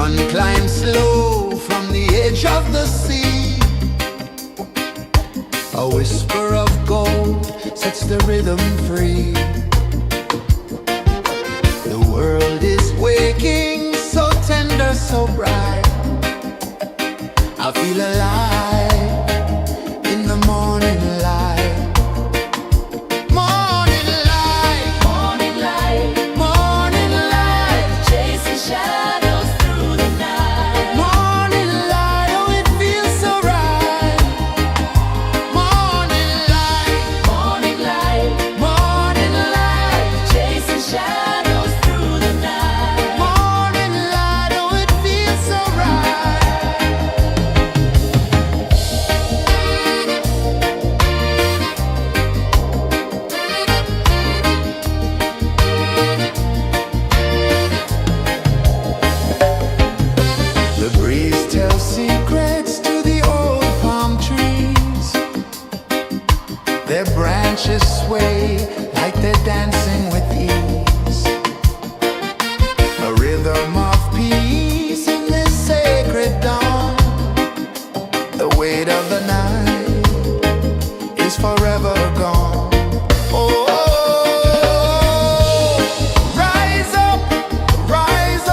sun climbs slow from the edge of the sea. A whisper of gold sets the rhythm free. The world is waking, so tender, so bright. I feel alive in the morning light. Morning light, Morning light, morning light, chasing shadows through the night. morning light, oh it feels so right. Morning light, Morning light, morning light, chasing shadows through the night. morning light, oh it feels so right. The breeze tells secrets to the old palm trees. Their branches sway like they're dancing with ease. A rhythm of peace in this sacred dawn. The weight of the night is forever gone. Oh, rise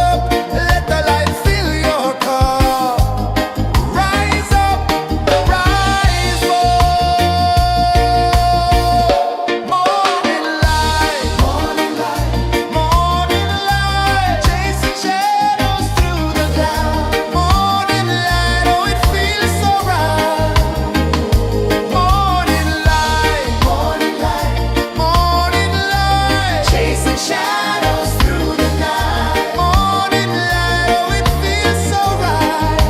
up, let the light fill your cup. Rise up, rise up. Morning light, morning light, morning light, chasing shadows through the cloud. Morning light, oh it feels so right. Morning light, morning light, morning light, chasing shadows through the night. Morning light, oh it feels so right.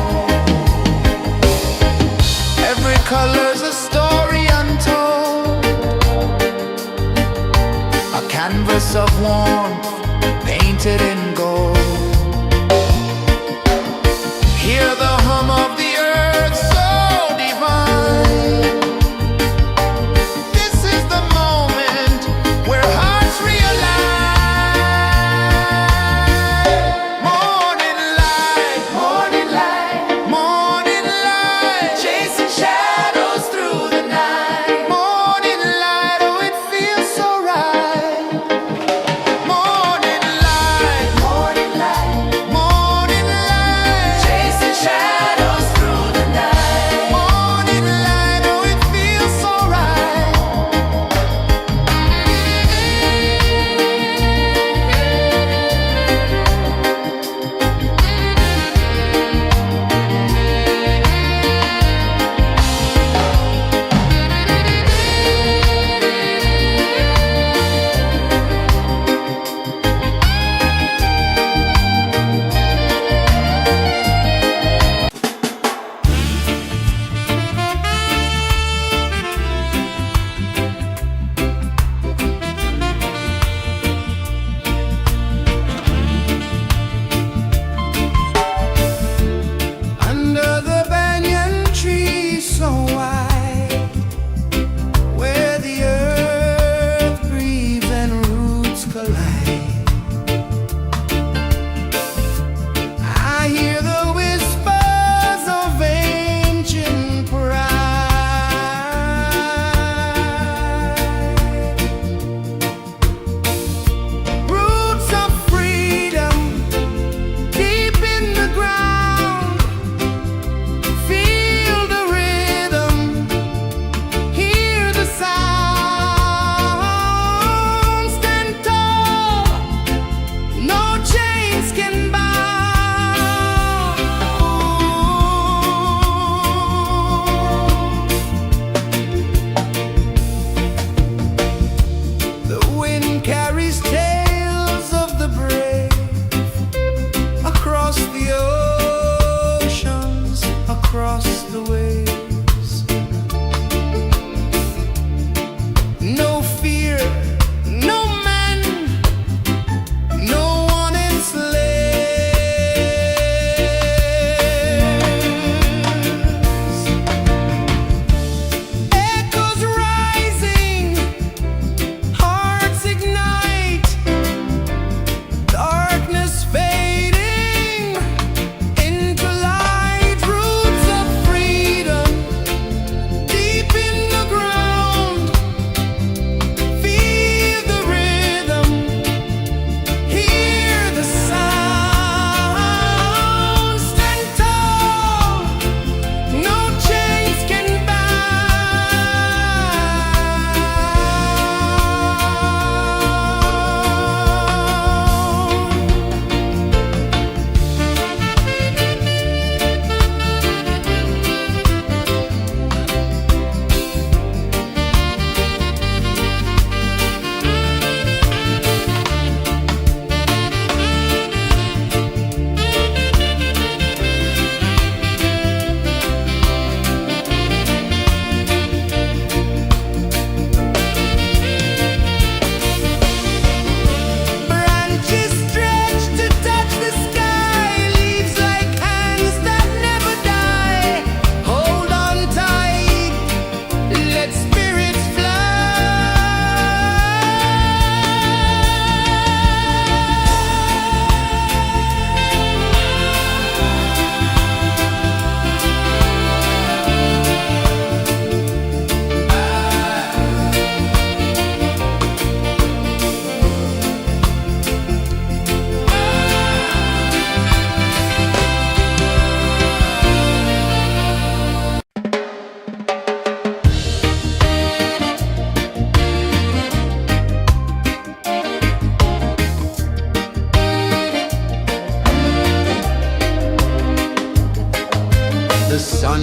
Every color's a story untold, a canvas of warmth painted in gold. Hear the hum of the earth so divine. This is the moment where hearts realign. Morning light, morning light, morning light, chasing shadows through the night. Morning light, oh it feels so right. Morning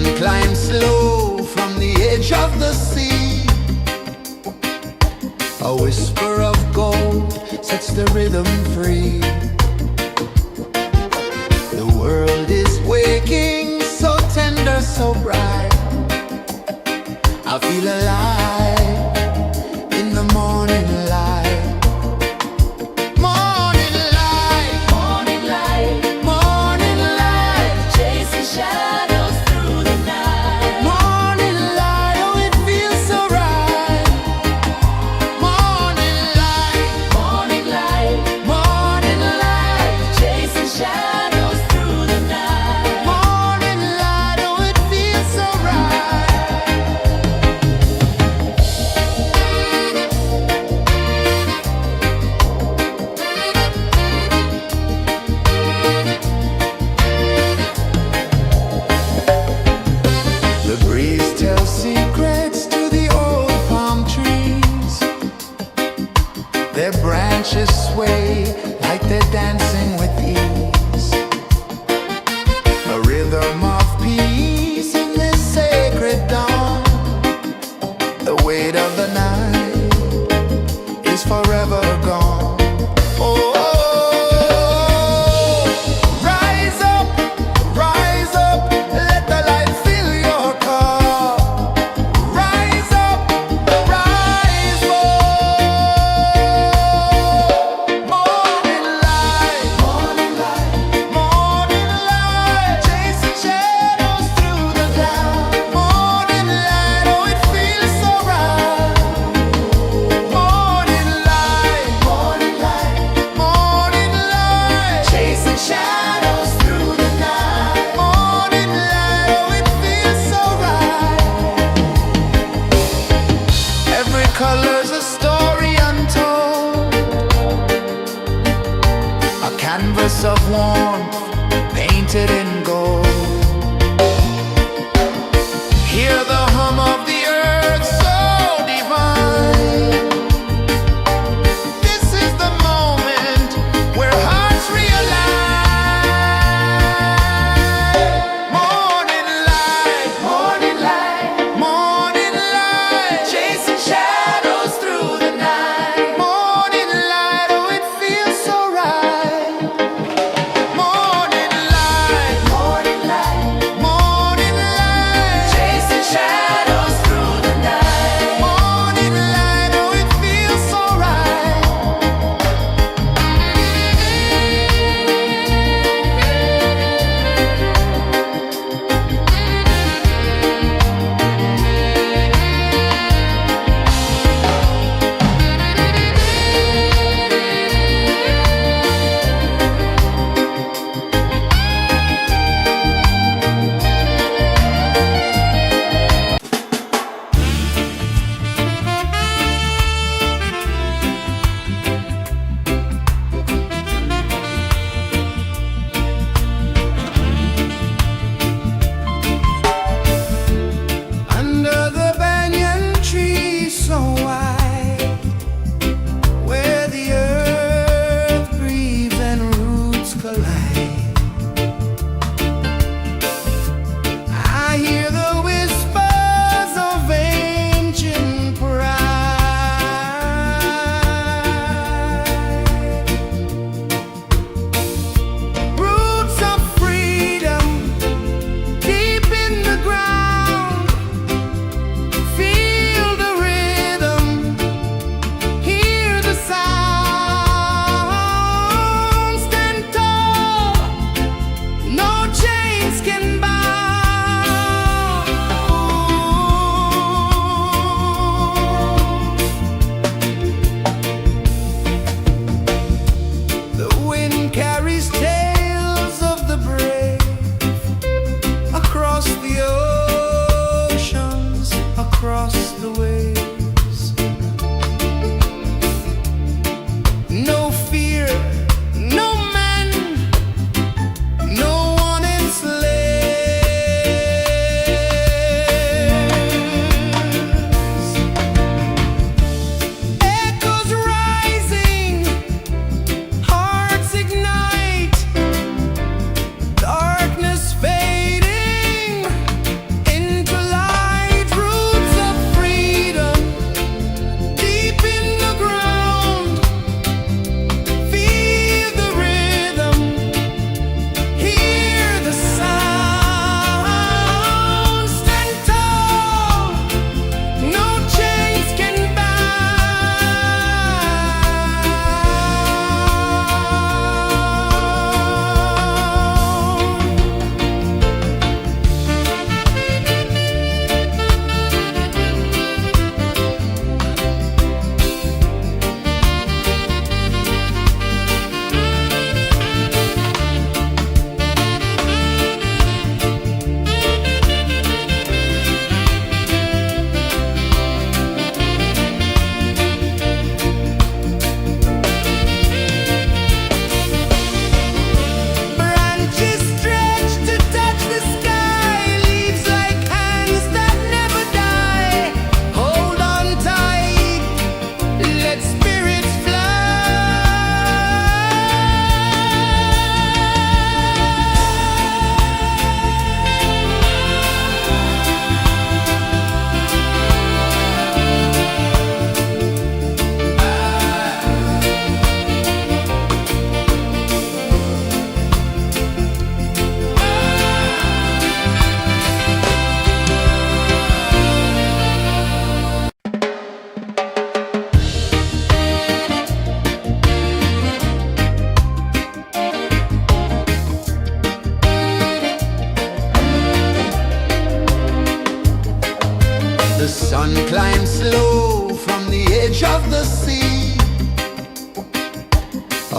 sun climbs slow from the edge of the sea. A whisper of gold sets the rhythm free. The world is waking, so tender, so bright. I feel alive in the morning light. Morning light, Morning light, morning light, chasing shadows through the night. morning light, oh it feels so right. Morning light, Morning light, morning light, chasing shadows through the night. morning light, oh it feels so right. The breeze tells secrets to the old palm trees. Their branches sway like they're dancing with ease. A rhythm of peace in this sacred dawn. The weight of the night is forever gone. Oh, rise up, let the light fill your cup. Rise up, rise up. Morning light, morning light, morning light, chasing shadows through the cloud. Morning light, oh it feels so right. Morning light, morning light, morning light, chasing shadows through the night. Morning light, oh it feels so right. Every color's a story untold, a canvas of warmth painted in gold. Hear the hum of the earth so divine. This is the moment where hearts realign. Morning light, morning light, morning light, chasing shadows through the night. Morning light, oh it feels so right. Morning light,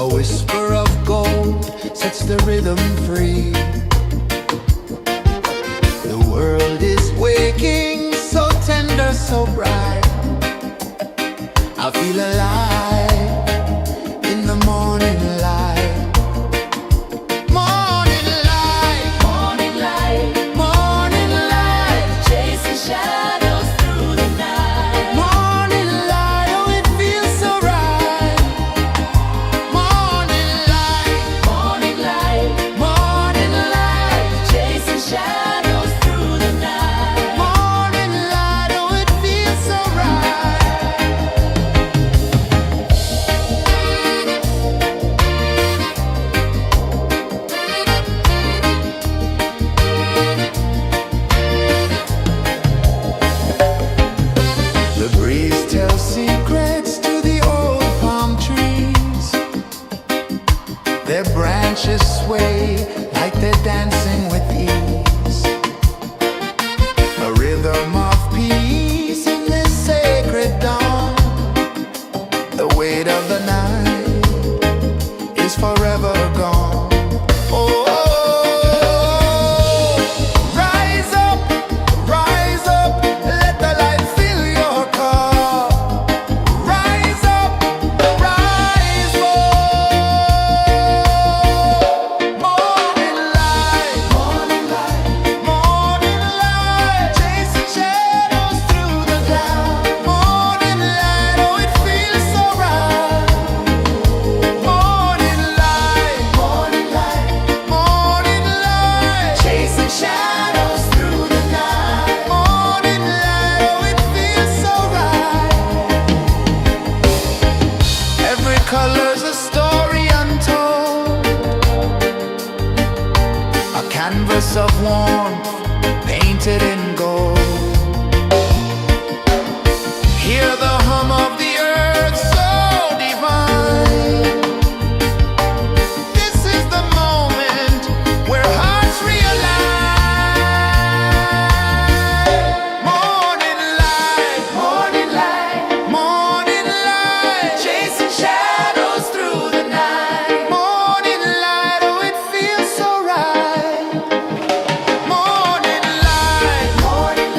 A whisper of gold sets the rhythm free. The world is waking, so tender, so bright. I feel alive in the morning light. Morning light, Morning light, morning light, chasing shadows through the night. morning light, oh it feels so right. Morning light, Morning light, morning light, chasing shadows through the night. morning light, oh it feels so right. The breeze tells secrets to the old palm trees. Their branches sway like they're dancing with ease. A rhythm of peace in this sacred dawn. The weight of the night is forever gone. Oh, rise up, let the light fill your cup. Rise up, rise up. Morning light, morning light, morning light, chasing shadows through the cloud. Morning light, oh it feels so right. Morning light, morning light, morning light, chasing shadows through the night. Morning light, oh it feels so right. Every color's a story untold, a canvas of warmth painted in gold. Hear the hum of the earth so divine. This is the moment where hearts realign. Morning light, morning light, morning light, chasing shadows through the night. Morning light, oh it feels so right. Morning light, morning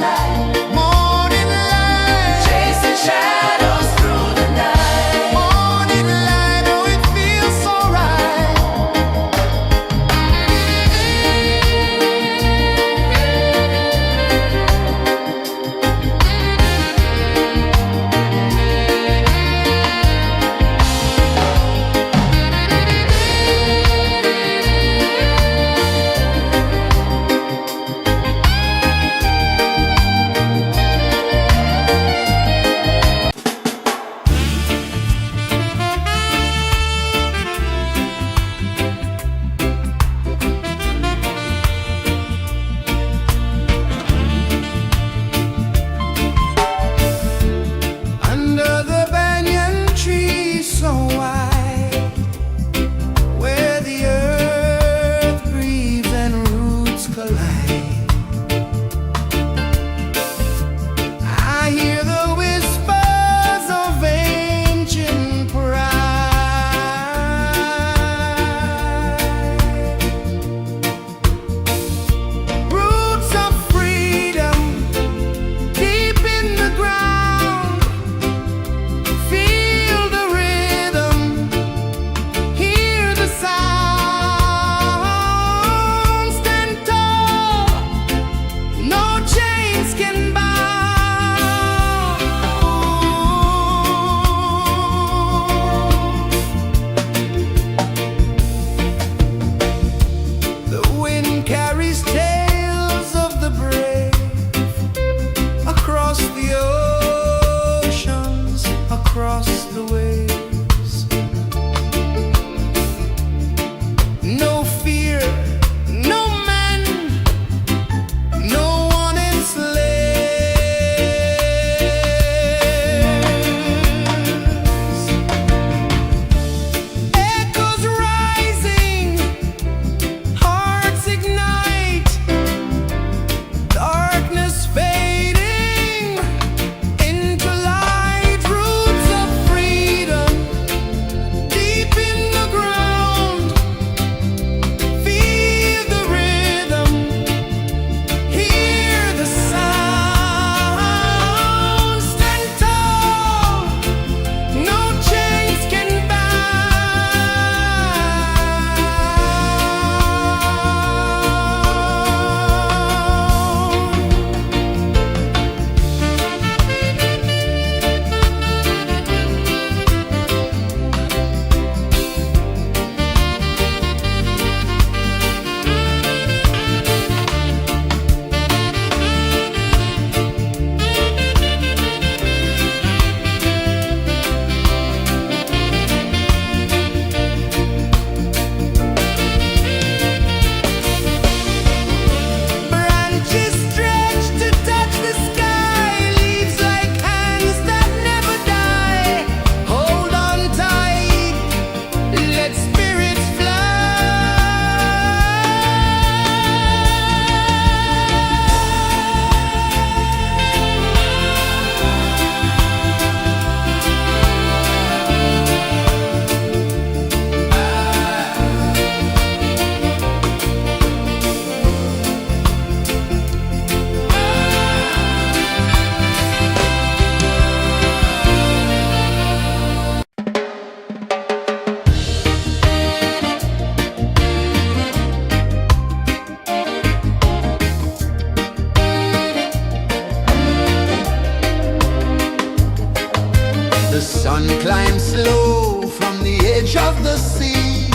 glow from the edge of the sea.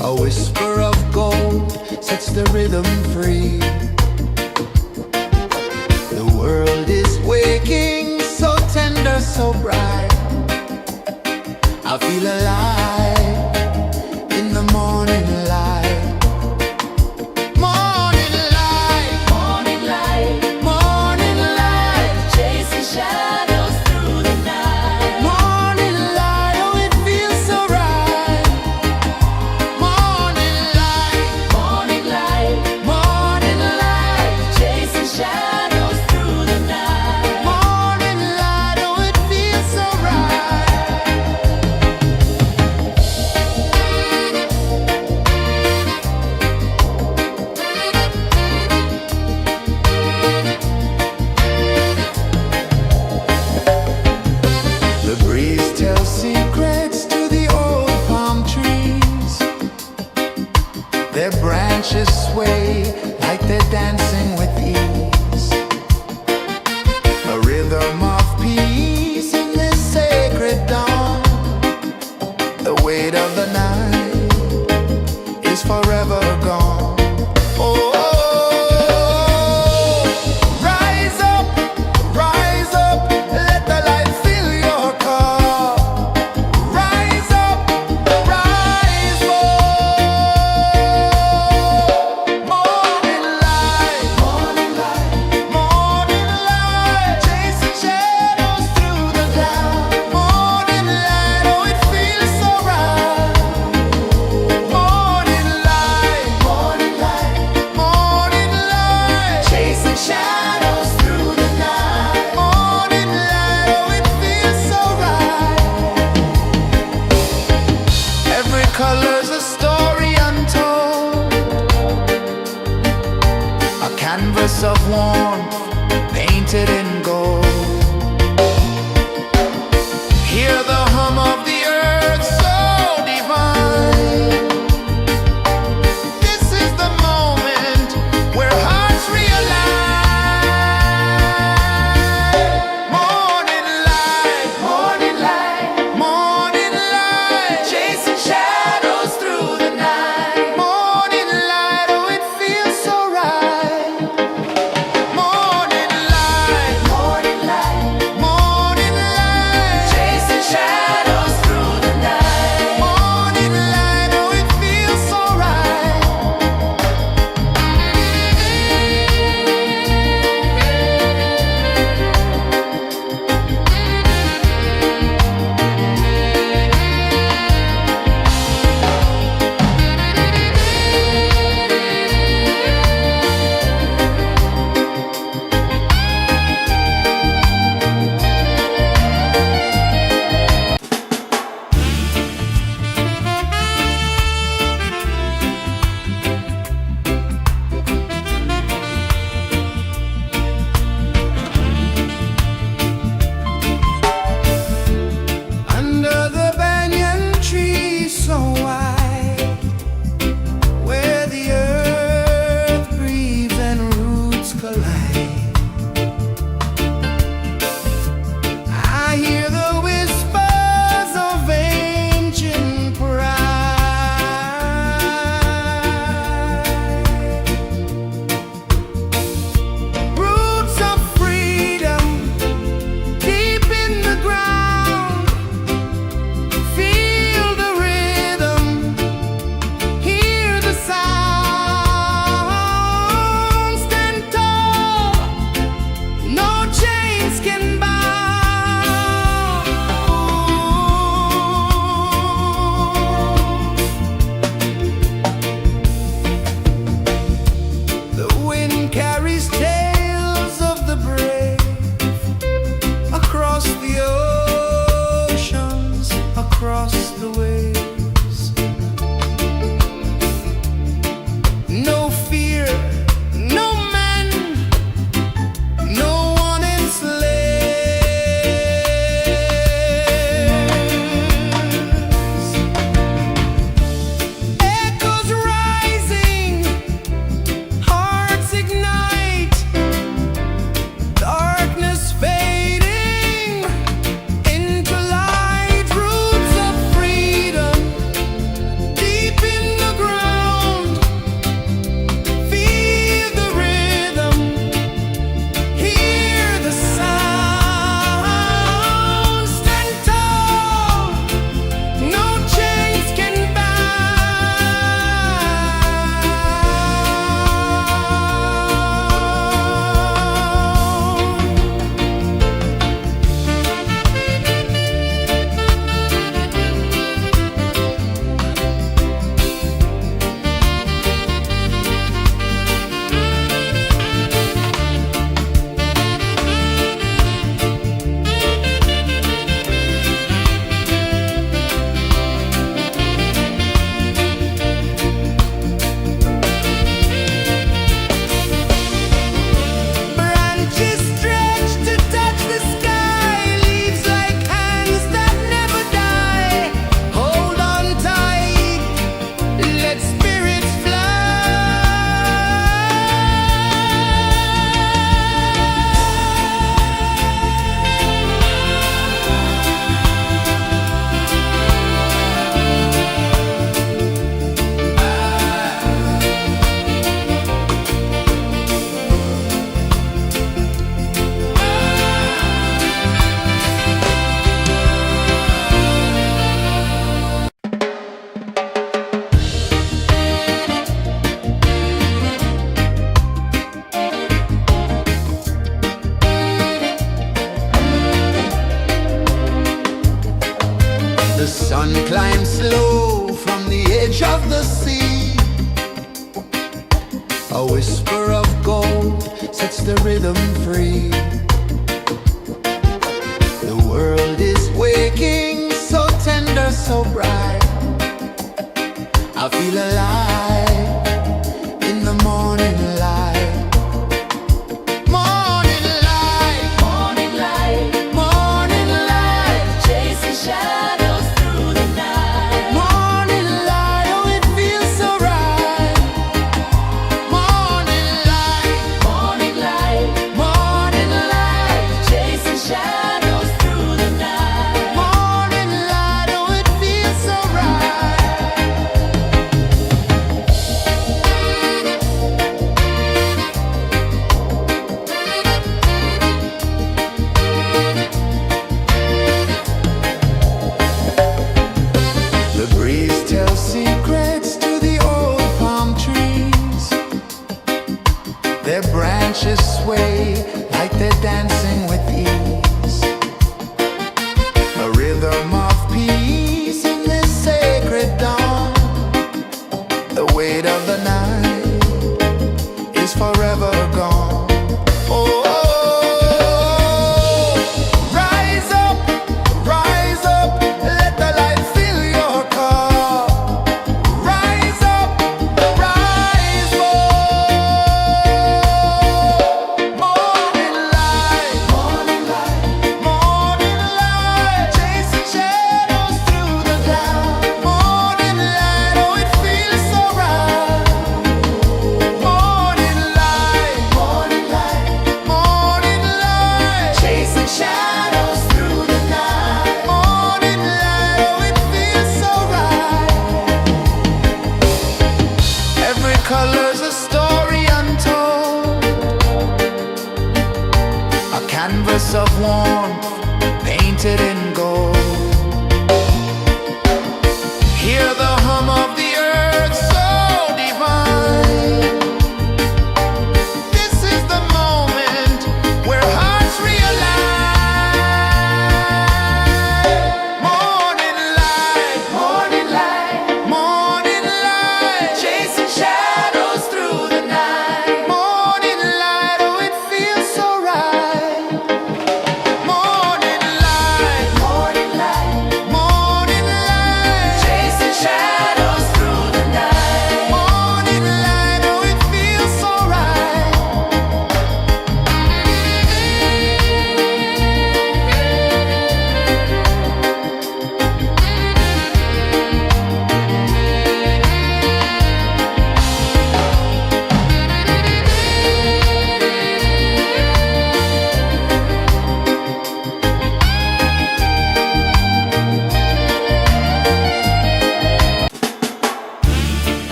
A whisper of gold sets the rhythm free. The world is waking, so tender, so bright. I feel alive in the morning light. Morning light, Morning light, morning light, chasing shadows through the night. morning light, oh it feels so right. Morning light, Morning light, morning light, chasing shadows through the night. morning light, oh it feels so right. The breeze tells secrets to the old palm trees. Their branches sway like they're dancing with ease. A rhythm of peace in this sacred dawn. The weight of the night is forever gone. Oh, rise up, let the light fill your cup. Rise up, rise more. Morning light, morning light, chasing shadows through the cloud. Morning light, oh it feels so right. Morning light, morning light, chasing shadows through the night. Morning light, oh it feels so right. Every color's a story untold, a canvas of warmth painted in gold. Hear the hum of the earth so divine. This is the moment where hearts realign. Morning light, morning light, chasing shadows through the night. Morning light, oh it feels so right. Morning light, chasing shadows. The sun climbs slow from the edge of the sea. A whisper of gold sets the rhythm free. The world is waking, so tender, so bright. I feel alive in the morning light. Morning light, Morning light, morning light, chasing shadows through the night. morning light, oh it feels so right. Morning light, Morning light, morning light, chasing shadows through the night. morning light, oh it feels so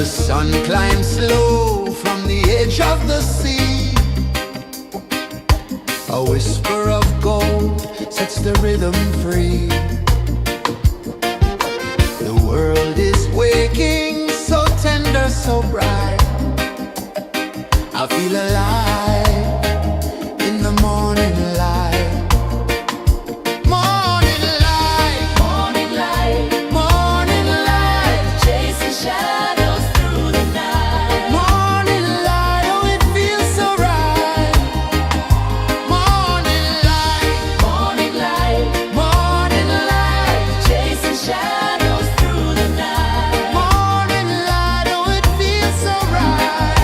The sun climbs slow from the edge of the sea. A whisper of gold sets the rhythm free. The world is waking, so tender, so bright. I feel alive in the morning light. Morning light, Morning light, morning light, chasing shadows through the night. morning light, oh it feels so right. Morning light, Morning light, morning light, chasing shadows through the night. morning light, oh it feels so right.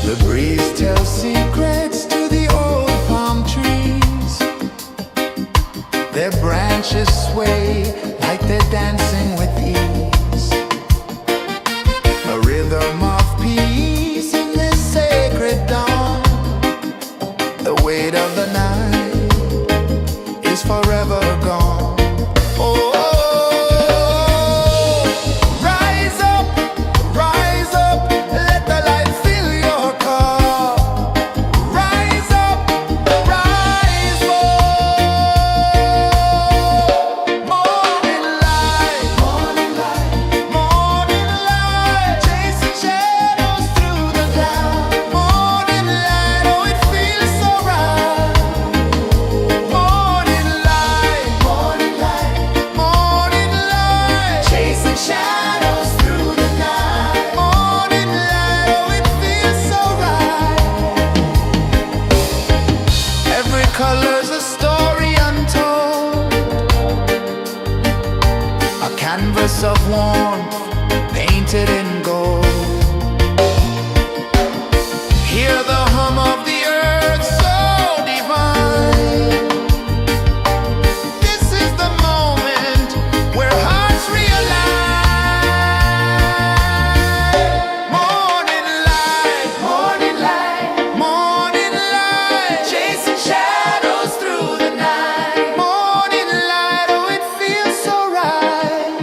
The breeze tells secrets to the old palm trees. Their branches sway like they're dancing with ease. A rhythm of peace in this sacred dawn. The weight of the night is forever gone. Oh, rise up, let the light fill your cup. Rise up, rise up. Morning light, morning light, morning light, chasing shadows through the cloud. Morning light, oh it feels so right. Morning light, morning light, morning light, chasing shadows through the night. Morning light, oh it feels so right. Every color's a story untold, a canvas of warmth painted in gold. Hear the hum of the earth so divine. This is the moment where hearts realign. Morning light, morning light, morning light, chasing shadows through the night. Morning light, oh it feels so right.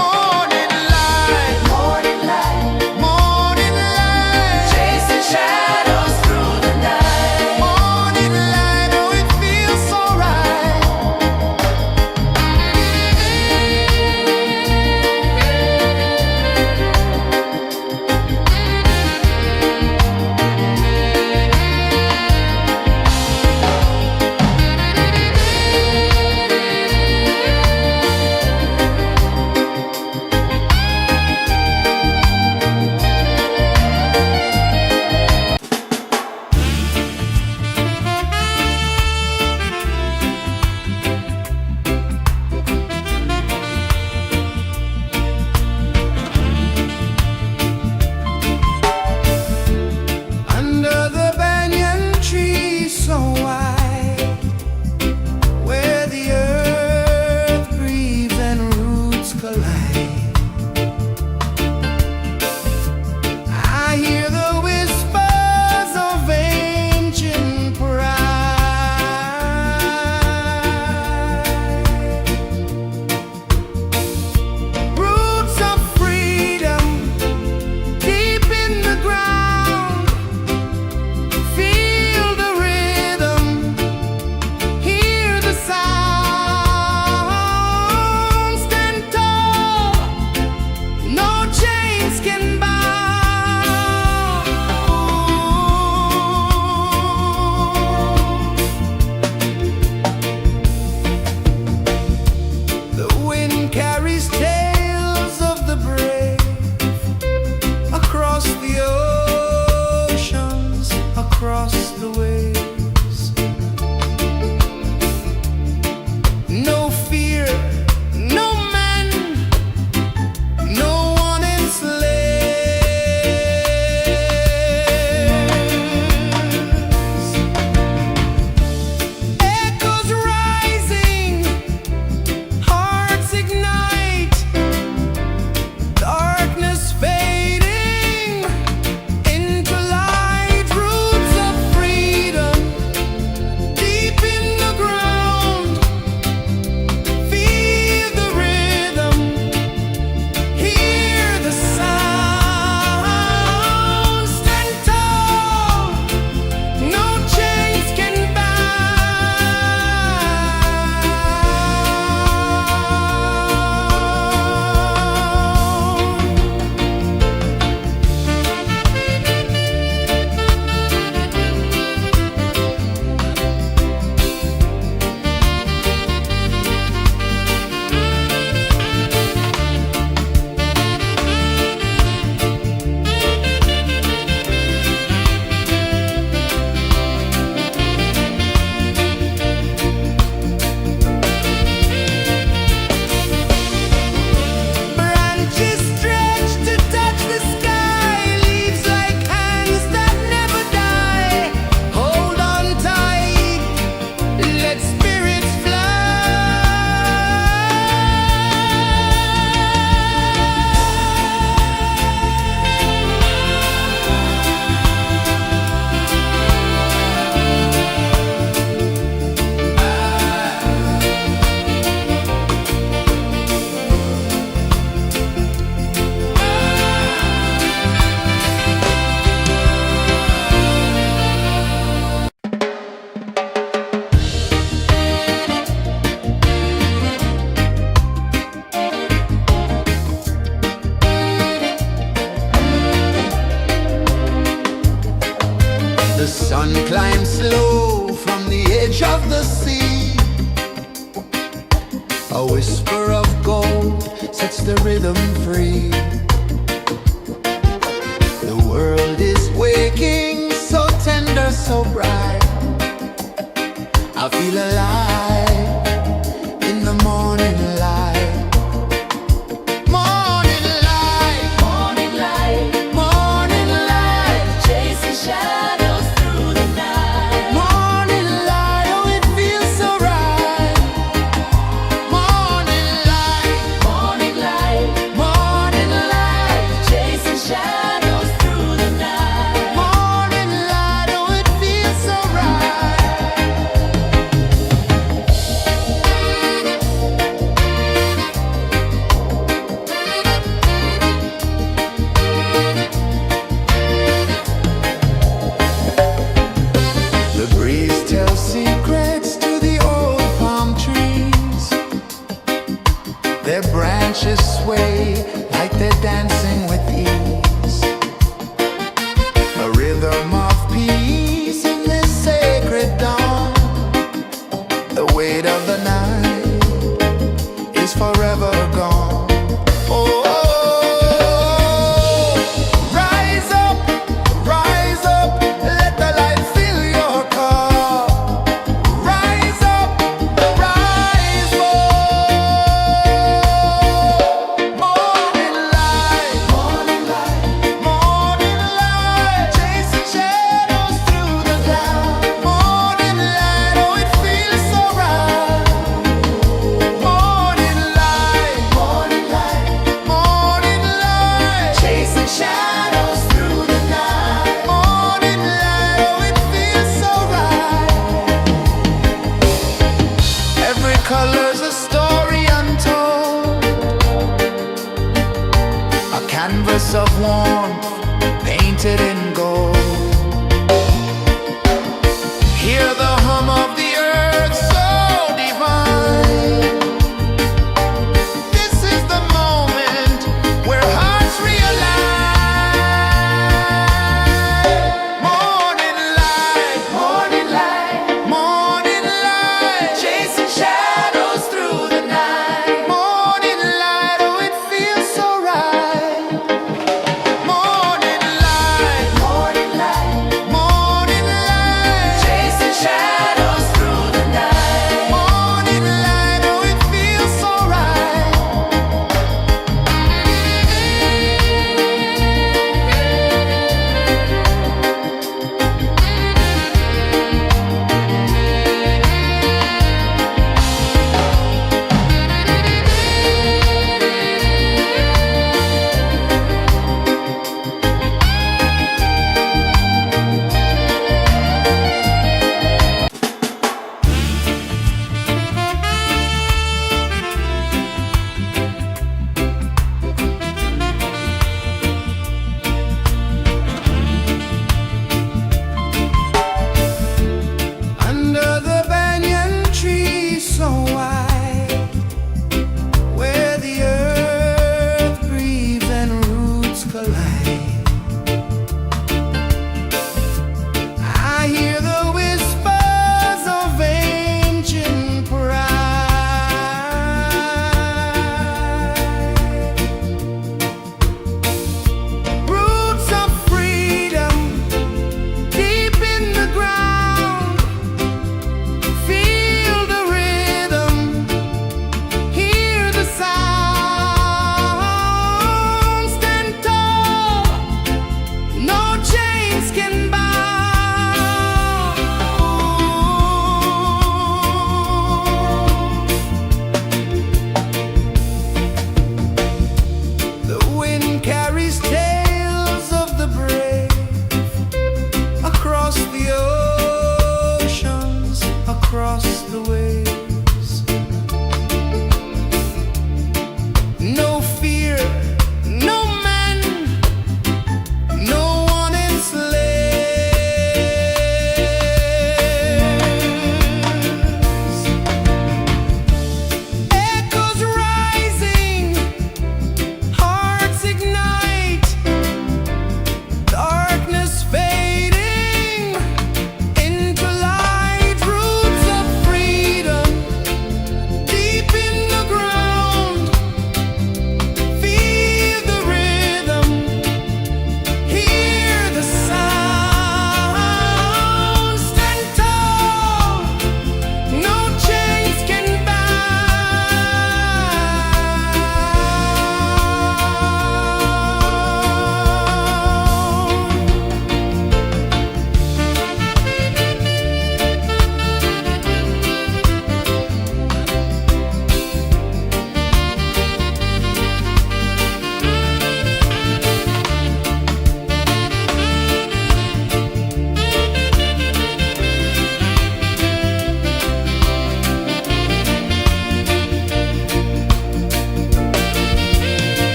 Morning light, morning light, morning light, chasing shadows. sun climbs slow from the edge of the sea. A whisper of gold sets the rhythm free. The world is waking, so tender, so bright. I feel alive in the morning light. Morning light, Morning light, morning light, chasing shadows through the night. morning light, oh it feels so right. Morning light, Morning light, morning light, chasing shadows through the night. morning light, oh it feels so right. The breeze tells secrets to the old palm trees. Their branches sway like they're dancing with ease. A rhythm of peace in this sacred dawn. The weight of the night is forever gone. Oh, rise up, let the light fill your cup. Rise up, rise up. Morning light, morning light, morning light, chasing shadows through the cloud. Morning light, oh it feels so right. Morning light, morning light, morning light, chasing shadows through the night. Morning light, oh it feels so right. Every color's a story untold, a canvas of warmth painted in gold. Hear the hum of the earth so divine. This is the moment where hearts realign. Morning light, morning light, morning light, chasing shadows through the night. Morning light, oh it feels so right. Morning light,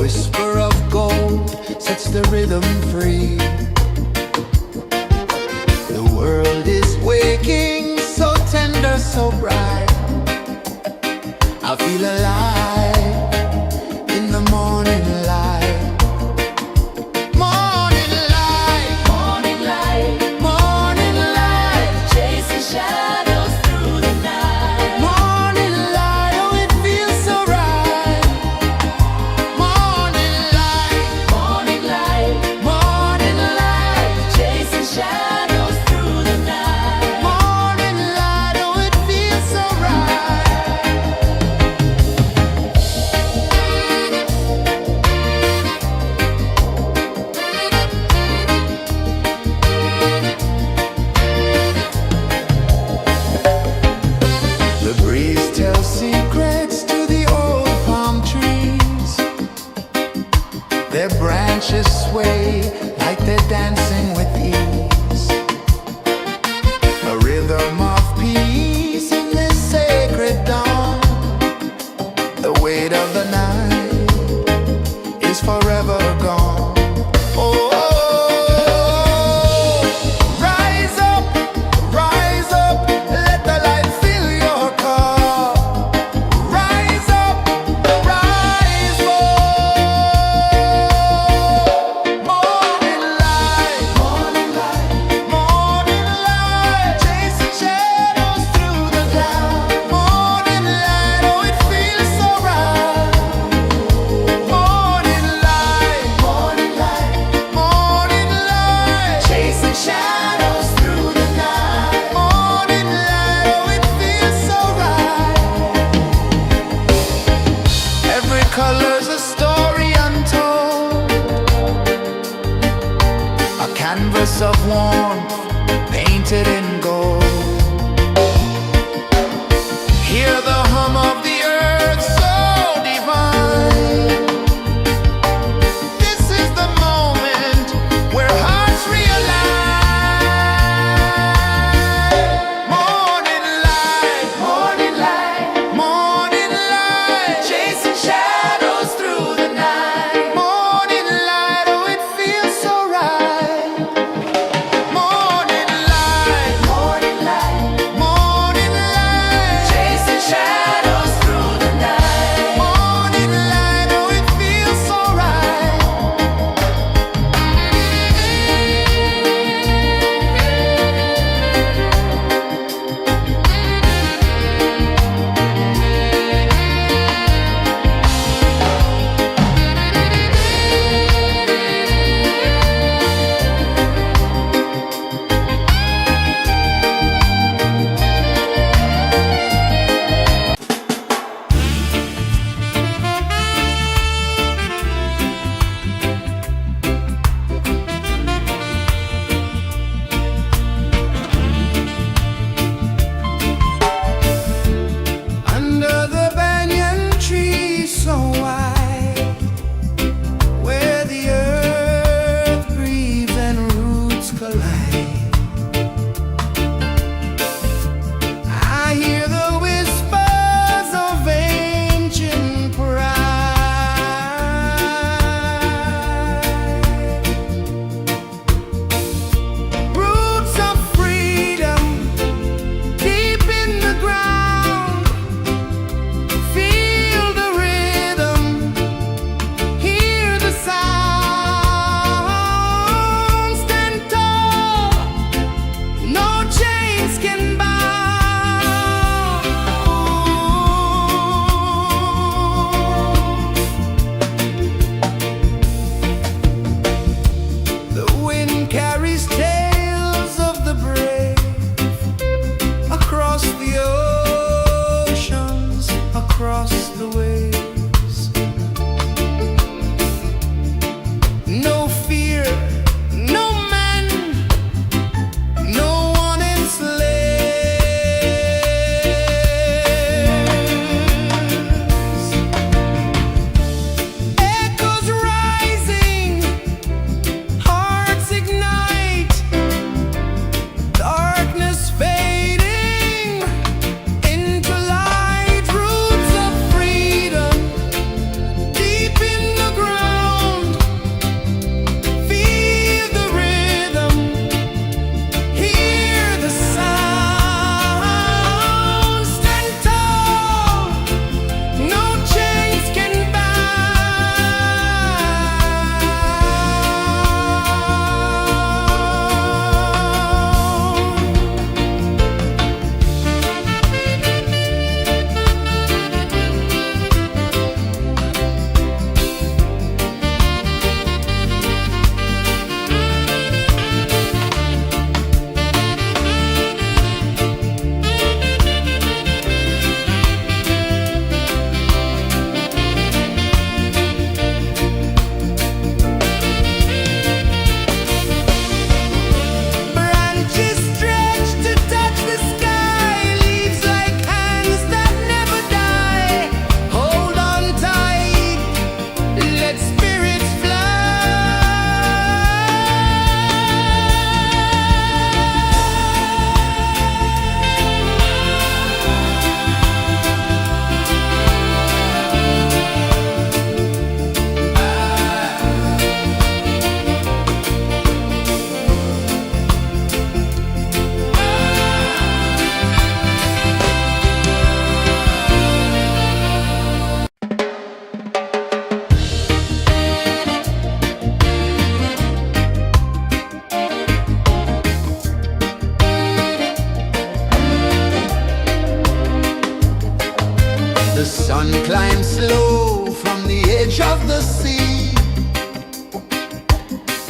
whisper of gold sets the rhythm free. The world is waking, so tender, so bright. I feel alive in the morning light. Morning light, Morning light, morning light, chasing shadows through the night. morning light, oh it feels so right. Morning light, Morning light, morning light, chasing shadows through the night. morning light, oh it feels so right. The breeze tells secrets to the old palm trees. Their branches sway like they're dancing with ease. A rhythm of peace in this sacred dawn. The weight of the night is forever gone. Oh, rise up, let the light fill your cup. Rise up, rise up. Morning light, morning light, morning light, chasing shadows through the cloud. Morning light, oh it feels so right. Morning light, morning light, morning light, chasing shadows through the night. Morning light, oh it feels so right. Every color's a story untold, a canvas of warmth painted in gold. Hear the hum of the earth so divine. This is the moment where hearts realign. Morning light, morning light, morning light, chasing shadows through the night. Morning light, oh it feels so right. Morning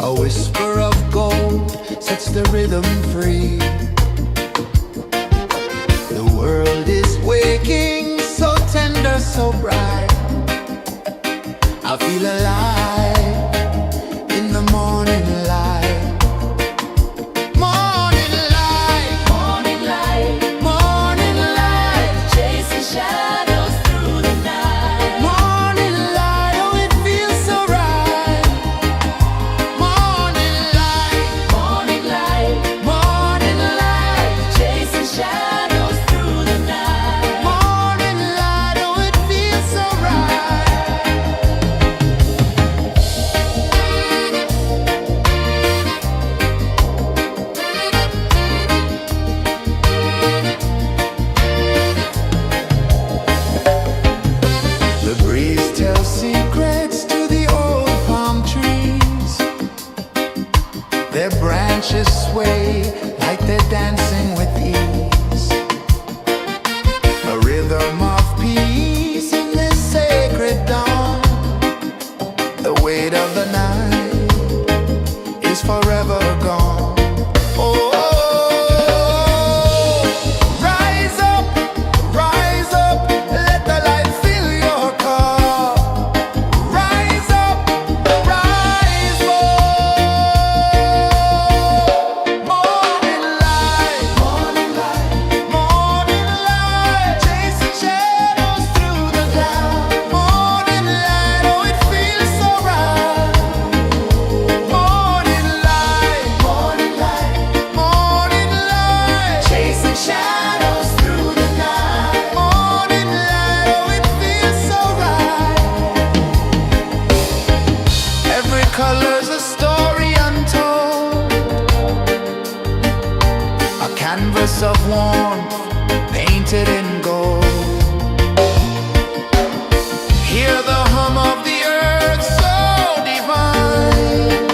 A whisper of gold sets the rhythm free. The world is waking, so tender, so bright. I feel alive in the morning light. Morning light, Morning light, morning light, chasing shadows through the night. morning light, oh it feels so right. Morning light, Morning light, morning light, chasing shadows through the night. morning light, oh it feels so right. The breeze tells secrets to the old palm trees. Their branches sway like they're dancing with ease. A rhythm of peace in this sacred dawn. The weight of the night is forever gone. Oh, rise up, let the light fill your cup. Rise up, rise up. Morning light, morning light, morning light, chasing shadows through the cloud. Morning light, oh it feels so right. Morning light, morning light, morning light, chasing shadows through the night. Morning light, oh it feels so right. Every color's a story untold, a canvas of warmth painted in gold. Hear the hum of the earth so divine.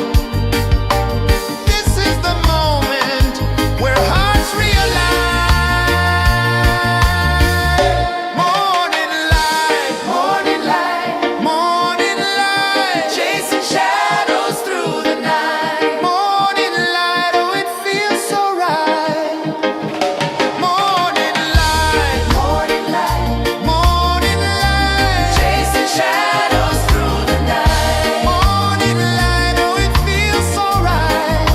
This is the moment where hearts realign. Morning light, morning light, morning light, chasing shadows through the night. Morning light, oh it feels so right. Morning light, morning light, morning light, chasing shadows through the night. Morning light, oh it feels so right.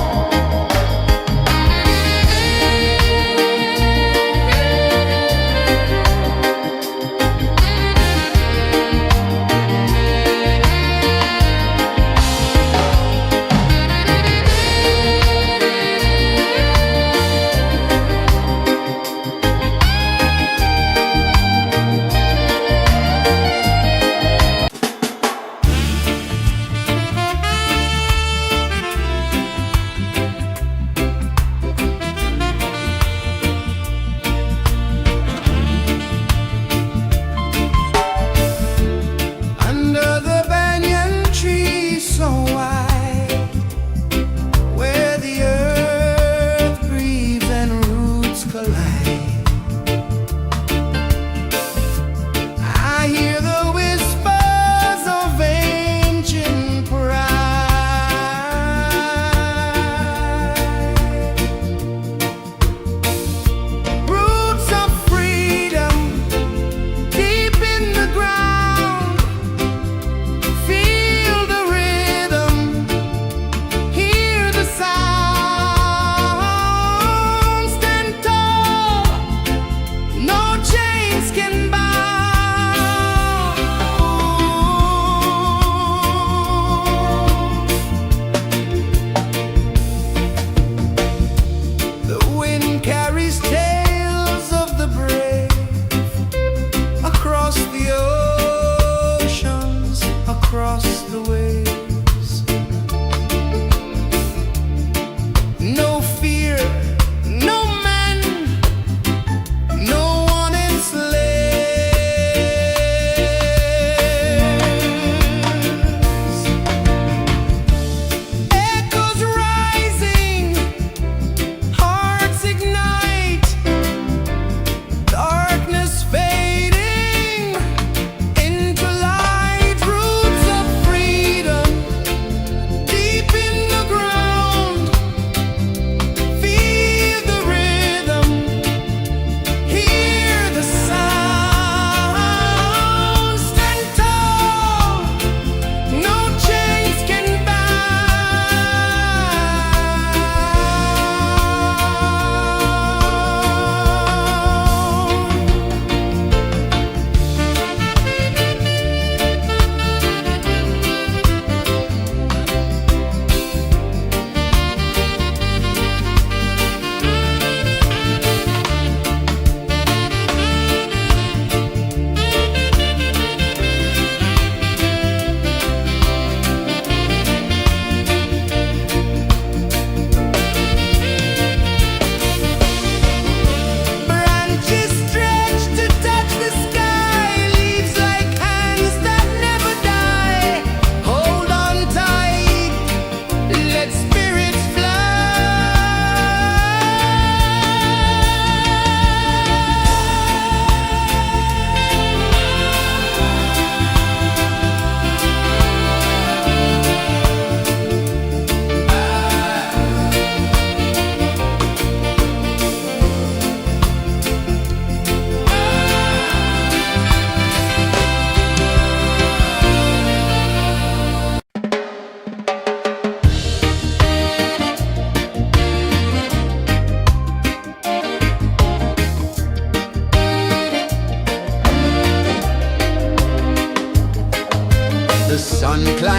Under the banyan tree so wide, where the earth breathes and roots collide, I hear the whispers of ancient pride. Roots of freedom deep in the ground. Feel the rhythm, hear the sound. Stand tall, no chains can bound. The wind carries tales of the brave across the oceans, across the waves. No fear, no man, no one enslaves. Echoes rising, hearts ignite, darkness fading into light. Roots of freedom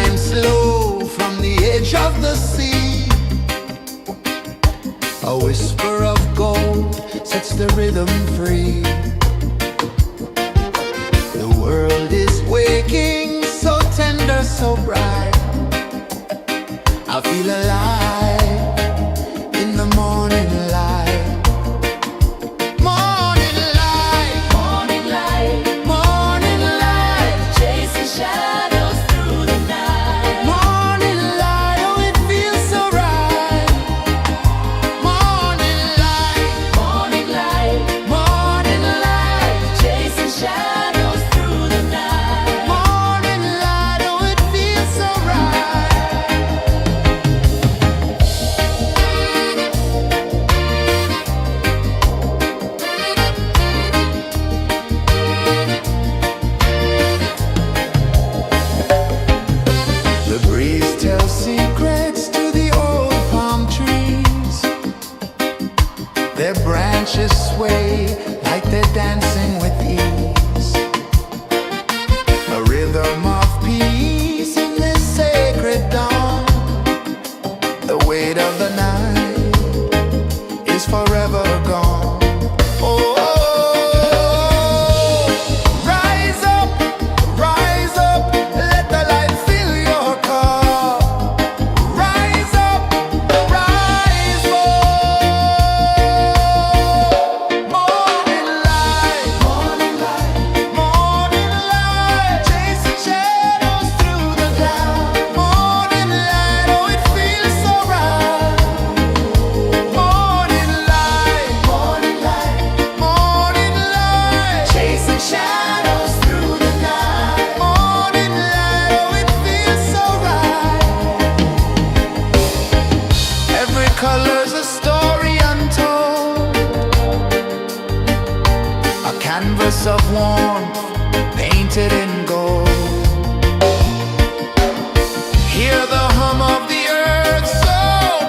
time slow from the edge of the sea. A whisper of gold sets the rhythm free. The world is waking, so tender, so bright. I feel alive in the morning light. Morning light, Morning light, morning light, chasing shadows through the night. morning light, oh it feels so right. Morning light, Morning light, morning light, chasing shadows through the night. morning light, oh it feels so right. The breeze tells secrets to the old palm trees. Their branches sway like they're dancing with ease. A rhythm of peace in this sacred dawn. The weight of the night is forever gone. Oh, rise up, let the light fill your cup. Rise up, rise up. Morning light, morning light, morning light, chasing shadows through the cloud. Morning light, oh it feels so right. Morning light, morning light, morning light, chasing shadows through the night. Morning light, oh it feels so right. Every color's a story untold, a canvas of warmth painted in gold. Hear the hum of the earth so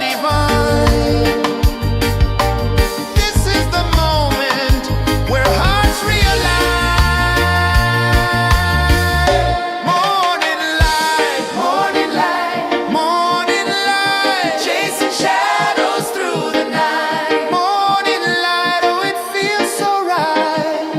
divine. This is the moment where hearts realign. Morning light, morning light, morning light, chasing shadows through the night. Morning light, oh it feels so right.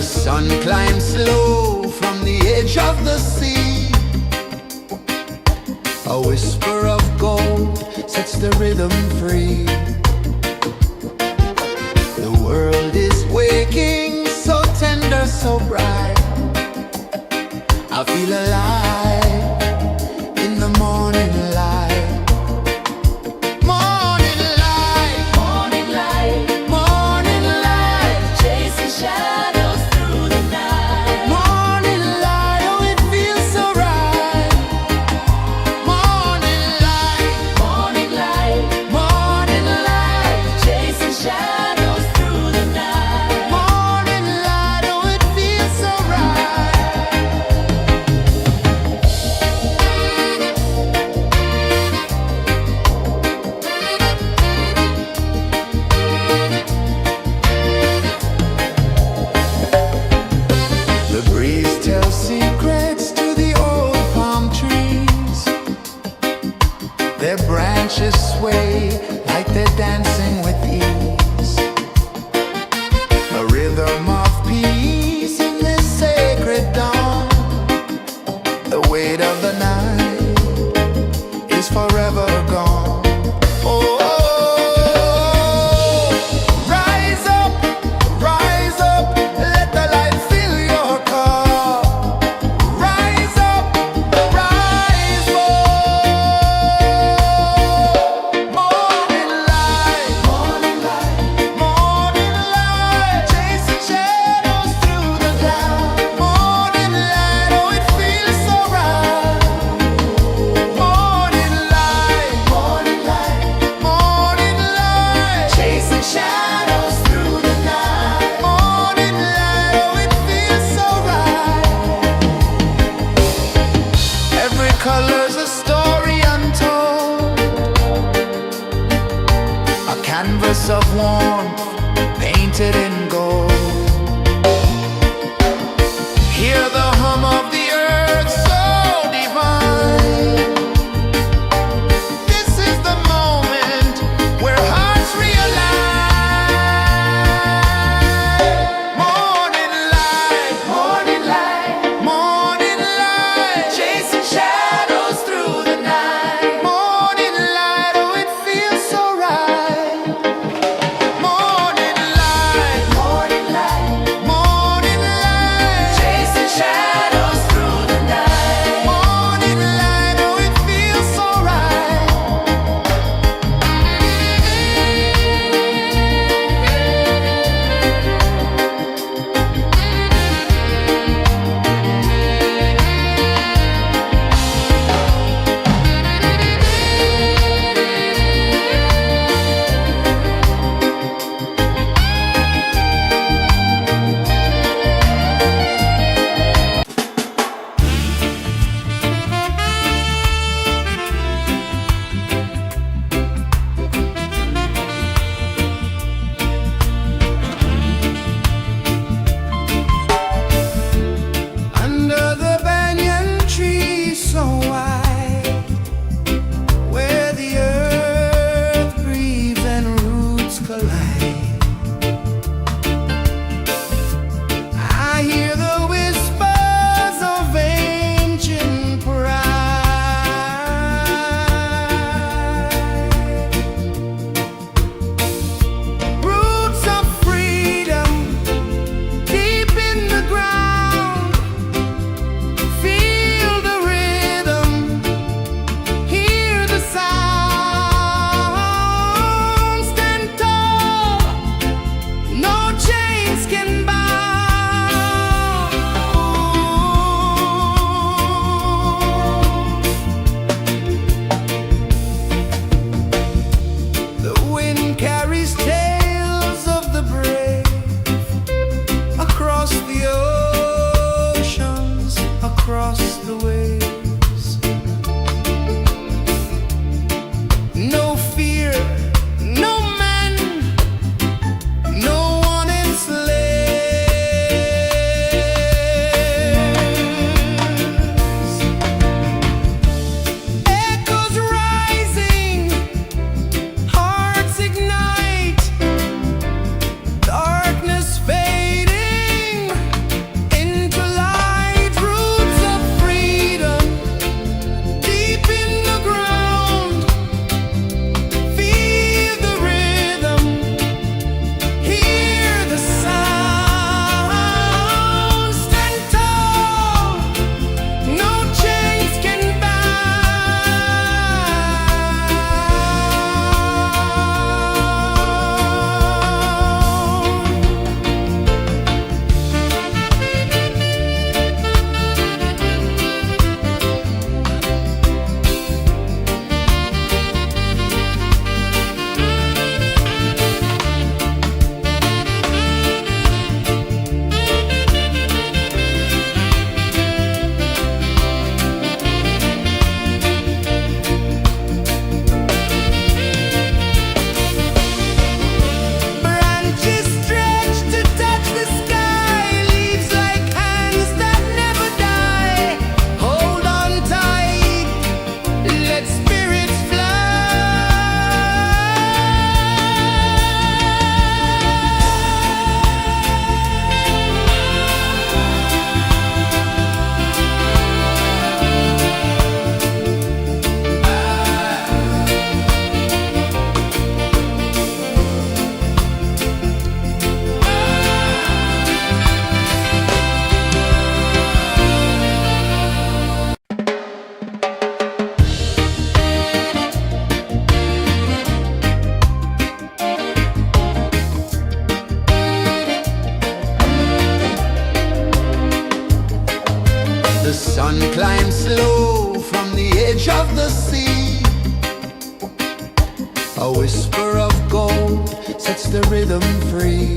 sun climbs slow from the edge of the sea. A whisper of gold sets the rhythm free. The world is waking, so tender, so bright. I feel alive in the morning light. Morning light, Morning light, morning light, chasing shadows through the night. morning light, oh it feels so right. Morning light, Morning light, morning light, chasing shadows through the night. morning light, oh it feels so right. The sun climbs slow from the edge of the sea. A whisper of gold sets the rhythm free.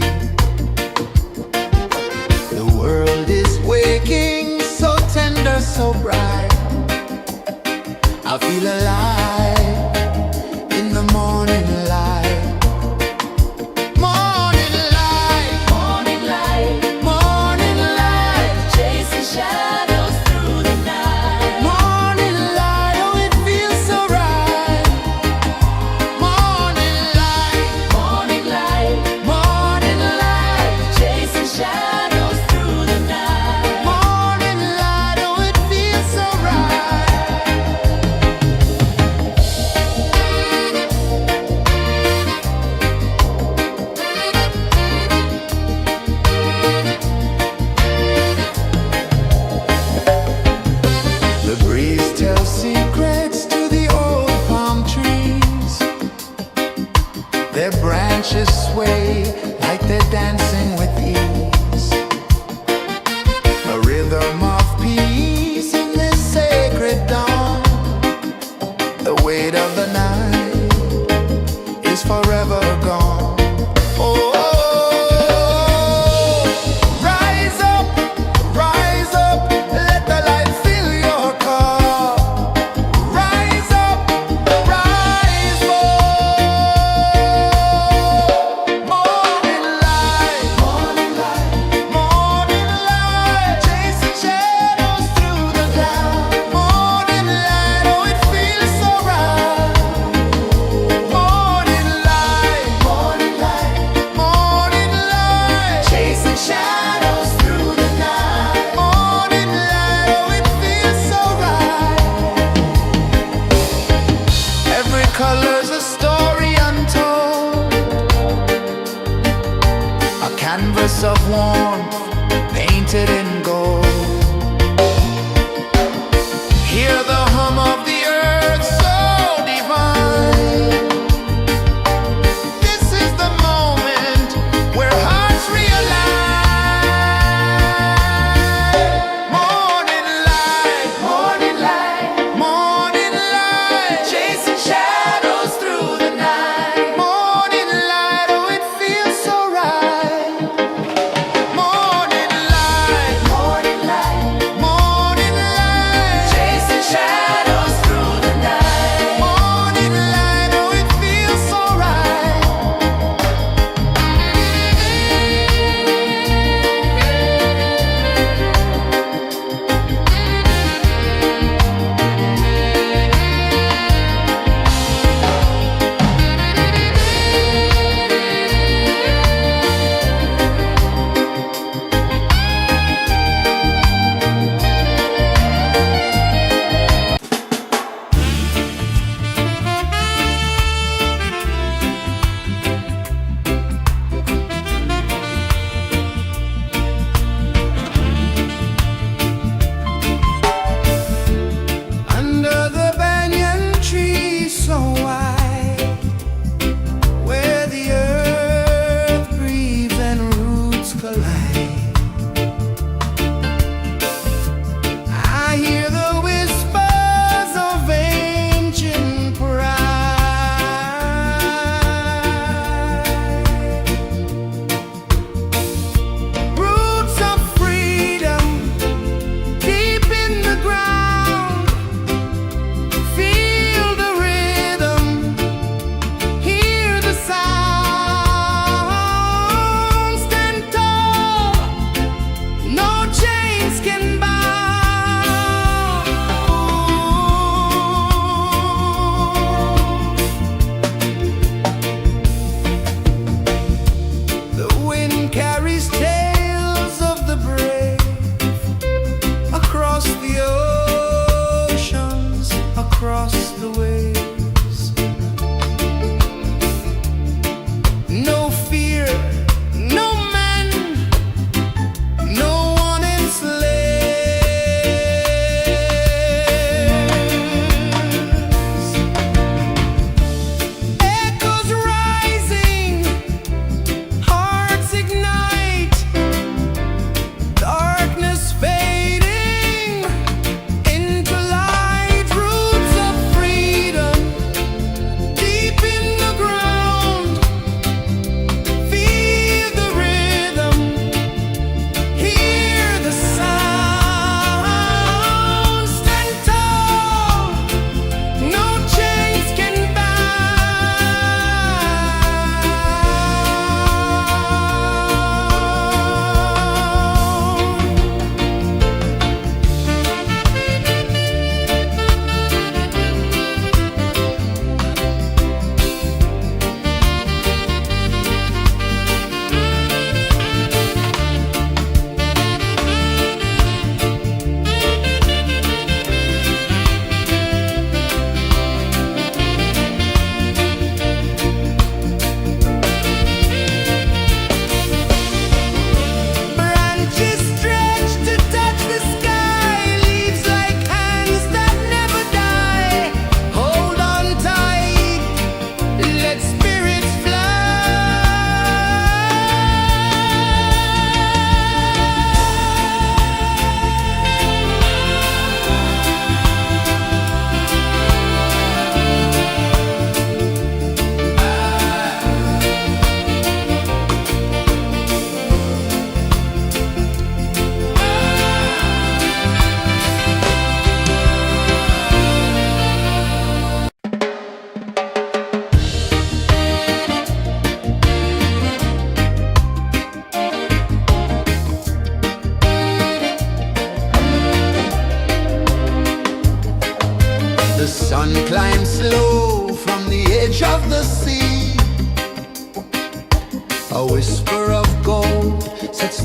The world is waking, so tender, so bright. I feel alive in the morning light. Morning light, Morning light, morning light, chasing shadows through the night. morning light, oh it feels so right. Morning light, Morning light, morning light, chasing shadows through the night. morning light, oh it feels so right. The breeze tells secrets to the old palm trees. Their branches sway like they're dancing with ease. A rhythm of peace in this sacred dawn. The weight of the night is forever gone. Oh, rise up, let the light fill your cup. Rise up, rise up. Morning light, morning light, chasing shadows through the cloud. Morning light, oh it feels so right. Morning light, morning light, chasing shadows through the night. Morning light, oh it feels so right. Every color's a story untold, a canvas of warmth painted in gold. Hear the hum of the earth so divine. This is the moment where hearts realign. Morning light, morning light, chasing shadows through the night. Morning light, oh it feels so right. Morning light,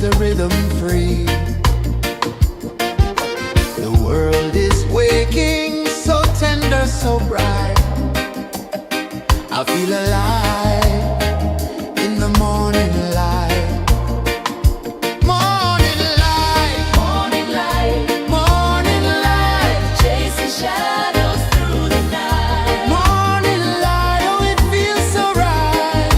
the rhythm free. The world is waking, so tender, so bright. I feel alive in the morning light. Morning light, Morning light, morning light, chasing shadows through the night. morning light. Oh, it feels so right.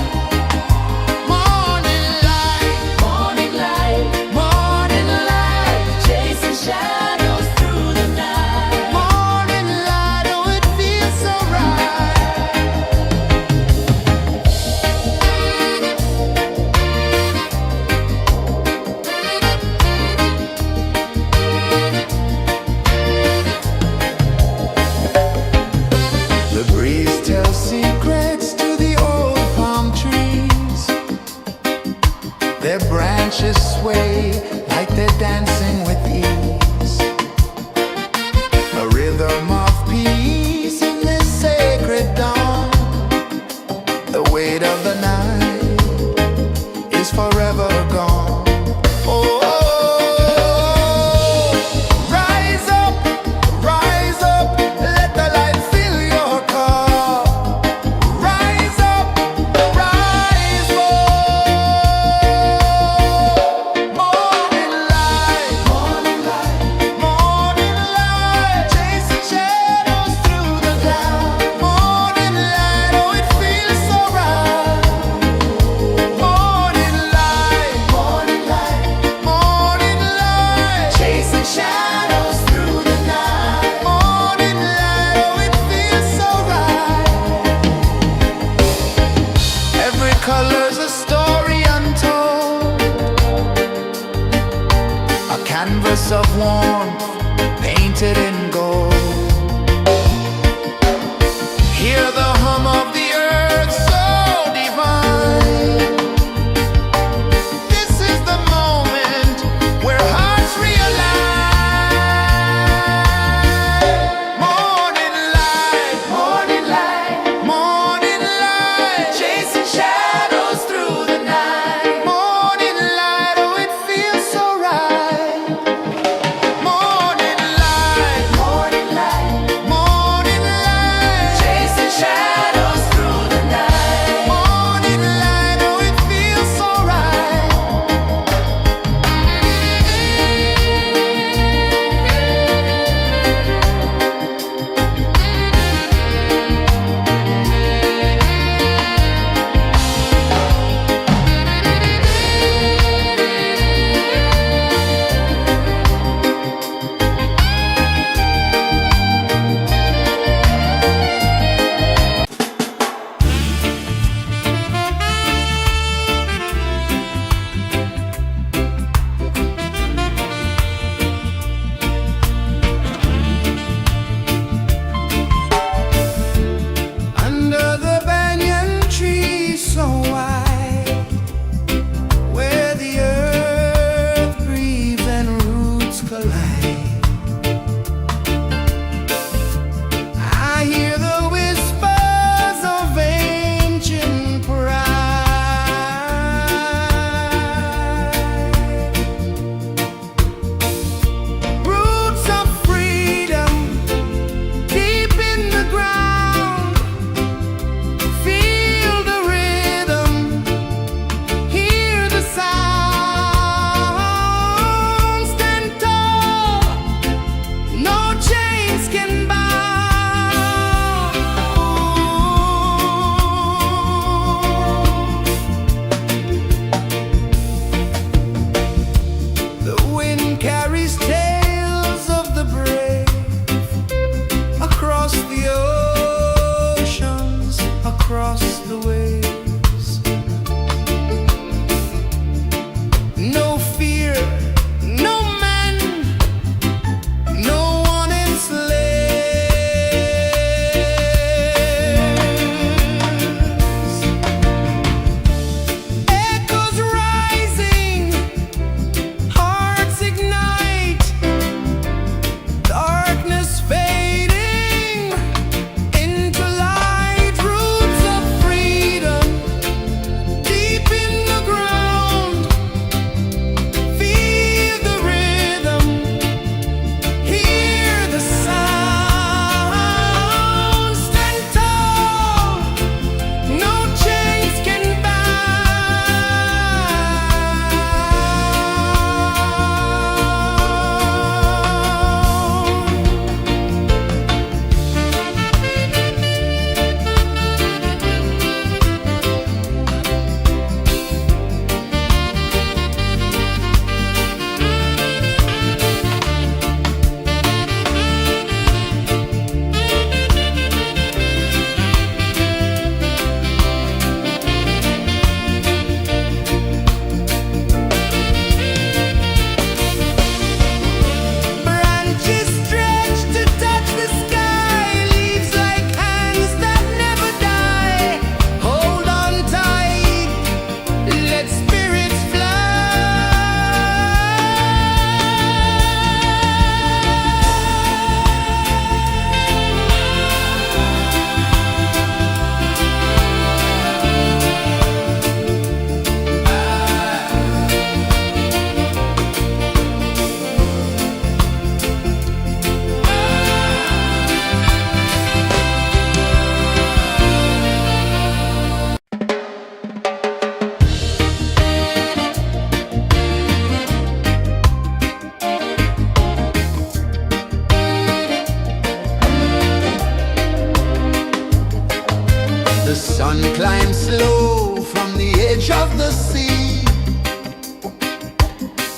Morning light, Morning light, morning light, chasing shadows through the night. morning light. Oh, it feels so right. The breeze tells secrets to the old palm trees. Their branches sway like they're dancing with ease. A rhythm of peace in this sacred dawn. The weight of the night is forever gone. Oh, rise up, let the light fill your cup. Rise up, rise up. Morning light, morning light, chasing shadows through the cloud. Morning light, oh, it feels so right. Morning light, morning light, chasing shadows through the night. Morning light, oh, it feels so right. Every color's a story untold, a canvas of warmth painted in gold. Hear the hum of the earth so divine. This is the moment where hearts realign. Morning light, morning light, chasing shadows through the night. Morning light, oh, it feels so right. Morning light,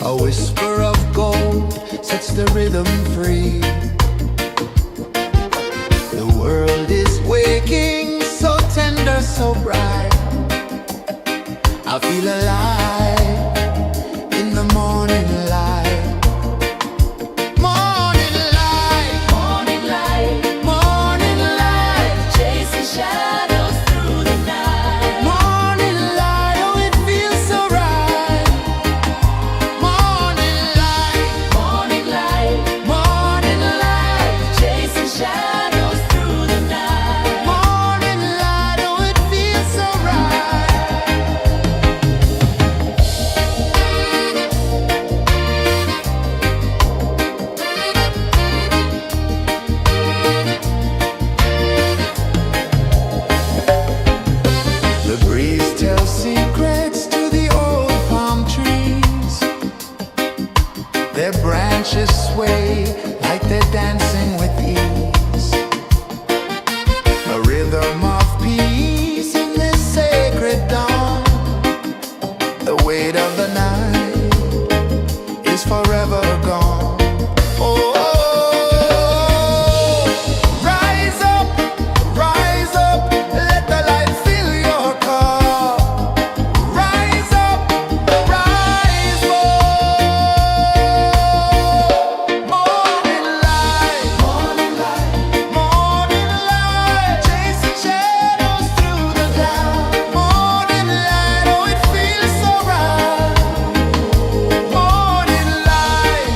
A whisper of gold sets the rhythm free. The world is waking, so tender, so bright. I feel alive in the morning light. Morning light, Morning light, morning light, chasing shadows through the night. morning light. Oh, it feels so right. Morning light, Morning light, morning light, chasing shadows through the night. morning light. Oh, it feels so right. The breeze tells secrets to the old palm trees. Their branches sway like they're dancing with ease. A rhythm of peace in this sacred dawn. The weight of the night is forever gone. Oh, rise up, let the light fill your cup. Rise up, rise up. Morning light, morning light, chasing shadows through the cloud. Morning light, oh, it feels so right. Morning light,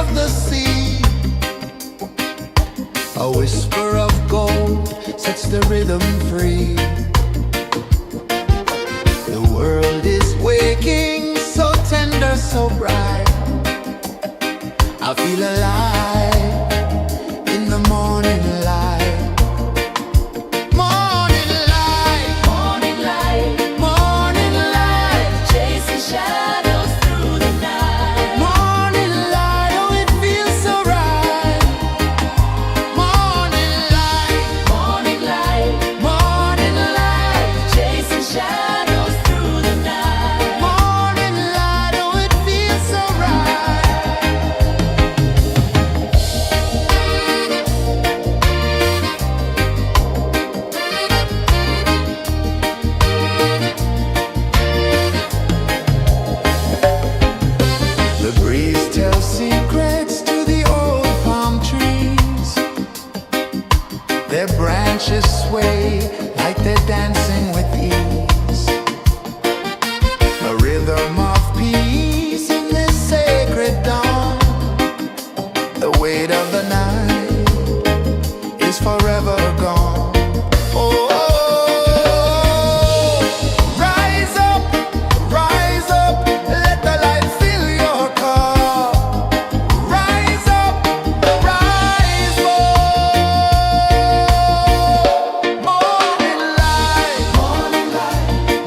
of the sea. A whisper of gold sets the rhythm free. The world is waking, so tender, so bright. I feel alive in the morning light. Morning light, Morning light, morning light, chasing shadows through the night. morning light, oh it feels so right. Morning light, Morning light, morning light, chasing shadows through the night. morning light, oh it feels so right. The breeze tells secrets to the old palm trees. Their branches sway like they're dancing with ease. A rhythm of peace in this sacred dawn. The weight of the night is forever gone. Oh, rise up, let the light fill your cup. Rise up, rise up. Morning light,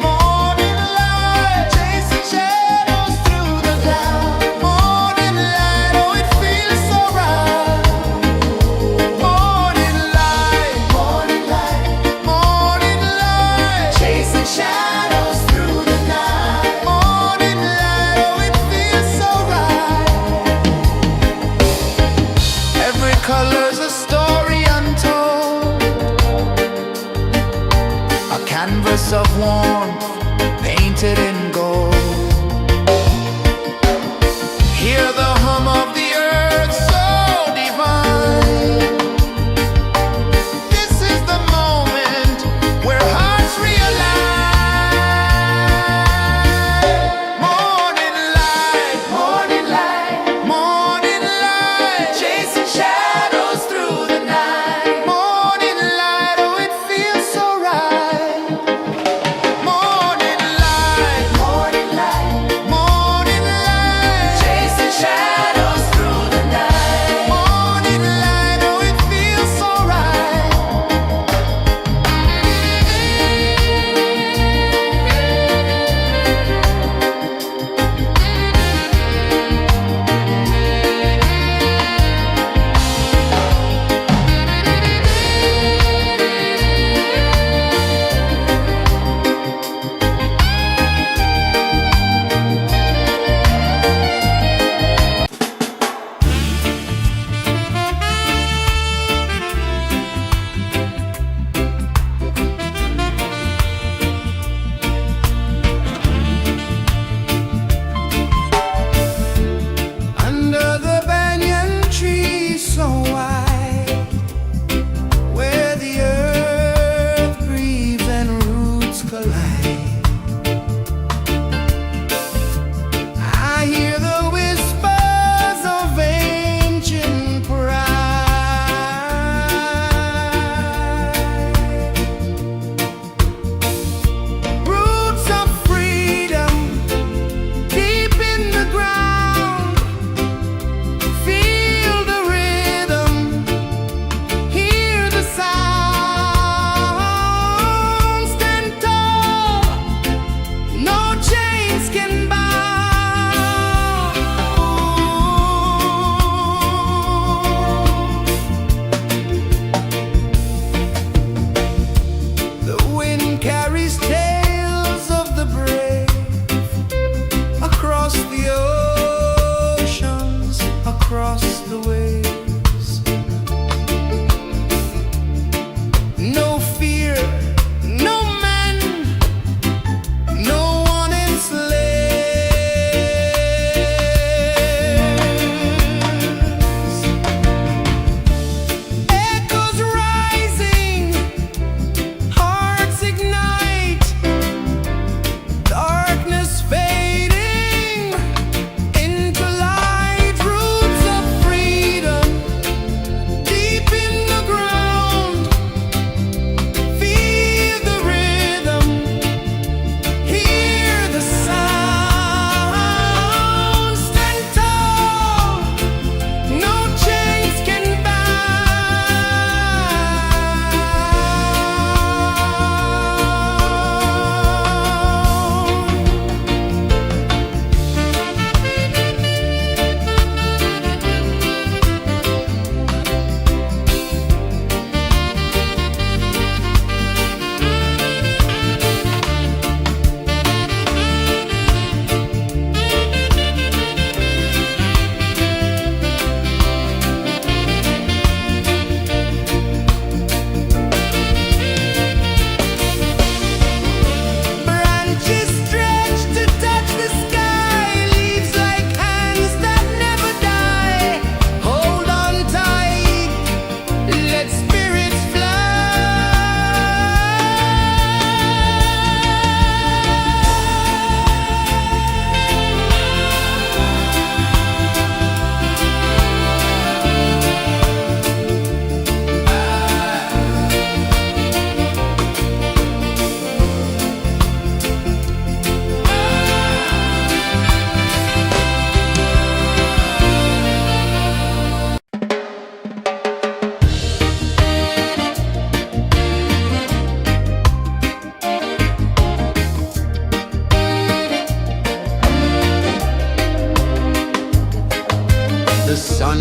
morning light, chasing shadows through the cloud. Morning light, oh it feels so right. Morning light, morning light, chasing shadows through the night. Morning light, oh it feels so right. Every color's a story untold, a canvas of warmth painted in gold. Hear the hum of the earth so divine. This is the moment where hearts realign. Morning light, morning light, chasing shadows through the night. Morning light, oh it feels so right. Morning light,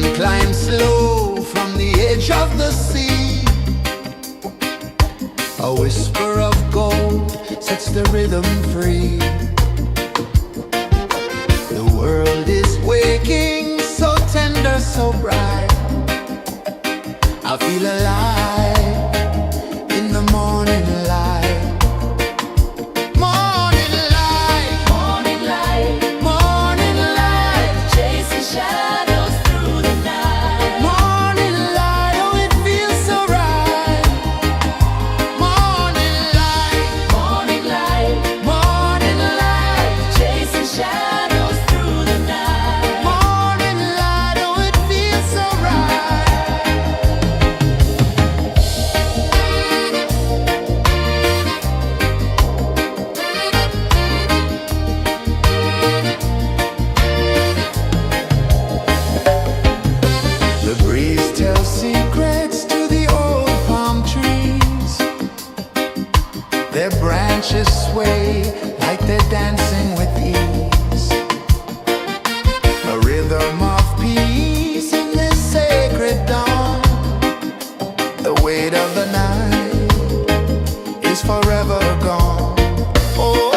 sun climbs slow from the edge of the sea. A whisper of gold sets the rhythm free. The world is waking, so tender, so bright. I feel alive in the morning light. Morning light, Morning light, morning light, chasing shadows through the night. morning light, oh it feels so right. Morning light, Morning light, morning light, chasing shadows through the night. morning light, oh it feels so right. The breeze tells secrets to the old palm trees. Their branches sway like they're dancing with ease. A rhythm of peace in this sacred dawn. The weight of the night is forever gone. Oh,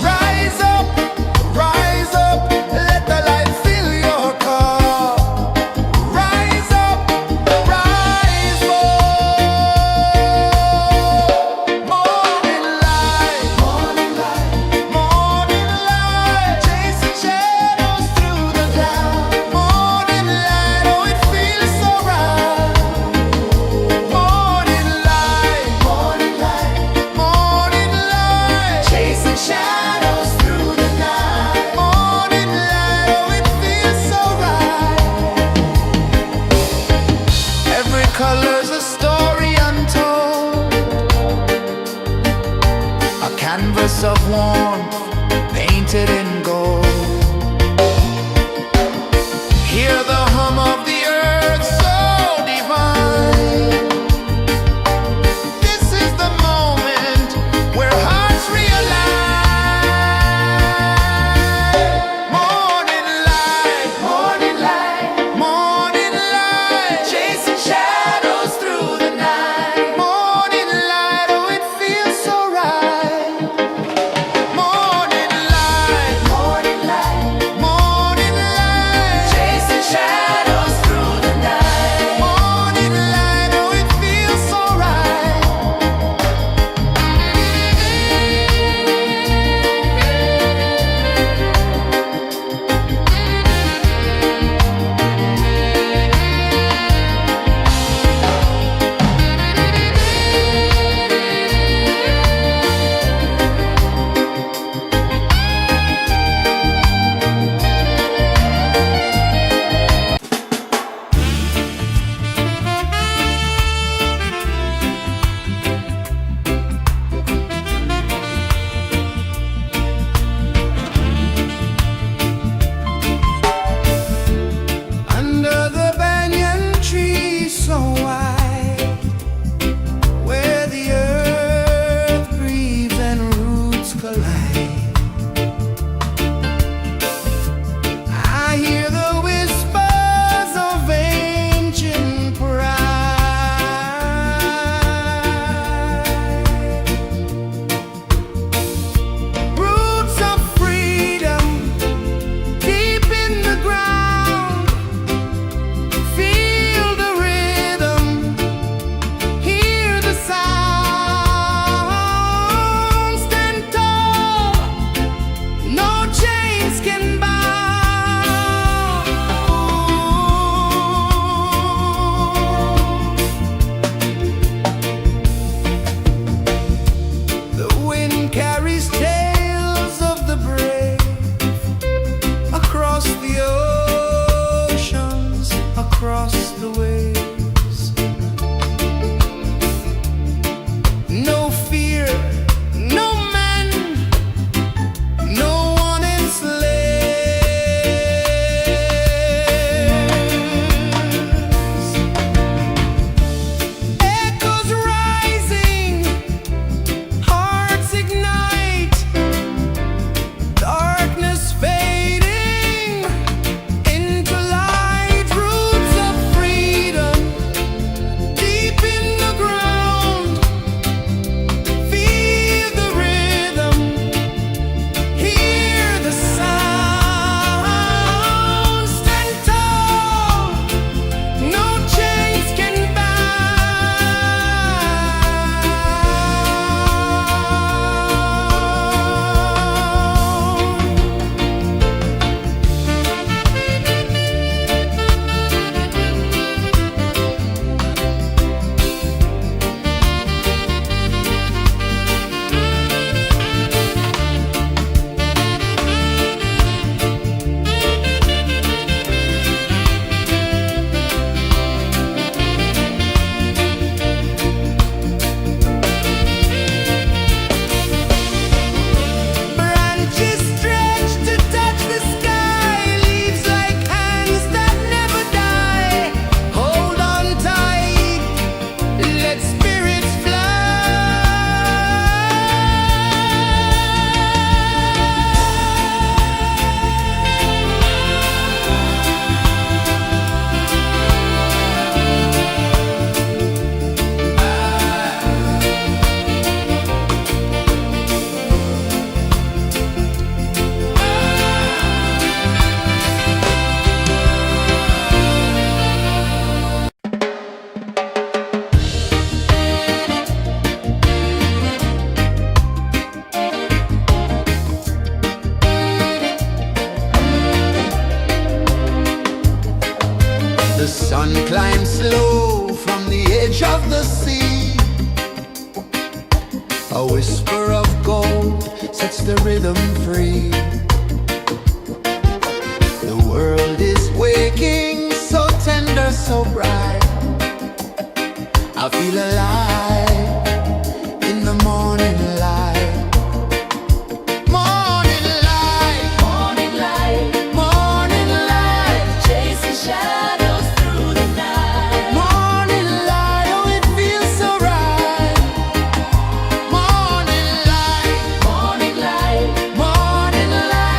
rise up, let the light fill your cup. Rise up, rise up. Morning light, morning light, morning light, chasing shadows through the cloud. Morning light, oh it feels so right. Morning light, morning light, morning light, chasing shadows through the night. Morning light, oh it feels so right. Every color's a story untold, a canvas of warmth painted in gold. Hear the hum of the earth so divine. This is the moment where hearts realign. Morning light, morning light, morning light, chasing shadows through the night. Morning light, oh it feels so right. Morning light, The sun climbs slow from the edge of the sea. A whisper of gold sets the rhythm free. The world is waking, so tender, so bright. I feel alive in the morning light. Morning light, Morning light, morning light, chasing shadows through the night. morning light, oh it feels so right. Morning light, Morning light, morning light.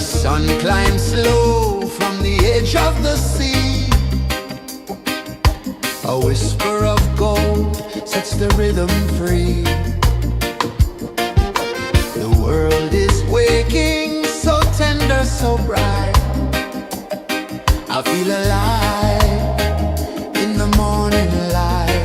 sun climbs slow from the edge of the sea. A whisper of gold sets the rhythm free. The world is waking, so tender, so bright. I feel alive in the morning light.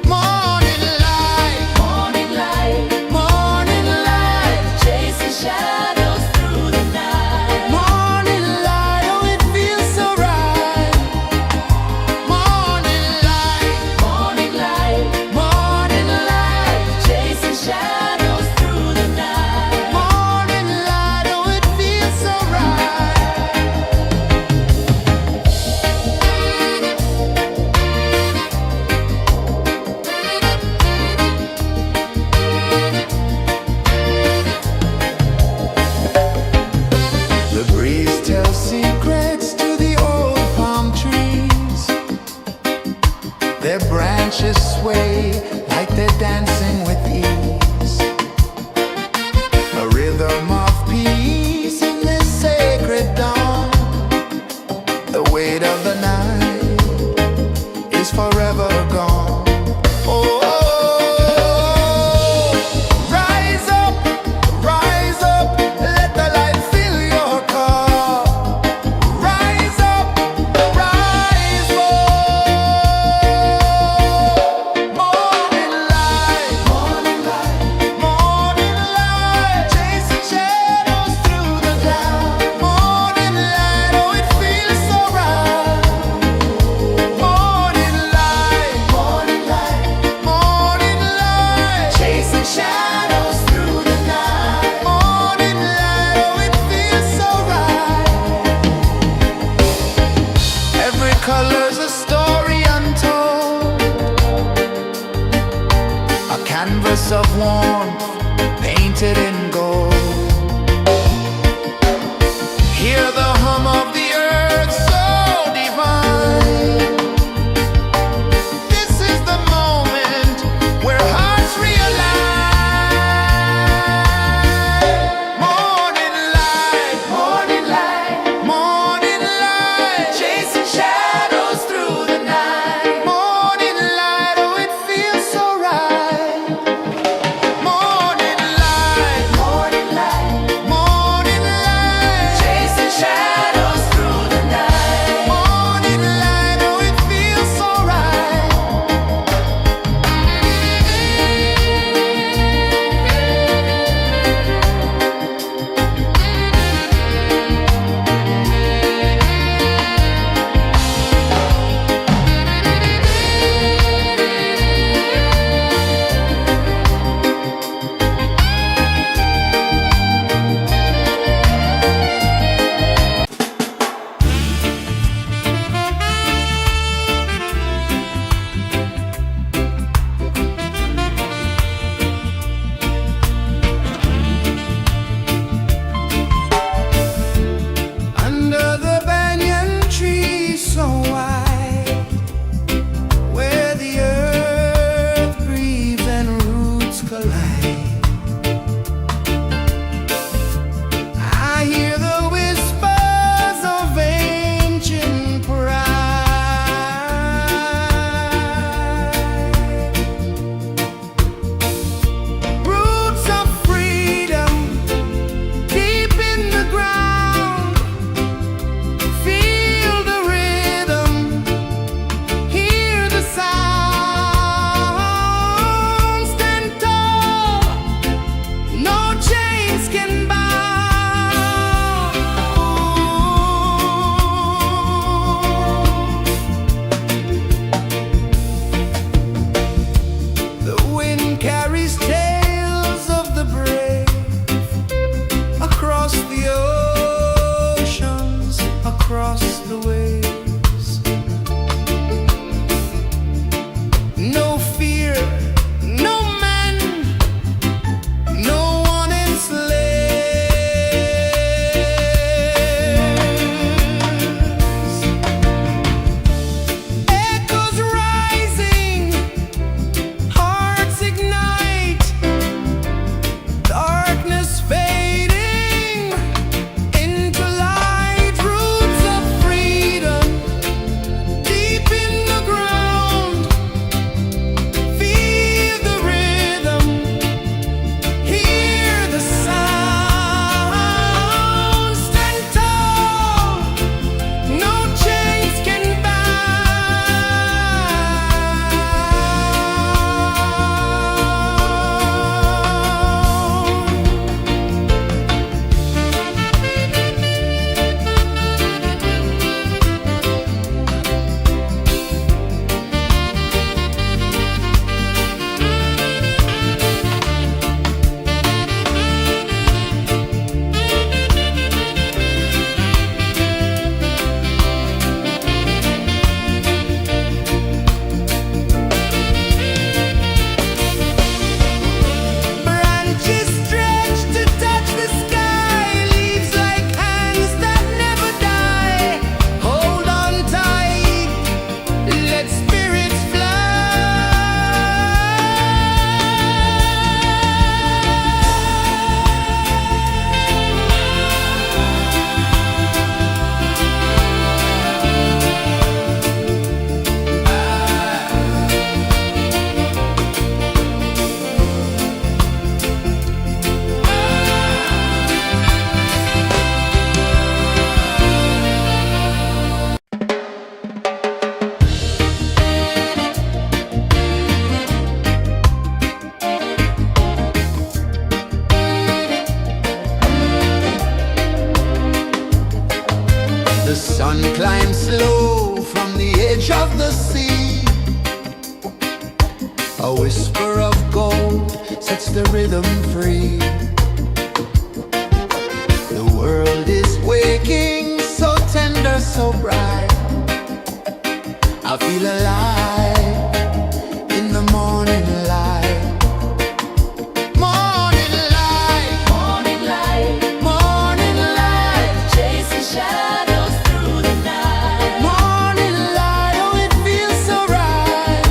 Morning light, Morning light, morning light, chasing shadows through the night. morning light, oh it feels so right. Morning light, Morning light, morning light, chasing shadows through the night. morning light, oh it feels so right. The breeze tells secrets to the old palm trees. Their branches sway like they're dancing with ease. A rhythm of peace in this sacred dawn. The weight of the night is forever gone. Oh, rise up, let the light fill your car. Rise up, rise more. Morning light, morning light, morning light, chasing shadows through the cloud. Morning light, oh it feels so right. Morning light, morning light, morning light, chasing shadows through the night. Morning light, oh it feels so right. Every color's a story untold, a canvas of warmth painted in gold. Hear the hum of the earth so divine. This is the moment where hearts realign. Morning light, morning light, morning light, chasing shadows through the night. Morning light, oh it feels so right. Morning light, sun climbs slow from the edge of the sea. A whisper of gold sets the rhythm free. The world is waking, so tender, so bright. I feel alive in the morning light. Morning light, Morning light, morning light, chasing shadows through the night. morning light, oh it feels so right.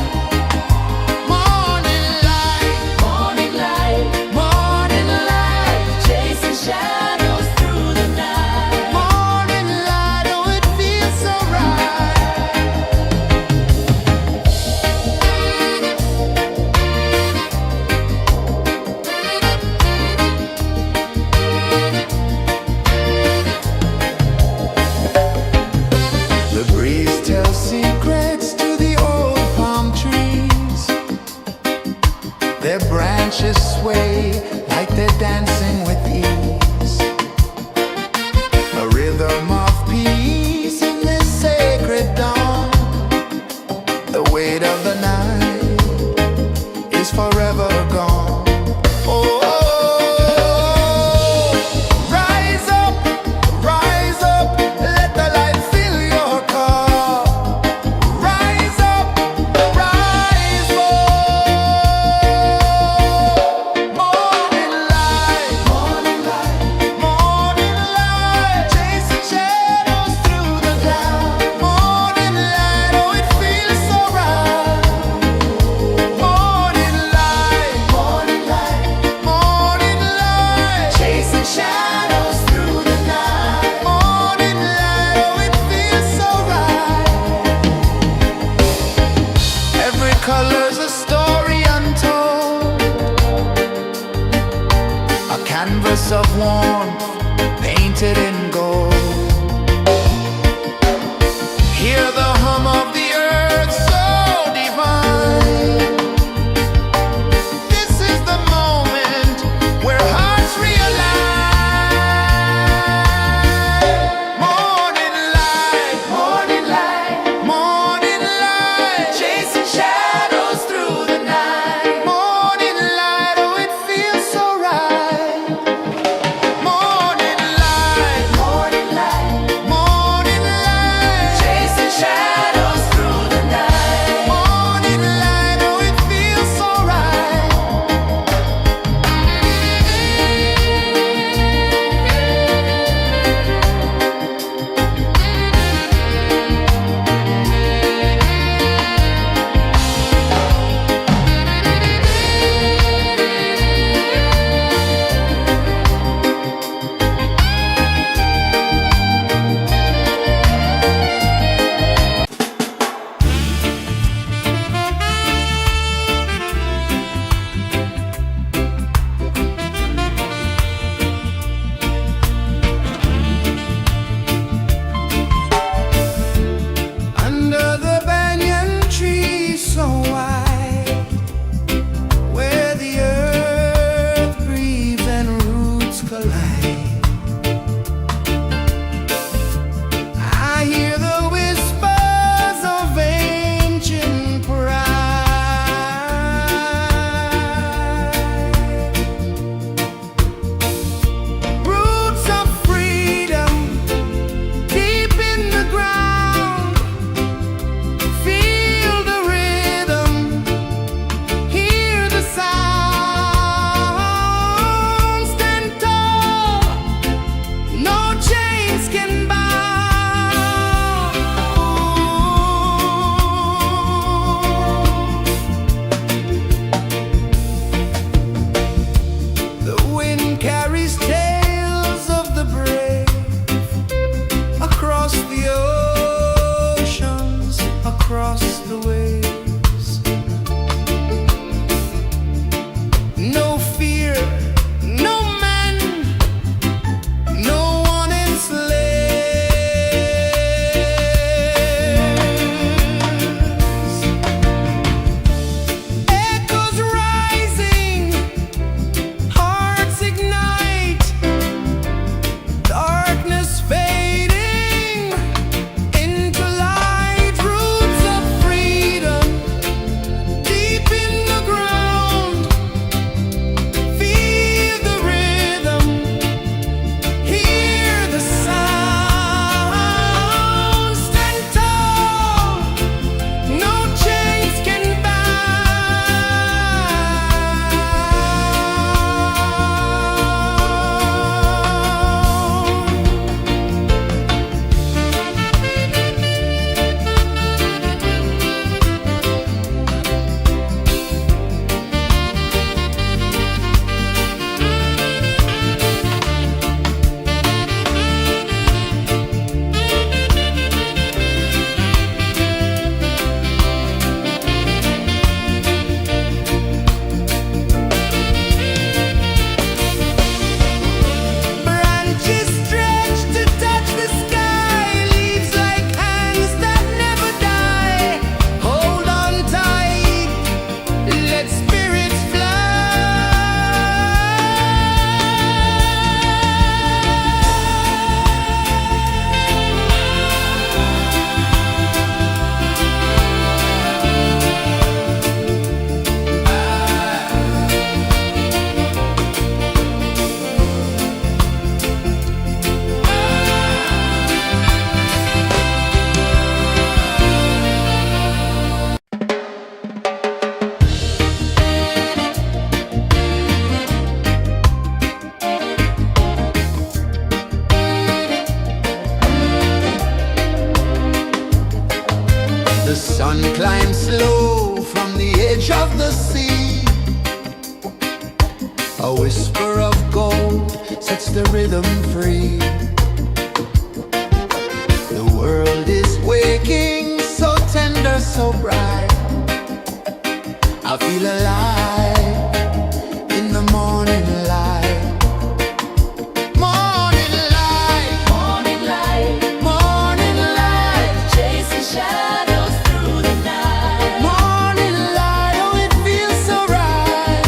Morning light, Morning light, morning light, chasing shadows through the night. morning light, oh it feels so right. The breeze tells secrets to the old palm trees. Their branches sway like they're dancing with ease. A rhythm of peace in this sacred dawn. The weight of the night is forever gone. Oh, rise up, let the light fill your cup. Rise up, rise more. Morning light, morning light, morning light, chasing shadows through the cloud. Morning light, oh it feels so right. Morning light, morning light, morning light, chasing shadows through the night. Morning light, oh it feels so right. Every color's a story untold, a canvas of warmth painted in gold. Hear the hum of the earth so divine. This is the moment where hearts realign. Morning light, morning light, morning light, chasing shadows through the night. Morning light, oh it feels so right. Morning light, morning A whisper of gold sets the rhythm free. The world is waking, so tender, so bright. I feel alive in the morning light. Morning light, Morning light, morning light, chasing shadows through the night. morning light, oh it feels so right.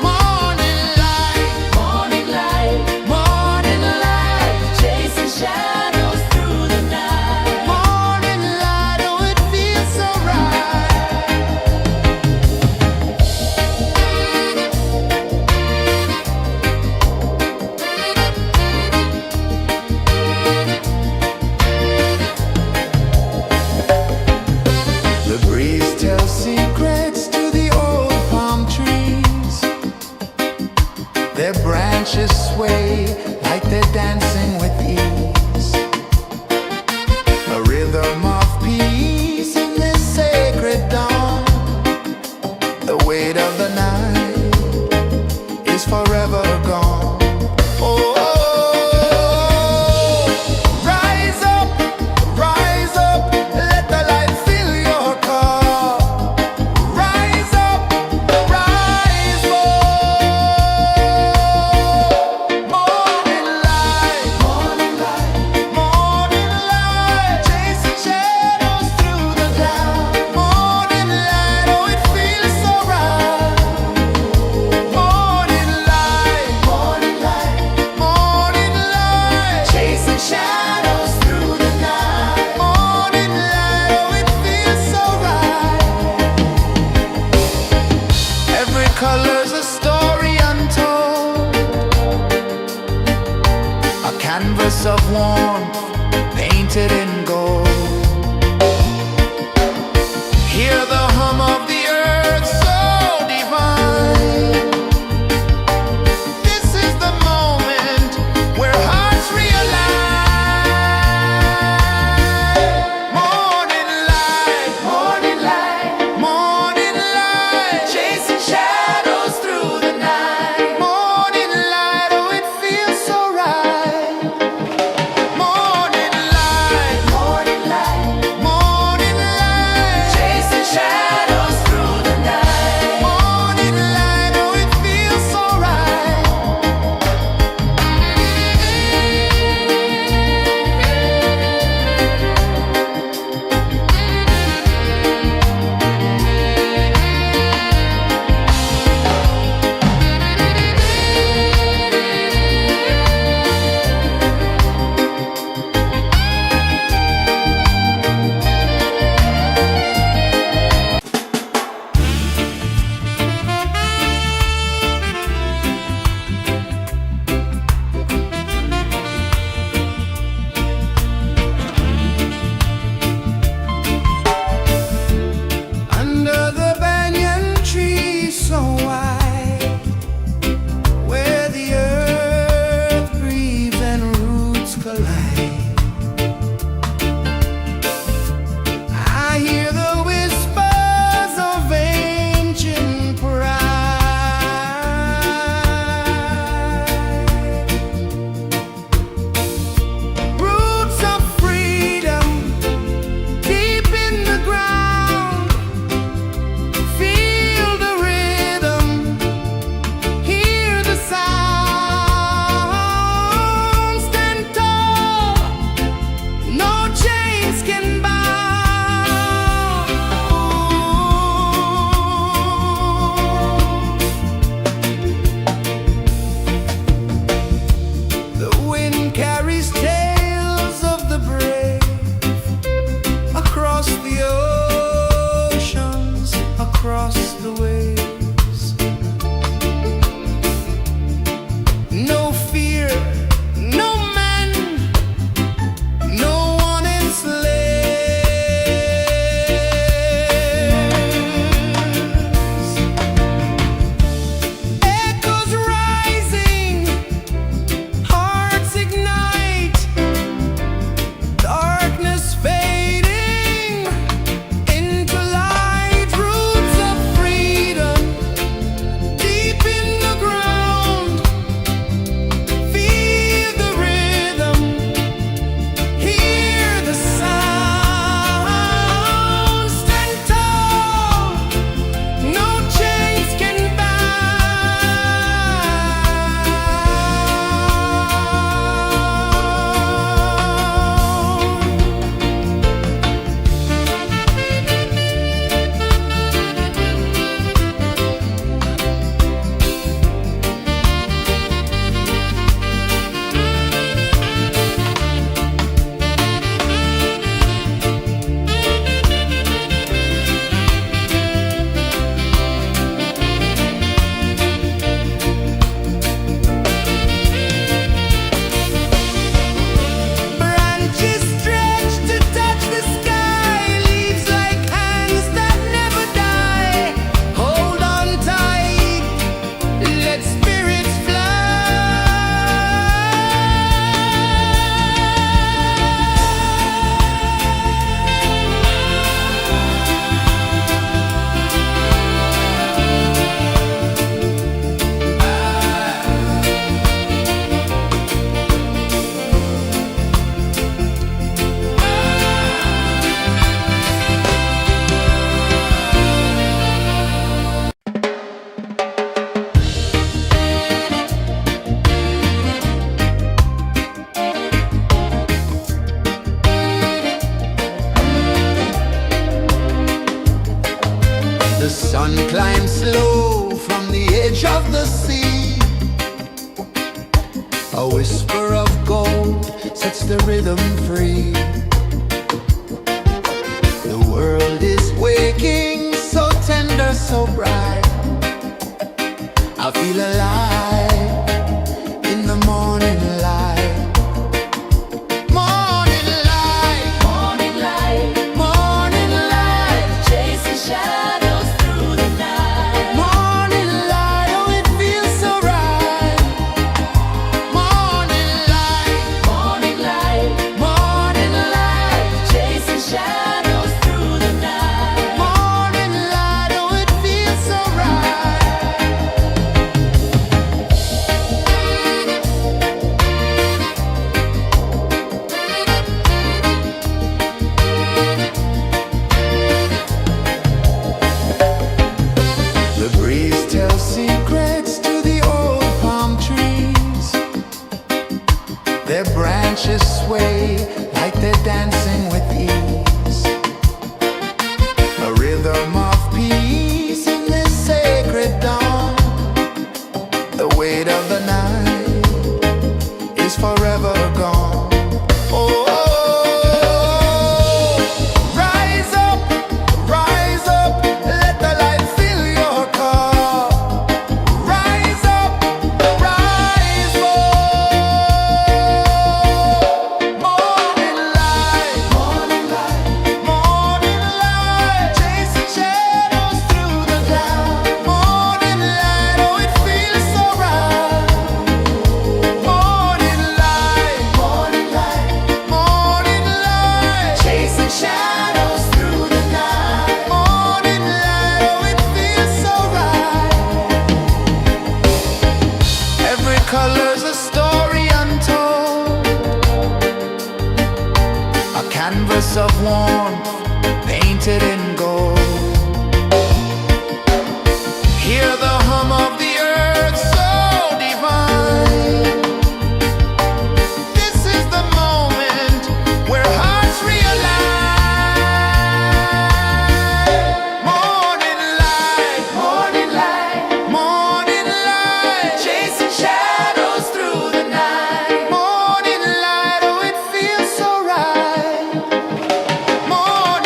Morning light, Morning light, morning light, chasing shadows through the night. morning light, oh it feels so right. The breeze tells secrets to the old palm trees. Their branches sway like they're dancing with ease. A rhythm of peace in this sacred dawn. The weight of the night is forever gone. Oh, rise up, let the light fill your cup. Rise up, rise up. Morning light, morning light, morning light, chasing shadows through the cloud. Morning light, oh it feels so right. Morning light, morning light, morning light, chasing shadows through the night. Morning light, oh it feels so right. Every color's a story untold, a canvas of warmth painted in gold. Hear the hum of the earth so divine. This is the moment where hearts realign. Morning light, morning light, morning light, chasing shadows through the night. Morning light, oh it feels so right. Morning light, of the sea. A whisper of gold sets the rhythm free. The world is waking, so tender, so bright. I feel alive in the morning light. Morning light, Morning light, morning light, chasing shadows through the night. morning light, oh it feels so right. Morning light, Morning light, morning light, chasing shadows through the night. morning light, oh it feels so right. The breeze tells secrets to the old palm trees. Their branches sway like they're dancing with ease. A rhythm of peace in this sacred dawn. The weight of the night is forever gone. Oh, rise up, let the light fill your cup. Rise up, rise up. Morning light, morning light, morning light, chasing shadows through the cloud. Morning light, oh it feels so right. Morning light, morning light, morning light, chasing shadows through the night. Morning light, oh it feels so right. Every color's a story untold, a canvas of warmth painted in gold. Hear the hum of the earth so divine. This is the moment where hearts realign. Morning light, morning light, morning light, chasing shadows through the night. Morning light, oh it feels so right. Morning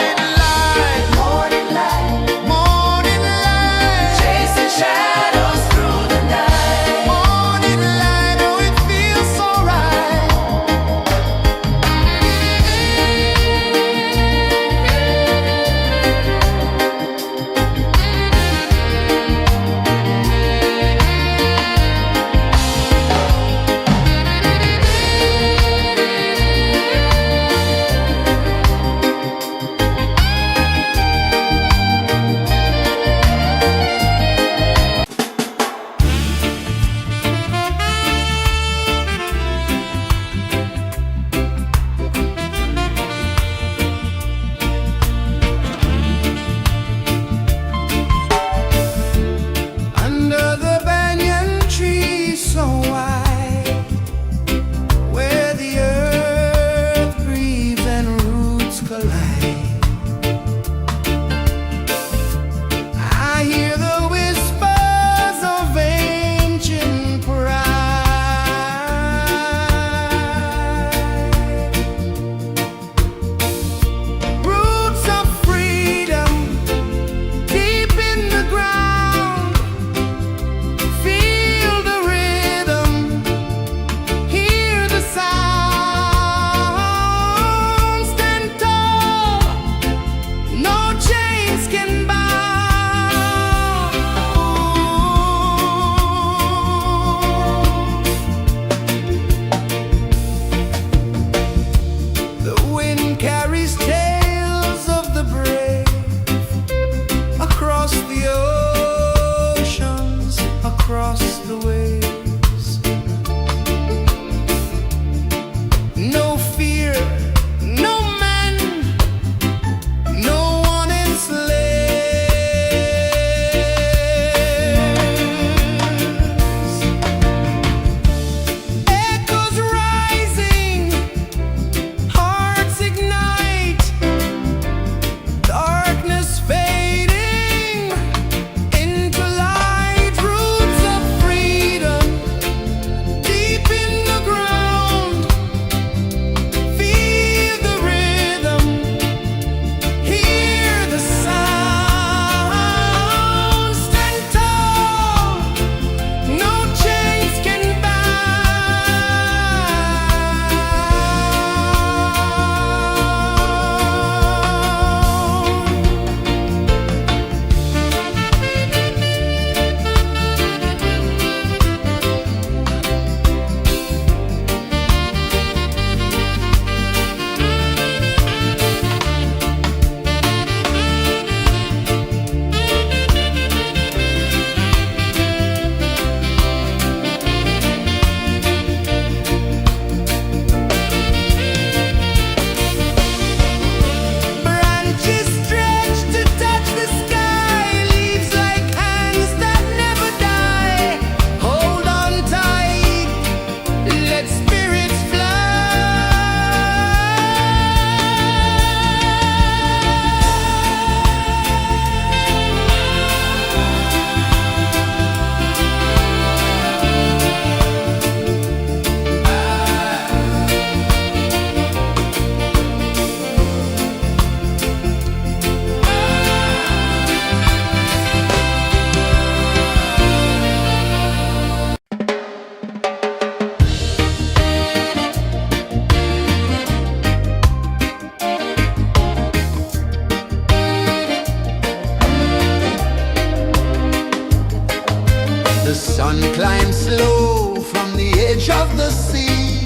low from the edge of the sea.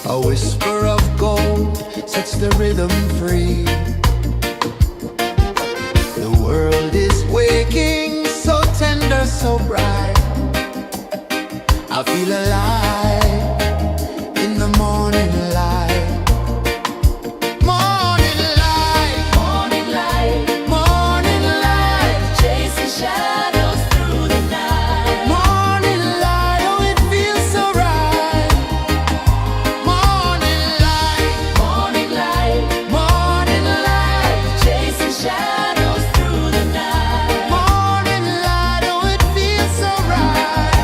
A whisper of gold sets the rhythm free. The world is waking, so tender, so bright. I feel alive in the morning light. Morning light, Morning light, morning light, chasing shadows through the night. morning light, oh it feels so right. Morning light, Morning light, morning light, chasing shadows through the night. morning light, oh it feels so right.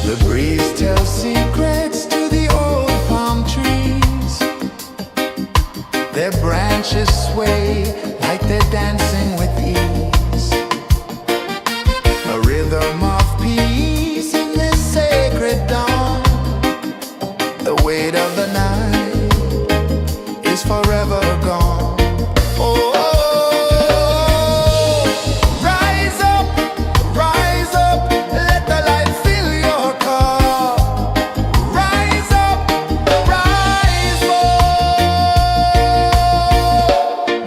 The breeze tells secrets to the old palm trees. Their branches sway like they're dancing with ease. A rhythm of peace in this sacred dawn. The weight of the night is forever gone. Oh, rise up, let the light fill your cup. Rise up, rise up.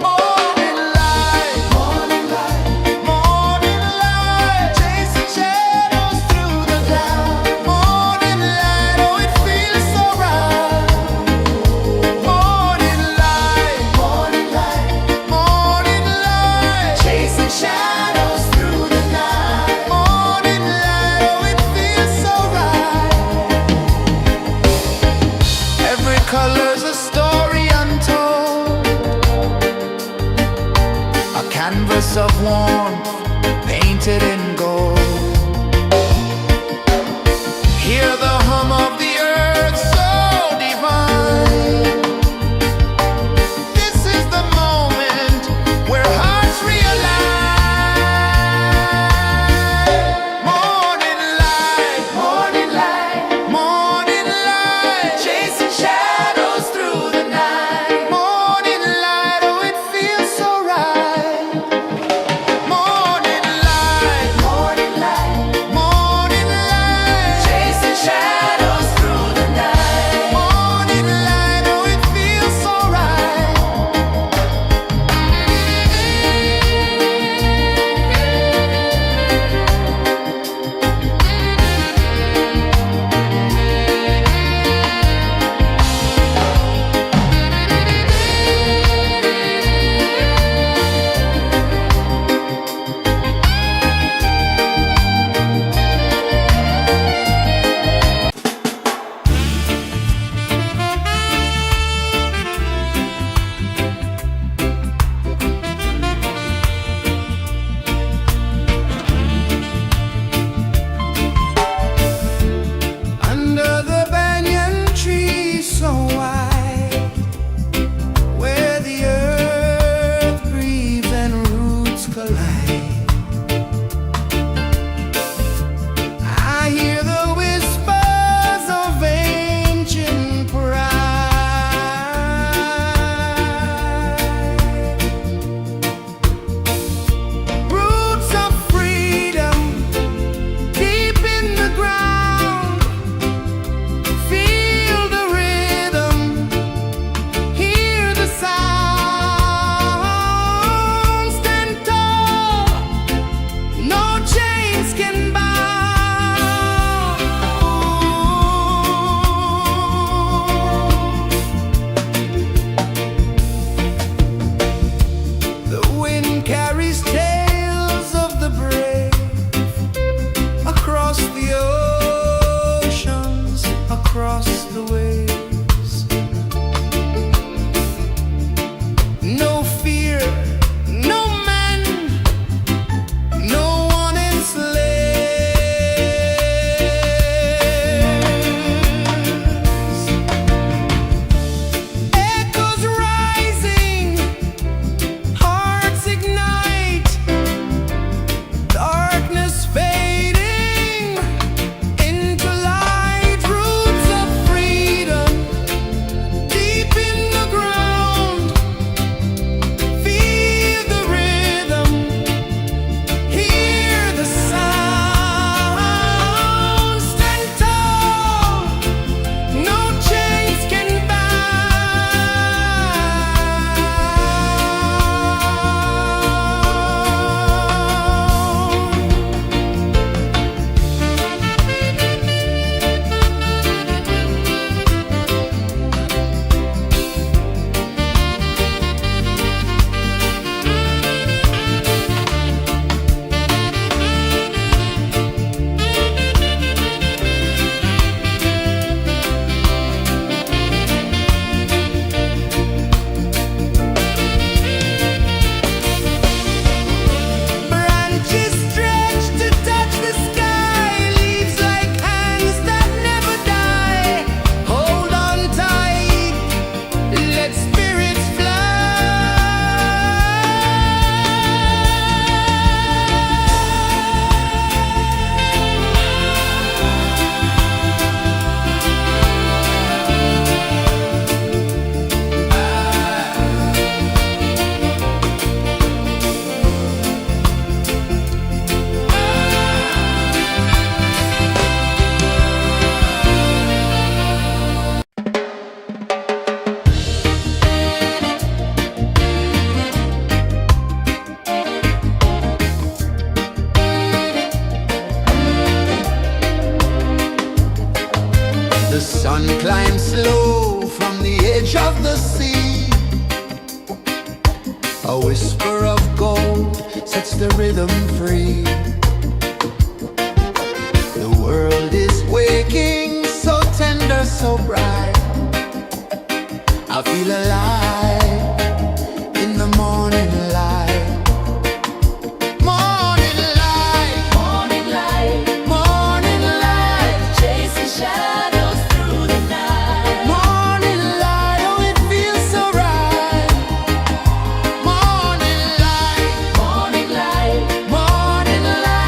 Morning light, morning light, morning light, chasing shadows through the cloud. Morning light, oh it feels so right. Morning light, morning light, morning light, chasing shadows through the night. Morning light, oh it feels so right. Every color's a story untold, a canvas of warmth painted in gold. Hear the hum of the earth so divine. This is the moment where hearts realign. Morning light, morning light, morning light, chasing shadows through the night. Morning light, oh it feels so right. Morning light, The sun climbs slow from the edge of the sea. A whisper of gold sets the rhythm free. The world is waking, so tender, so bright. I feel alive in the morning light. Morning light, Morning light, morning light, chasing shadows through the night. morning light, oh it feels so right. Morning light, Morning light, morning light.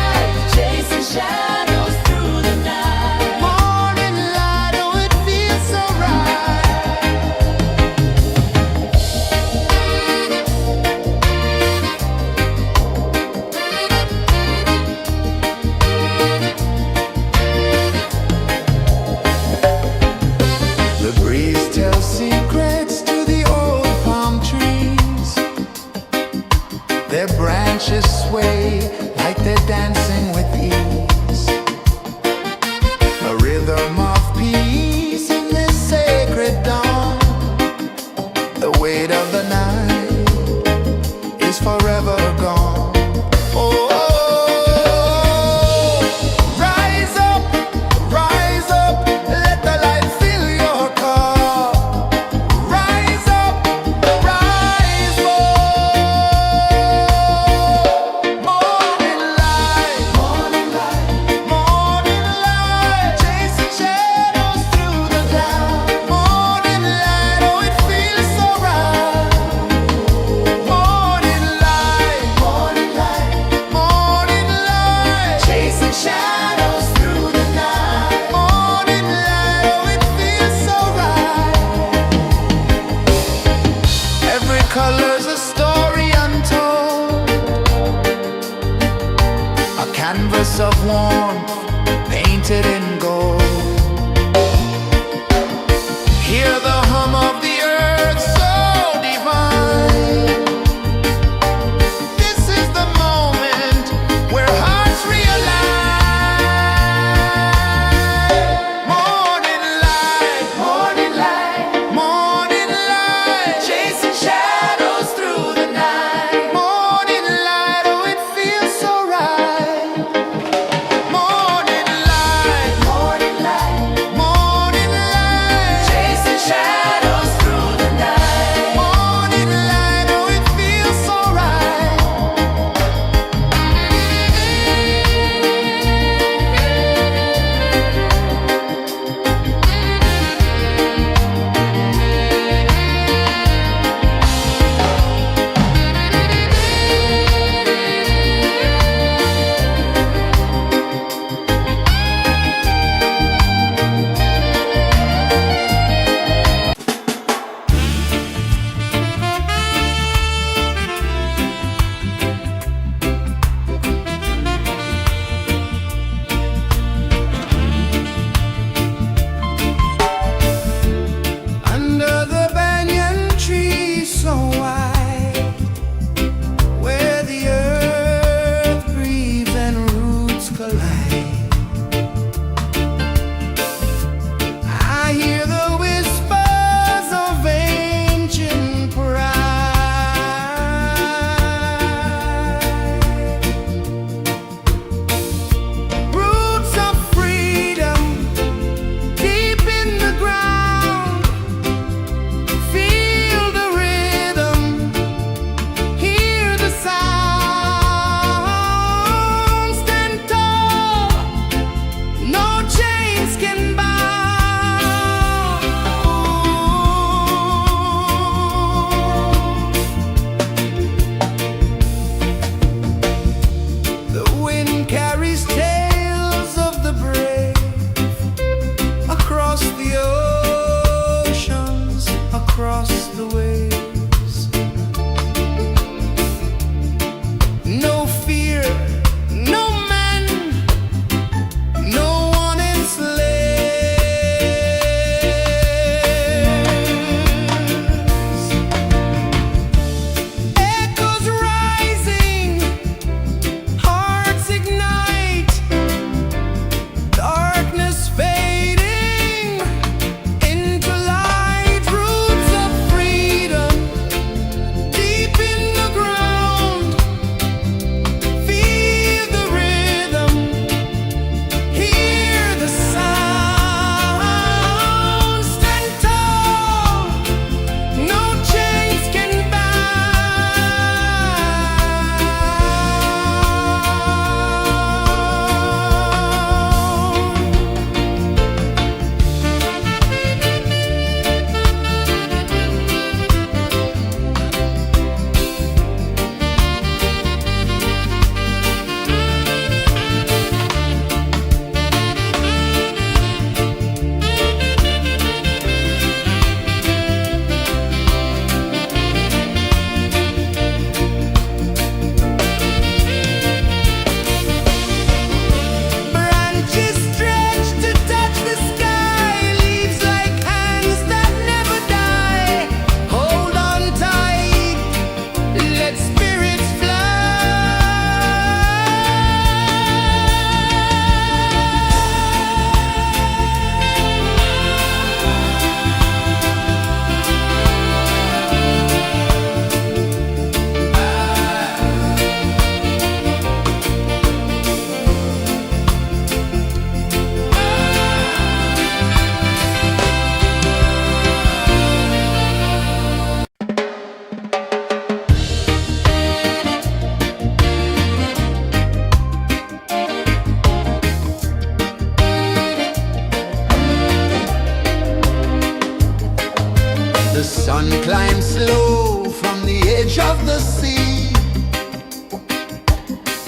sun climbs slow from the edge of the sea.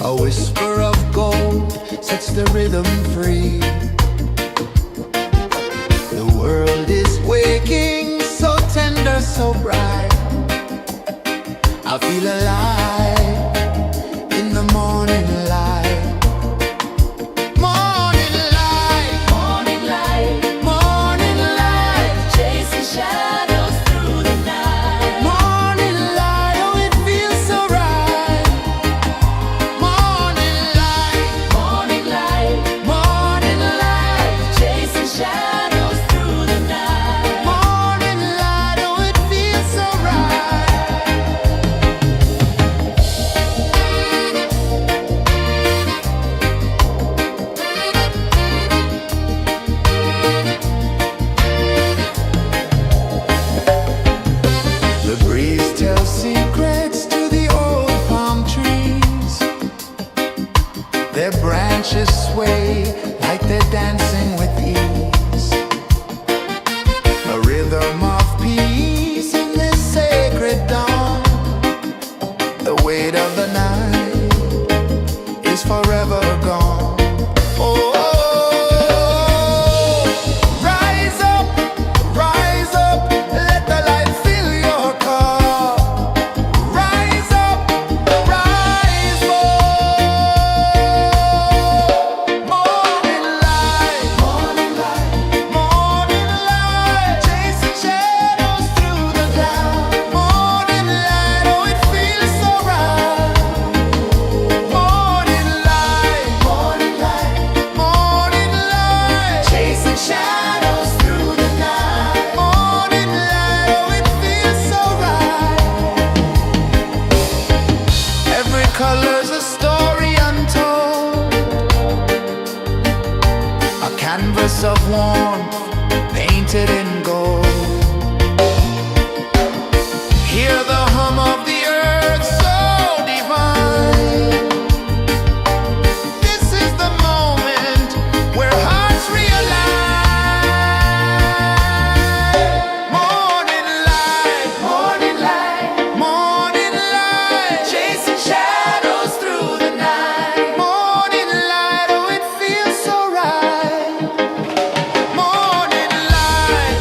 A whisper of gold sets the rhythm free. The world is waking, so tender, so bright. I feel alive in the morning light. Morning light, Morning light, morning light, chasing shadows through the night. morning light, oh it feels so right. Morning light, Morning light, morning light, chasing shadows through the night. morning light, oh it feels so right. The breeze tells secrets to the old palm trees. Their branches sway like they're dancing with ease. A rhythm of peace in this sacred dawn. The weight of the night is forever gone. Oh, rise up, let the light fill your cup. Rise up, rise up. Morning light, morning light, chasing shadows through the cloud. Morning light, oh it feels so right. Morning light, morning light, chasing shadows through the night. Morning light, oh it feels so right. Every color's a story untold, a canvas of warmth painted in gold. Hear the hum of the earth so divine. This is the moment where hearts realign. Morning light, morning light, chasing shadows through the night. Morning light, oh it feels so right. Morning light,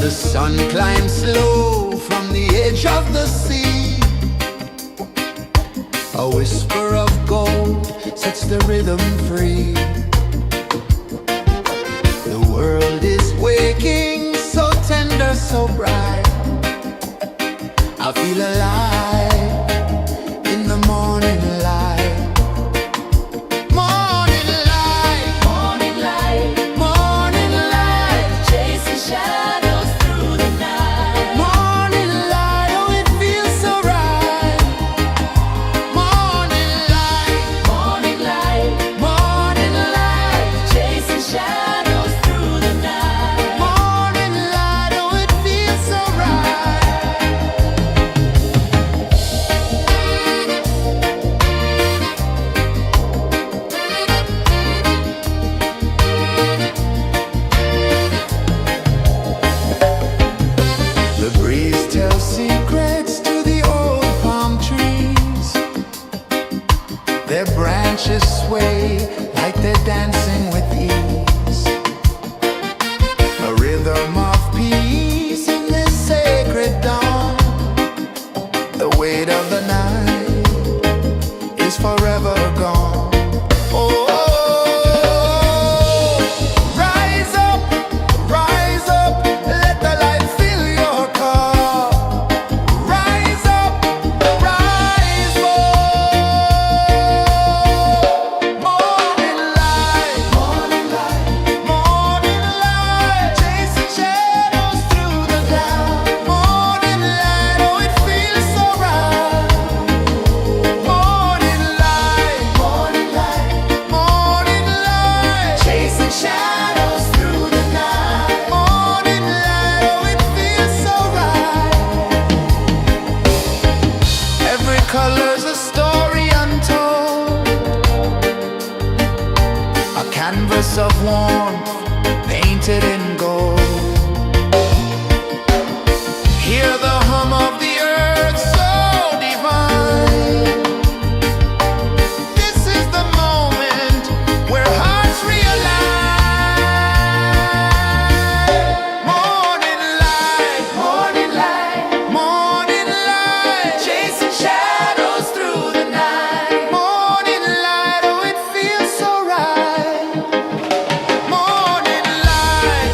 The sun climbs slow from the edge of the sea. A whisper of gold sets the rhythm free. The world is waking, so tender, so bright. I feel alive in the morning light. Morning light, Morning light, morning light, chasing shadows through the night. morning light, oh it feels so right. Morning light, Morning light, morning light, chasing shadows through the night. morning light, oh it feels so right. The breeze tells secrets to the old palm trees. Their branches sway like they're dancing with ease. A rhythm of peace in this sacred dawn. The weight of the night is forever gone. Oh, rise up, let the light fill your cup. Rise up, rise up. Morning light, morning light, morning light, chasing shadows through the cloud. Morning light, oh it feels so right. Morning light, morning light, morning light, chasing shadows through the night. Morning light, oh it feels so right. Every color's a story untold, a canvas of warmth painted in gold. Hear the hum of the earth so divine. This is the moment where hearts realign. Morning light, morning light, morning light, chasing shadows through the night. Morning light, oh it feels so right. Morning light,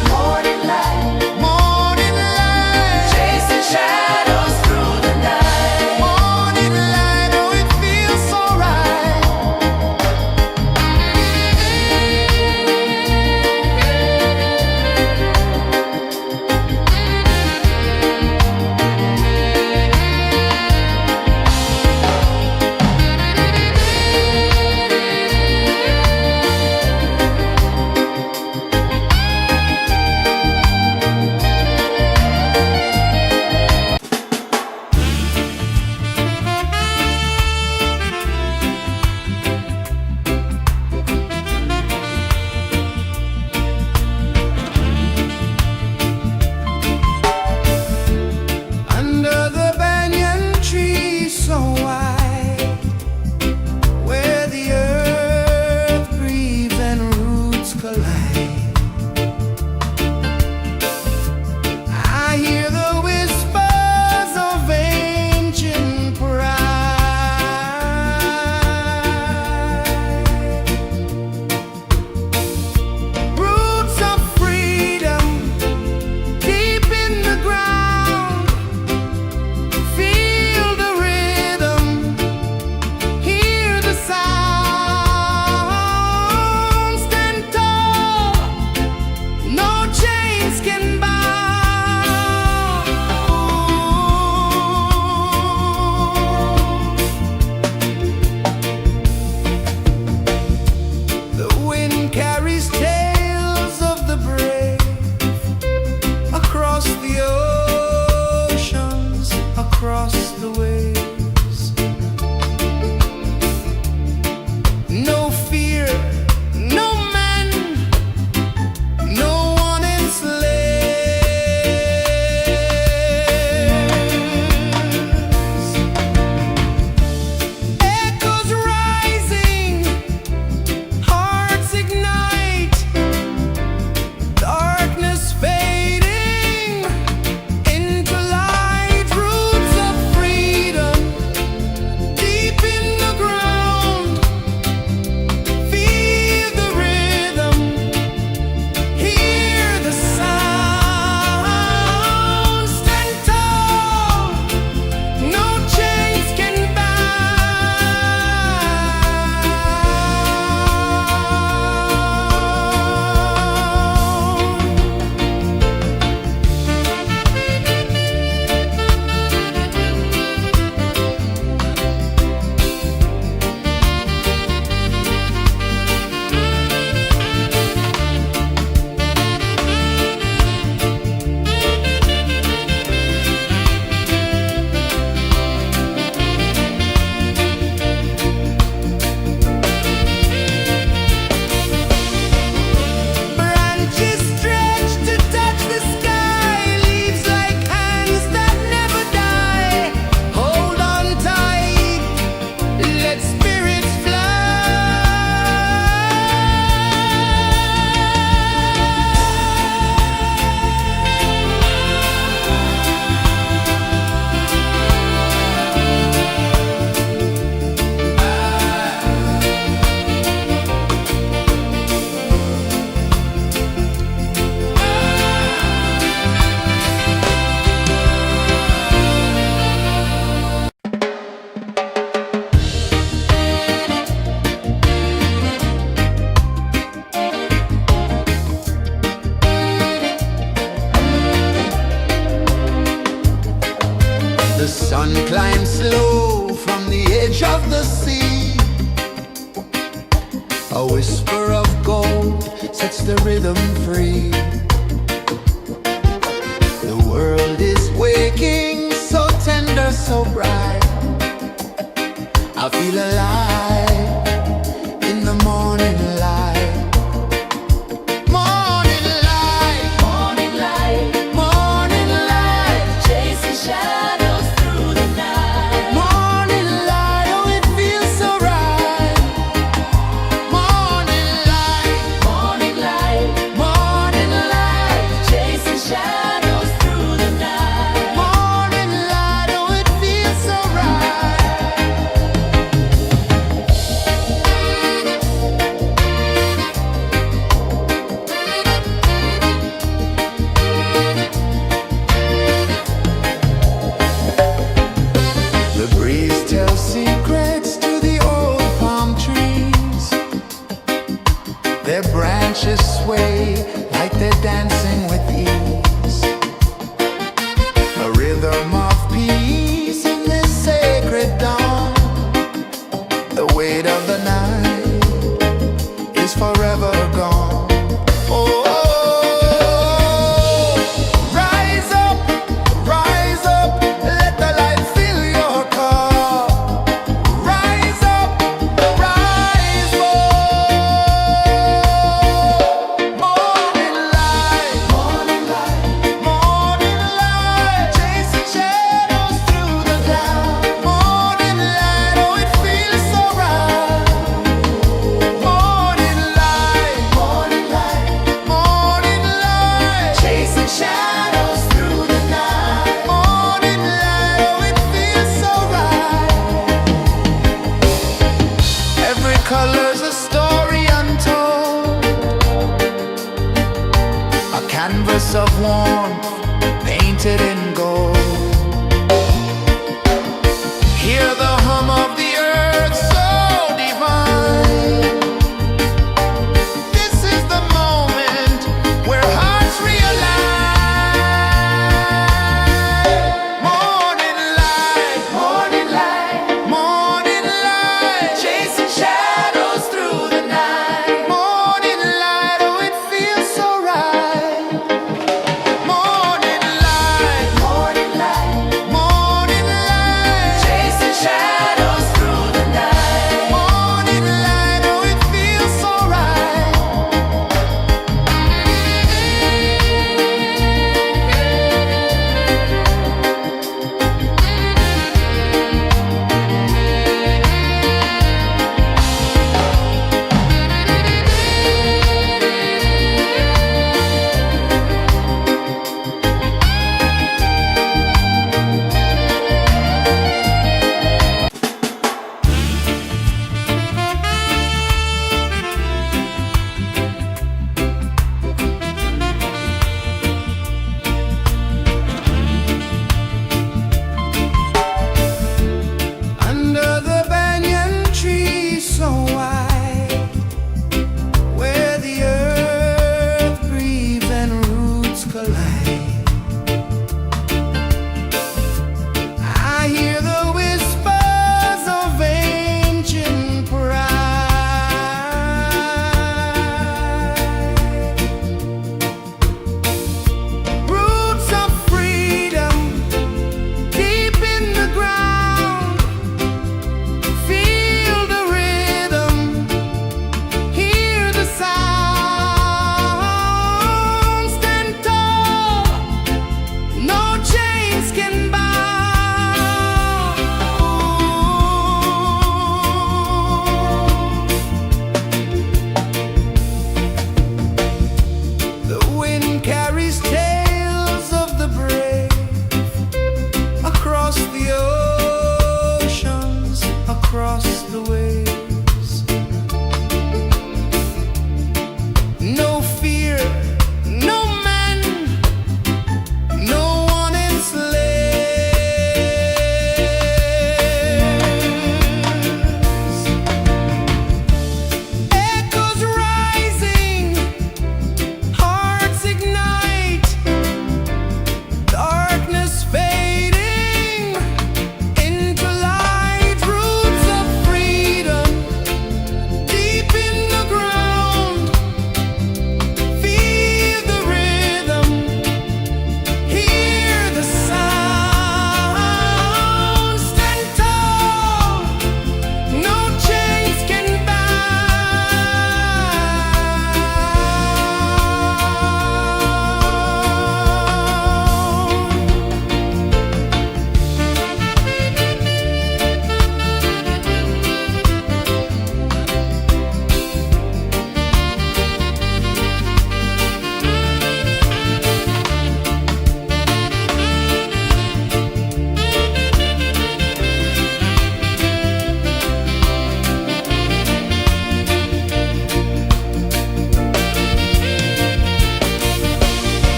A whisper of gold sets the rhythm free. The world is waking, so tender, so bright. I feel alive in the morning light. Morning light, Morning light, morning light, chasing shadows through the night. morning light, oh it feels so right. Morning light, Morning light, morning light, chasing shadows through the night. morning light, oh it feels so right. The breeze tells secrets to the old palm trees. Their branches sway like they're dancing with ease. A rhythm of peace in this sacred dawn. The weight of the night is forever gone. Oh, rise up, let the light fill your cup. Rise up, rise up. Morning light, morning light, morning light, chasing shadows through the cloud. Morning light, oh it feels so right. Morning light, morning light, morning light, chasing shadows through the night. Morning light, oh it feels so right. Every color's a story untold, a canvas of warmth painted in gold. Hear the hum of the earth so divine. This is the moment where hearts realign. Morning light, morning light, morning light, chasing shadows through the night. Morning light, oh it feels so right. Morning light,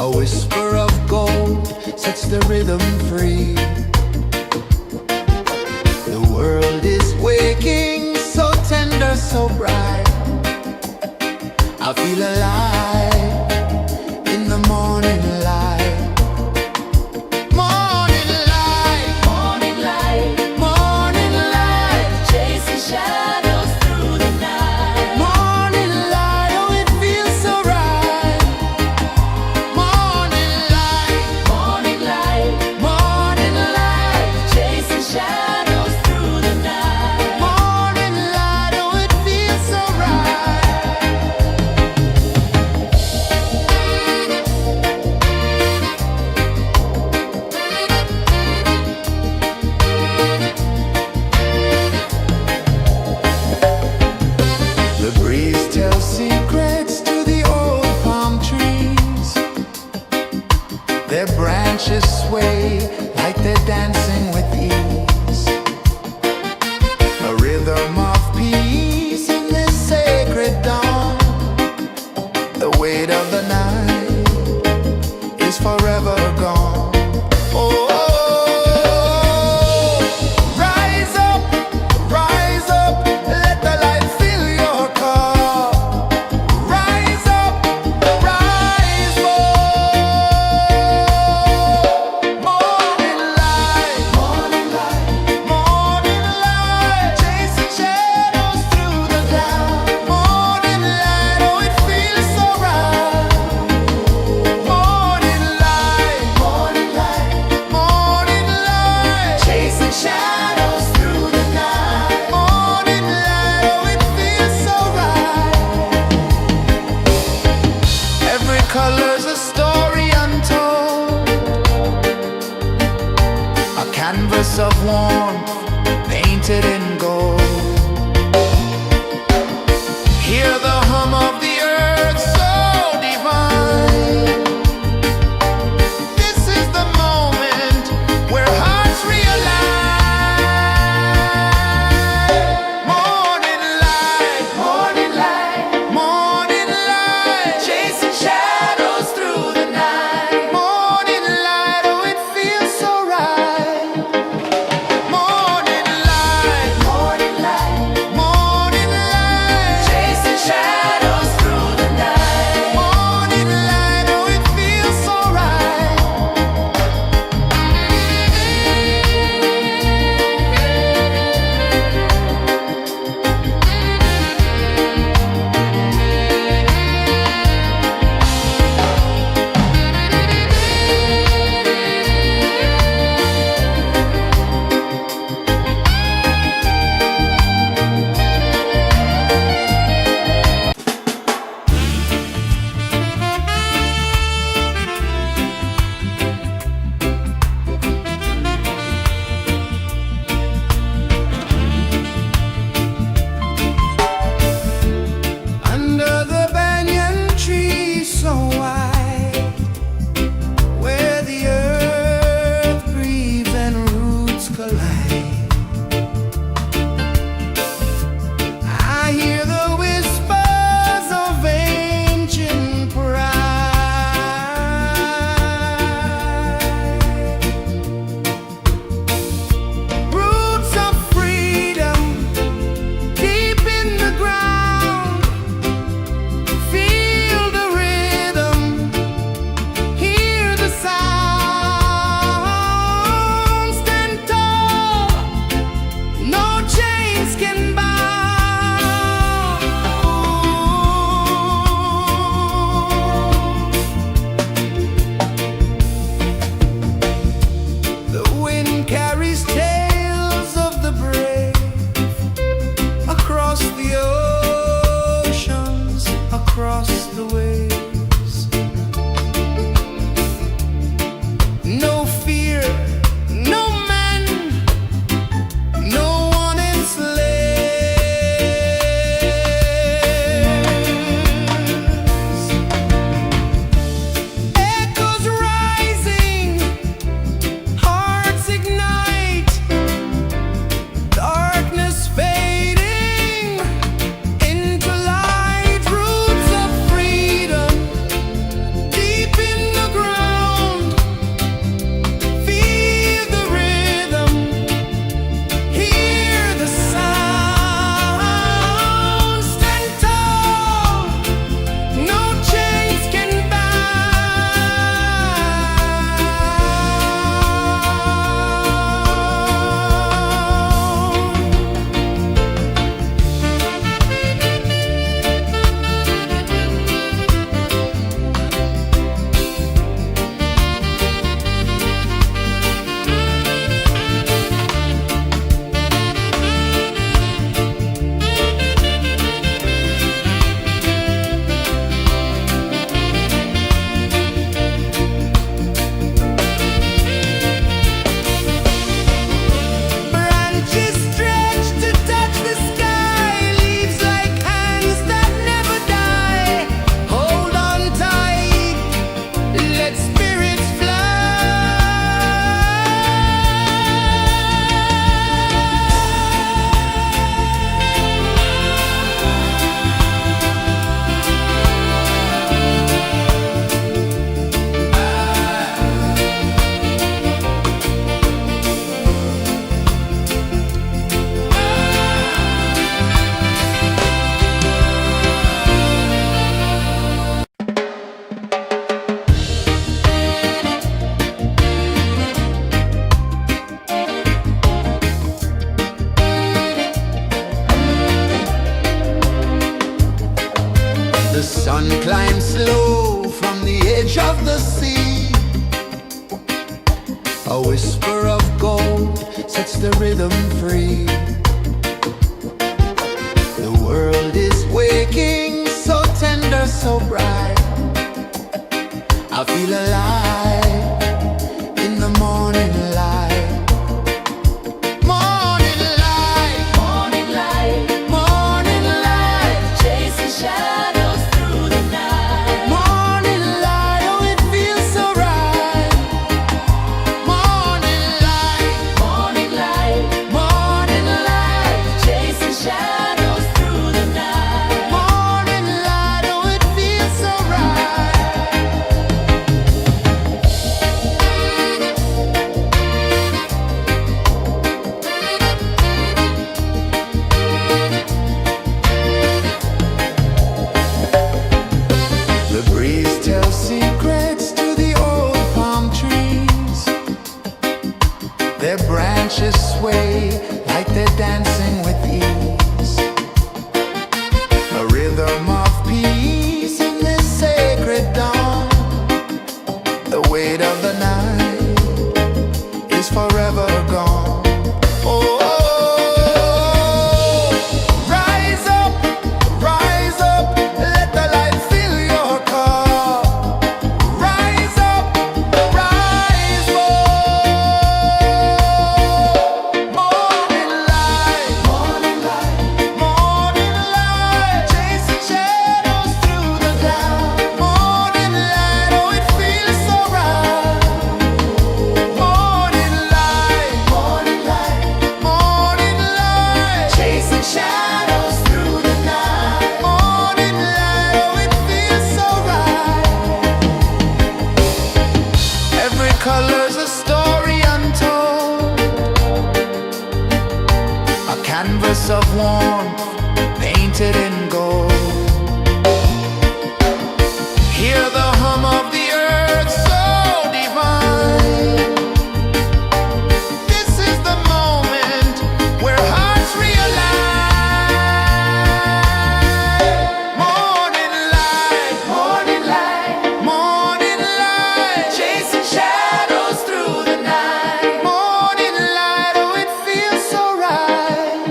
A whisper of gold sets the rhythm free. The world is waking, so tender, so bright. I feel alive in the morning light. Morning light, Morning light, morning light, chasing shadows through the night. morning light, oh it feels so right. Morning light, Morning light, morning light, chasing shadows through the night. morning light, oh it feels so right. The breeze tells secrets to the old palm trees. Their branches sway like they're dancing with ease. A rhythm of peace in this sacred dawn. The weight of the night is forever gone. Oh, rise up, let the light fill your cup. Rise up, rise up. Morning light, morning light, morning light, chasing shadows through the cloud. Morning light, oh it feels so right. Morning light, morning light, morning light, chasing shadows through the night. Morning light, oh it feels so right. Every color's a story untold, a canvas of warmth painted in gold. Hear the hum of the earth so divine. This is the moment where hearts realign. Morning light, morning light, morning light, chasing shadows through the night. Morning light, oh it feels so right. Morning light, morning light, morning light, chasing shadows through the night. Morning light, oh it feels so right. Under the banyan tree so wide, where the earth breathes and roots collide, I hear the whispers of ancient pride. Roots of freedom deep in the ground. Feel the rhythm, hear the sound. Stand tall, no chains can bound. The wind carries tales of the brave across the oceans, across the waves. No fear, no man, no one enslaves. Echoes rising, hearts ignite, darkness fading into light. Roots of freedom rising slow from the edge of the sea. A whisper of gold sets the rhythm free. The world is waking, so tender, so bright. I feel alive in the morning light. Morning light, Morning light, morning light, chasing shadows through the night. morning light, oh it feels so right. Morning light, Morning light, morning light, chasing shadows through the night. morning light, oh it feels so right. The breeze tells secrets to the old palm trees. Their branches sway like they're dancing with ease. A rhythm of peace in this sacred dawn. The weight of the night is forever gone. Oh, rise up, let the light fill your cup. Rise up, rise more. Morning light, morning light, morning light, chasing shadows through the cloud. Morning light, oh it feels so right. Morning light, morning light, morning light, chasing shadows through the night. Morning light, oh it feels so right. Every color's a story untold, a canvas of warmth painted in gold. Hear the hum of the earth so divine. This is the moment where hearts realign. Morning light, morning light, morning light, chasing shadows through the night. Morning light, oh it feels so right.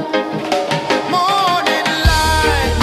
Morning light,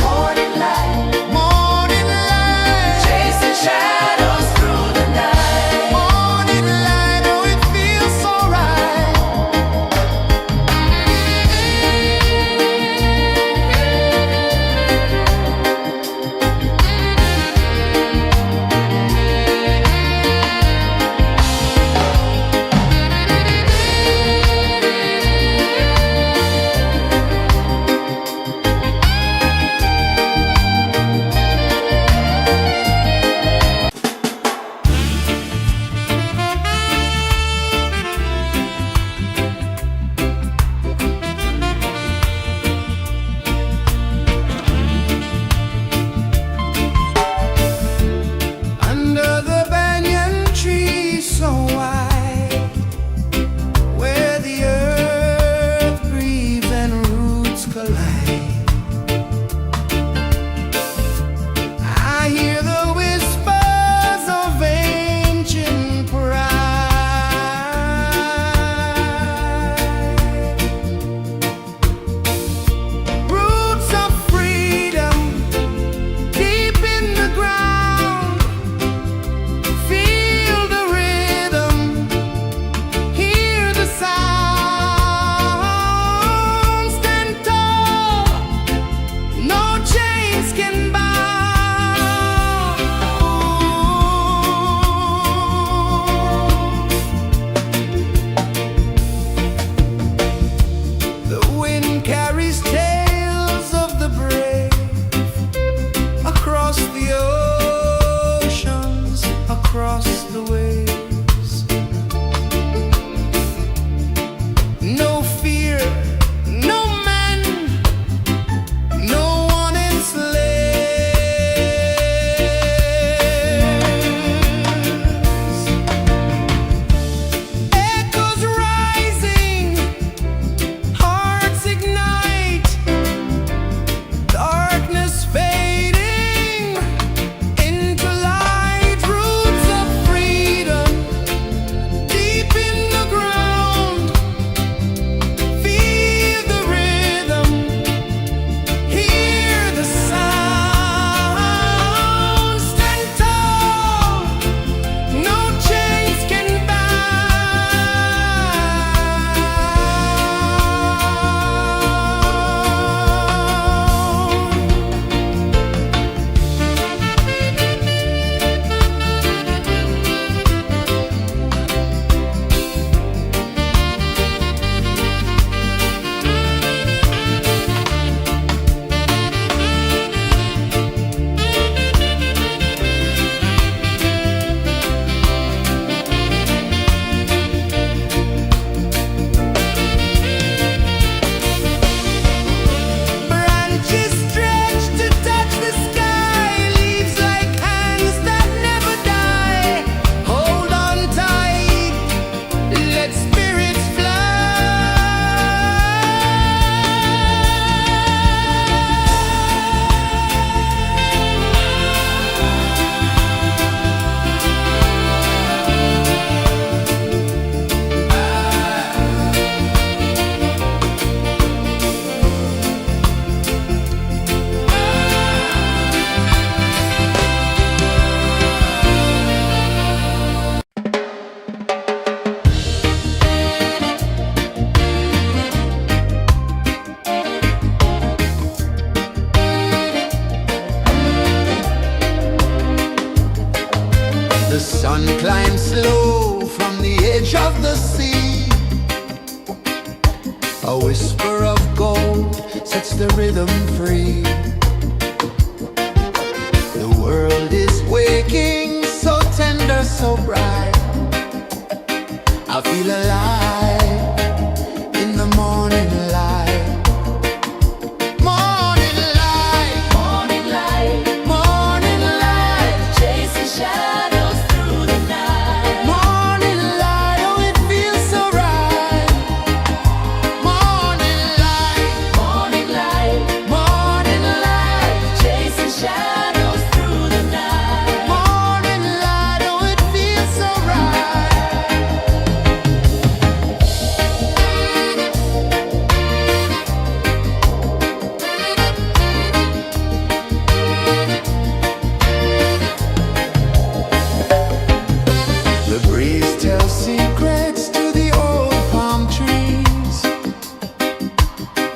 The sun climbs slow from the edge of the sea. A whisper of gold sets the rhythm free. The world is waking, so tender, so bright. I feel alive in the morning light. Morning light, Morning light, morning light, chasing shadows through the night. morning light, oh it feels so right. Morning light, Morning light, morning light, chasing shadows through the night. morning light, oh it feels so right. The breeze tells secrets to the old palm trees.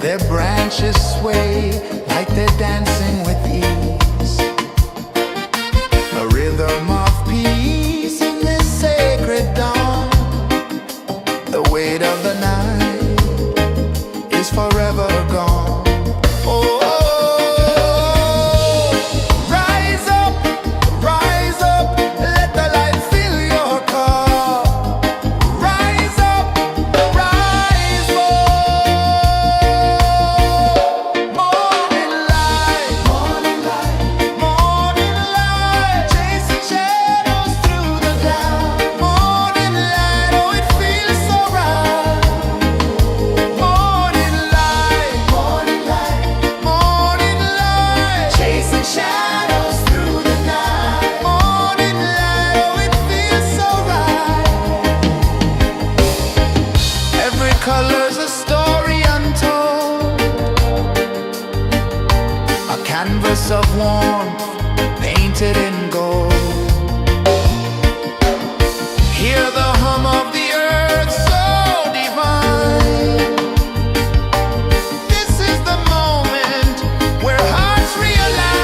Their branches sway like they're dancing with ease. A rhythm of peace in this sacred dawn. The weight of the night is forever gone. Oh, rise up, let the light fill your cup. Rise up, rise more. Morning light, morning light, morning light, chasing shadows through the cloud. Morning light, oh it feels so right. Morning light, morning light, morning light, chasing shadows through the night. Morning light, oh it feels so right. Every color's a story untold, a canvas of warmth painted in gold. Hear the hum of the earth so divine. This is the moment where hearts realign.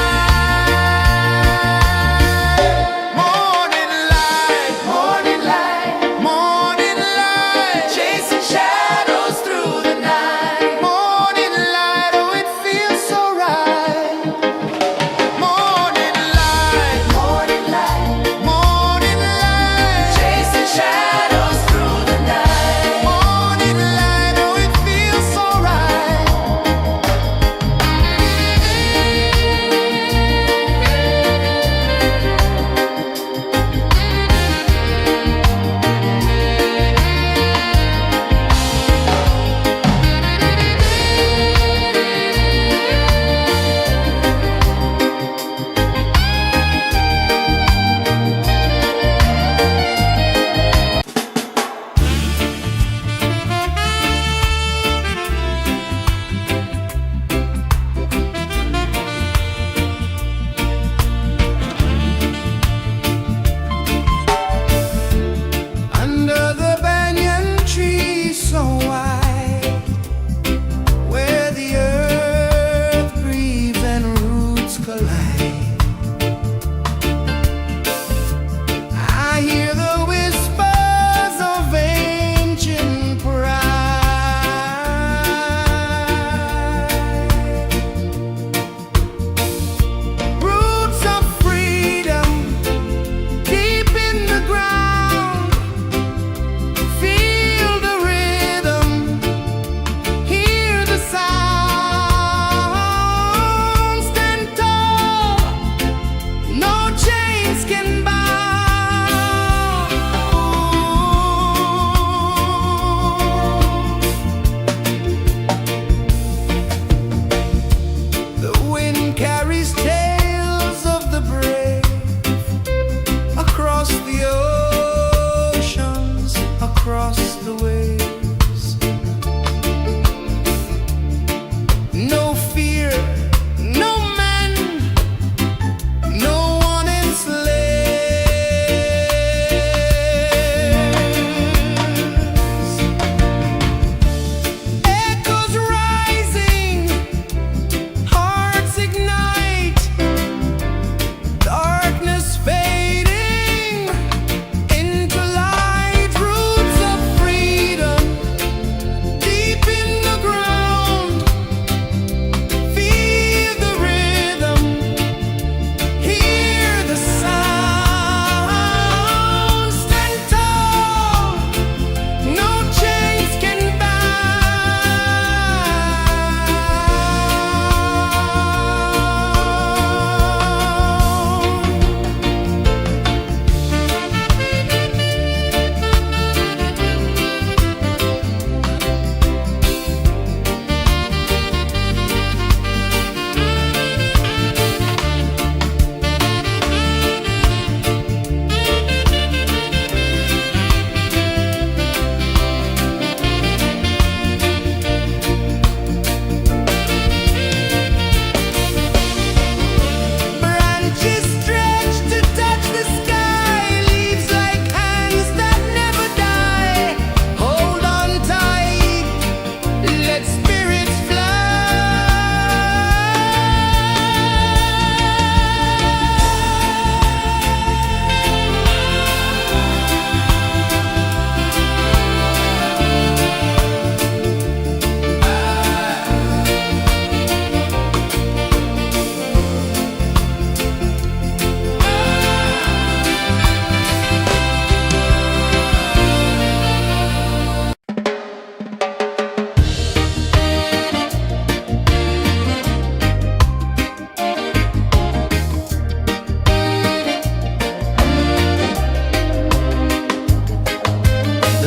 Morning light, morning light, morning light, chasing shadows through the night. Morning light, oh it feels so right.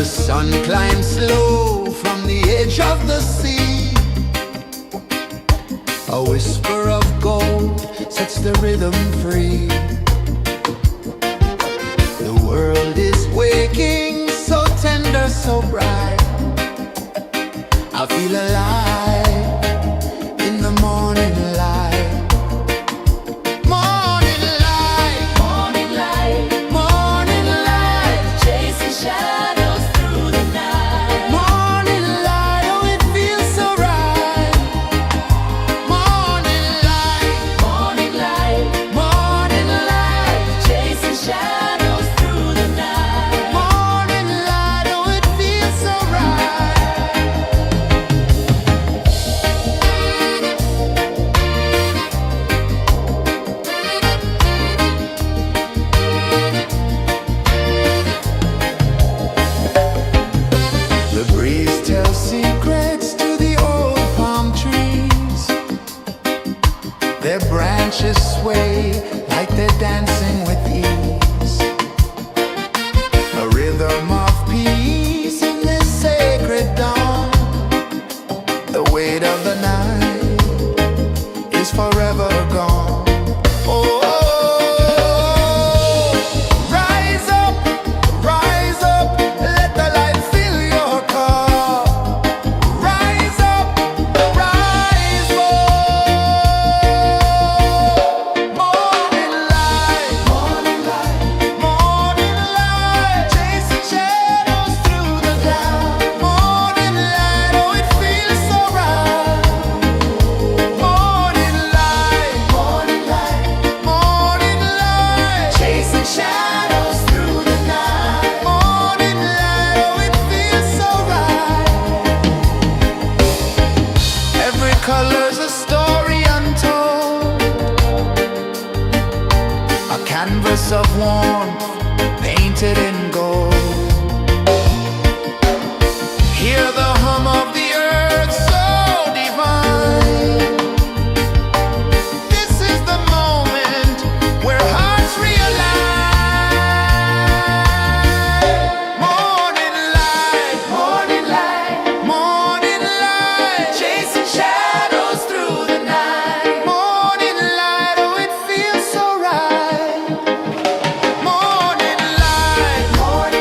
sun climbs slow from the edge of the sea. A whisper of gold sets the rhythm free. The world is waking, so tender, so bright. I feel alive in the morning light. Morning light, Morning light, morning light, chasing shadows through the night. morning light, oh it feels so right. Morning light, Morning light, morning light, chasing shadows through the night. morning light, oh it feels so right. The breeze tells secrets to the old palm trees. Their branches sway like they're dancing with ease. A rhythm of peace in this sacred dawn. The weight of the night is forever gone. Oh, rise up, let the light fill your cup. Rise up, rise more. Morning light, morning light, morning light, chasing shadows through the cloud. Morning light, oh it feels so right. Morning light, morning light, morning light, chasing shadows through the night. Morning light, oh it feels so right. Every color's a story untold, a canvas of warmth painted in gold. Hear the hum of the earth so divine. This is the moment where hearts realign. Morning light, morning light, morning light, chasing shadows through the night. Morning light, oh it feels so right. Morning light, morning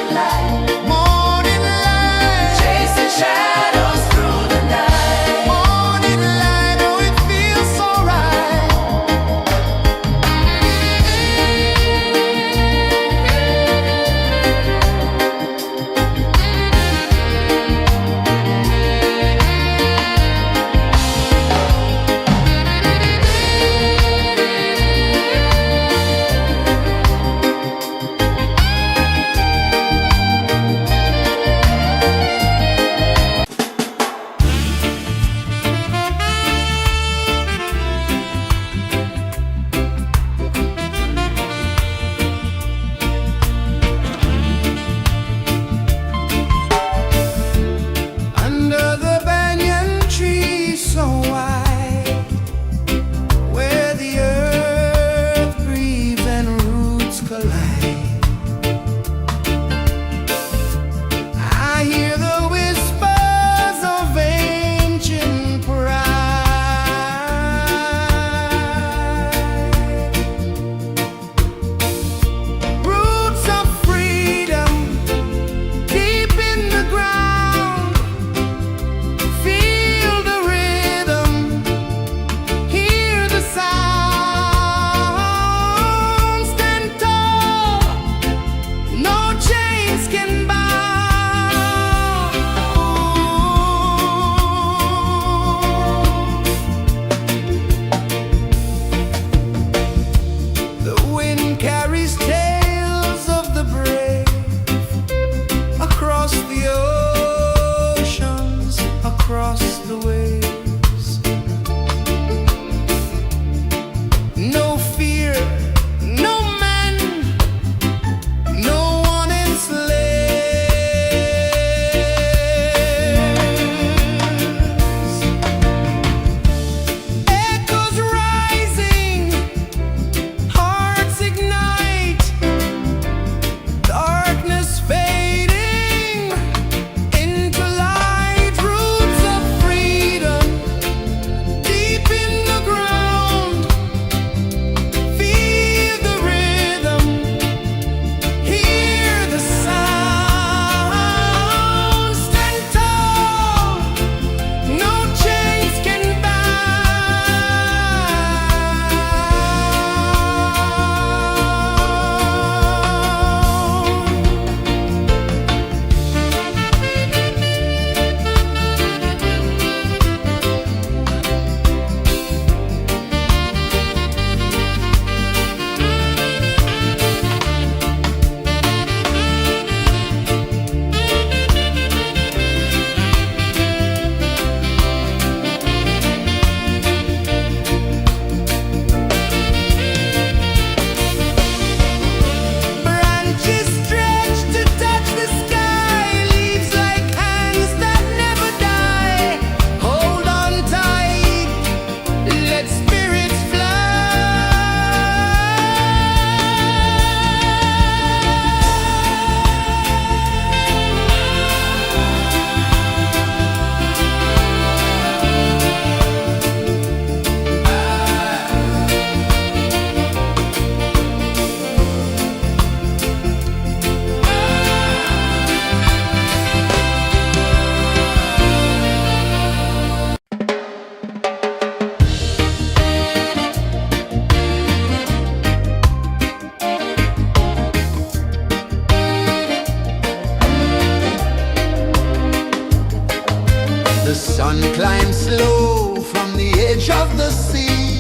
The sun climbs slow from the edge of the sea.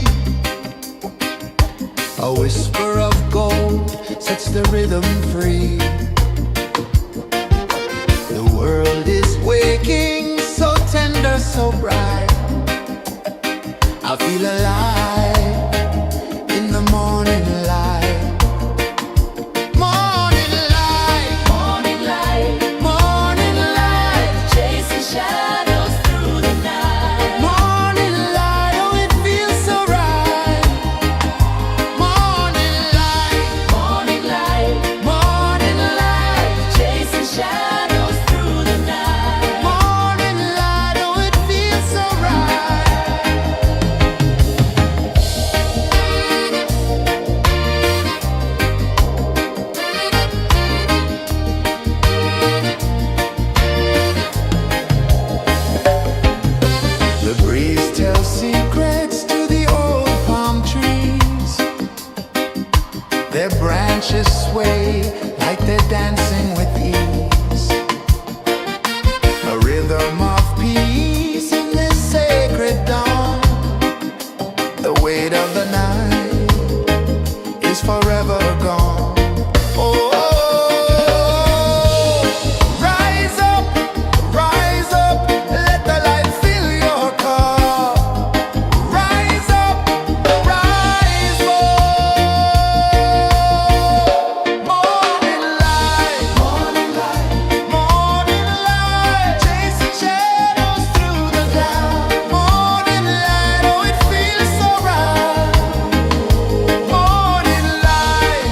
A whisper of gold sets the rhythm free. The world is waking, so tender, so bright. I feel alive in the morning light. Morning light, Morning light, morning light, chasing shadows through the night. morning light, oh it feels so right. Morning light, Morning light, morning light, chasing shadows through the night. morning light, oh it feels so right. The breeze tells secrets to the old palm trees. Their branches sway like they're dancing with ease. A rhythm of peace in this sacred dawn. The weight of the night is forever gone. Oh, rise up, let the light fill your cup. Rise up, rise up. Morning light, morning light, chasing shadows through the cloud. Morning light, oh it feels so right. Morning light,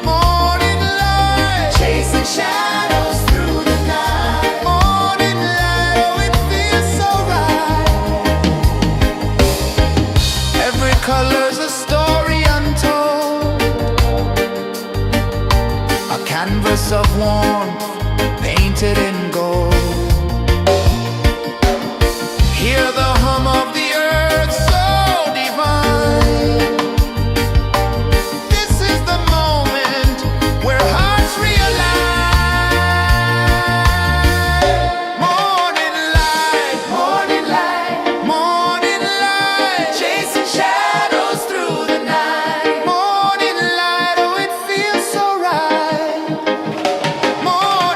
morning light, chasing shadows through the night. Morning light, oh it feels so right. Every color's a story untold, a canvas of warmth painted in gold. Hear the hum of the earth so divine. This is the moment where hearts realign. Morning light, morning light, chasing shadows through the night. Morning light, oh it feels so right. Morning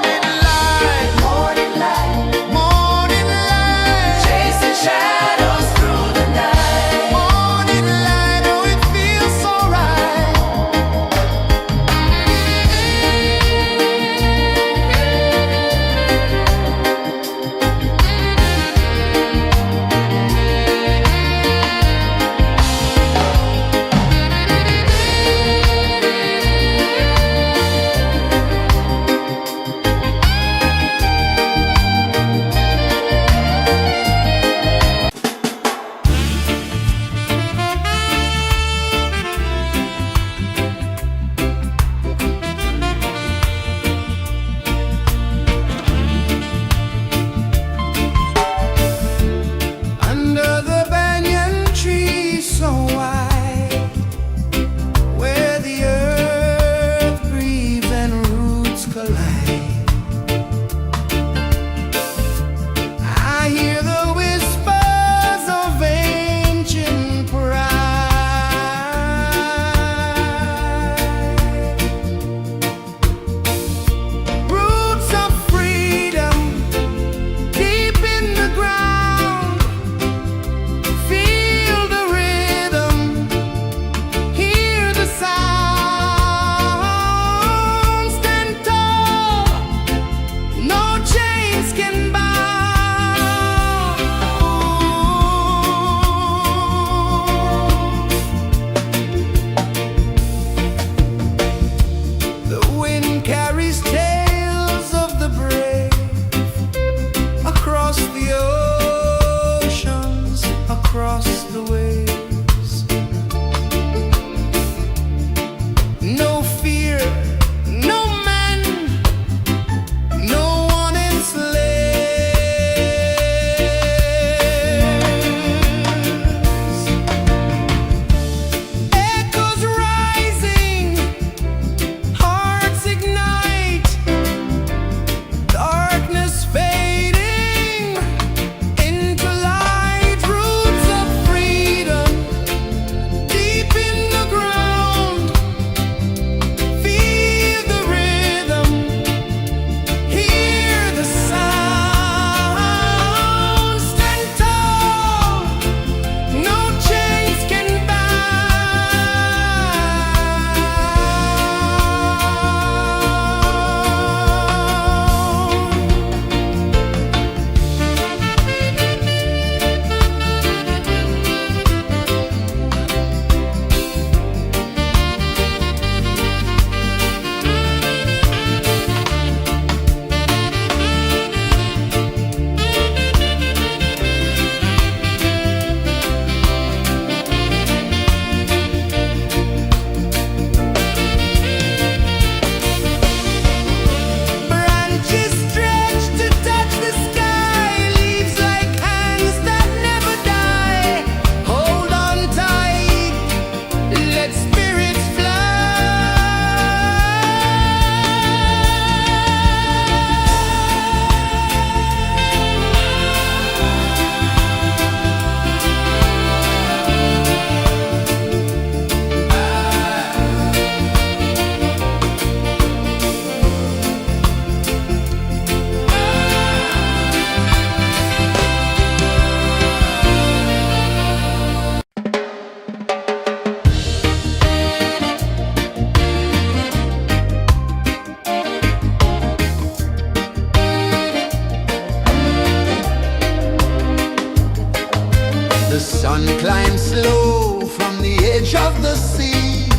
Sun climbs slow from the edge of the sea.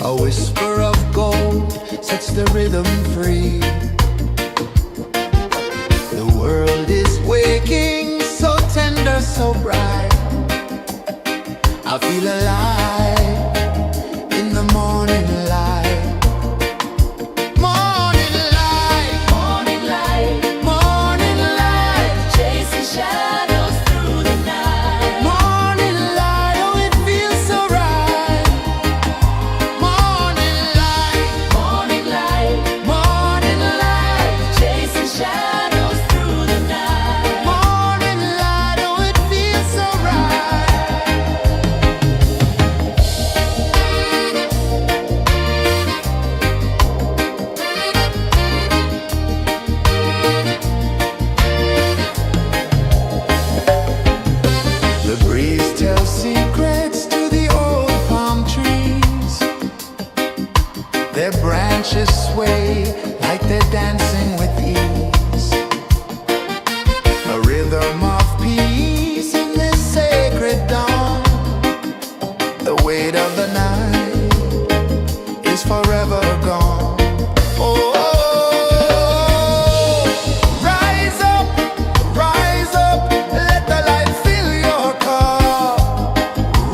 A whisper of gold sets the rhythm free. The world is waking, so tender, so bright. I feel alive in the morning light. Morning light, Morning light, morning light, chasing shadows through the night. morning light, oh it feels so right. Morning light, Morning light, morning light, chasing shadows through the night. morning light, oh it feels so right. The breeze tells secrets to the old palm trees. Their branches sway like they're dancing with ease. A rhythm of peace in this sacred dawn. The weight of the night is forever gone. Oh, rise up, let the light fill your cup.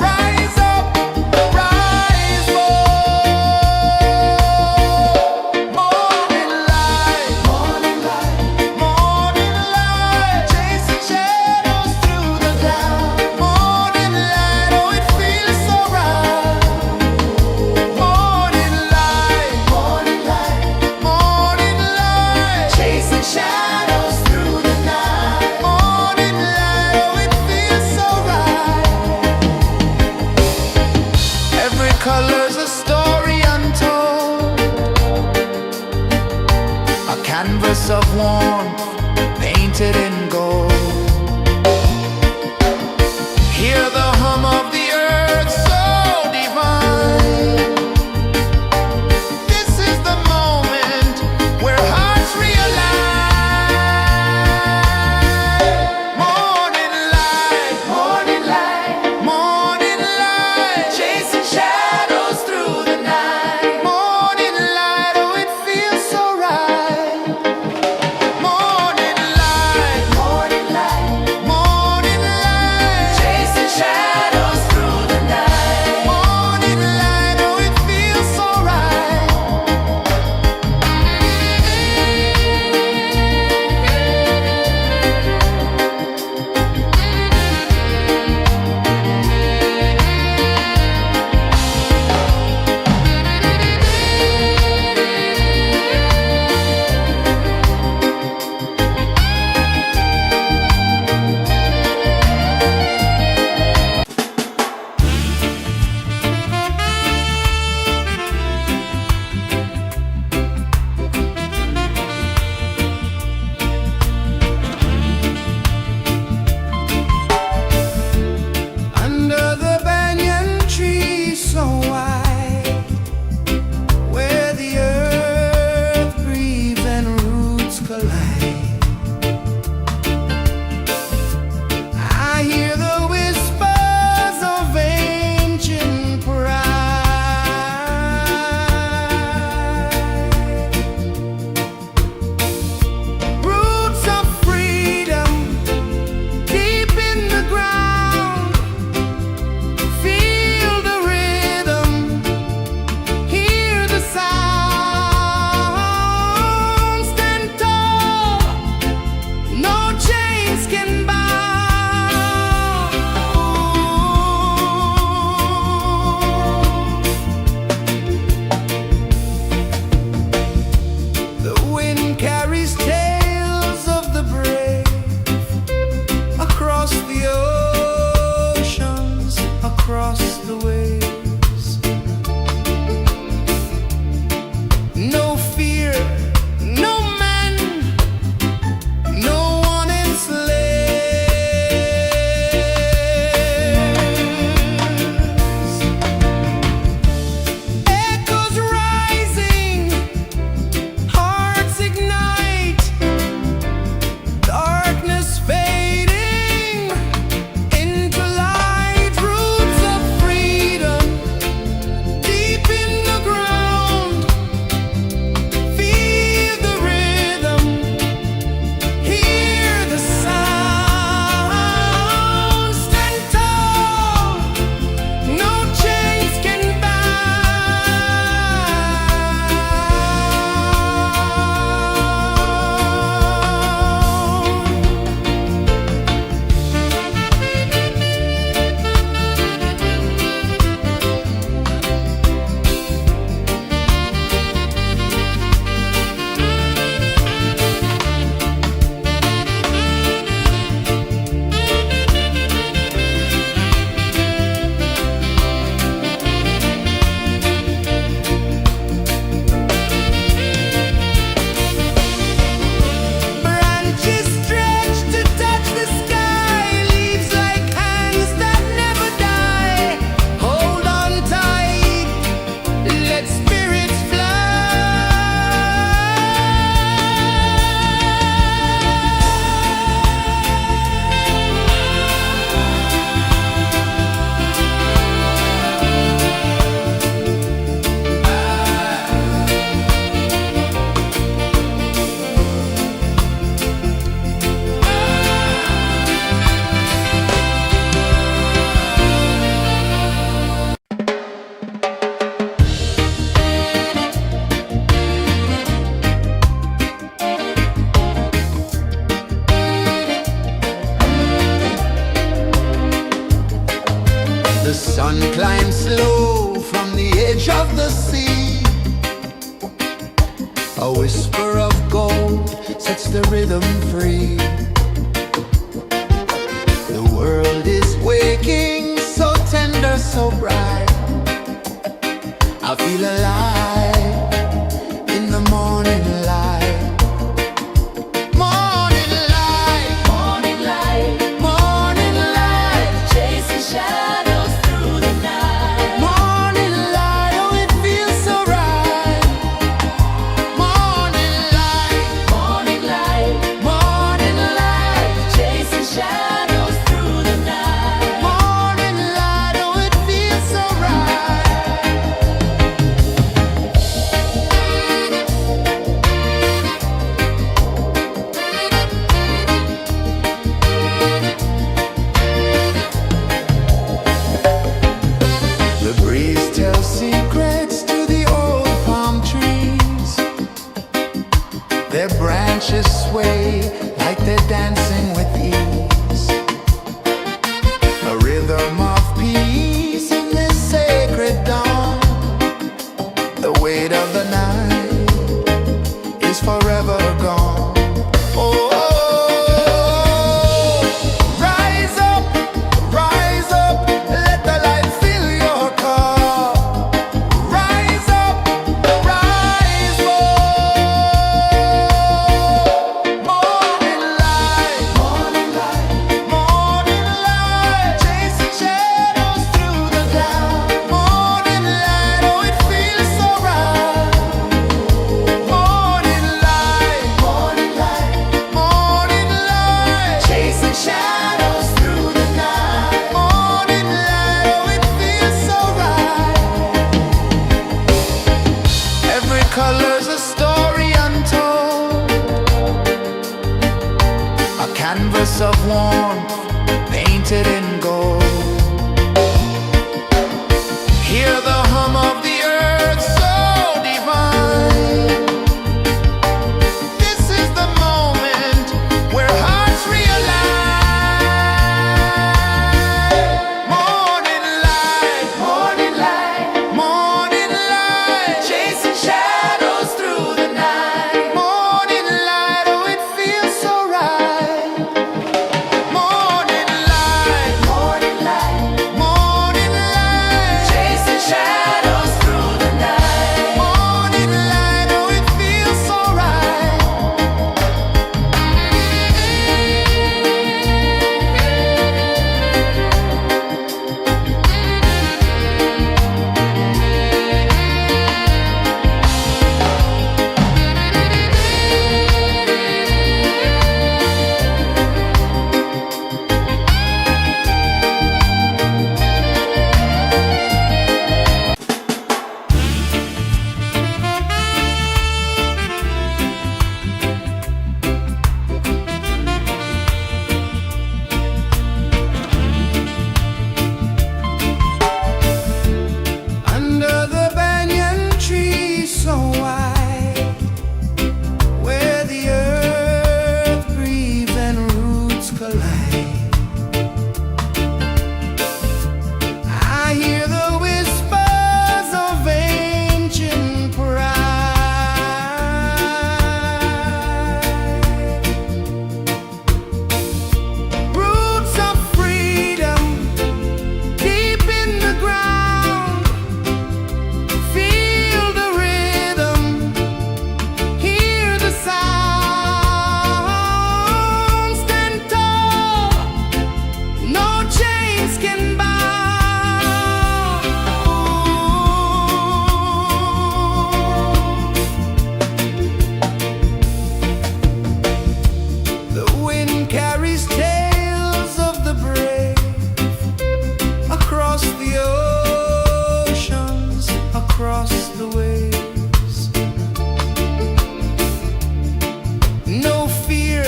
Rise up, rise up. Morning light, morning light, morning light, chasing shadows through the cloud. Morning light, oh it feels so right. Morning light, morning light, morning light, chasing shadows through the night. Morning light, oh it feels so right. Every color's a story untold, a canvas of warmth painted in gold. Hear the hum of the earth so divine. This is the moment where hearts realign. Morning light, morning light, morning light, chasing shadows through the night. Morning light, oh it feels so right. Morning light, A whisper of gold sets the rhythm free. The world is waking, so tender, so bright. I feel alive in the morning light. Morning light, Morning light, morning light, chasing shadows through the night. morning light. Oh, it feels so right. Morning light, Morning light, morning light, chasing shadows through the night. morning light. Oh, it feels so right. The breeze tells secrets to the old palm trees. Their branches sway like they're dancing with ease. A rhythm of peace in this sacred dawn. The weight of the night is forever gone. Oh, rise up, let the light fill your cup. Rise up, rise more. Morning light, morning light, chasing shadows through the cloud. Morning light, oh, it feels so right. Morning light, morning light, chasing shadows through the night. Morning light, oh, it feels so right. Every color's a story untold, a canvas of warmth painted in gold. Hear the hum of the earth so divine. This is the moment where hearts realign. Morning light, morning light, chasing shadows through the night. Morning light, oh, it feels so right. Morning light, chasing shadows through the night. Morning light, oh, it feels so right. Under the banyan tree so wide, where the earth breathes and roots collide, I hear the whispers of ancient pride. Roots of freedom deep in the ground. Feel the rhythm, hear the sound. Stand tall, no chains can bound. The wind carries tales of the brave across the oceans, across the waves. No fear,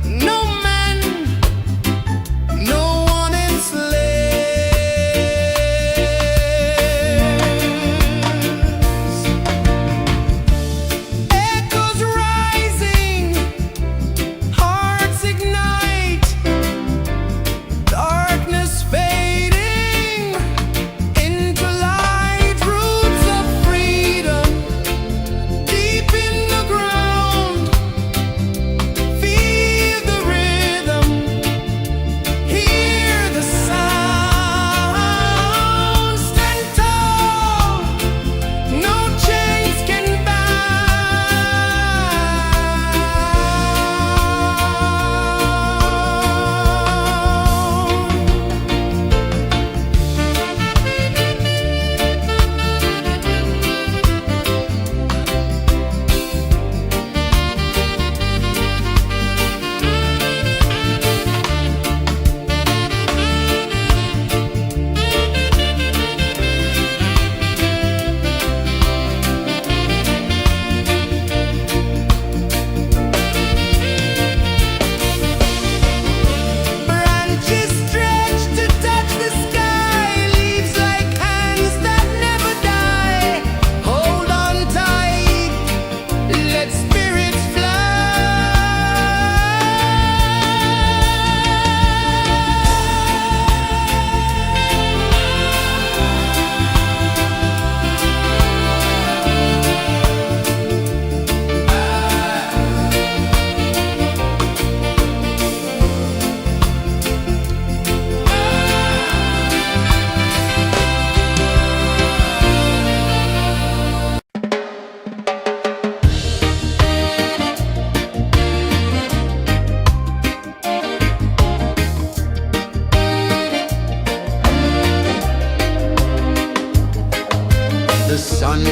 no man, no one enslaves. Echoes rising, hearts ignite, darkness fading into light. Roots of freedom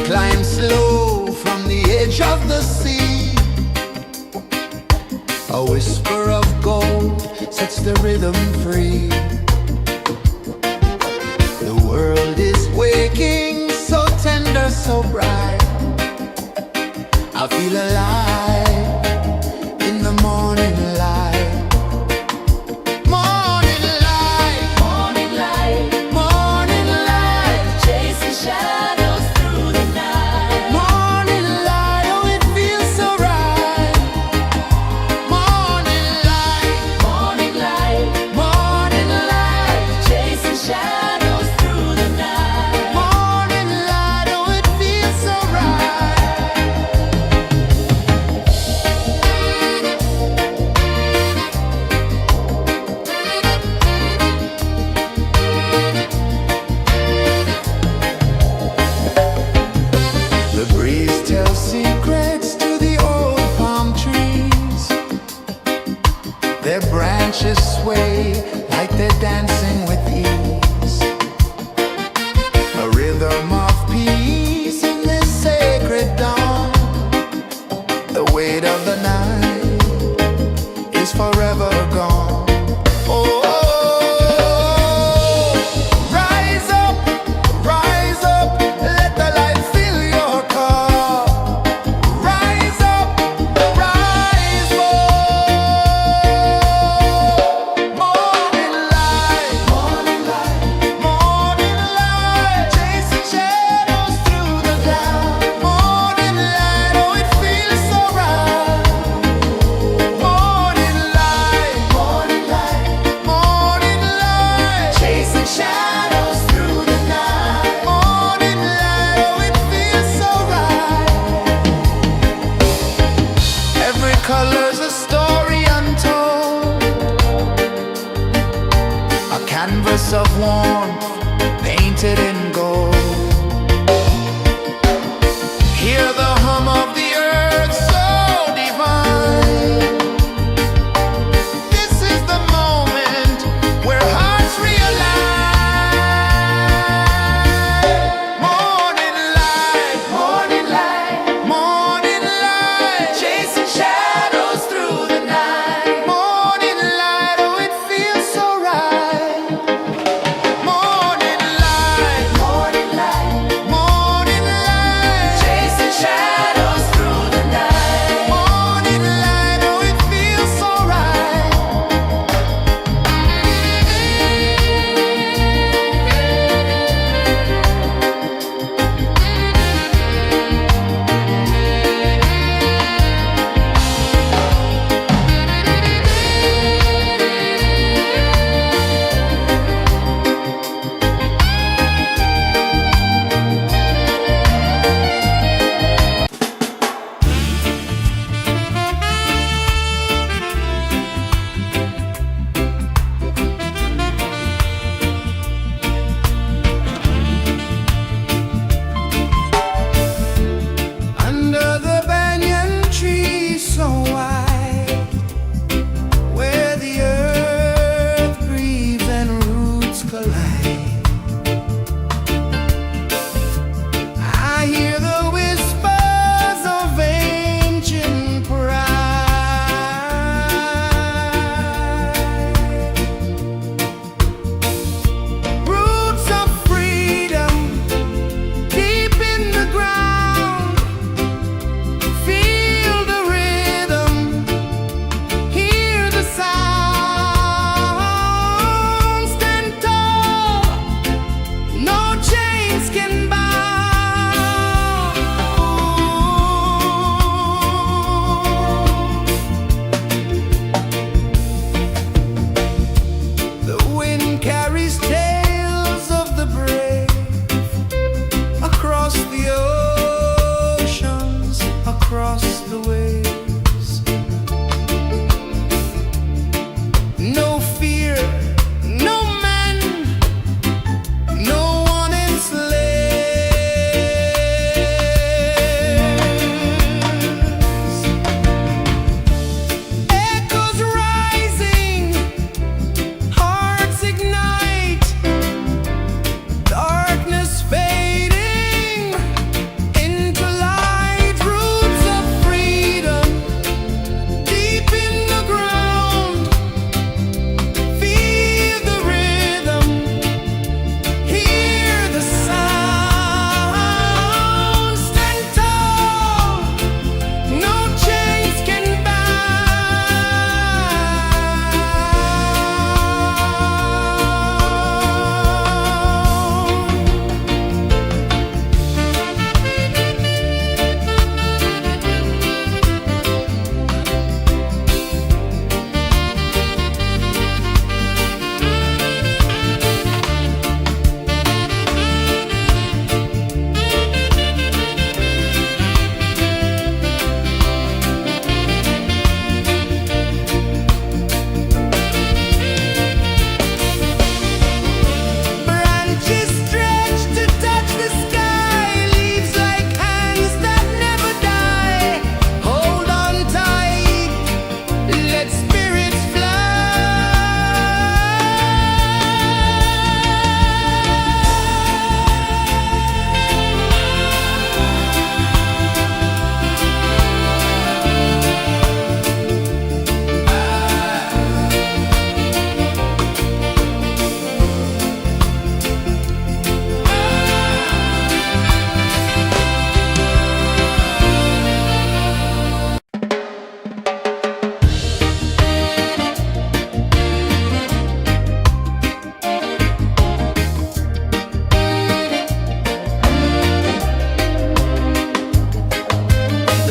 climb slow from the edge of the sea. A whisper of gold sets the rhythm free. The world is waking, so tender, so bright. I feel alive in the morning light. Morning light, Morning light, morning light, chasing shadows through the night. morning light, oh it feels so right. Morning light, Morning light, morning light, chasing shadows through the night. morning light, oh it feels so right.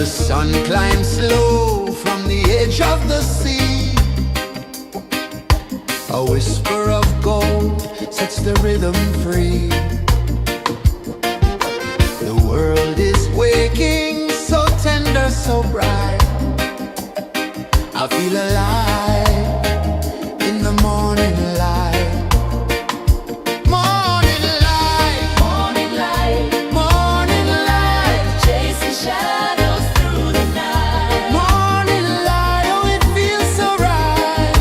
The sun climbs slow from the edge of the sea. A whisper of gold sets the rhythm free. The world is waking, so tender, so bright. I feel alive in the morning light. Morning light, Morning light, morning light, chasing shadows through the night. morning light, oh it feels so right.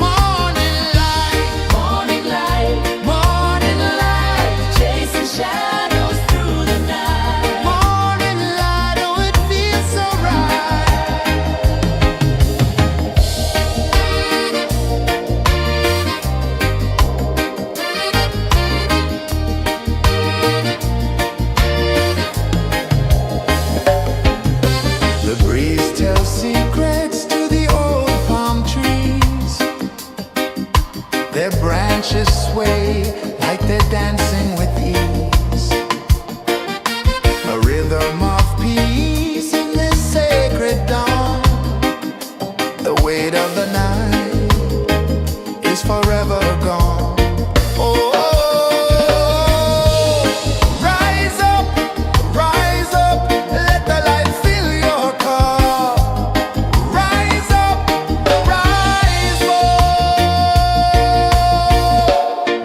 Morning light, Morning light, morning light, chasing shadows through the night. morning light, oh it feels so right. The breeze tells secrets to the old palm trees. Their branches sway like they're dancing with ease. A rhythm of peace in this sacred dawn. The weight of the night is forever gone. Oh, rise up, let the light fill your cup. Rise up, rise up.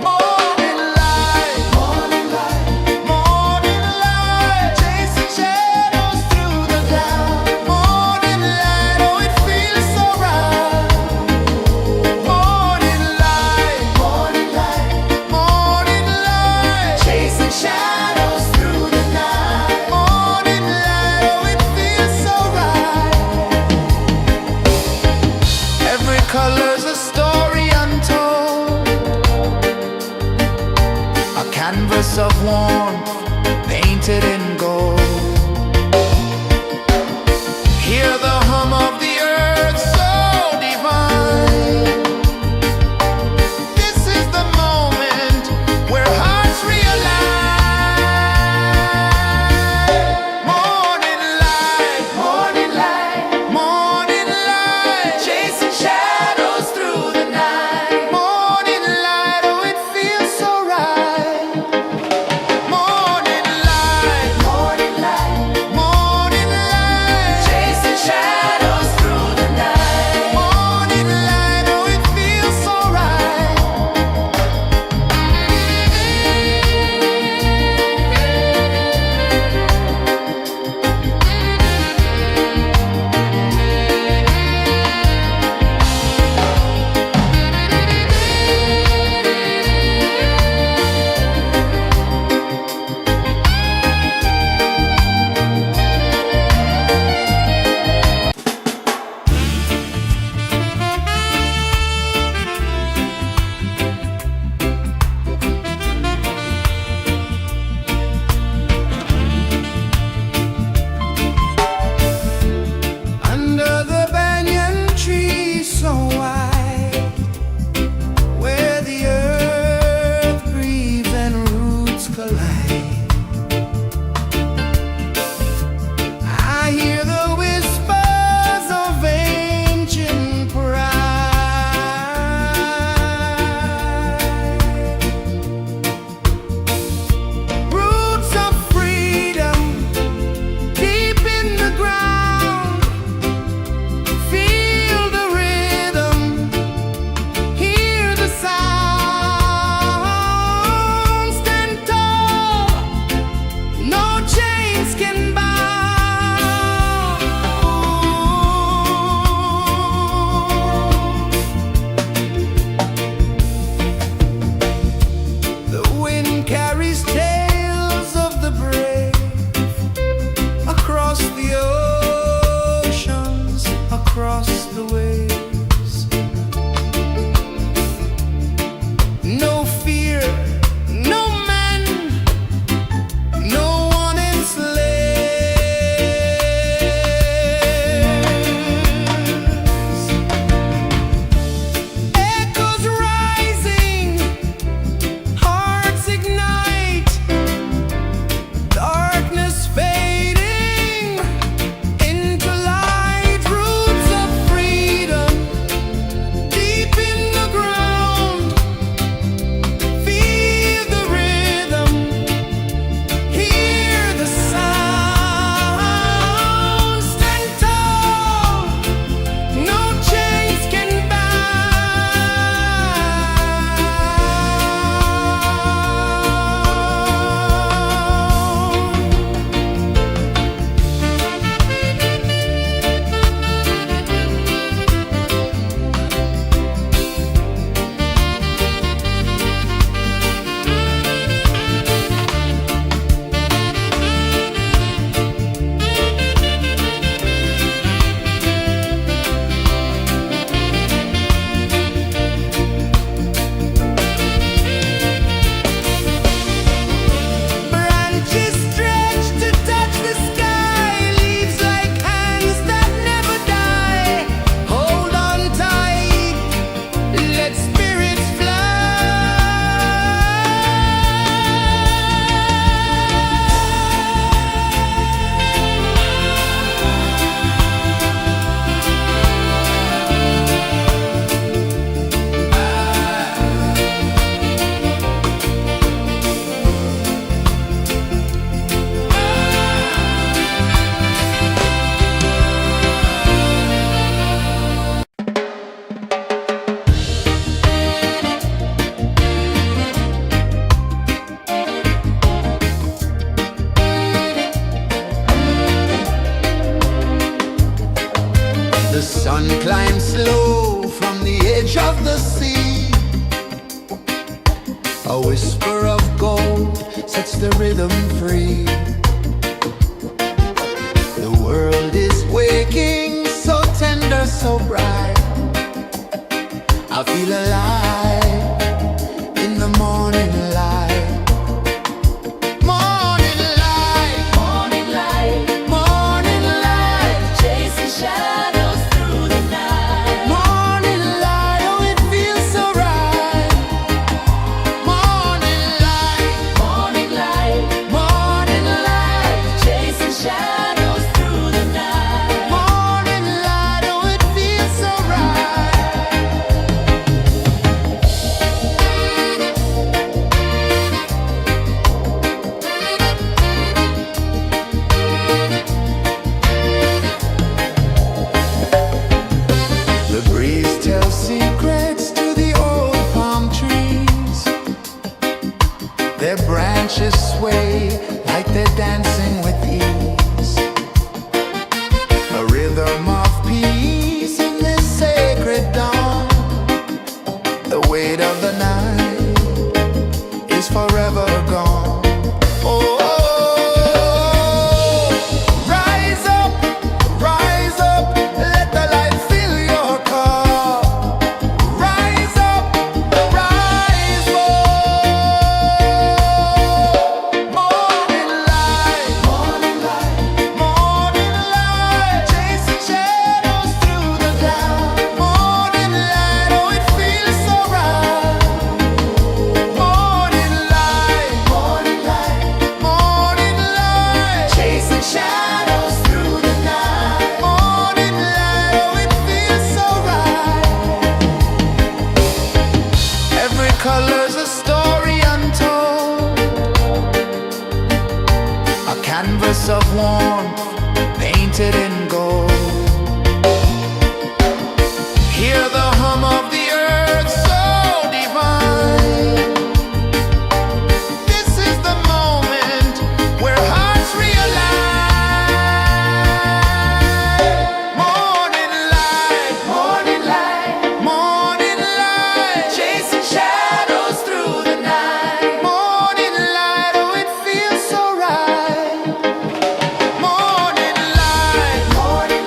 Morning light, morning light, morning light, chasing shadows through the cloud. Morning light, oh it feels so right. Morning light, morning light, morning light, chasing shadows through the night. Morning light, oh it feels so right. Every color's a story untold, a canvas of warmth painted in gold. Hear the hum of the earth so divine. This is the moment where hearts realign. Morning light, morning light, morning light, chasing shadows through the night. Morning light, oh it feels so right. Morning light, sun climbs slow from the edge of the sea. A whisper of gold sets the rhythm free. The world is waking, so tender, so bright. I feel alive in the morning light. Morning light, Morning light, morning light, chasing shadows through the night. morning light, oh it feels so right. Morning light, Morning light, morning light, chasing shadows through the night. morning light, oh it feels so right. The breeze tells secrets to the old palm trees. Their branches sway like they're dancing with ease. A rhythm of peace in this sacred dawn. The weight of the night is forever gone. Oh, rise up, let the light fill your cup. Rise up, rise up. Morning light, morning light, morning light, chasing shadows through the cloud. Morning light, oh it feels so right. Morning light, morning light, morning light, chasing shadows through the night. Morning light, oh it feels so right. Every color's a story untold, a canvas of warmth painted in gold. Hear the hum of the earth so divine. This is the moment where hearts realign. Morning light, morning light, morning light, chasing shadows through the night. Morning light, oh it feels so right. Morning light, morning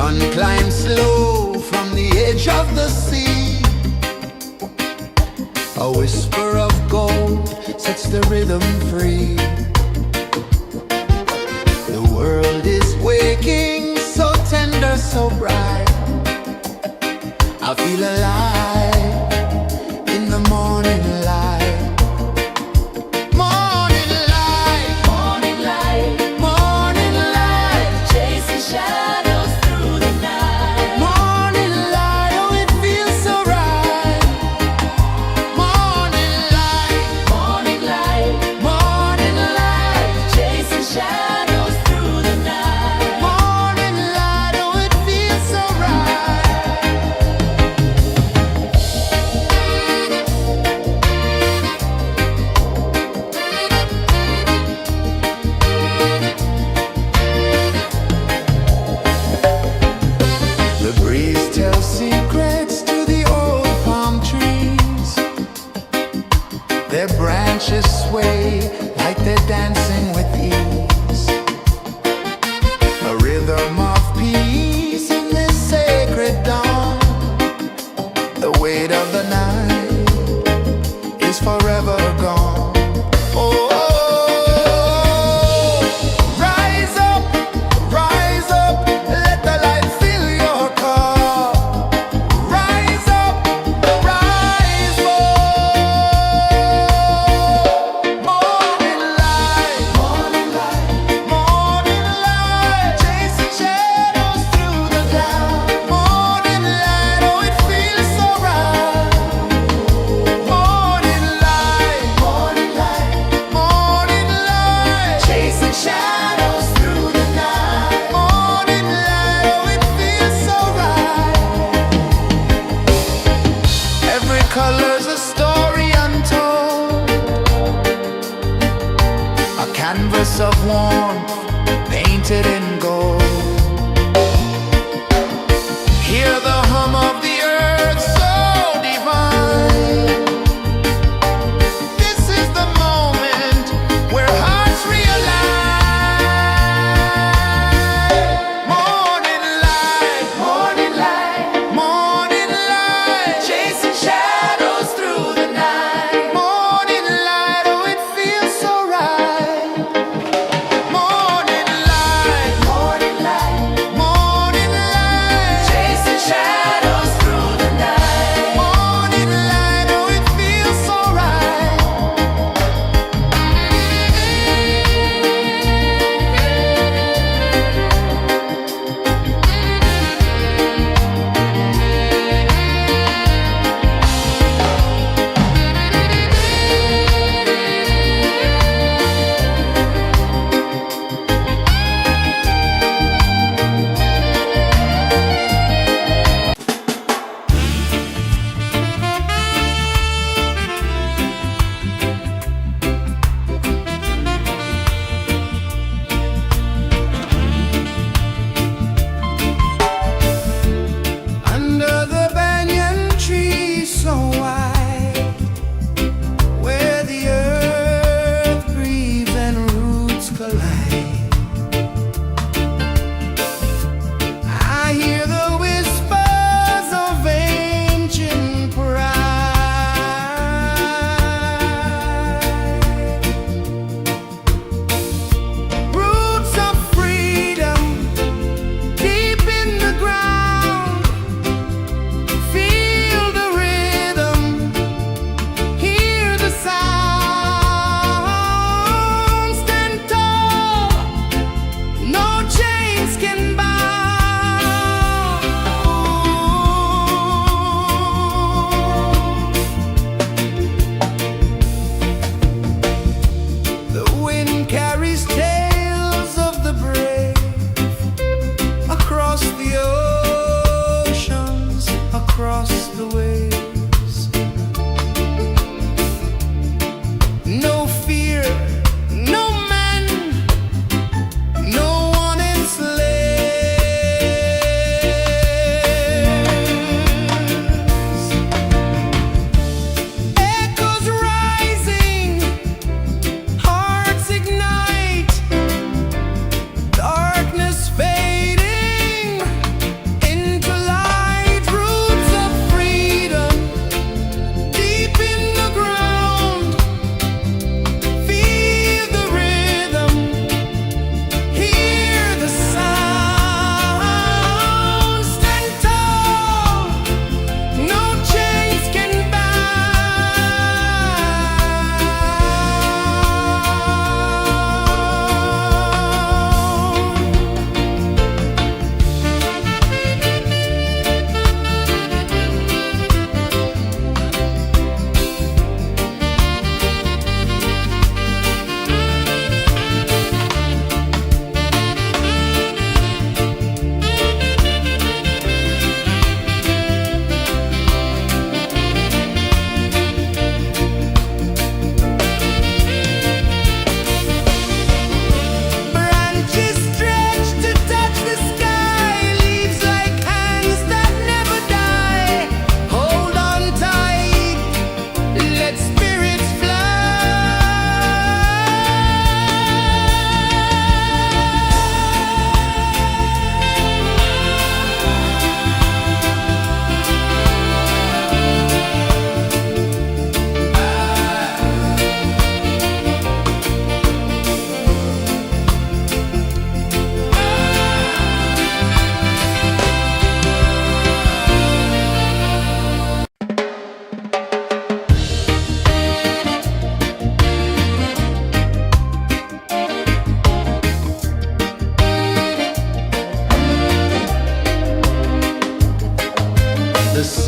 sun climbs slow from the edge of the sea. A whisper of gold sets the rhythm free. The world is waking, so tender, so bright. I feel alive in the morning light. Morning light, Morning light, morning light, chasing shadows through the night. morning light, oh it feels so right. Morning light, Morning light, morning light, chasing shadows through the night. morning light, oh it feels so right. The breeze tells secrets to the old palm trees. Their branches sway like they're dancing with ease. A rhythm of peace in this sacred dawn. The weight of the night is forever gone. Oh, rise up, let the light fill your cup. Rise up, rise up. Morning light, morning light, morning light, chasing shadows through the cloud. Morning light, oh it feels so right. Morning light, morning light, morning light, chasing shadows through the night. Morning light, oh it feels so right. Every color's a story untold, a canvas of warmth painted in gold. Hear the hum of the earth so divine. This is the moment where hearts realign. Morning light, morning light, morning light, chasing shadows through the night. Morning light, oh it feels so right. Morning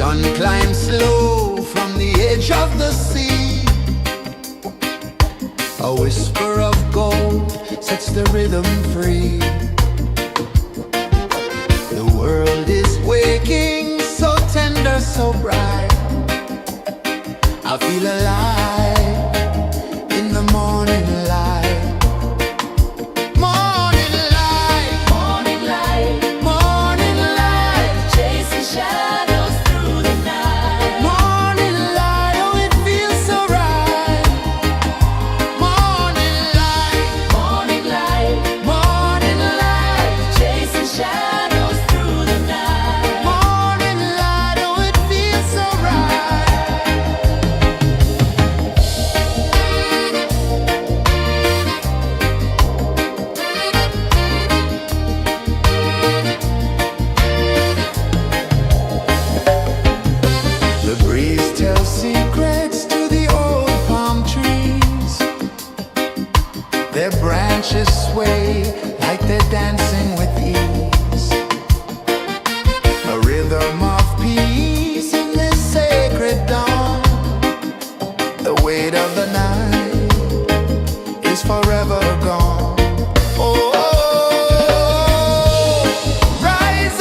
sun climbs slow from the edge of the sea. A whisper of gold sets the rhythm free. The world is waking, so tender, so bright. I feel alive in the morning light. Morning light, Morning light, morning light, chasing shadows through the night. morning light, oh it feels so right. Morning light, Morning light, morning light, chasing shadows through the night. morning light, oh it feels so right. The breeze tells secrets to the old palm trees. Their branches sway like they're dancing with ease. A rhythm of peace in this sacred dawn. The weight of the night is forever gone. Oh, rise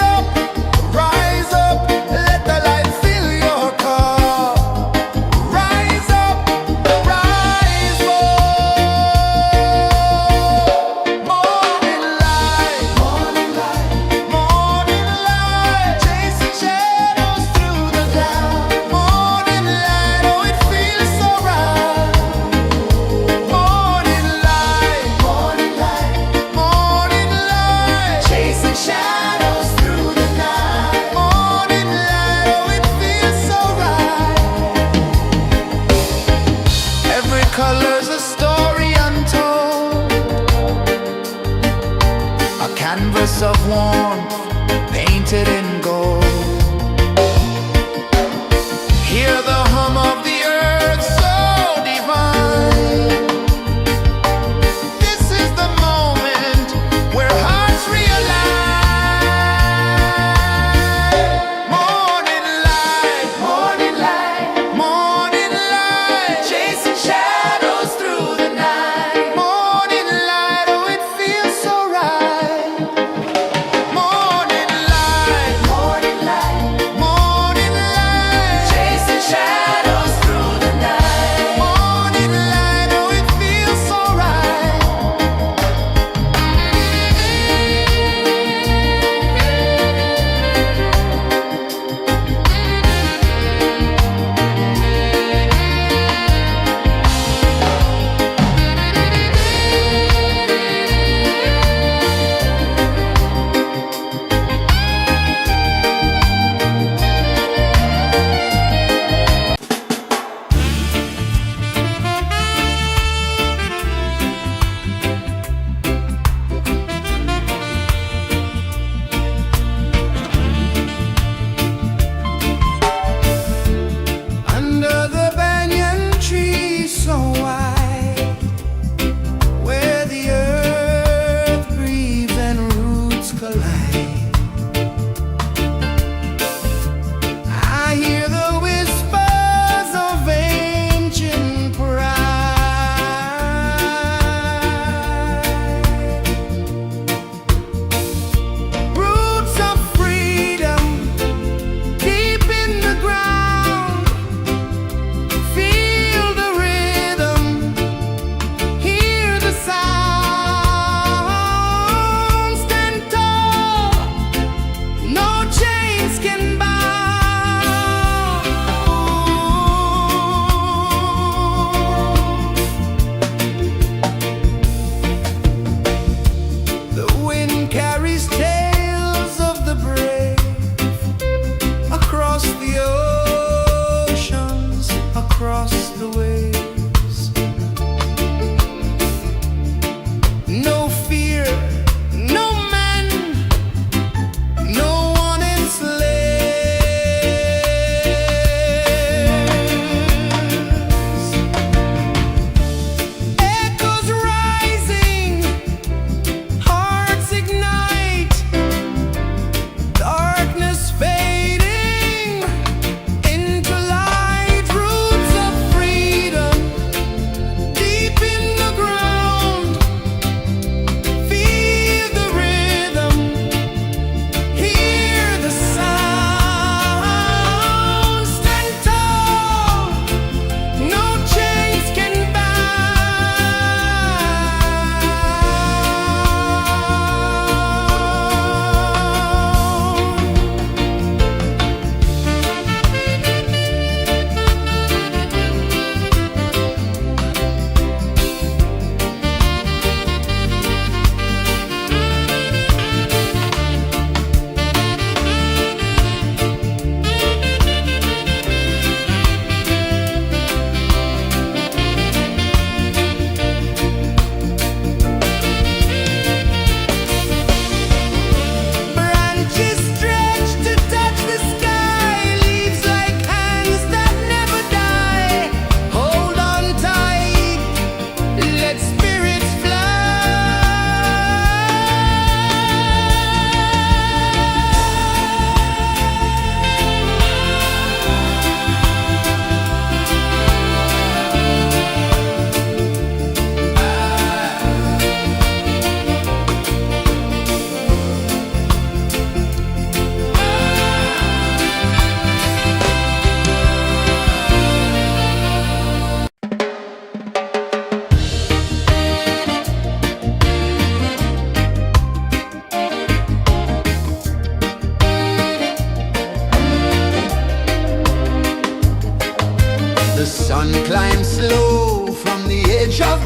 up, let the light fill your cup. Rise up, rise up. Morning light, morning light, morning light, chasing shadows through the cloud. Morning light, oh it feels so right. Morning light, morning light, morning light, chasing shadows through the night. Morning light, oh it feels so right. Every color's a story untold, a canvas of warmth painted in gold. Hear the hum of the earth so divine. This is the moment where hearts realign. Morning light, morning light, morning light, chasing shadows through the night. Morning light, oh it feels so right.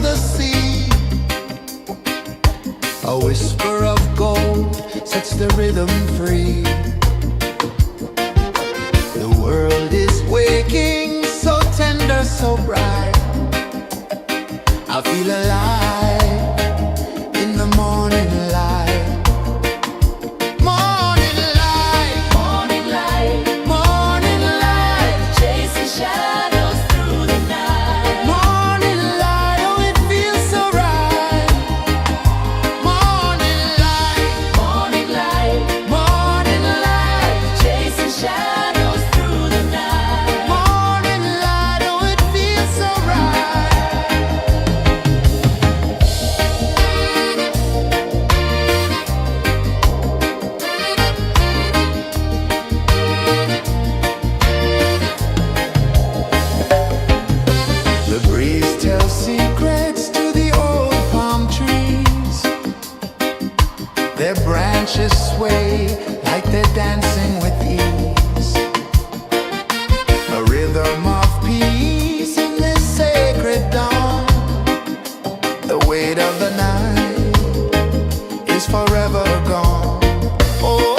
the sea. A whisper of gold sets the rhythm free. The world is waking, so tender, so bright. I feel alive in the morning light. Morning light, Morning light, morning light, chasing shadows through the night. morning light, oh it feels so right. Morning light, Morning light, morning light, chasing shadows through the night. morning light, oh it feels so right. The breeze tells secrets to the old palm trees. Their branches sway like they're dancing with ease. A rhythm of peace in this sacred dawn. The weight of the night is forever gone. Oh,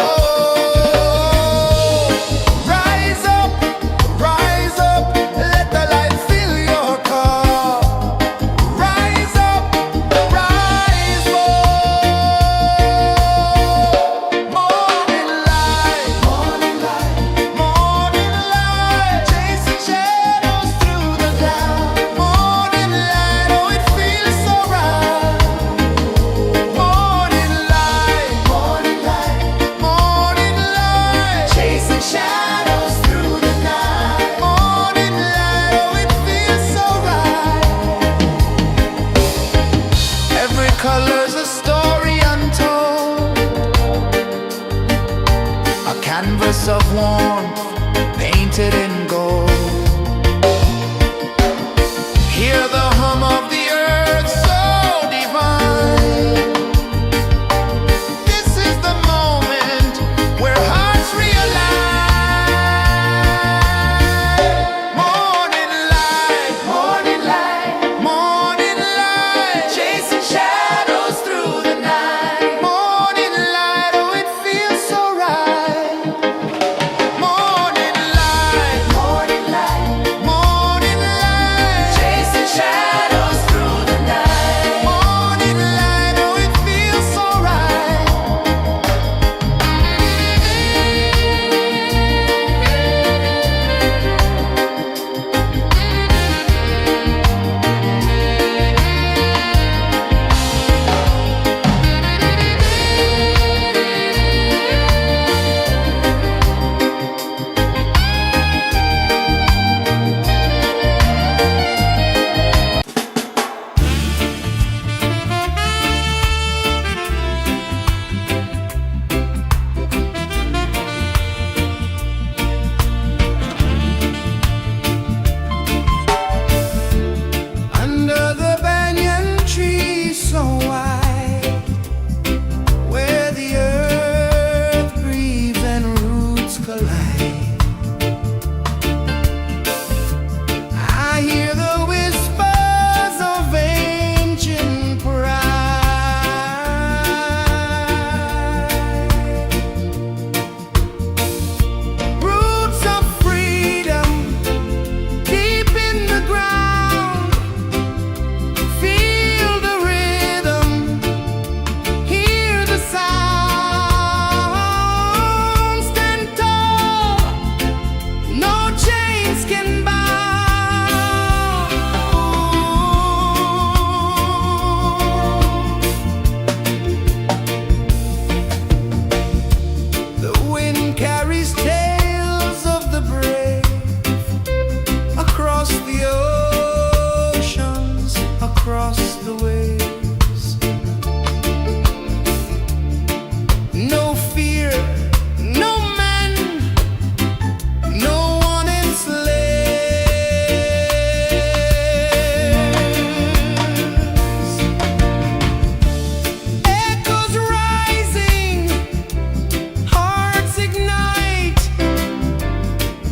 rise up, let the light fill your cup. Rise up, rise up. Morning light, morning light, morning light, chasing shadows through the cloud. Morning light, oh it feels so right. Morning light, morning light, morning light, chasing shadows through the night. Morning light, oh it feels so right. Every color's a story untold, a canvas of warmth painted in gold. Hear the hum of the earth so divine. This is the moment where hearts realign. Morning light, morning light, morning light, chasing shadows through the night. Morning light, oh it feels so right. Morning light, morning light, morning light, chasing shadows through the night. Morning light, oh it feels so right. Under the banyan tree so wide, where the earth breathes and roots collide, I hear the whispers of ancient pride. Roots of freedom deep in the ground. Feel the rhythm, hear the sound. Stand tall, no chains can bound. The wind carries tales of the brave across the oceans, across the waves. No fear, no man, no one enslaves. Echoes rising, hearts ignite,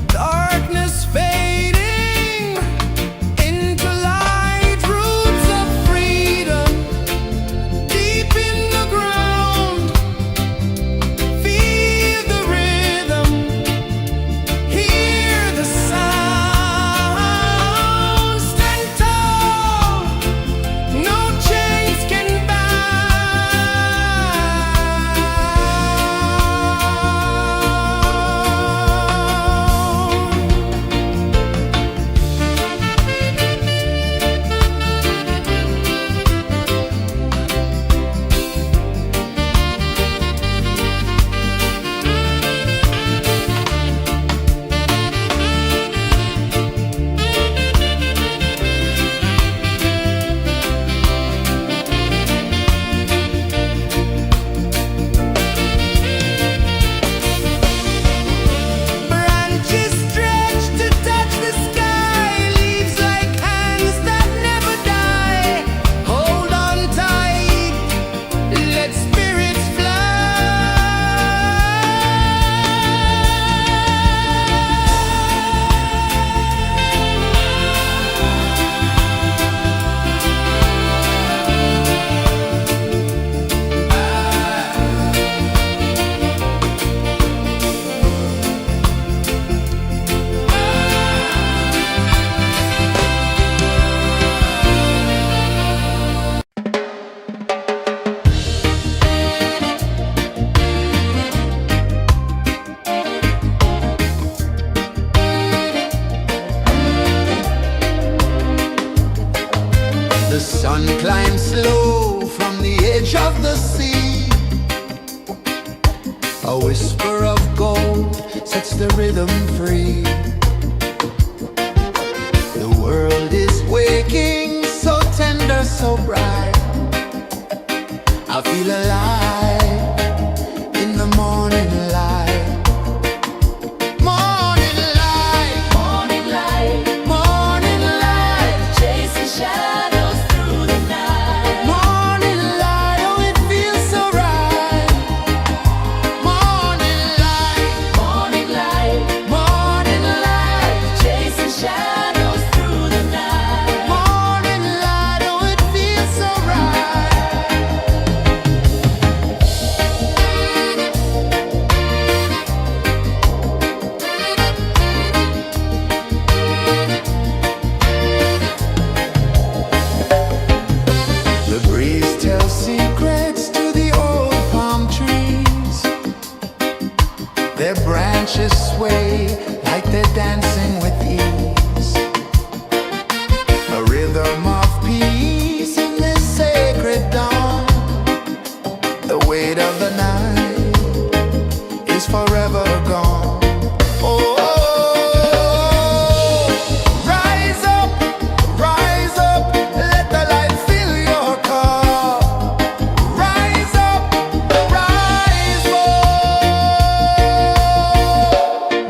darkness fading into light. Roots of Sun climbs slow from the edge of the sea. A whisper of gold sets the rhythm free. The world is waking, so tender, so bright. I feel alive in the morning light. Morning light, Morning light, morning light, chasing shadows through the night. morning light, oh it feels so right. Morning light, Morning light, morning light, chasing shadows through the night. morning light, oh it feels so right. The breeze tells secrets to the old palm trees. Their branches sway like they're dancing with ease. A rhythm of peace in this sacred dawn. The weight of the night is forever gone. Oh, rise up, let the light fill your cup. Rise up, rise more.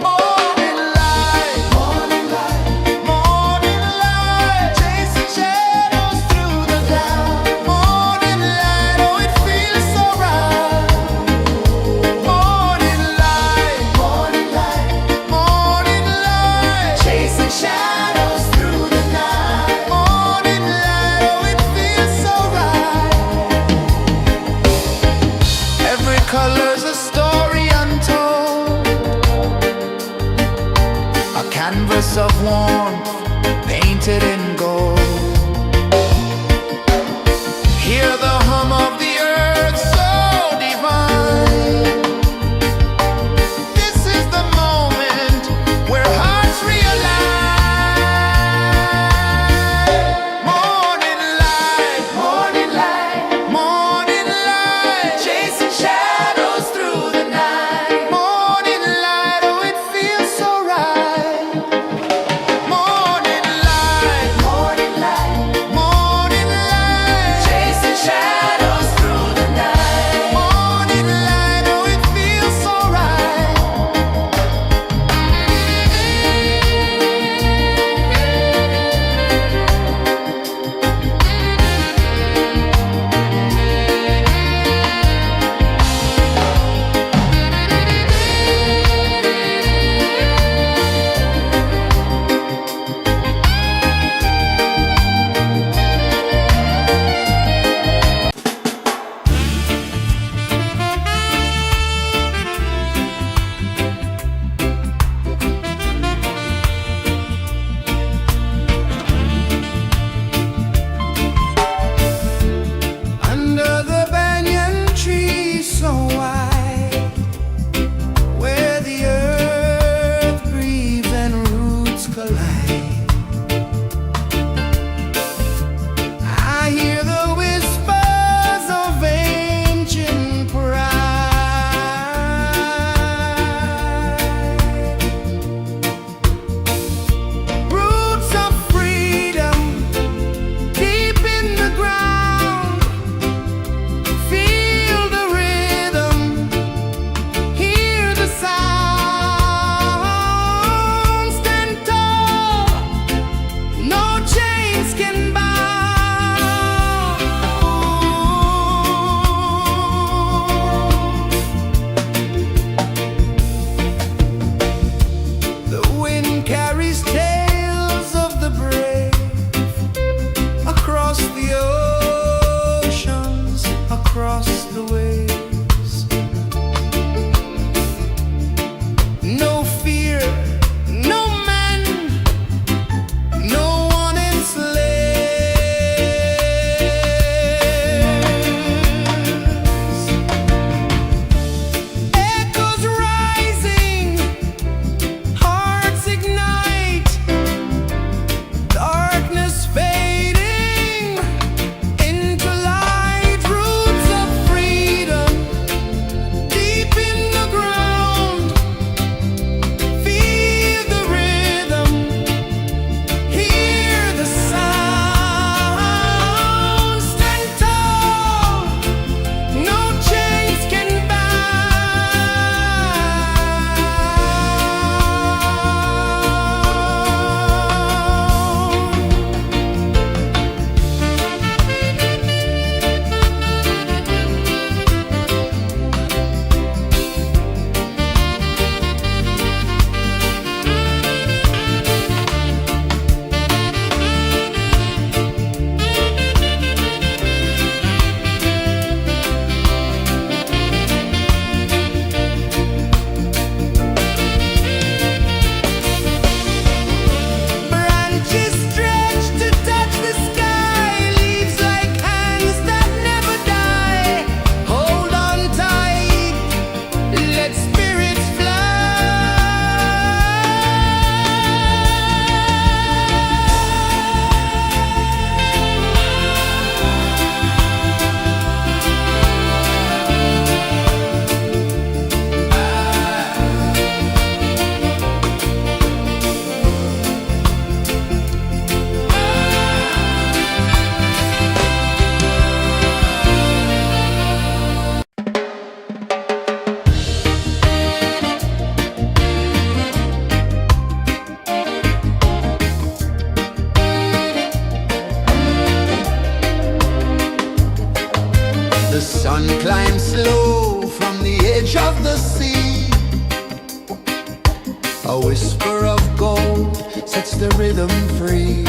Morning light, morning light, morning light, chasing shadows through the cloud. Morning light, oh it feels so right. Morning light, morning light, morning light, chasing shadows through the night. Morning light, oh it feels so right. Every color's a story untold, a canvas of warmth painted in gold. Hear the hum of the earth so divine. This is the moment where hearts realign. Morning light, morning light, morning light, chasing shadows through the night. Morning light, oh it feels so right. Morning light, Morning light, morning light, chasing shadows. The sun climbs slow from the edge of the sea. A whisper of gold sets the rhythm free.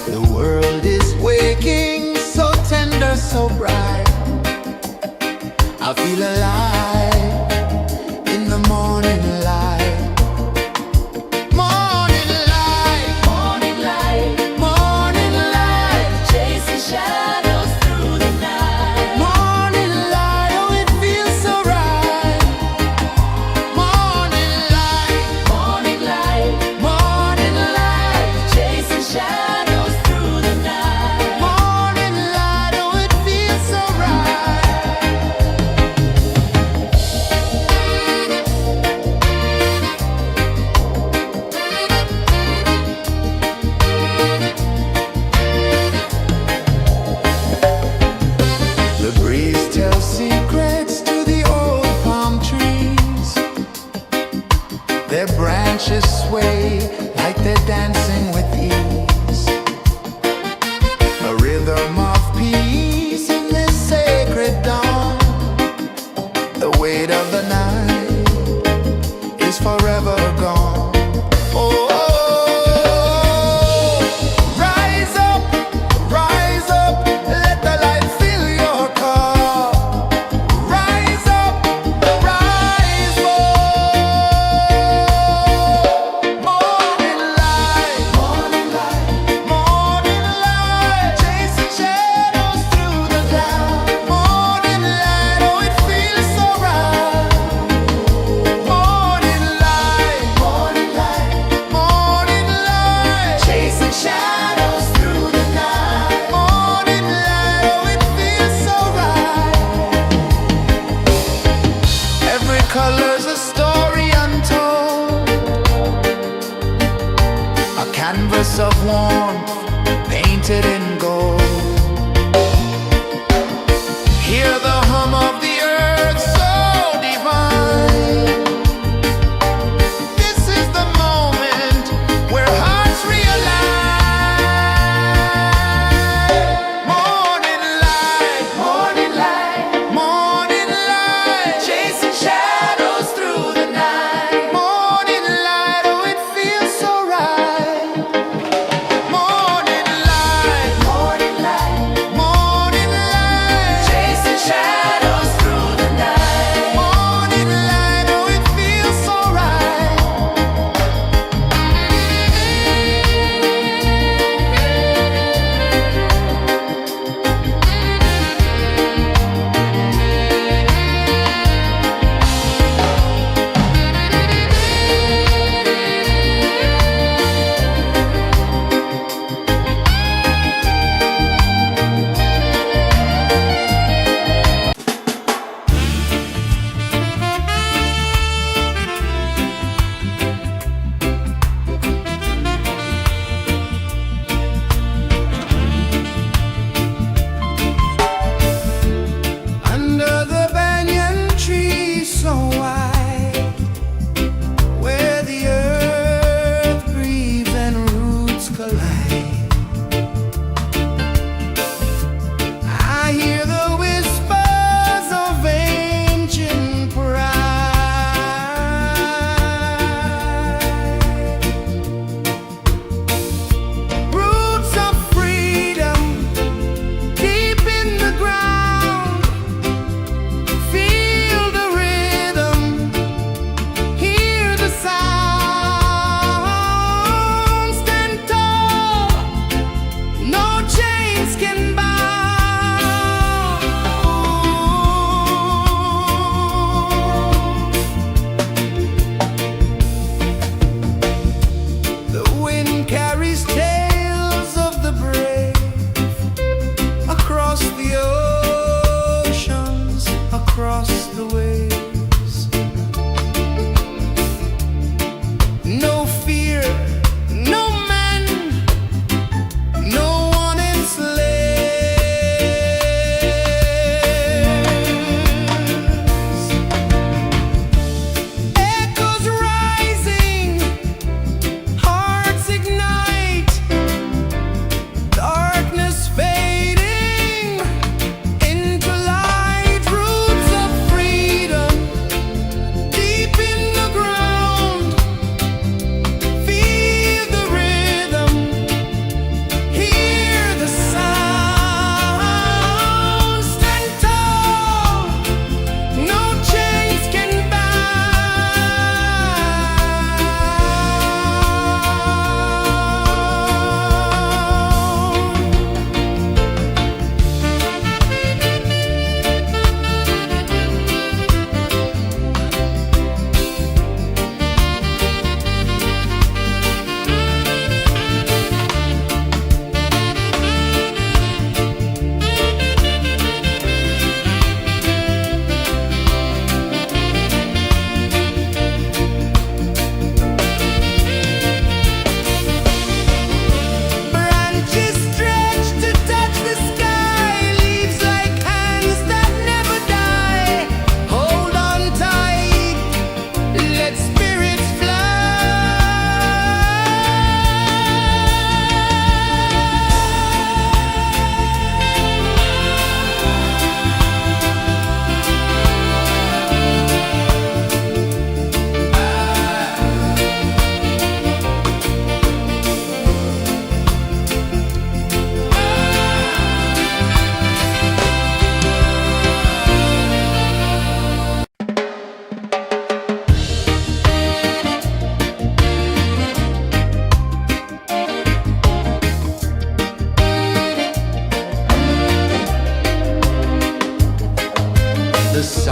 The world is waking, so tender, so bright. I feel alive in the morning light. Morning light, Morning light, morning light, chasing shadows through the night. morning light, oh it feels so right. Morning light, Morning light, morning light, chasing shadows through the night. morning light, oh it feels so right.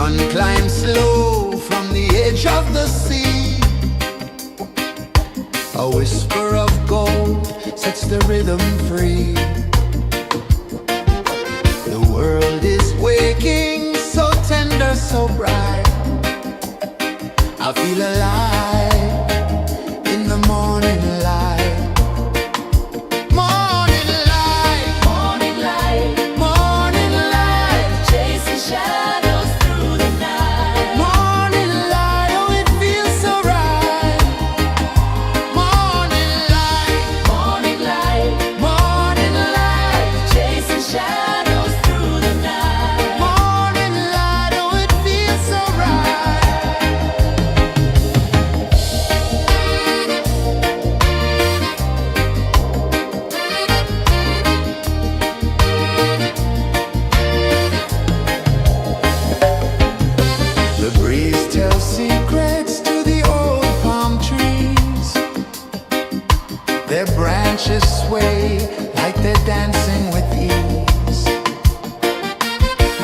sun climbs slow from the edge of the sea. A whisper of gold sets the rhythm free. The world is waking, so tender, so bright. I feel alive in the morning light. Morning light, Morning light, morning light, chasing shadows through the night. morning light, oh it feels so right. Morning light, Morning light, morning light, chasing shadows through the night. morning light, oh it feels so right. The breeze tells secrets to the old palm trees. Their branches sway like they're dancing with ease.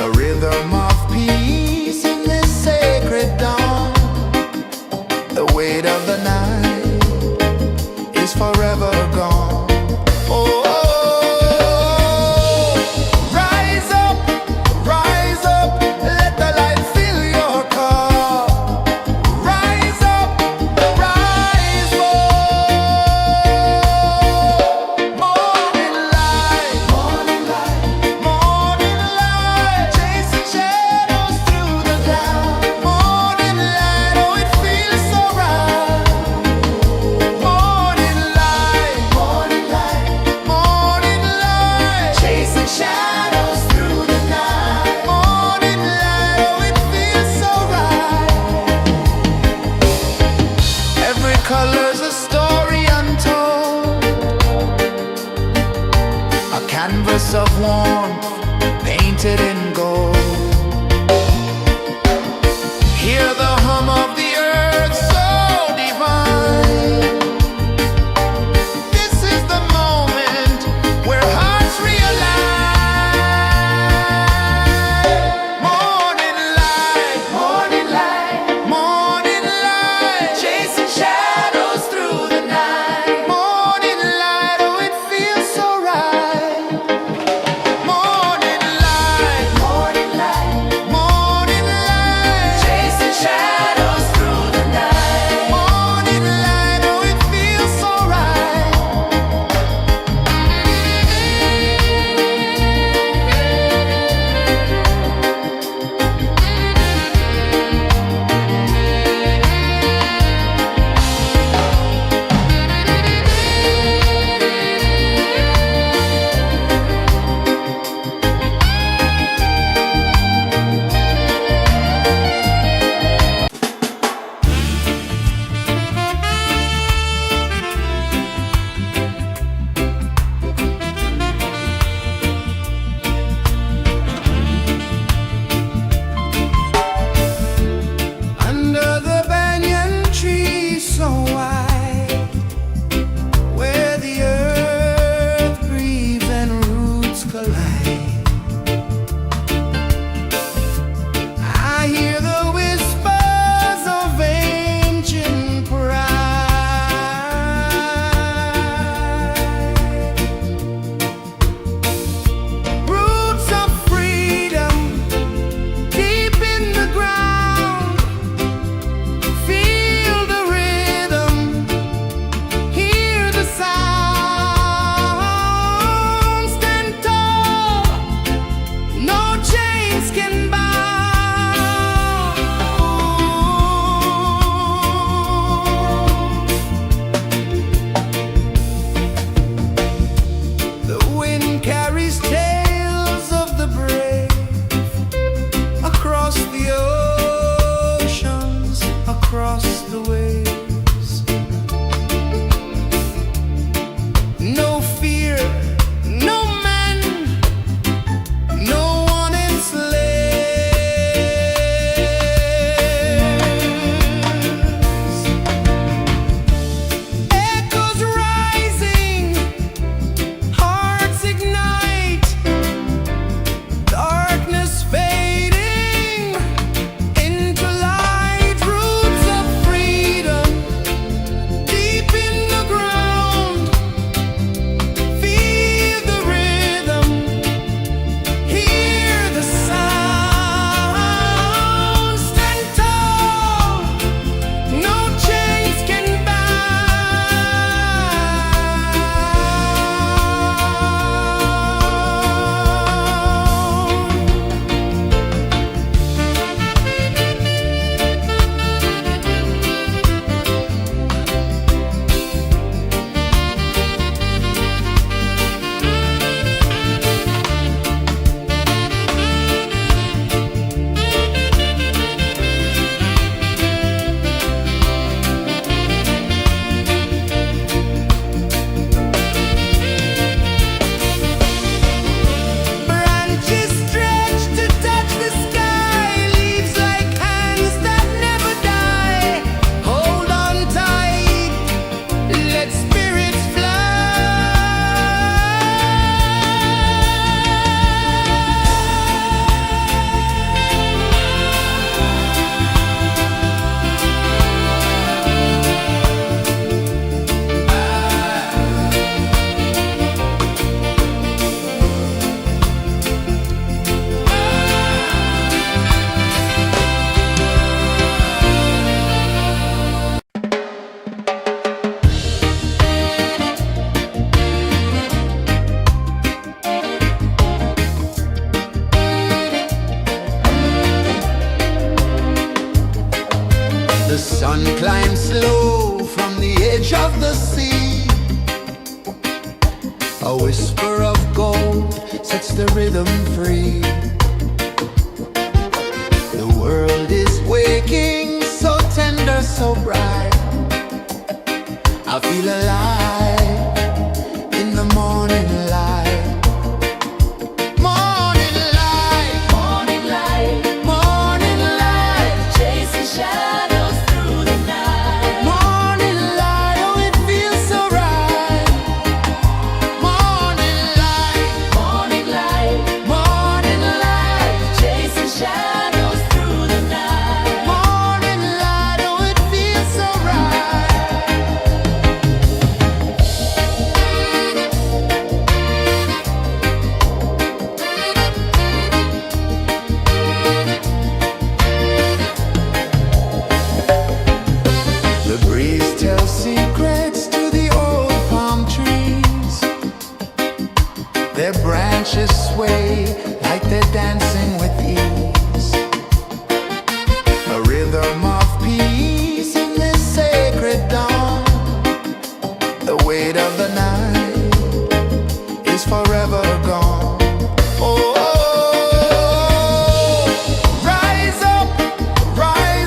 A rhythm of peace in this sacred dawn. The weight of the night is forever gone. Oh, rise up, let the light fill your cup. Rise up, rise up. Morning light, morning light, morning light, chasing shadows through the cloud. Morning light, oh it feels so right. Morning light, morning light, morning light, chasing shadows through the night. Morning light, oh it feels so right. Every color's a story untold, a canvas of warmth painted in gold. Hear the hum of the earth so divine. This is the moment where hearts realize. Morning light, morning light, morning light, chasing shadows through the night. Morning light, oh it feels so right. Morning light, morning light, morning light, chasing shadows through the night. Morning light, oh it feels so right. Under the banyan tree so wide, where the earth breathes and roots collide, I hear the whispers of ancient pride. Roots of freedom deep in the ground. Feel the rhythm, hear the sound. Stand tall One climbs slow from the edge of the sea. A whisper of gold sets the rhythm free. The world is waking, so tender, so bright. I feel alive in the morning light. Morning light, Morning light, morning light, chasing shadows through the night. morning light, oh it feels so right. Morning light, Morning light, morning light, chasing shadows through the night. morning light, oh it feels so right. The breeze tells secrets to the old palm trees. Their branches sway like they're dancing with ease. A rhythm of peace in this sacred dawn. The weight of the night is forever gone. Oh, rise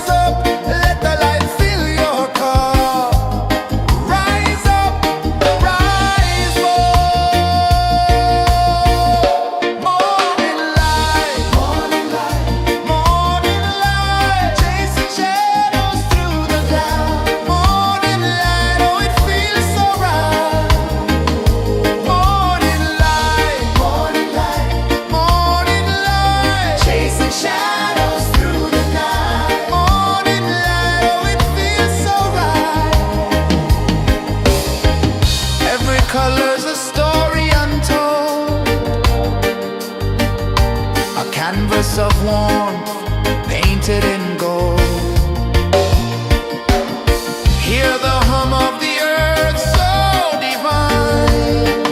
up, let the light fill your cup. Rise up, rise up. Morning light, morning light, chasing shadows through the cloud. Morning light, oh it feels so right. Morning light, morning light, chasing shadows through the night. Morning light, oh it feels so right. Every color's a story untold, a canvas of warmth painted in gold. Hear the hum of the earth so divine.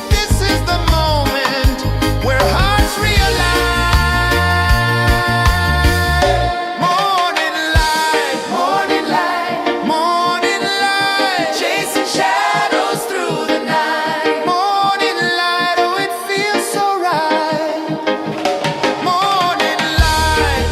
This is the moment where hearts realign. Morning light, morning light, chasing shadows through the night. Morning light, oh it feels so right. Morning light,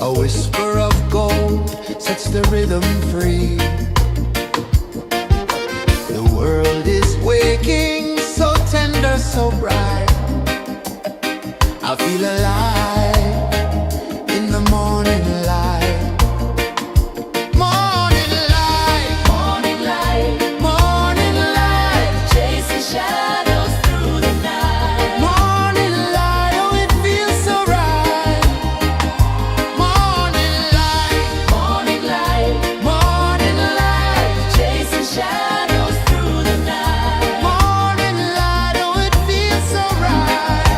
A whisper of gold sets the rhythm free. The world is waking, so tender, so bright. I feel alive in the morning light. Morning light, Morning light, morning light, chasing shadows through the night. morning light, oh it feels so right. Morning light, Morning light, morning light, chasing shadows through the night. morning light, oh it feels so right.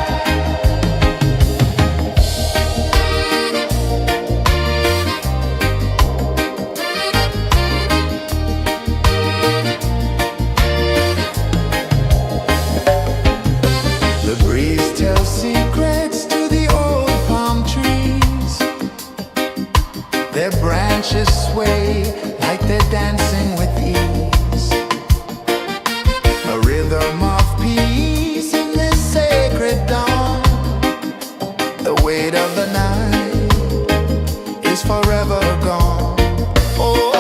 The breeze tells secrets to the old palm trees. Their branches sway like they're dancing with ease. A rhythm of peace in this sacred dawn. The weight of the night is forever gone. Oh,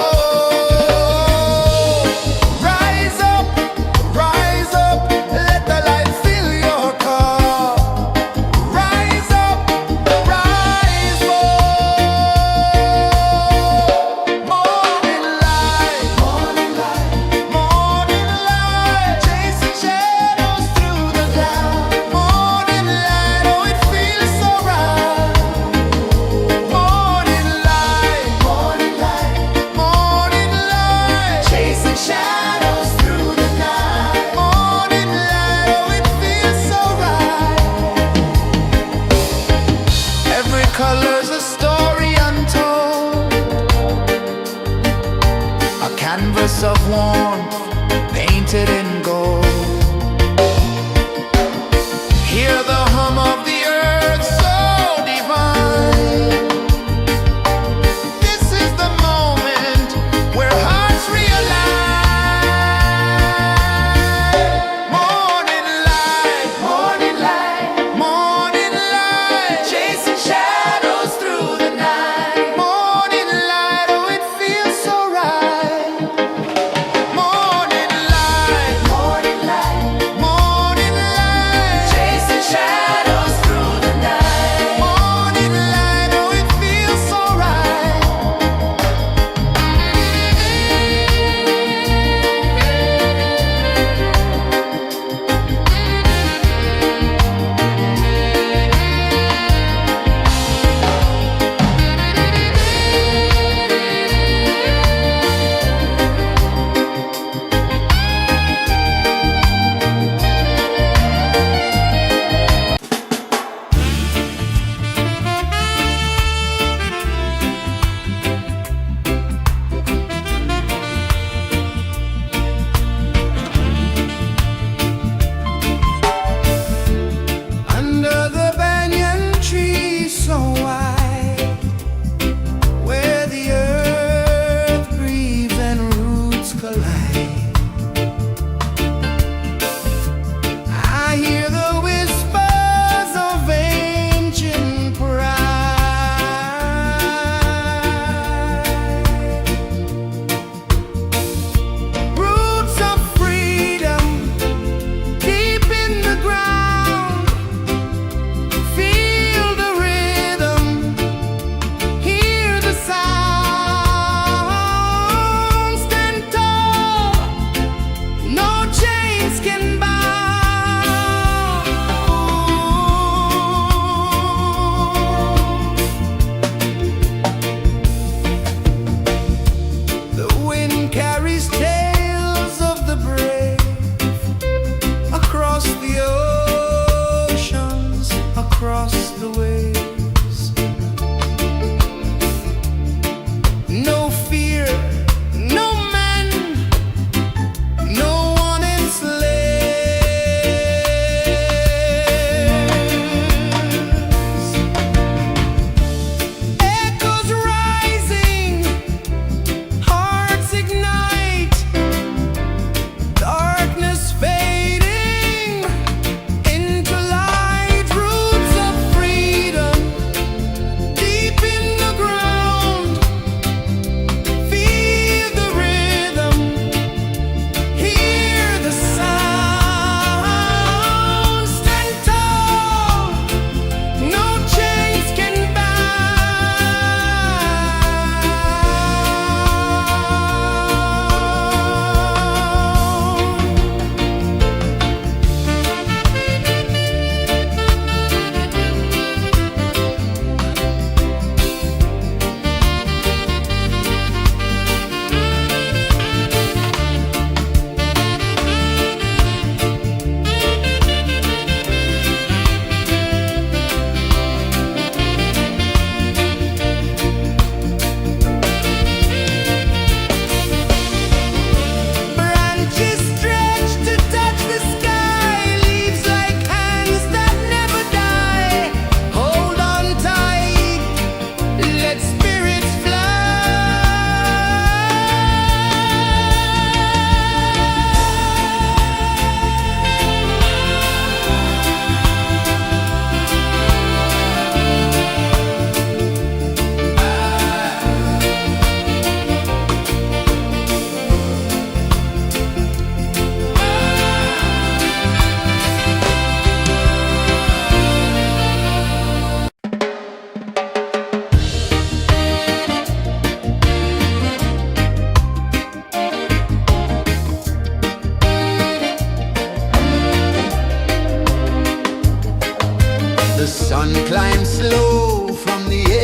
rise up, let the light fill your cup. Rise up, rise up. Morning light, morning light, chasing shadows through the cloud. Morning light, oh it feels so right. Morning light, chasing shadows through the night. Morning light, oh it feels so right. Every color's a story untold, a canvas of warmth painted in gold. Hear the hum of the earth so divine. This is the moment where hearts realign. Morning light, morning light, chasing shadows through the night. Morning light, oh it feels so right. Morning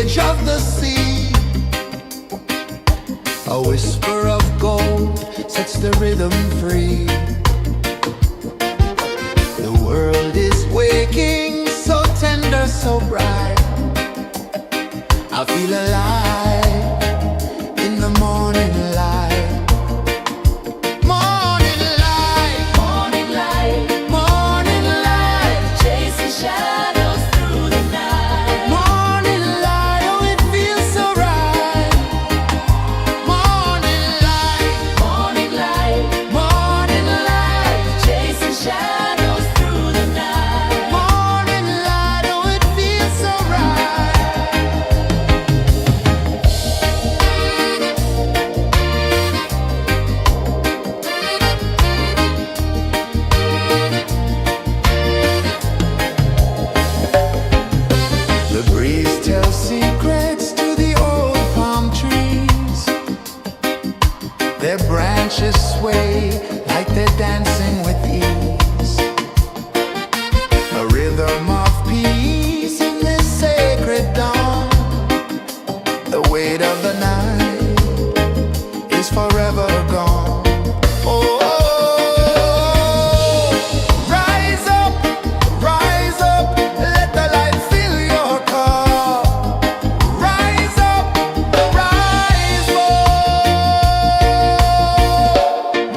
edge of the sea. A whisper of gold sets the rhythm free. The world is waking, so tender, so bright. I feel alive in the morning light. Morning light, Morning light, morning light, chasing shadows through the night. morning light, oh it feels so right. Morning light, Morning light, morning light, chasing shadows through the night. morning light, oh it feels so right. The breeze tells secrets to the old palm trees. Their branches sway like they're dancing with ease. A rhythm of peace in this sacred dawn. The weight of the night is forever gone. Oh, rise up, let the light fill your cup. Rise up, rise up.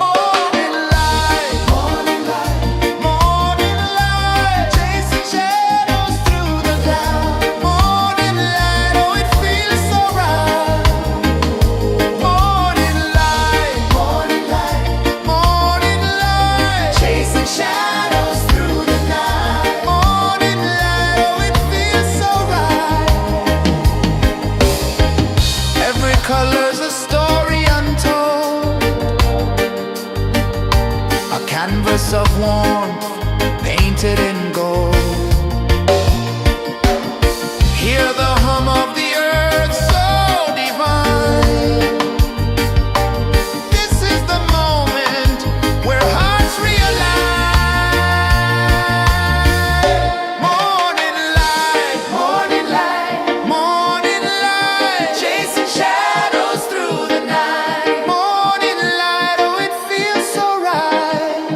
Morning light, morning light, morning light, chasing shadows through the cloud. Morning light, oh it feels so right. Morning light, morning light, morning light, chasing shadows through the night. Morning light, oh it feels so right. Every color's a story untold, a canvas of warmth painted in gold. Hear the hum of the earth so divine. This is the moment where hearts realign. Morning light, morning light, morning light, chasing shadows through the night. Morning light, oh it feels so right.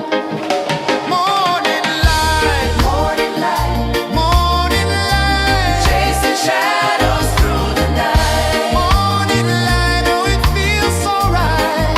Morning light, morning light, morning light, chasing shadows through the night. Morning light, oh it feels so right.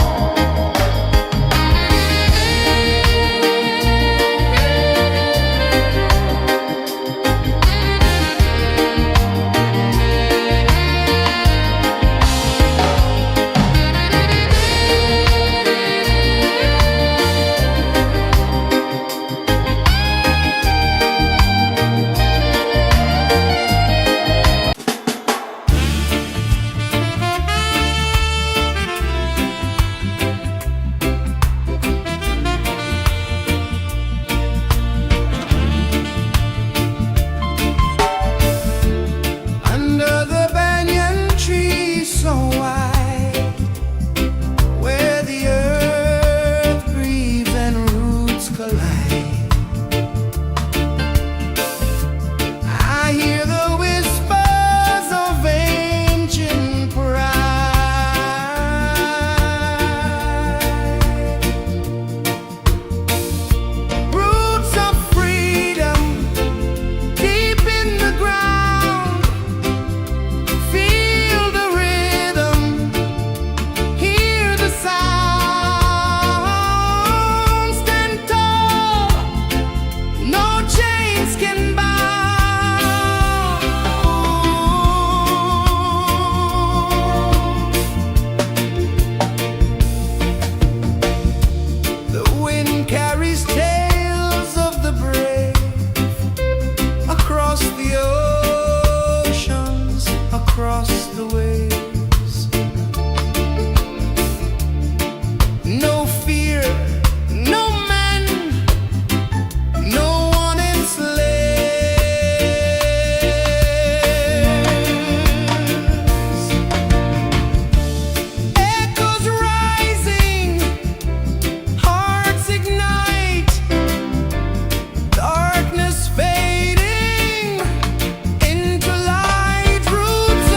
Under the banyan tree so wide, where the earth breathes and roots collide, I hear the whispers of ancient pride. Roots of freedom deep in the ground. Feel the rhythm, hear the sound. Stand tall, no chains can bound. The wind carries tales of the brave across the oceans, across the waves. No fear, no man, no one enslaves. Echoes rising, hearts ignite, darkness fading into light. Roots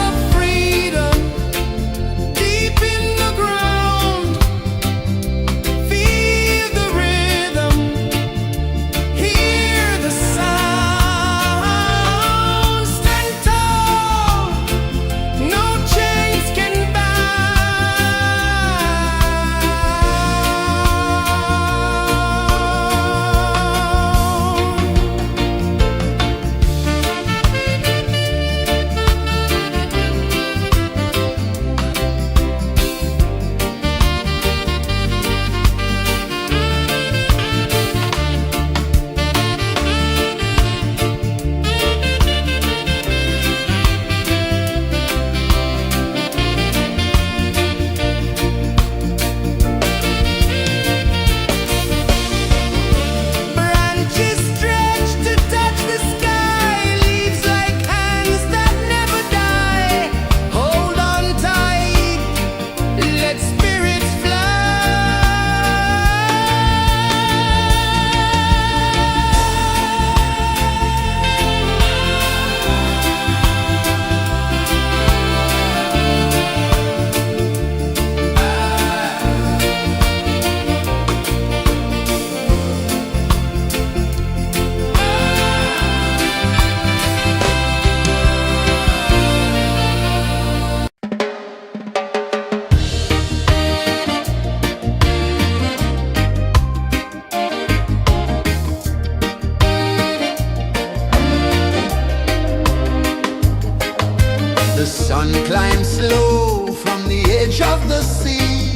and slow from the edge of the sea.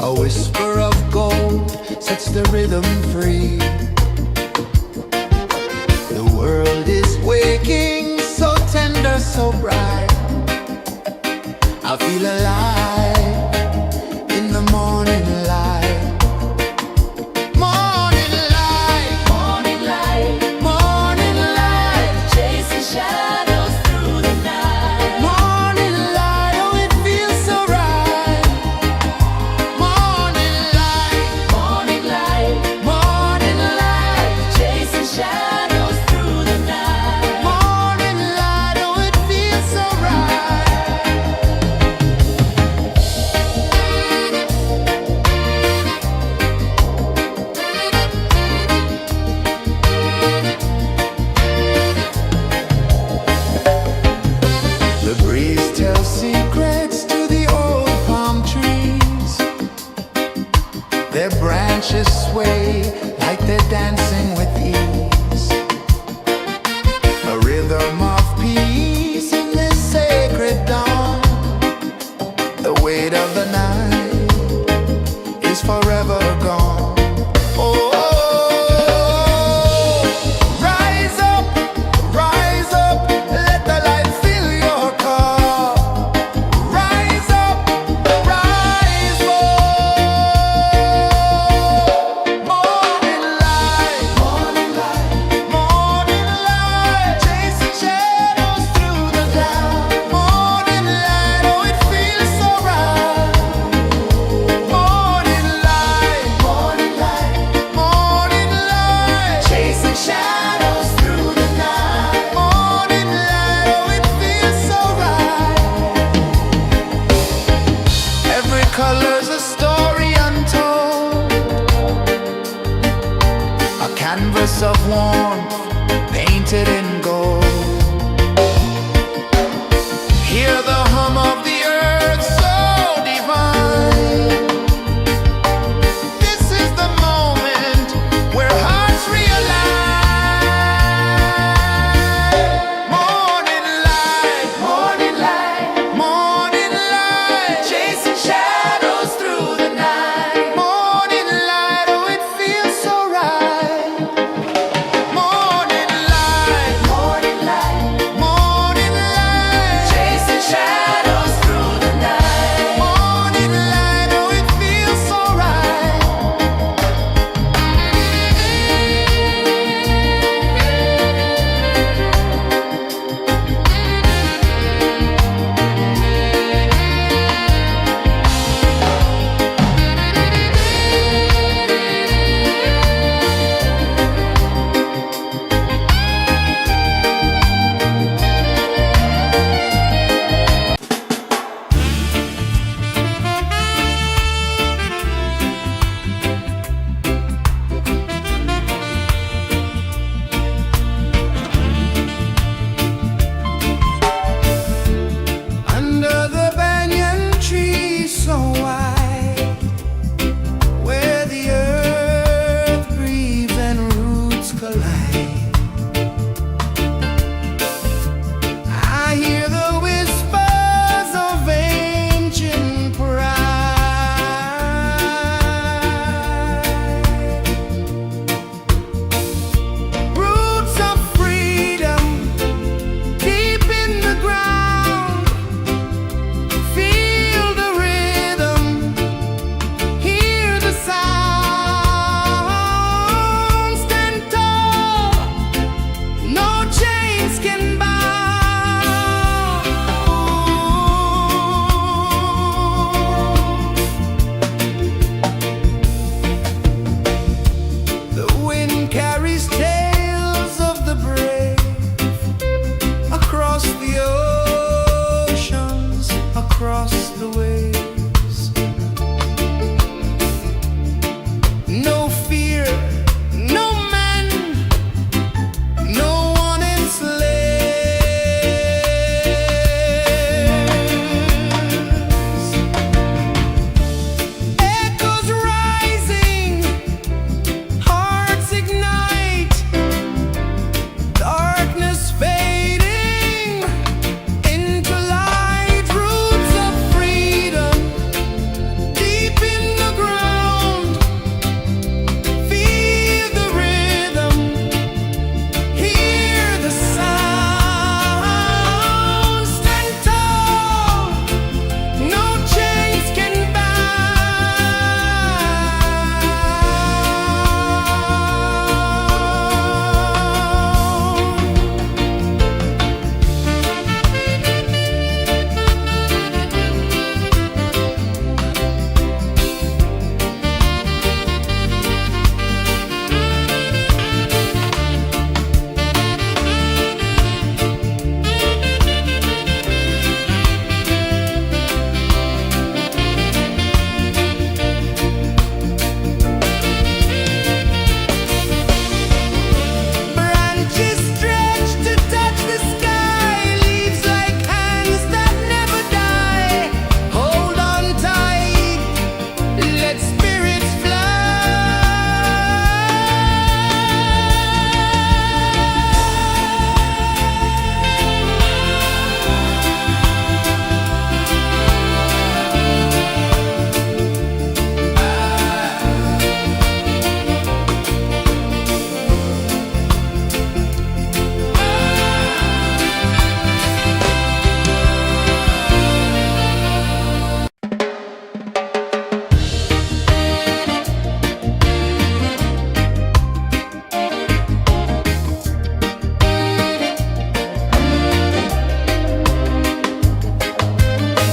A whisper of gold sets the rhythm free. The world is waking, so tender, so bright. I feel alive in the morning light. Morning light, Morning light, morning light, chasing shadows through the night. morning light, oh it feels so right. Morning light, Morning light, morning light, chasing shadows through the night. morning light, oh it feels so right. The breeze tells secrets to the old palm trees. Their branches sway like they're dancing with ease. A rhythm of peace in this sacred dawn. The weight of the night is forever gone. Oh, rise up, let the light fill your cup. Rise up, rise more. Morning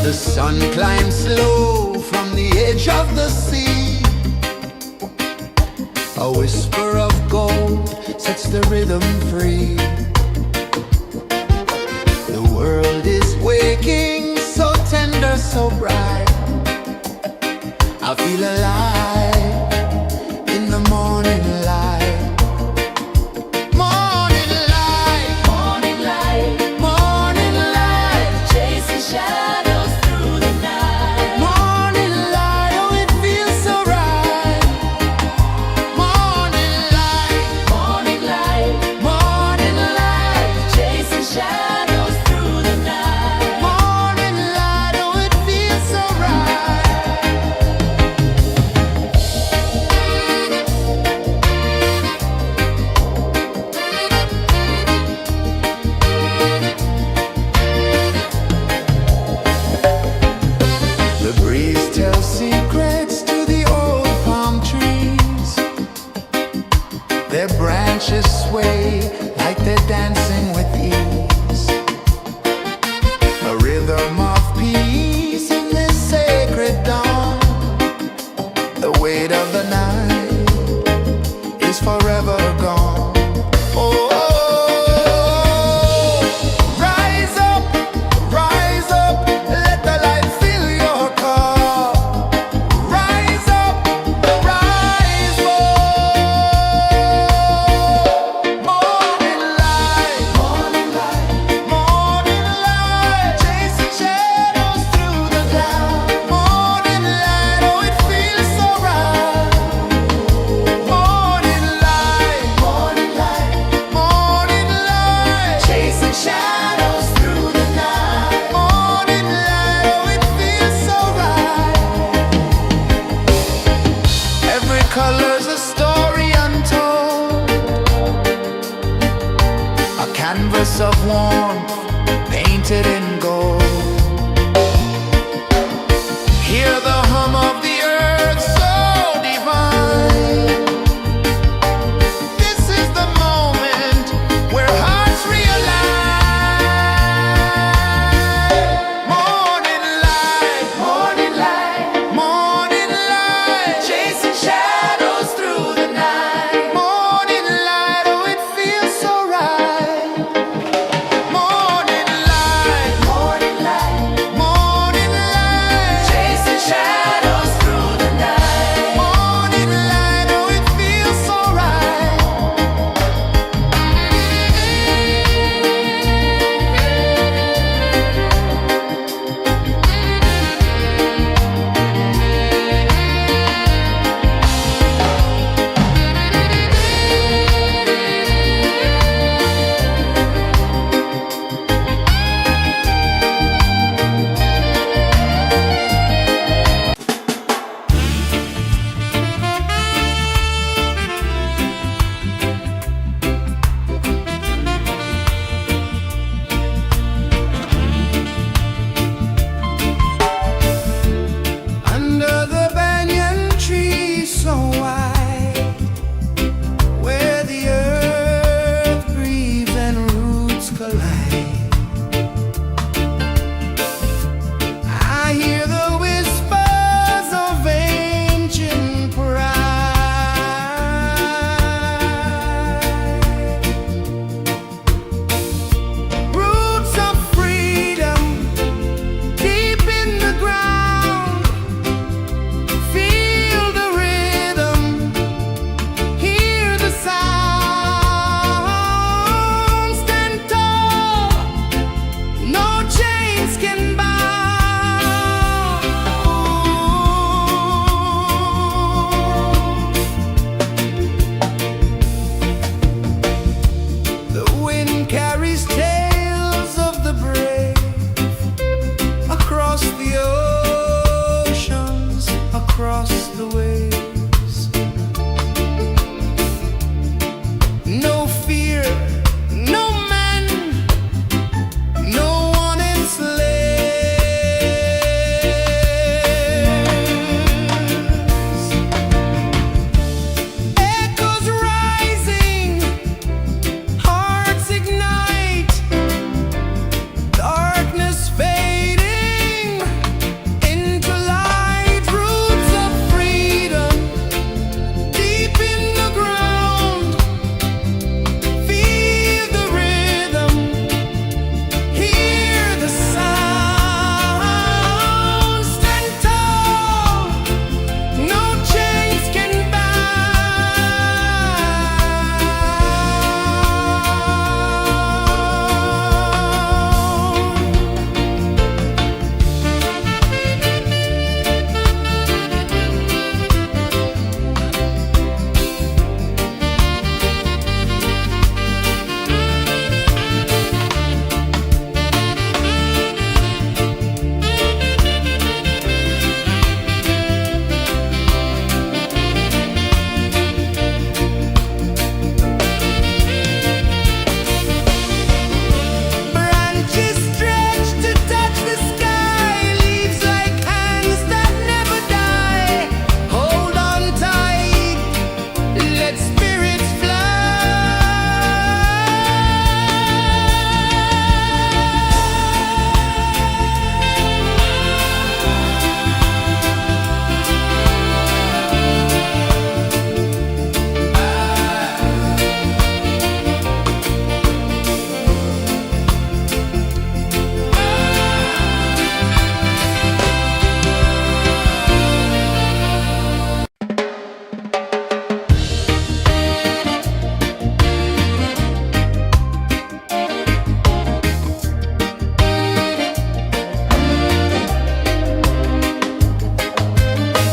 The sun climbs slow from the edge of the sea. A whisper of gold sets the rhythm free. The world is waking, so tender, so bright. I feel alive in the morning light. Morning light, Morning light, morning light, chasing shadows through the night. morning light, oh it feels so right. Morning light, Morning light, morning light, chasing shadows through the night. morning light, oh it feels so right.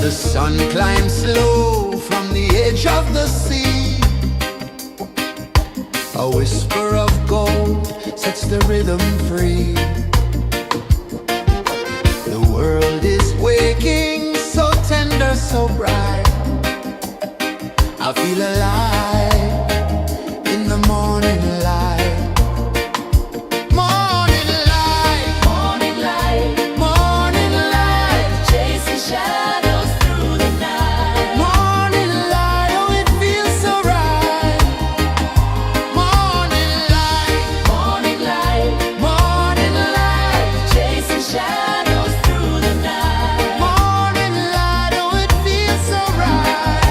The sun climbs slow from the edge of the sea. A whisper of gold sets the rhythm free. The world is waking, so tender, so bright. I feel alive in the morning light. Morning light, Morning light, morning light, chasing shadows through the night. morning light, oh it feels so right. Morning light, Morning light, morning light, chasing shadows through the night. morning light, oh it feels so right.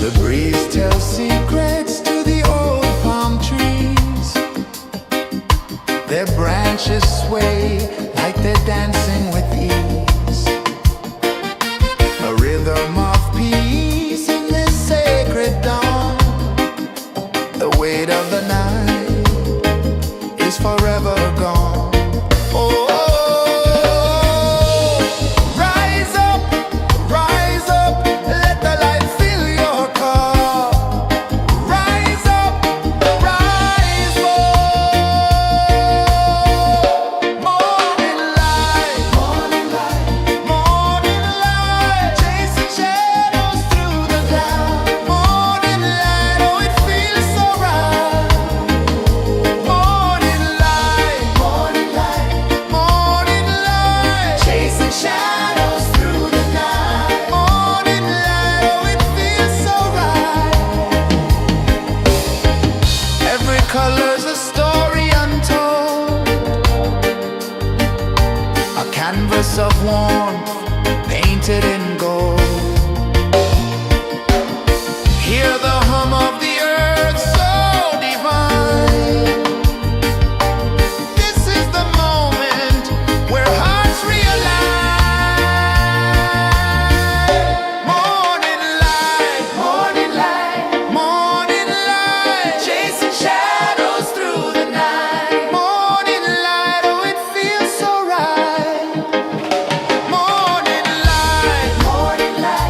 The breeze tells secrets to the old palm trees. Their branches sway like they're dancing with ease. A rhythm of peace in this sacred dawn. The weight of the night is forever gone. Oh, rise up, let the light fill your cup. Rise up, rise up. Morning light, morning light, morning light, chasing shadows through the cloud. Morning light, oh it feels so right. Morning light, morning light, morning light, chasing shadows through the night. Morning light, oh it feels so right. Every color's a story untold, a canvas of warmth painted in gold. Hear the hum of the earth so divine. This is the moment where hearts realign. Morning light, morning light, morning light, chasing shadows through the night. Morning light, oh it feels so right. Morning light, morning light,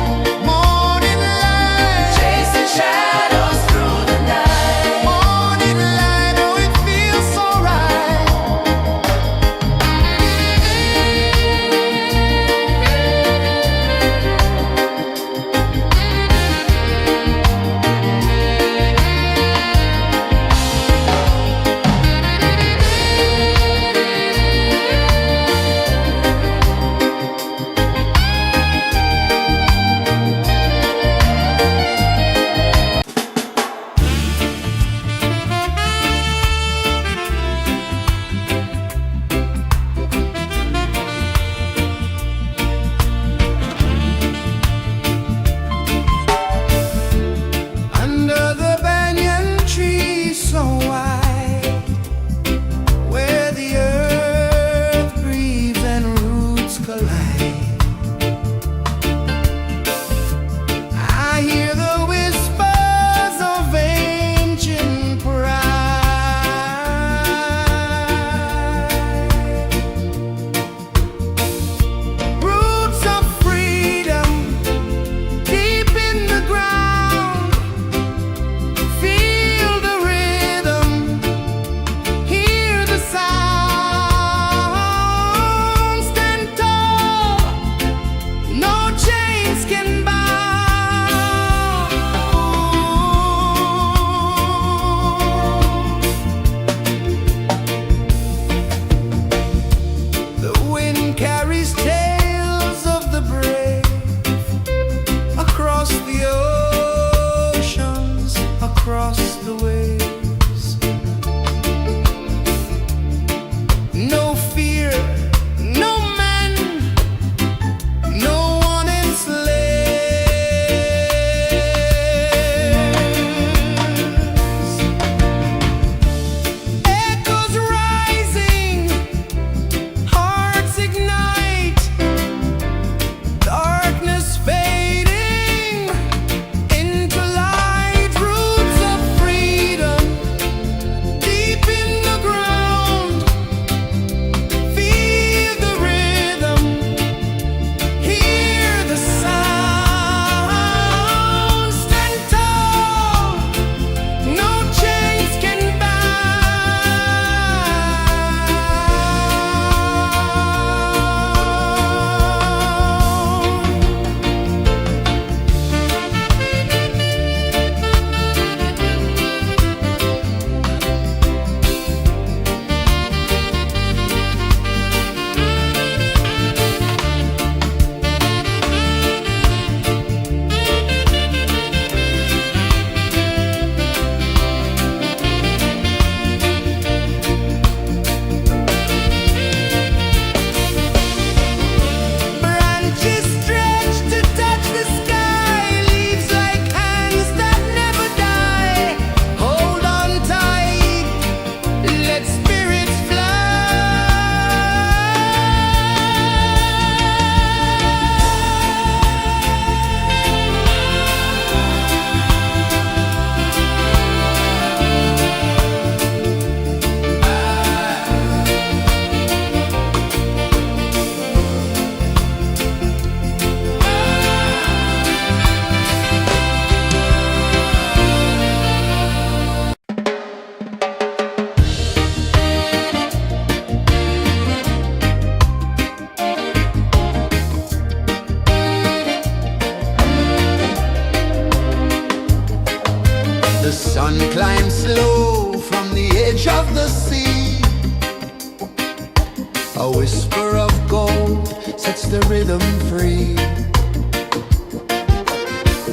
sets the rhythm free.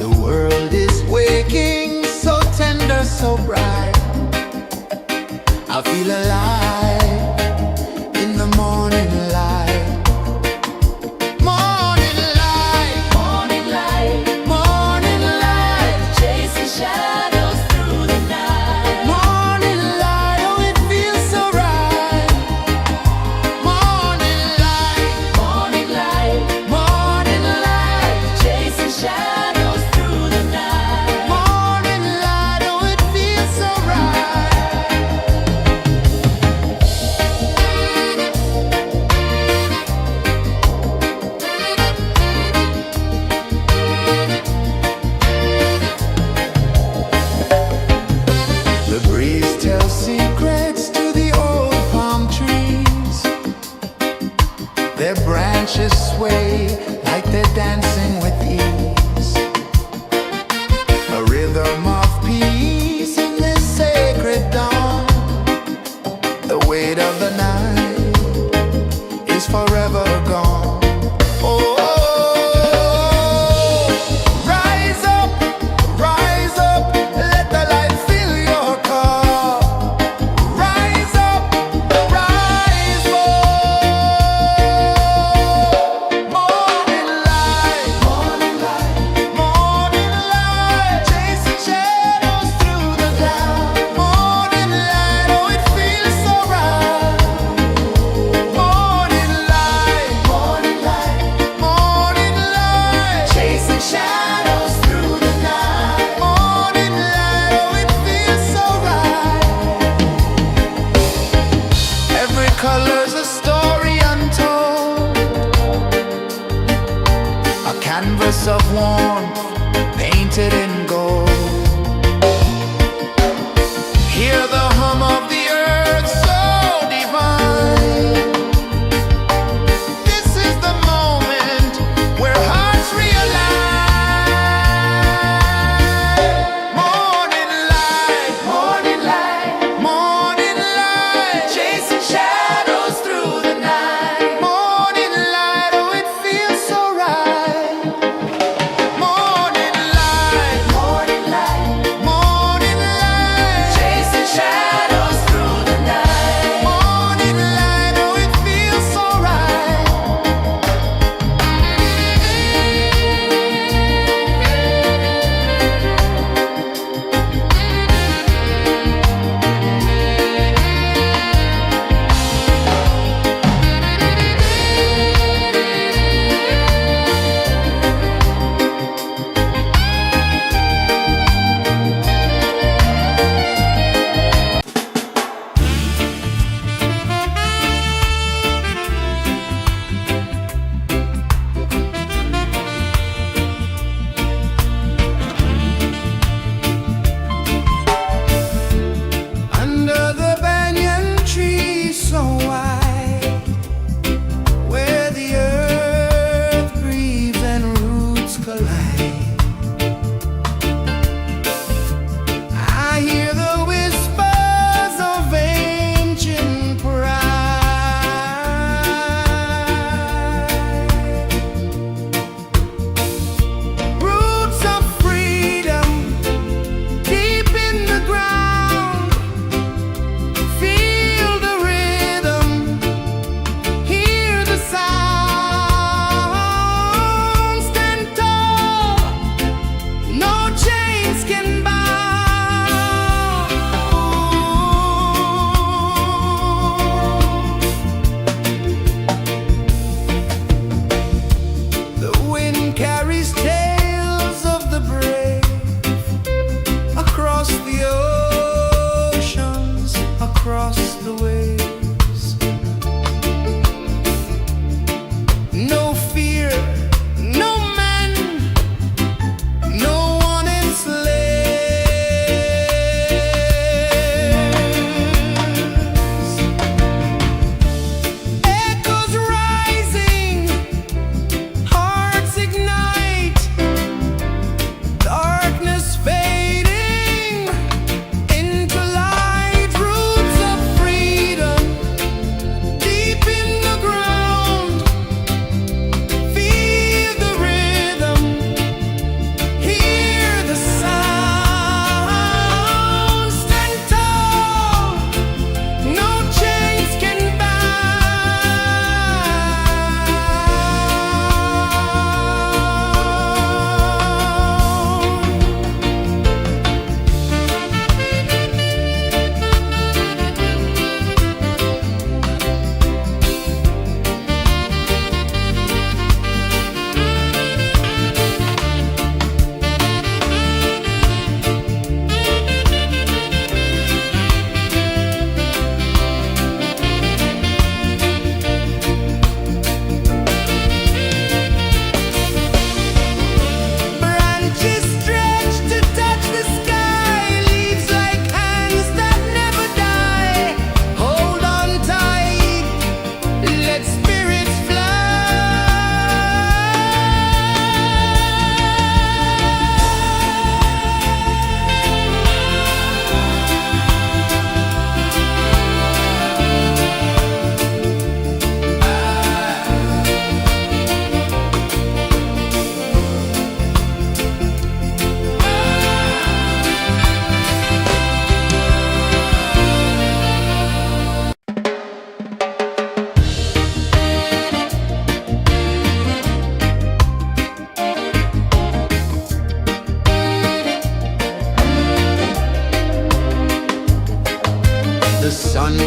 The world is waking, so tender, so bright. I feel alive in the morning light. Morning light, Morning light, morning light, chasing shadows through the night. morning light, oh it feels so right. Morning light, Morning light, morning light, chasing shadows through the night. morning light, oh it feels so right. The breeze tells secrets to the old palm trees. Their branches sway like they're dancing with ease. A rhythm of peace in this sacred dawn. The weight of the night is forever gone. Oh, rise up, let the light fill your cup. Rise up, rise more. Morning light, morning light, morning light, chasing shadows through the cloud. Morning light, oh it feels so right. Morning light, morning light, morning light, chasing shadows through the night. Morning light, oh it feels so right. Every color's a story untold, a canvas of warmth painted in gold. Hear the hum of the earth so divine. This is the moment where hearts realign. Morning light, morning light, morning light, chasing shadows through the night. Morning light, oh it feels so right. Morning light, morning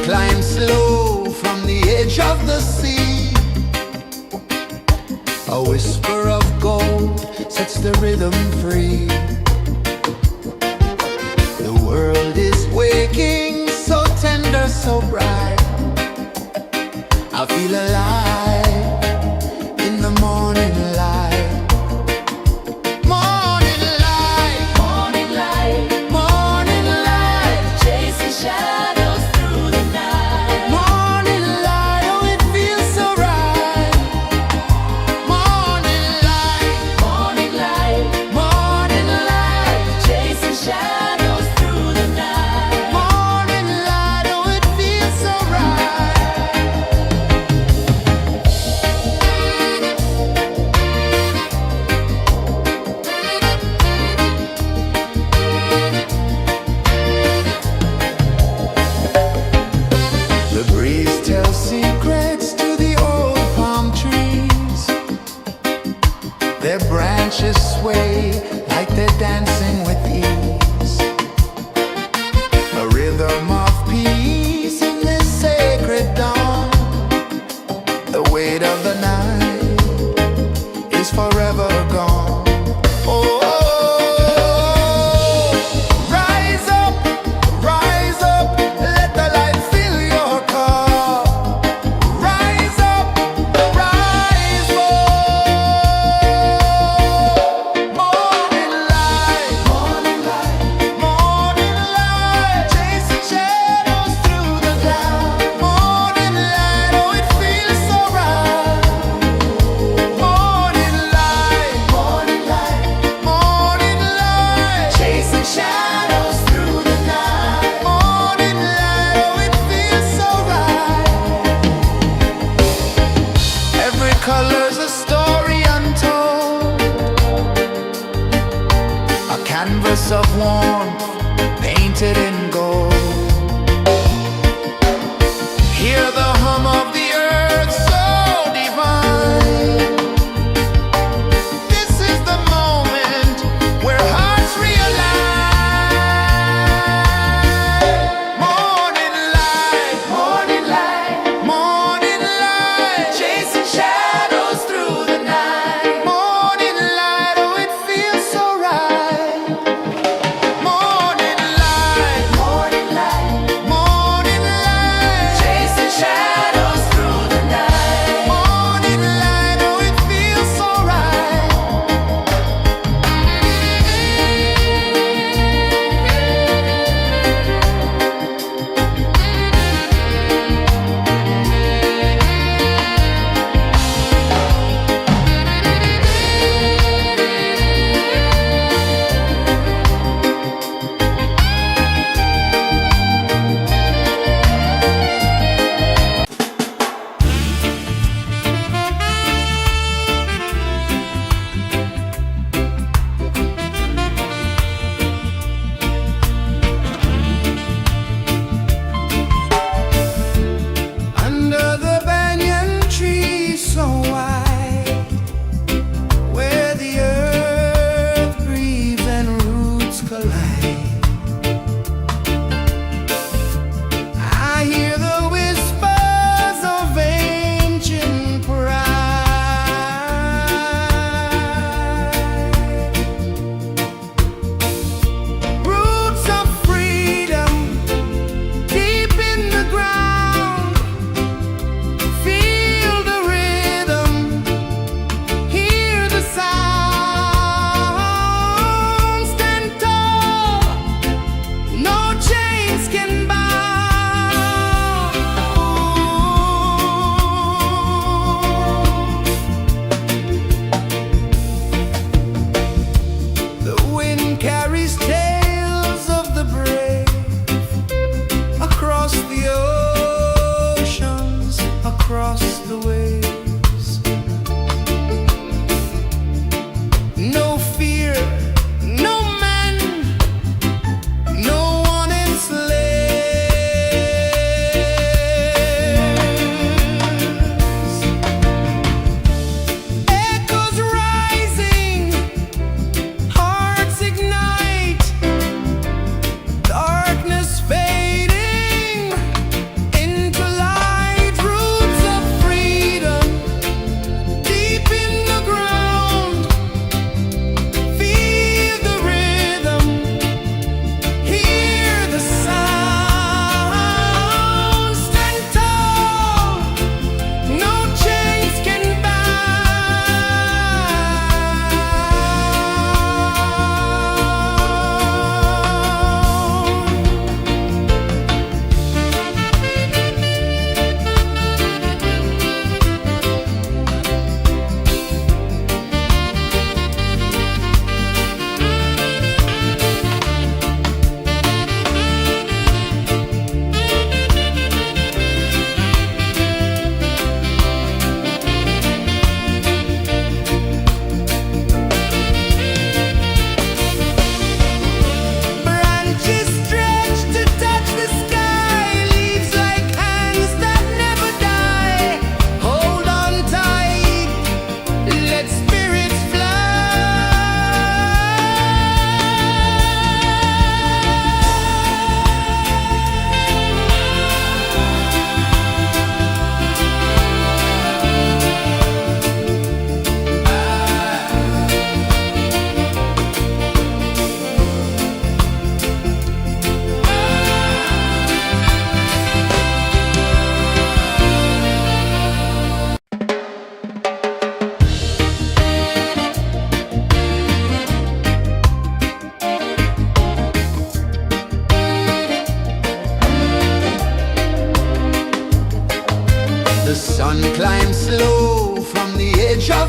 climb slow from the edge of the sea. A whisper of gold sets the rhythm free. The world is waking, so tender, so bright. I feel alive in the morning light. Morning light, Morning light, morning light, chasing shadows through the night. morning light, oh it feels so right. Morning light, Morning light, morning light, chasing shadows through the night. morning light, oh it feels so right. The breeze tells secrets to the old palm trees. Their branches sway like they're dancing with ease. A rhythm of peace in this sacred dawn. The weight of the night is forever gone. Oh, rise up, let the light fill your cup. Rise up, rise up. Morning light, morning light, morning light, chasing shadows through the cloud. Morning light, oh it feels so right. Morning light, morning light, morning light, chasing shadows through the night. Morning light, oh it feels so right. Every color's a story untold, a canvas of warmth painted in gold. Hear the hum of the earth so divine. This is the moment where hearts realign. Morning light, morning light, morning light, chasing shadows through the night. Morning light, oh it feels so right. Morning light,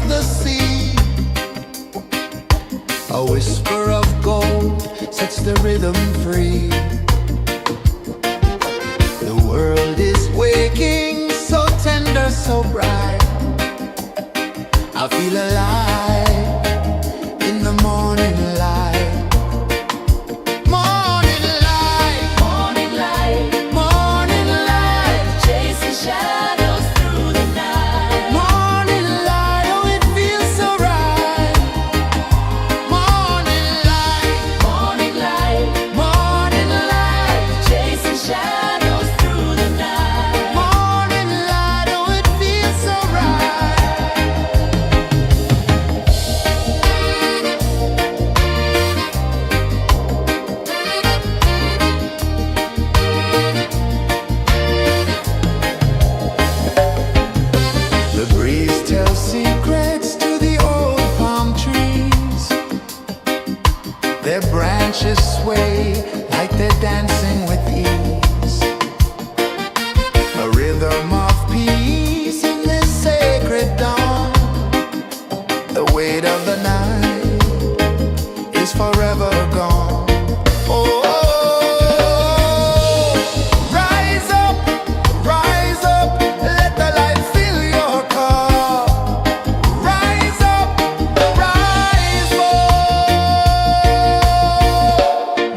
the sea. A whisper of gold sets the rhythm free. The world is waking, so tender, so bright. I feel alive in the morning light. Morning light, Morning light, morning light, chasing shadows through the night. morning light, oh it feels so right. Morning light, Morning light, morning light, chasing shadows through the night. morning light, oh it feels so right. The breeze tells secrets to the old palm trees. Their branches sway like they're dancing with ease. A rhythm of peace in this sacred dawn. The weight of the night is forever gone. Oh, rise up, let the light fill your cup. Rise up, rise up.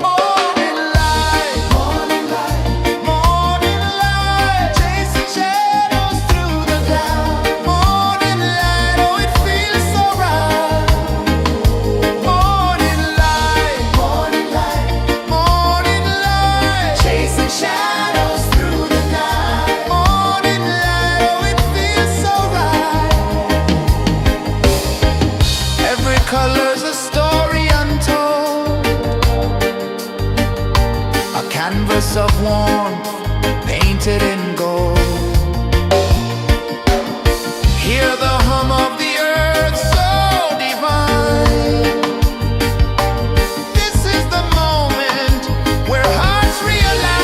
Morning light, morning light, morning light, chasing shadows through the cloud. Morning light, oh it feels so right. Morning light, morning light, morning light, chasing shadows through the night. Morning light, oh it feels so right. Every color's a story untold, a canvas of warmth painted in gold. Hear the hum of the earth so divine. This is the moment where hearts realign.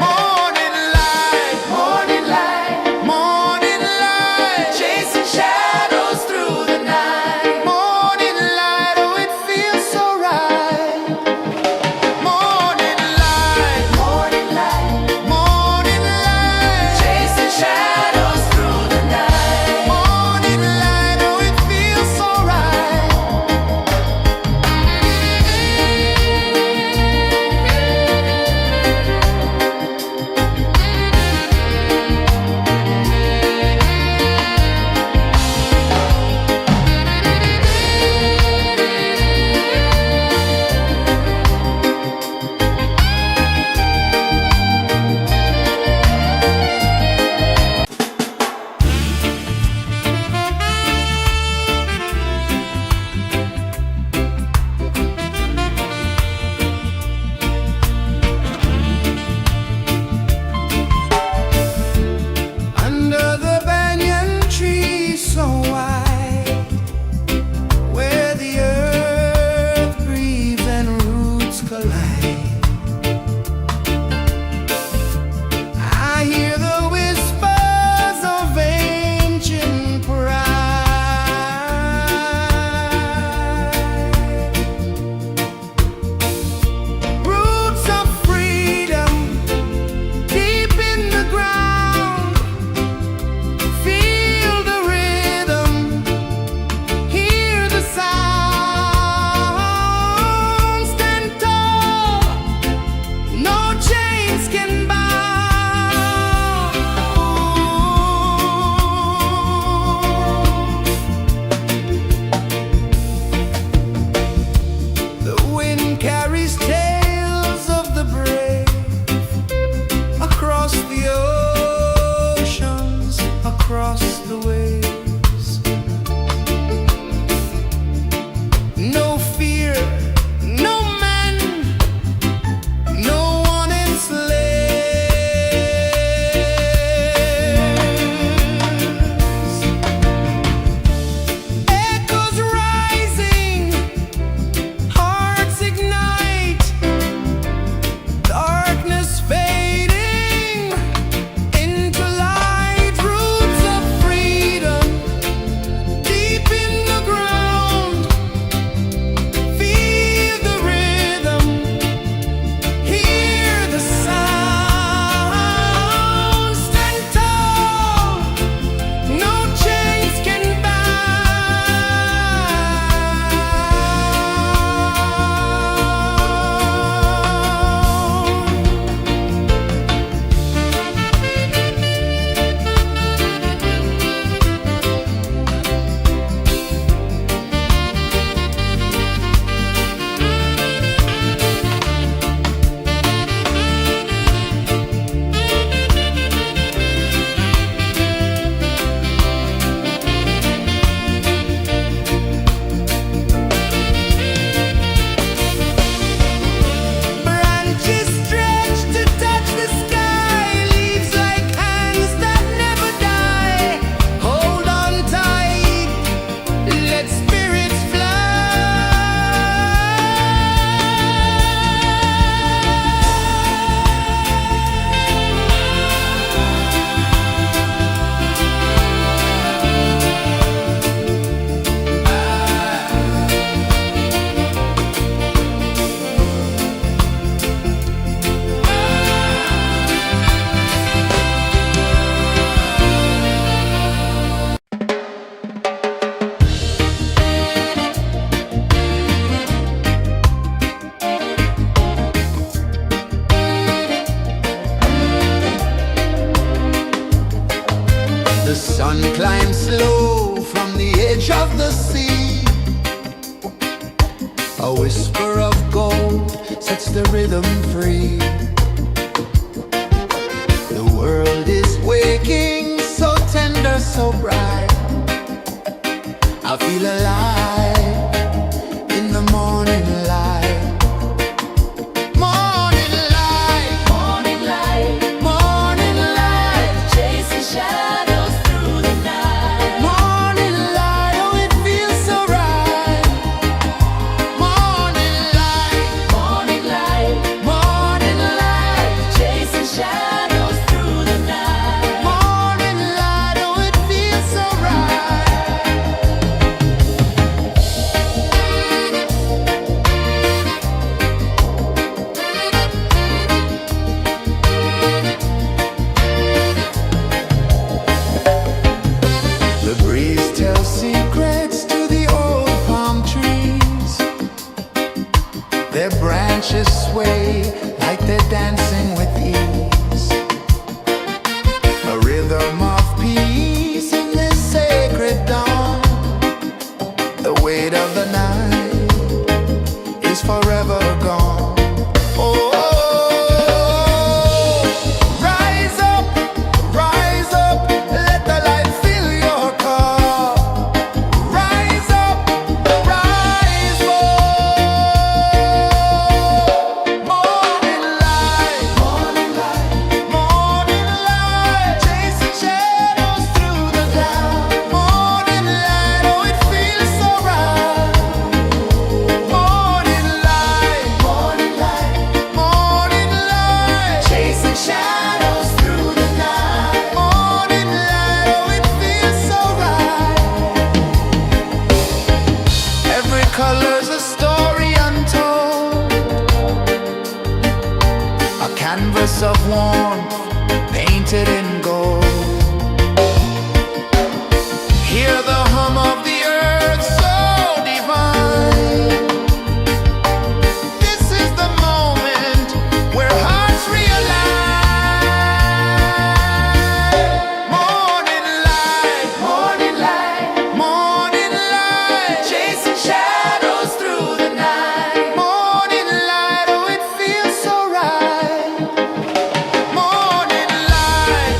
Morning light, morning light, morning light, chasing shadows through the night. Morning light, oh it feels so right. Morning light, morning light, morning light, chasing shadows through the night. Morning light, oh it feels so right. Under the banyan tree so wide, where the earth breathes and roots collide, I hear the whispers of ancient pride. Roots of freedom deep in the ground. Feel the rhythm, hear the sound. Stand tall, no chains can bound. The wind carries tales of the brave across the oceans, across the waves. No fear, no man, no one enslaves. Echoes rising, hearts ignite, darkness fading into light. Roots of climb slow from the edge of the sea. A whisper of gold sets the rhythm free. The world is waking, so tender, so bright. I feel alive in the morning light. Morning light, Morning light, morning light, chasing shadows through the night. morning light, oh it feels so right. Morning light, Morning light, morning light, chasing shadows through the night. morning light, oh it feels so right. The breeze tells secrets to the old palm trees. Their branches sway like they're dancing with ease. A rhythm of peace in this sacred dawn. The weight of the night is forever gone. Oh, rise up, let the light fill your cup. Rise up, rise up. Morning light, morning light, chasing shadows through the cloud. Morning light, oh it feels so right. Morning light, morning light, chasing shadows through the night. Morning light, oh it feels so right. Every color's a story untold, a canvas of warmth painted in gold. Hear the hum of the earth so divine. This is the moment where hearts realign. Morning light, morning light, chasing shadows through the night. Morning light, oh it feels so right. Morning light,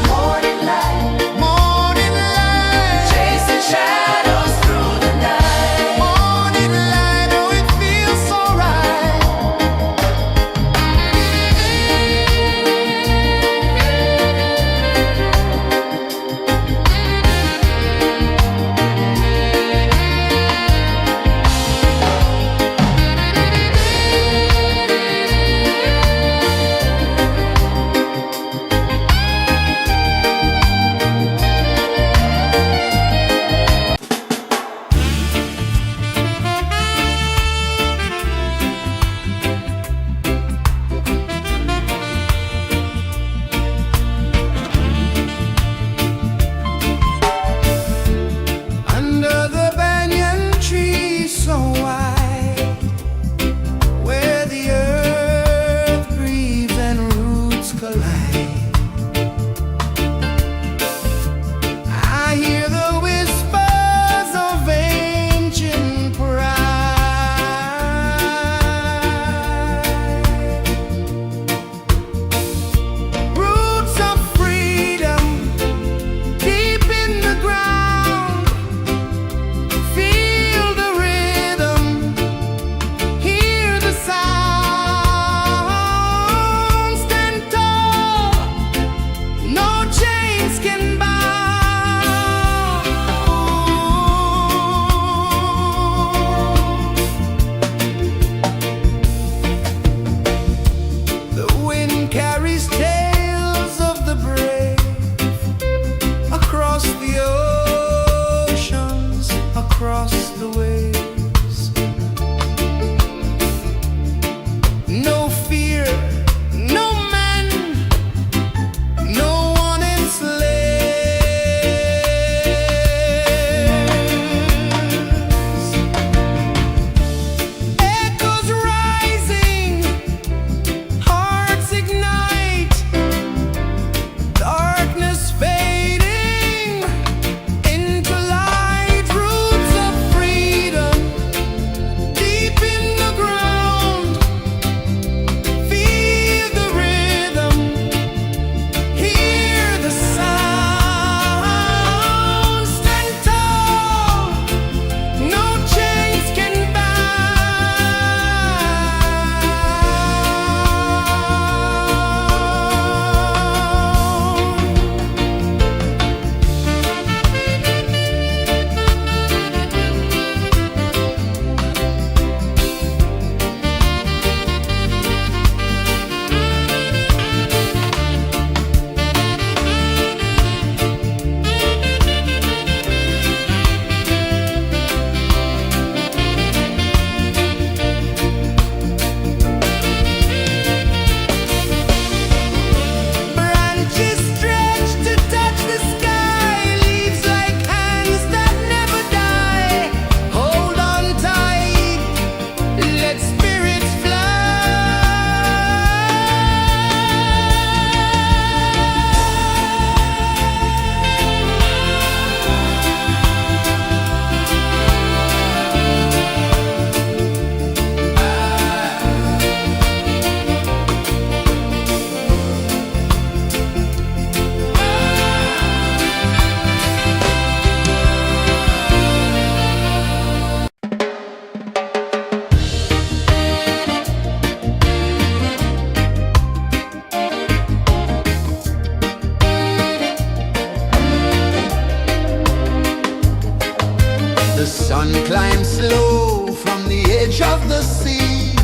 The sun climbs slow from the edge of the sea.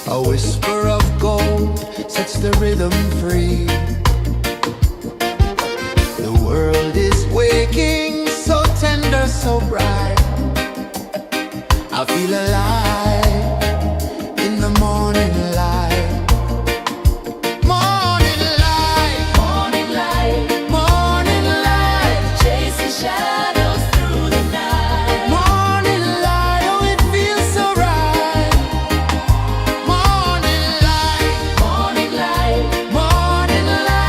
A whisper of gold sets the rhythm free. The world is waking, so tender, so bright. I feel alive in the morning light. Morning light, Morning light, morning light, chasing shadows through the night. morning light, oh it feels so right. Morning light, Morning light, morning light.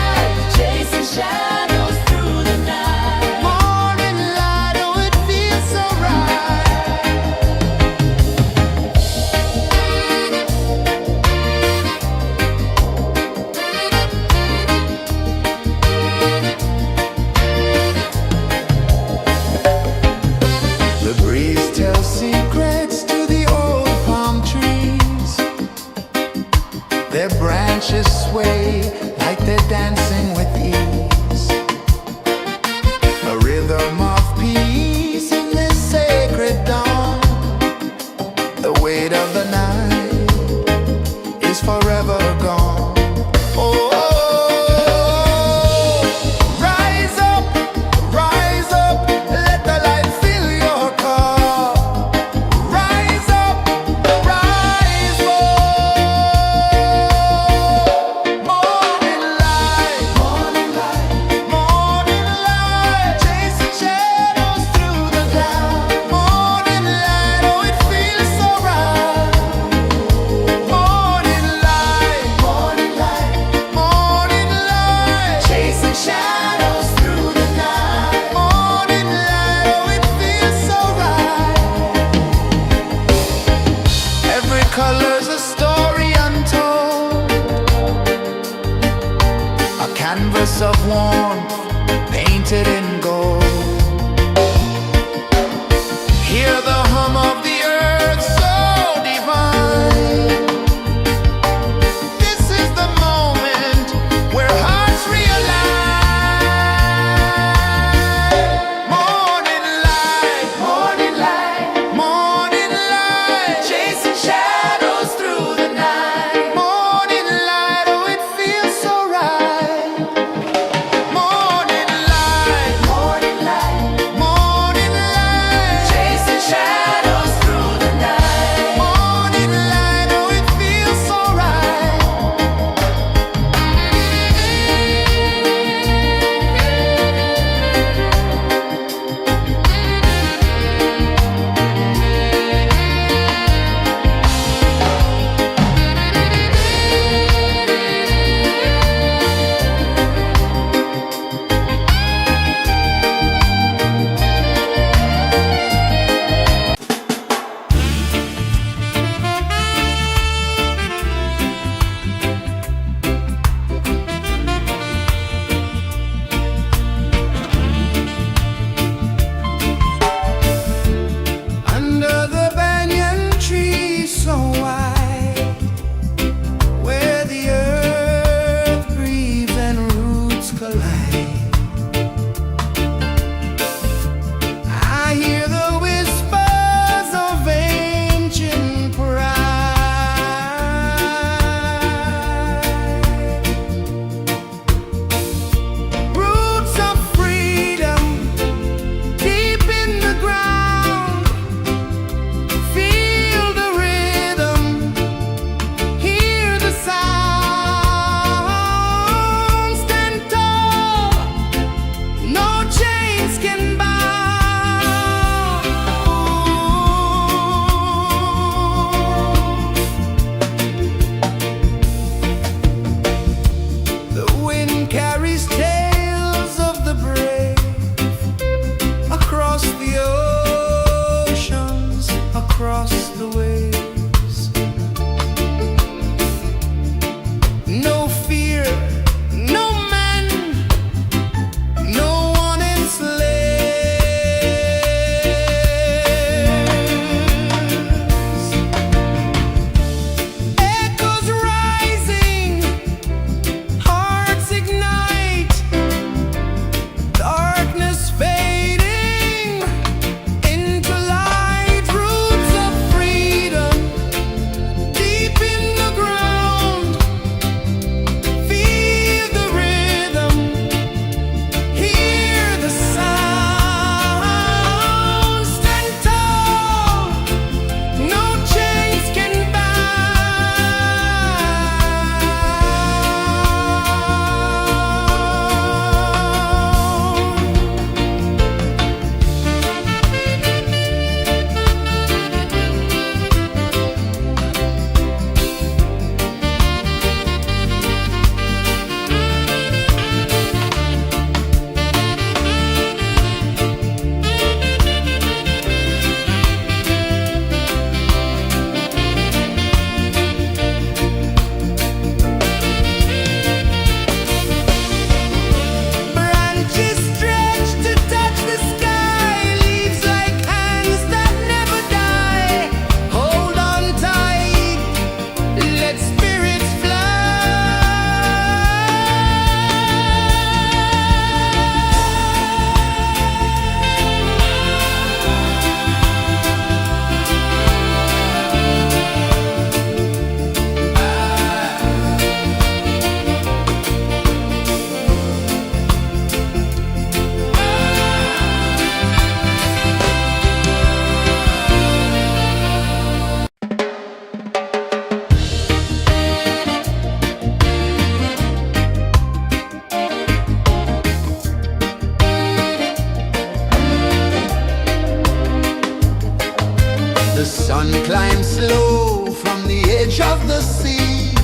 The sun climbs slow from the edge of the sea.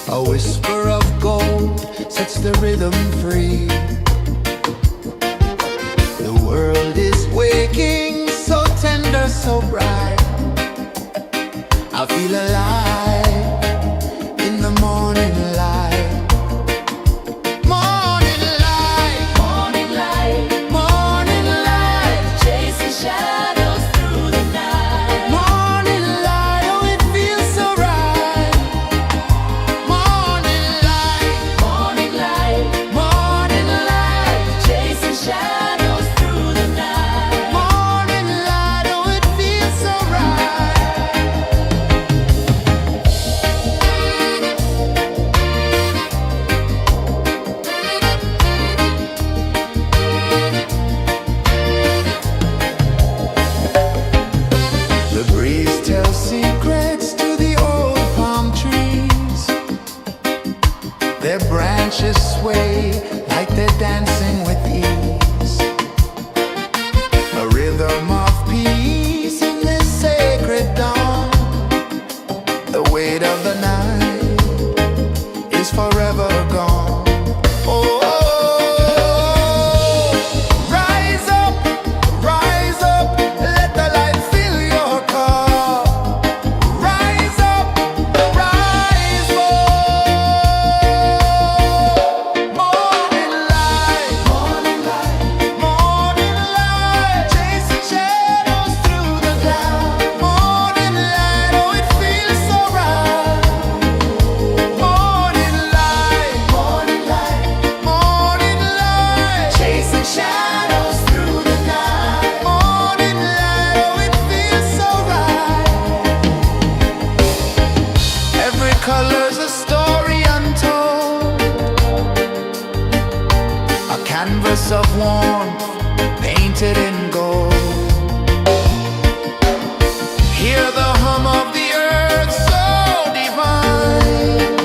A whisper of gold sets the rhythm free. The world is waking, so tender, so bright. I feel alive in the morning light. Morning light, Morning light, morning light, chasing shadows through the night. morning light, oh it feels so right. Morning light, Morning light, morning light, chasing shadows through the night. morning light, oh it feels so right. The breeze tells secrets to the old palm trees. Their branches sway like they're dancing with ease. A rhythm of peace in this sacred dawn. The weight of the night is forever gone. Oh, rise up, let the light fill your cup. Rise up, rise up. Morning light, morning light, morning light, chasing shadows through the cloud. Morning light, oh it feels so right. Morning light, morning light, morning light, chasing shadows through the night. Morning light, oh it feels so right. Every color's a story untold, a canvas of warmth painted in gold. Hear the hum of the earth so divine.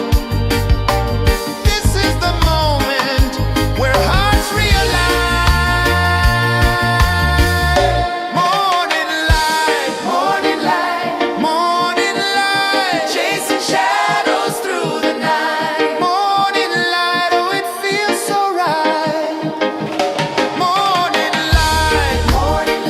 This is the moment where hearts realign. Morning light, morning light, morning light, chasing shadows through the night. Morning light, oh it feels so right. Morning light, morning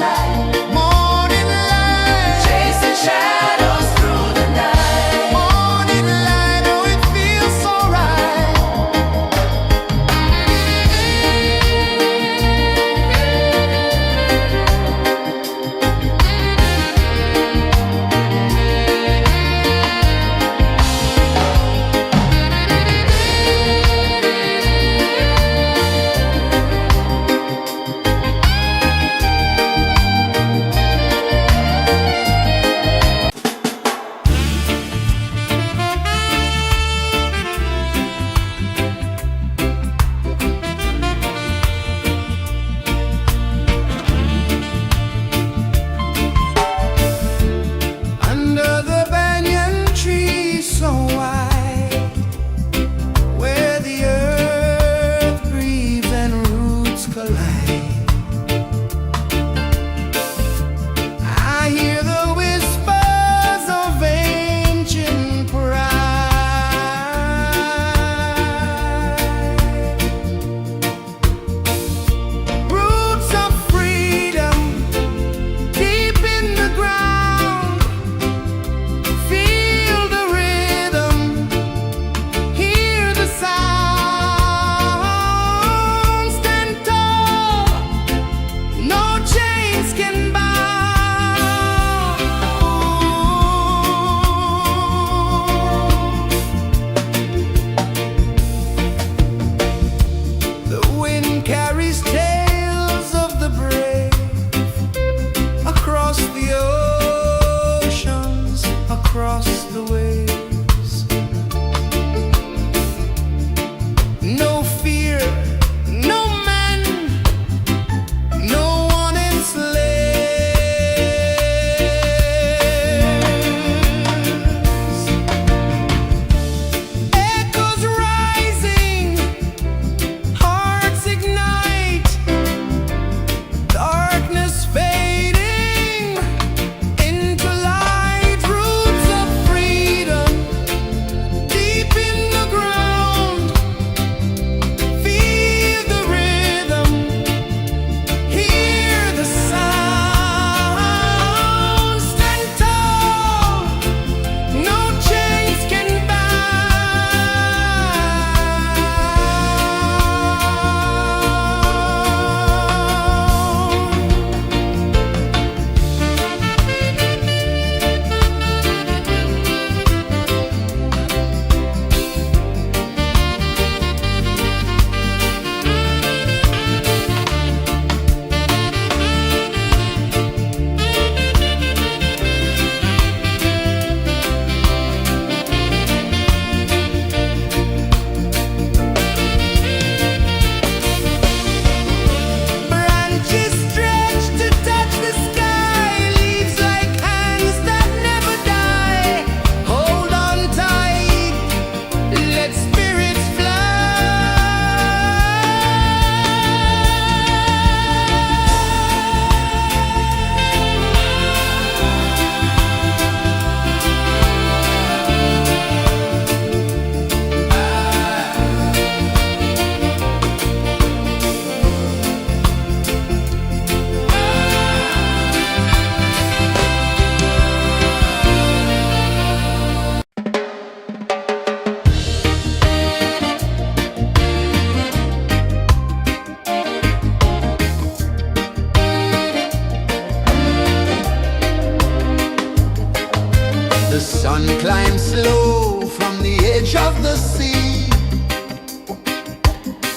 sun climbs slow from the edge of the sea.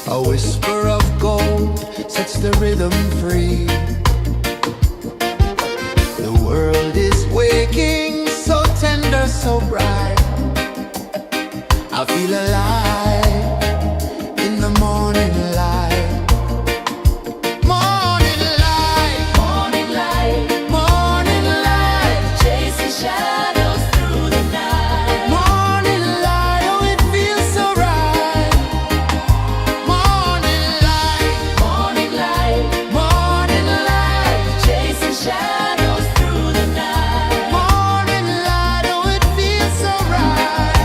A whisper of gold sets the rhythm free. The world is waking, so tender, so bright. I feel alive in the morning light. Morning light, Morning light, morning light, chasing shadows through the night. morning light, oh it feels so right. Morning light, Morning light, morning light, chasing shadows through the night. morning light, oh it feels so right.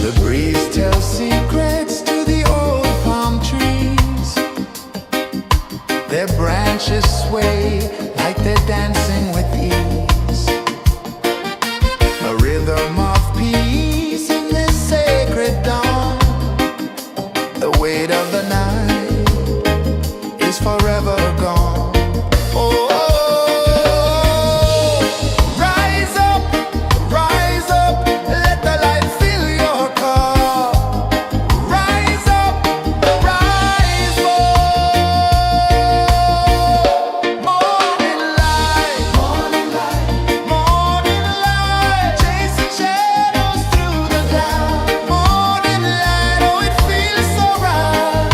The breeze tells secrets to the old palm trees. Their branches sway like they're dancing with ease. A rhythm of peace in this sacred dawn. The weight of the night is forever gone. Oh, rise up, let the light fill your cup. Rise up, rise up. Morning light, morning light, morning light, chasing shadows through the cloud. Morning light, oh it feels so right.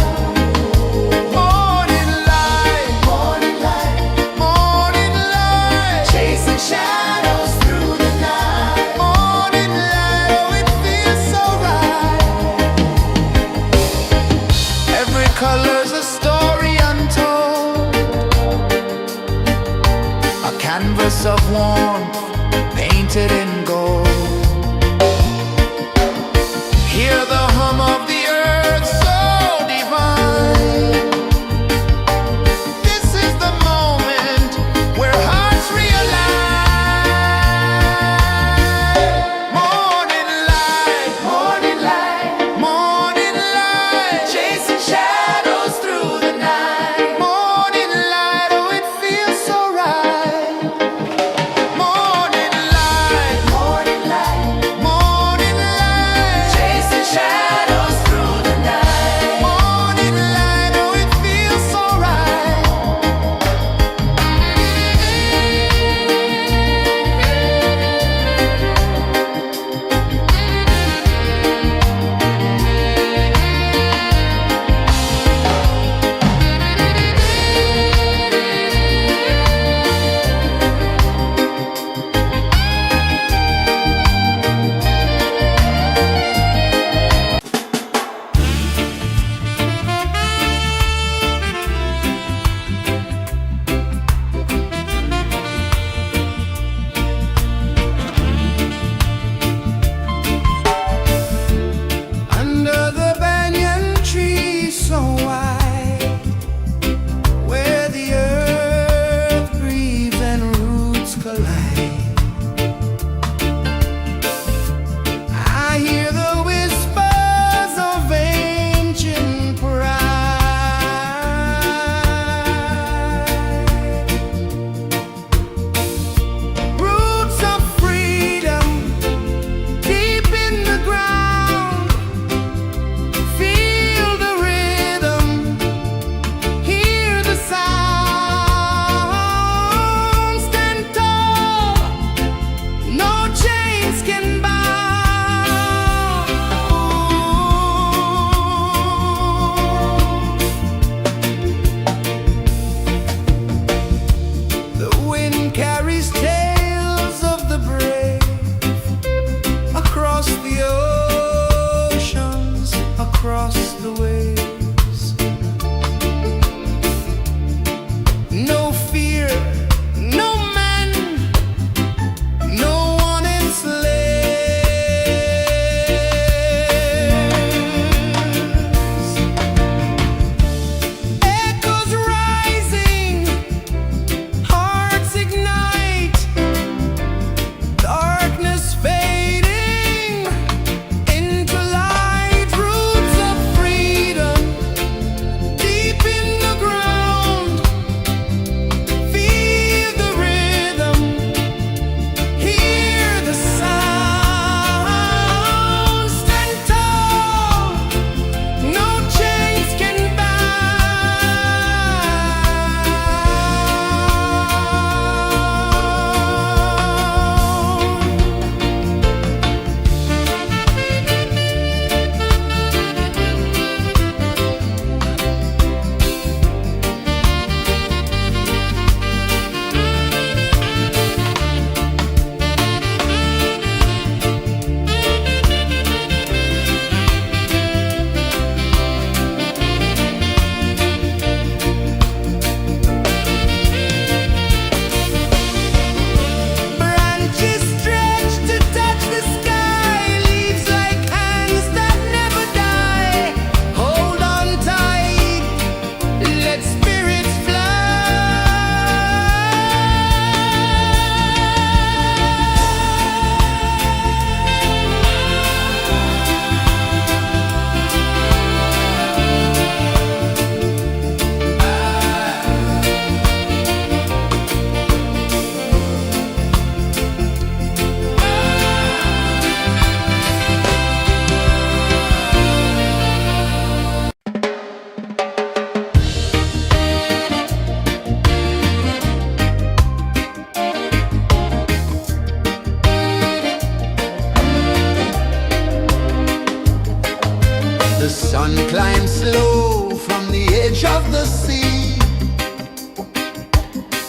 Morning light, morning light, morning light, chasing shadows through the night. Morning light, oh it feels so right. Every color's a story untold, a canvas of warmth painted in gold. Hear the hum of the earth so divine. This is the moment where hearts realign. Morning light, morning light, morning light, chasing shadows through the night. Morning light, oh it feels so right. Morning light, morning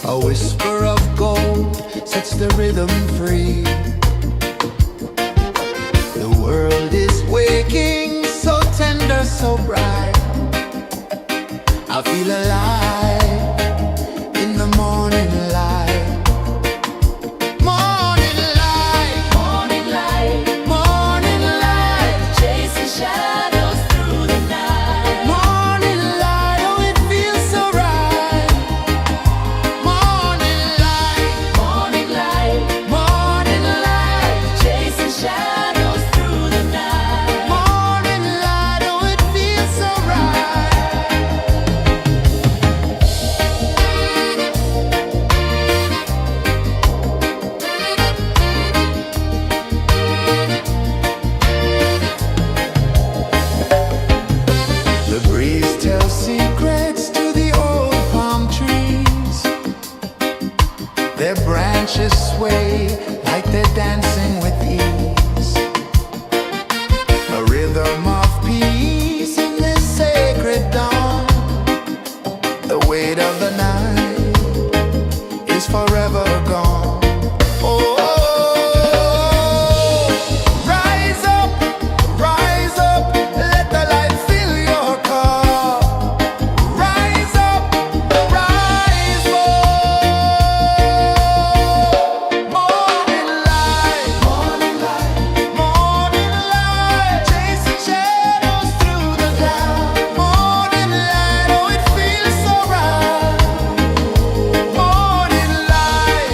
A whisper of gold sets the rhythm free. The world is waking, so tender, so bright. I feel alive in the morning light. Morning light, Morning light, morning light, chasing shadows through the night. morning light. Oh, it feels so right. Morning light, Morning light, morning light, chasing shadows through the night. morning light. Oh, it feels so right. The breeze tells secrets to the old palm trees. Their branches sway like they're dancing with ease. A rhythm of peace in this sacred dawn. The weight of the night is forever gone. Oh, rise up, let the light fill your cup. Rise up, rise up. Morning light, morning light, morning light, chasing shadows through the cloud. Morning light, oh, it feels so right. Morning light,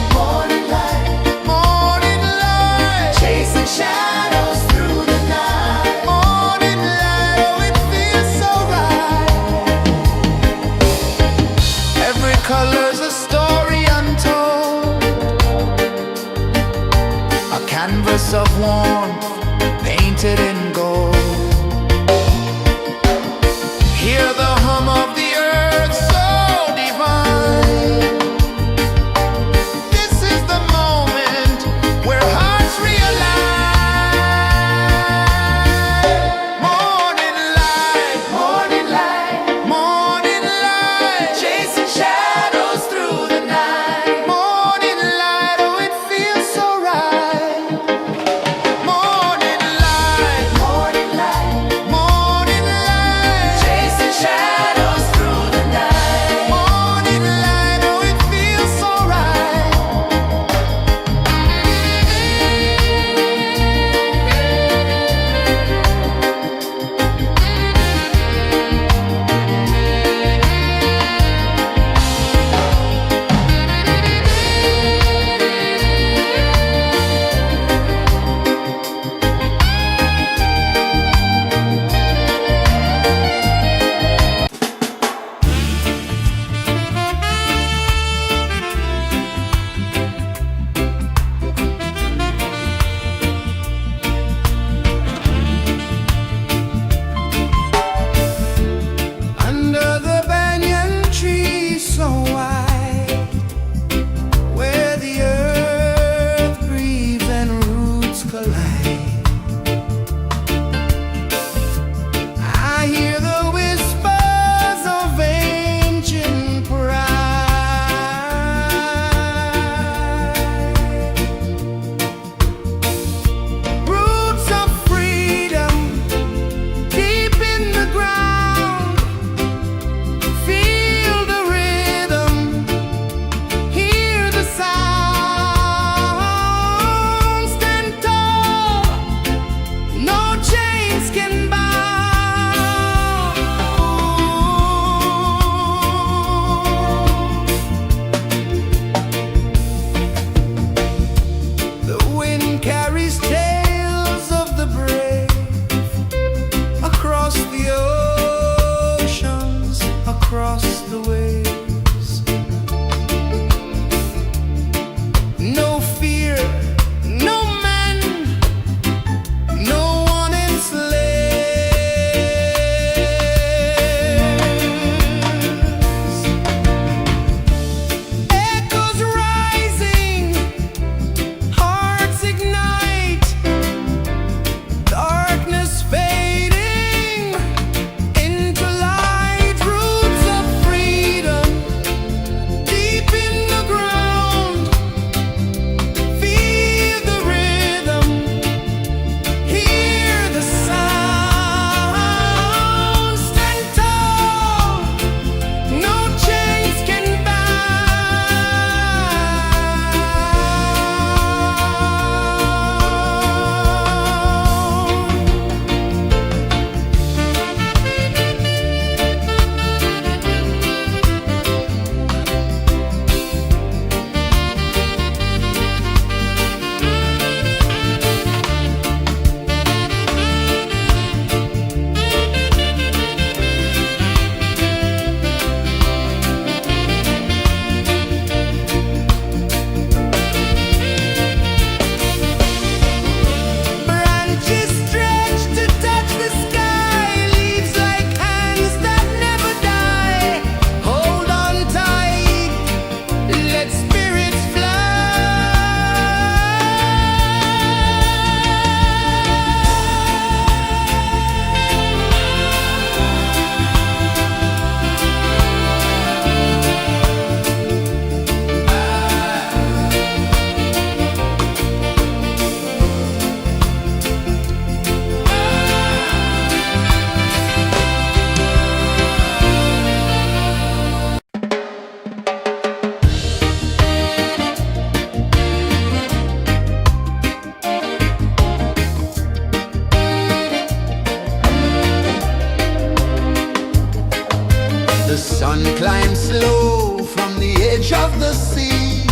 the sea.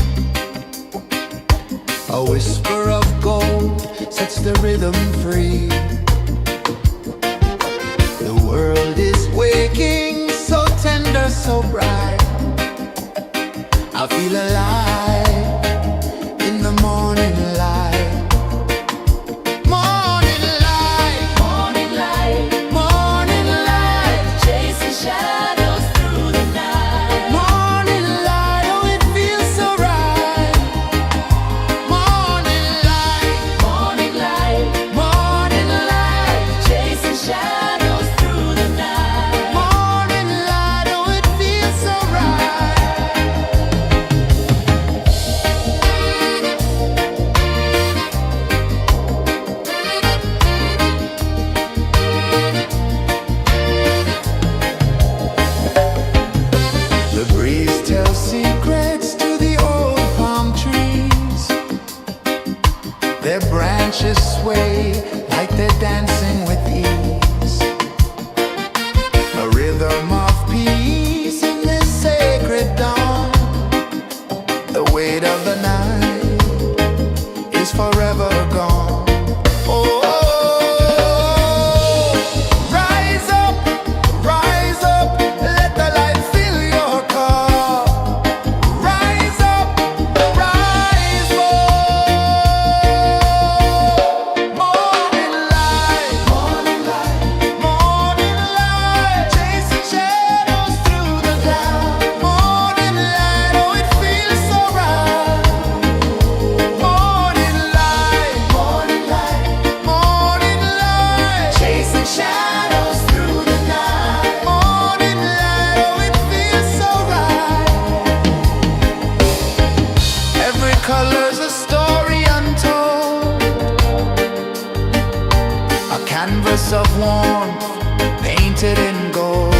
A whisper of gold sets the rhythm free. The world is waking, so tender, so bright. I feel alive in the morning light. Morning light, Morning light, morning light, chasing shadows through the night. morning light, oh it feels so right. Morning light, Morning light, morning light, chasing shadows through the night. morning light, oh it feels so right. The breeze tells secrets to the old palm trees. Their branches sway like they're dancing with ease. A rhythm of peace in this sacred dawn. The weight of the night is forever gone. Oh, rise up, let the light fill your cup. Rise up, rise up. Morning light, morning light, morning light, chasing shadows through the cloud. Morning light, oh it feels so right. Morning light, morning light, morning light, chasing shadows through the night. Morning light, oh it feels so right. Every color's a story untold, a canvas of warmth painted in gold.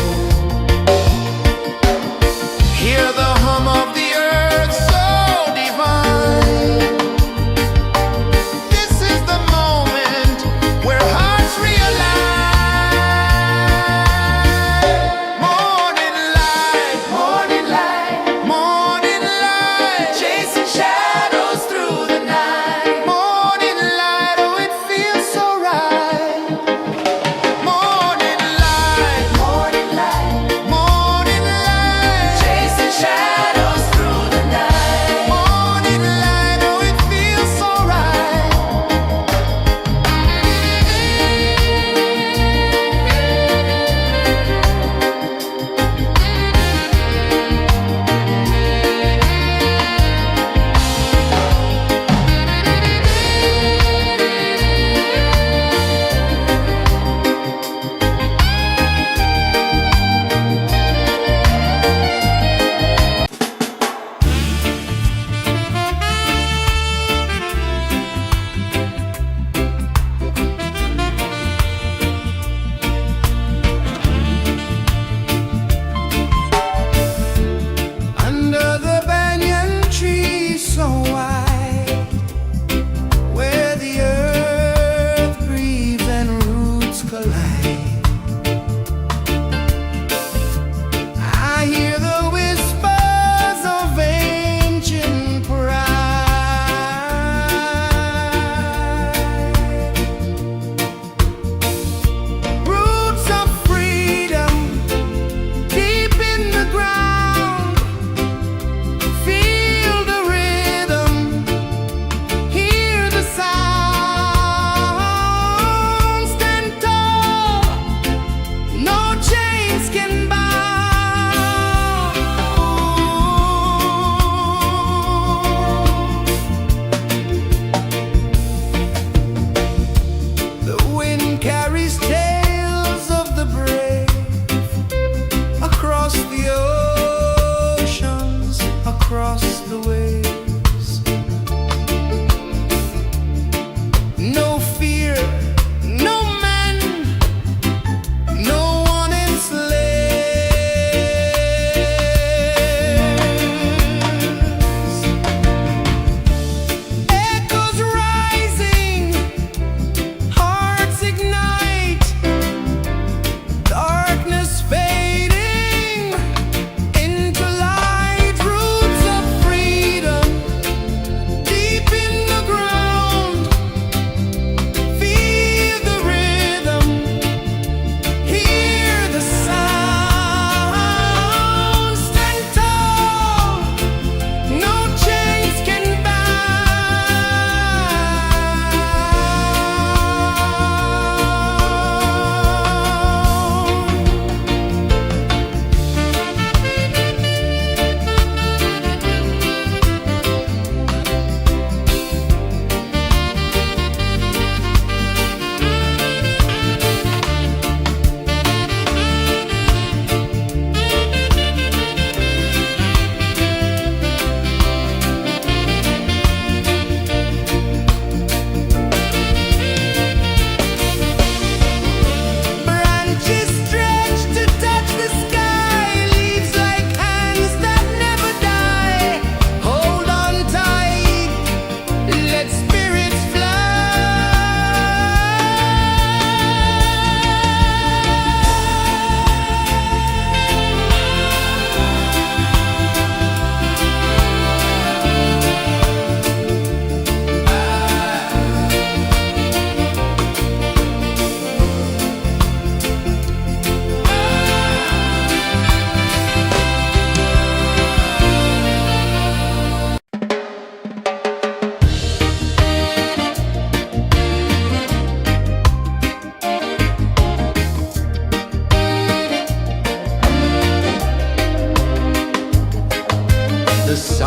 Hear the hum of the earth so divine. This is the moment where hearts realign. Morning light, morning light, morning light, chasing shadows through the night. Morning light, oh it feels so right. Morning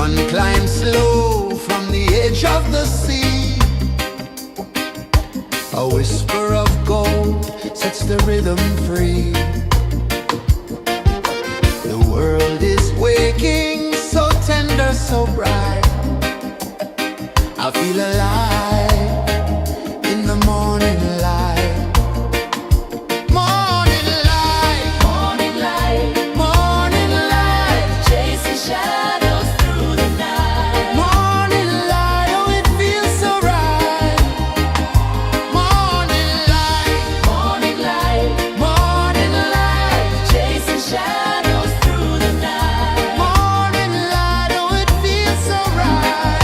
sun climbs slow from the edge of the sea. A whisper of gold sets the rhythm free. The world is waking, so tender, so bright. I feel alive in the morning light. Morning light, Morning light, morning light, chasing shadows through the night. morning light, oh it feels so right. Morning light, Morning light, morning light, chasing shadows through the night. morning light, oh it feels so right.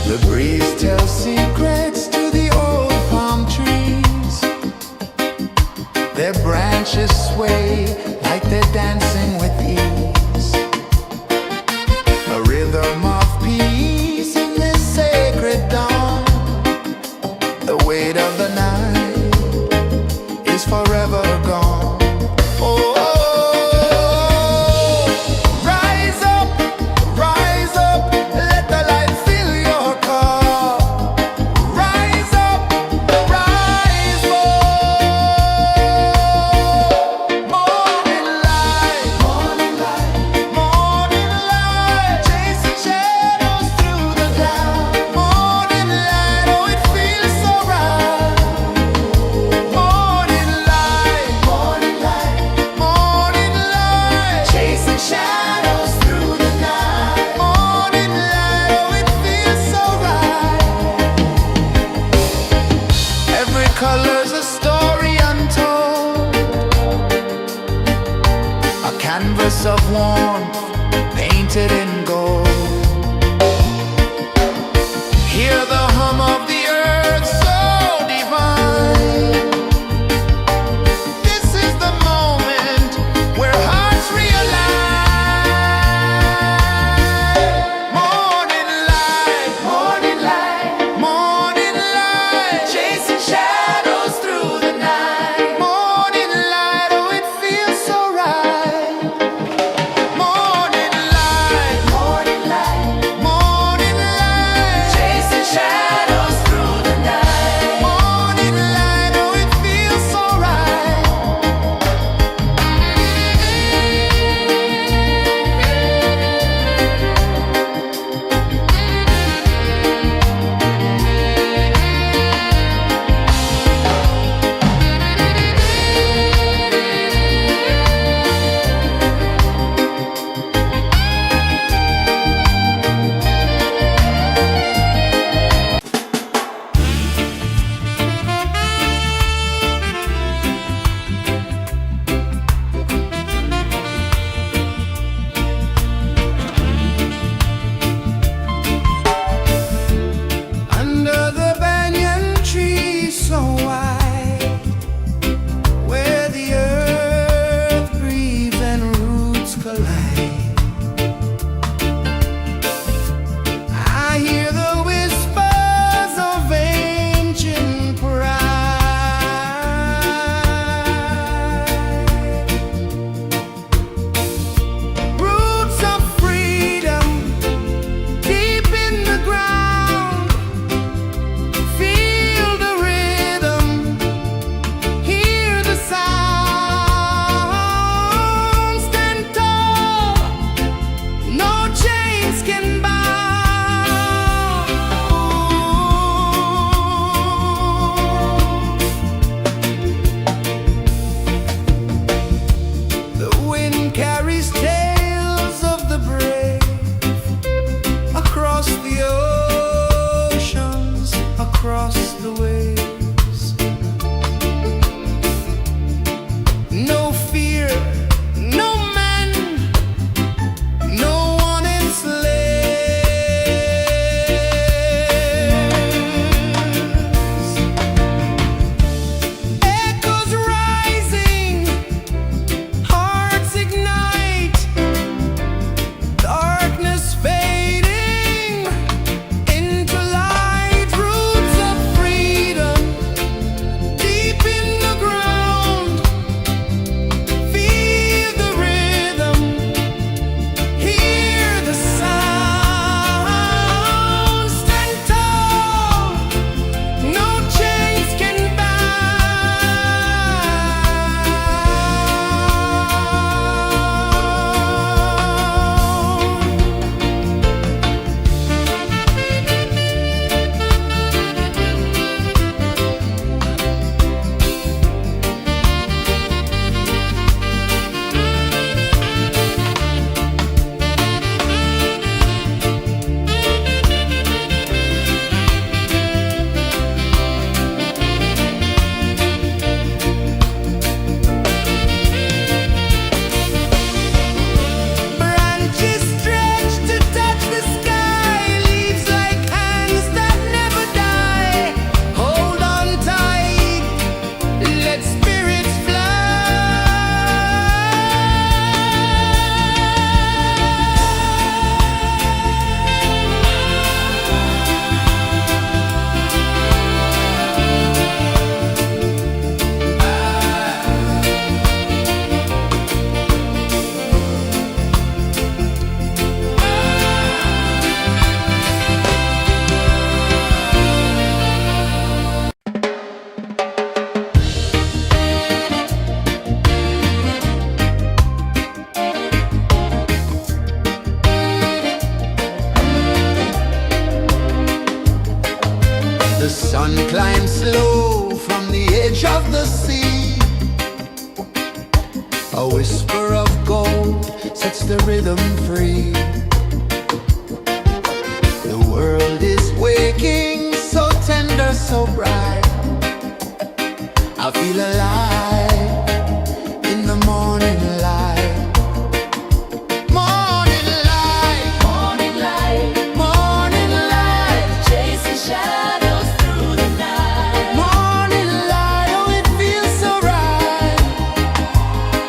The breeze tells secrets to the old palm trees. Their branches sway like they're dancing with ease. A rhythm of peace in this sacred dawn. The weight of the night is forever gone. Oh, rise up, let the light fill your cup. Rise up, rise up. Morning light, morning light, morning light, chasing shadows through the cloud. Morning light, oh it feels so right. Morning light, morning light, morning light, chasing shadows through the night. Morning light, oh it feels so right. Every color's a story untold, a canvas of warmth painted in gold. Hear the hum of the earth so divine. This is the moment where hearts realign. Morning light, morning light, morning light, chasing shadows through the night. Morning light, oh it feels so right. Morning light, The sun climbs slow from the edge of the sea. A whisper of gold sets the rhythm free. The world is waking, so tender, so bright. I feel alive in the morning light. Morning light, Morning light, morning light, chasing shadows through the night. morning light, oh it feels so right.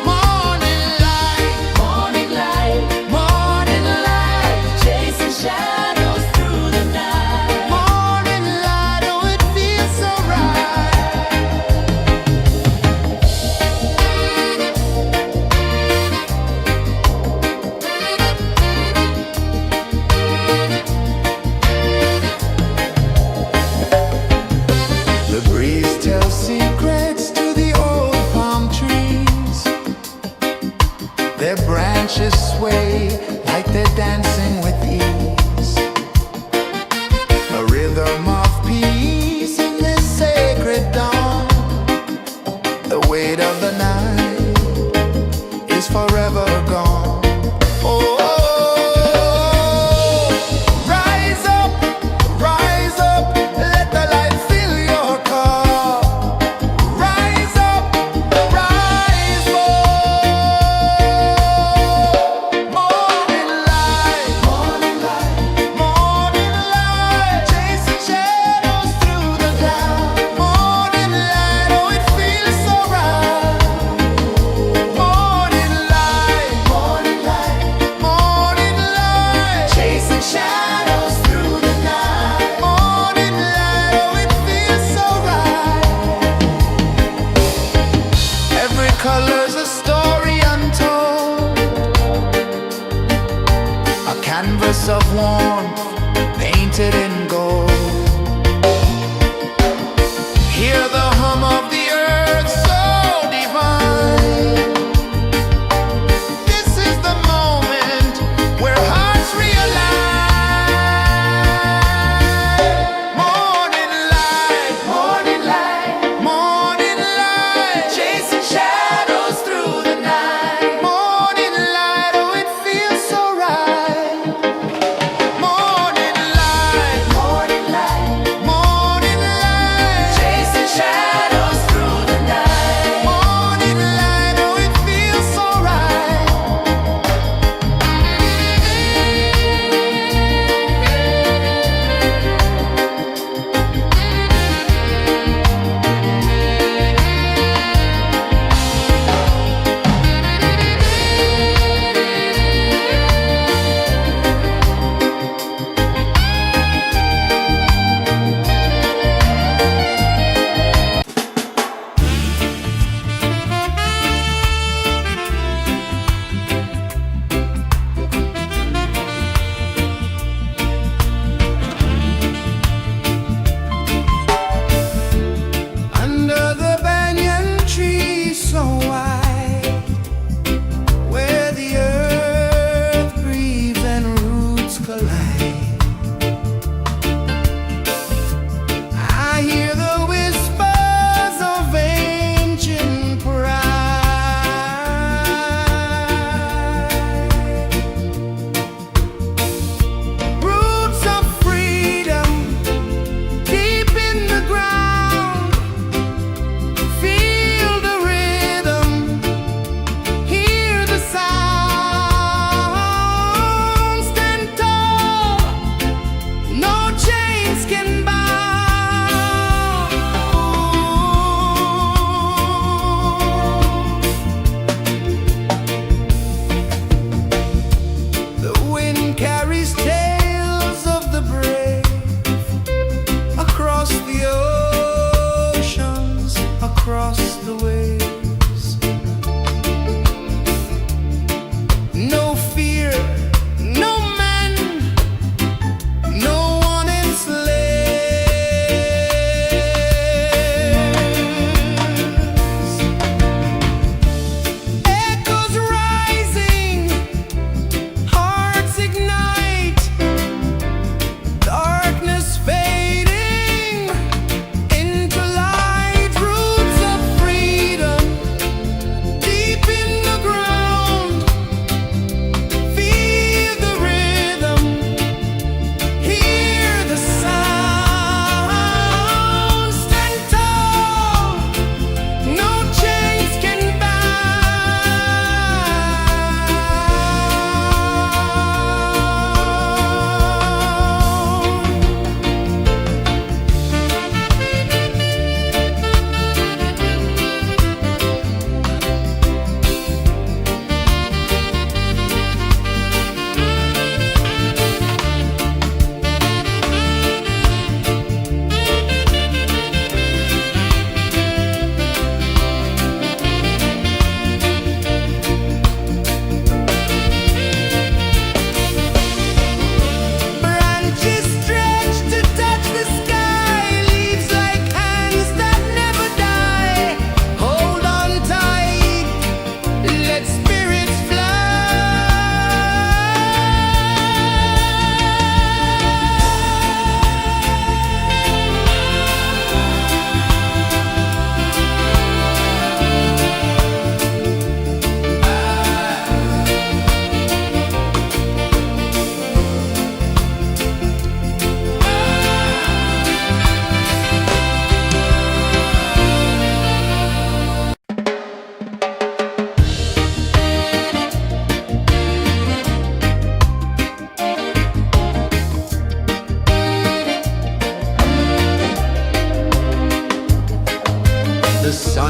Morning light, Morning light, morning light, chasing shadows through the night. morning light, oh it feels so right.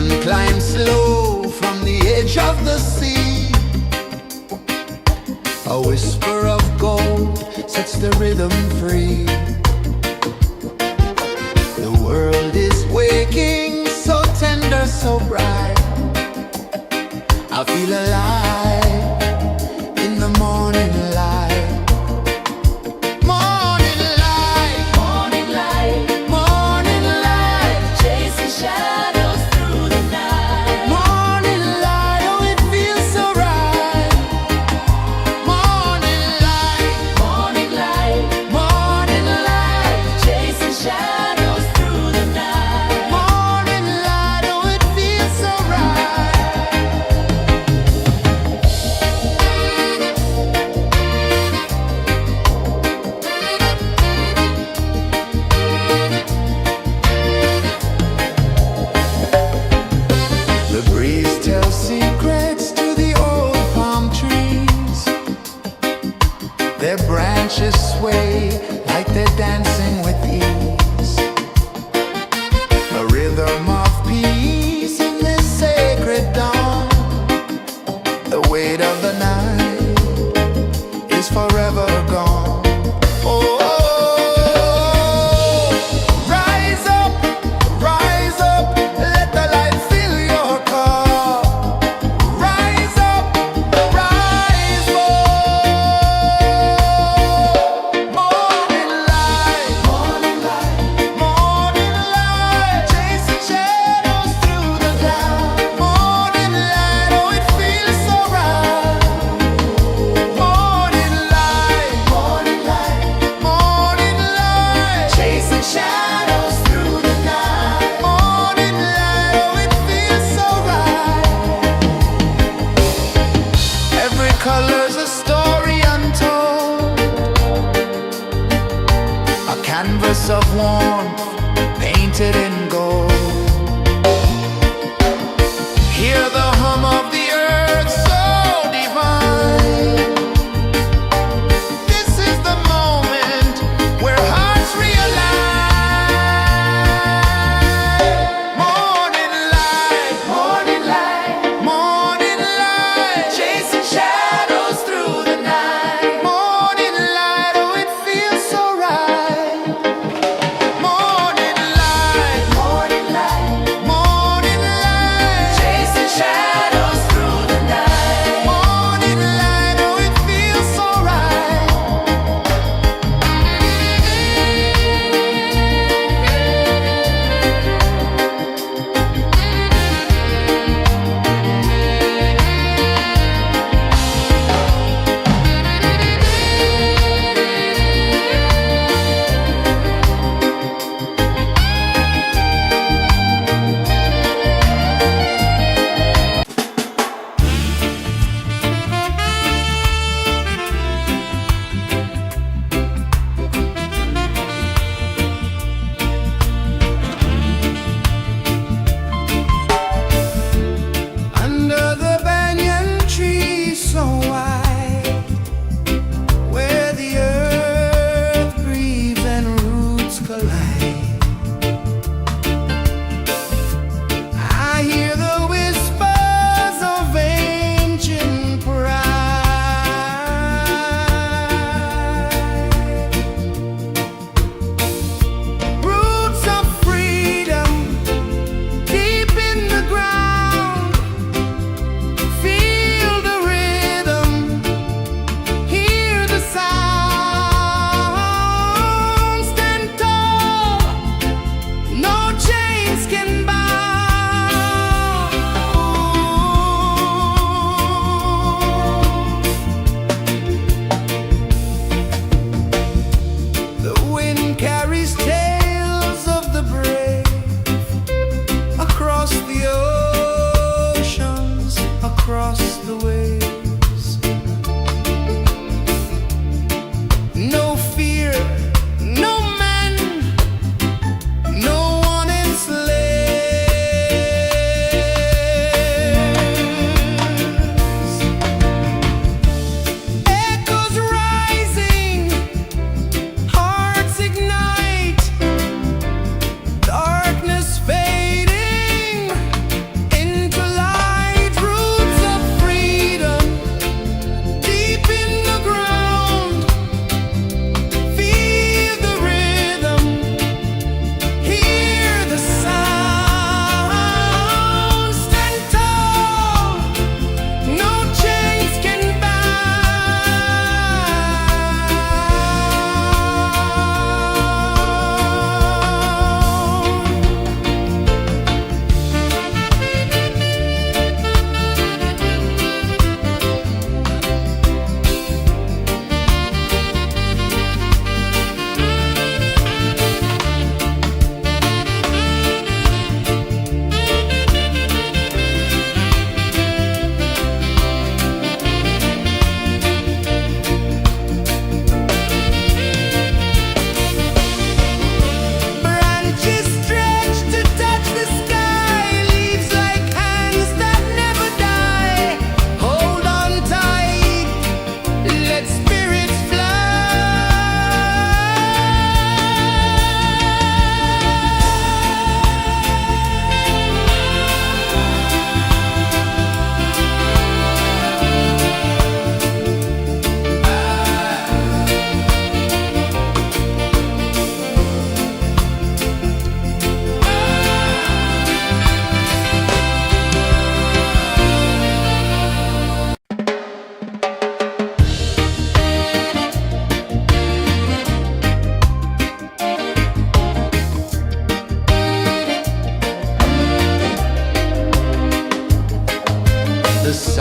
sun climbs slow from the edge of the sea. A whisper of gold sets the rhythm free. The world is waking, so tender, so bright. I feel alive in the morning light. Morning light, Morning light, morning light, chasing shadows through the night. morning light, oh it feels so right. Morning light, Morning light, morning light, chasing shadows through the night. morning light, oh it feels so right. The breeze tells secrets to the old palm trees. Their branches sway like they're dancing with ease. A rhythm of peace in this sacred dawn. The weight of the night is forever gone. Oh, rise up, let the light fill your cup. Rise up, rise up. Morning light, morning light, morning light, chasing shadows through the cloud. Morning light, oh it feels so right. Morning light, morning light, morning light, chasing shadows through the night. Morning light, oh it feels so right. Every color's a story untold, a canvas of warmth painted in gold. Hear the hum of the earth so divine. This is the moment where hearts realign. Morning light, morning light, morning light, chasing shadows through the night. Morning light, oh it feels so right. Morning light,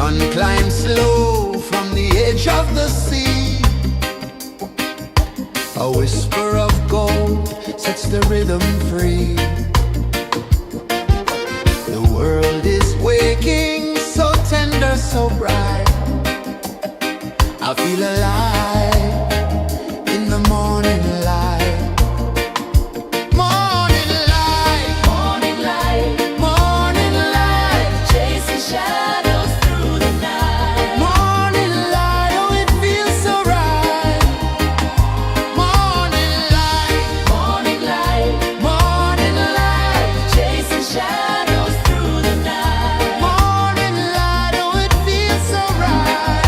sun climbs slow from the edge of the sea. A whisper of gold sets the rhythm free. The world is waking, so tender, so bright. I feel alive in the morning light. Morning light, Morning light, morning light, chasing shadows through the night. morning light, oh it feels so right. Morning light, Morning light, morning light, chasing shadows through the night. morning light, oh it feels so right.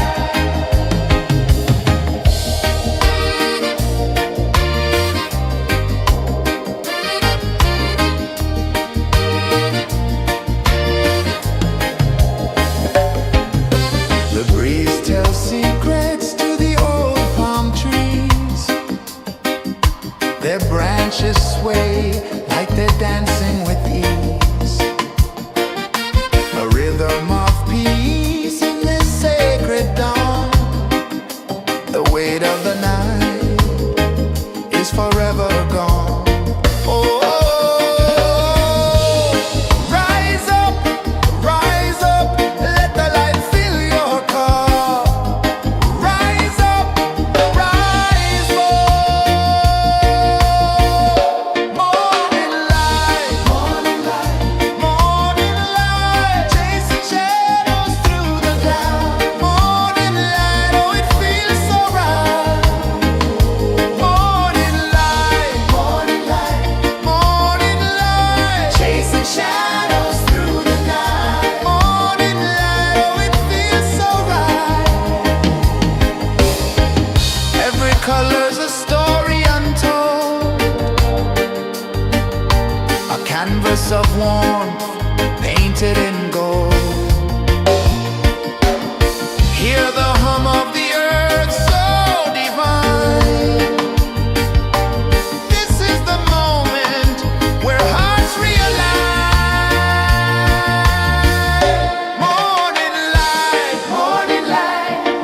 The breeze tells secrets to the old palm trees. Their branches sway like they're dancing with ease. A rhythm of peace in this sacred dawn. The weight of the night is forever gone. Oh, rise up, let the light fill your cup. Rise up, rise up. Morning light, morning light, chasing shadows through the cloud. Morning light, oh it feels so right. Morning light, chasing shadows through the night. Morning light, oh it feels so right. Every color's a story untold, a canvas of warmth painted in gold. Hear the hum of the earth so divine. This is the moment where hearts realign. Morning light,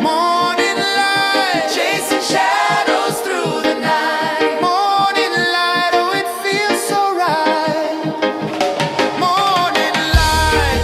morning light, chasing shadows through the night. Morning light, oh it feels so right. Morning light,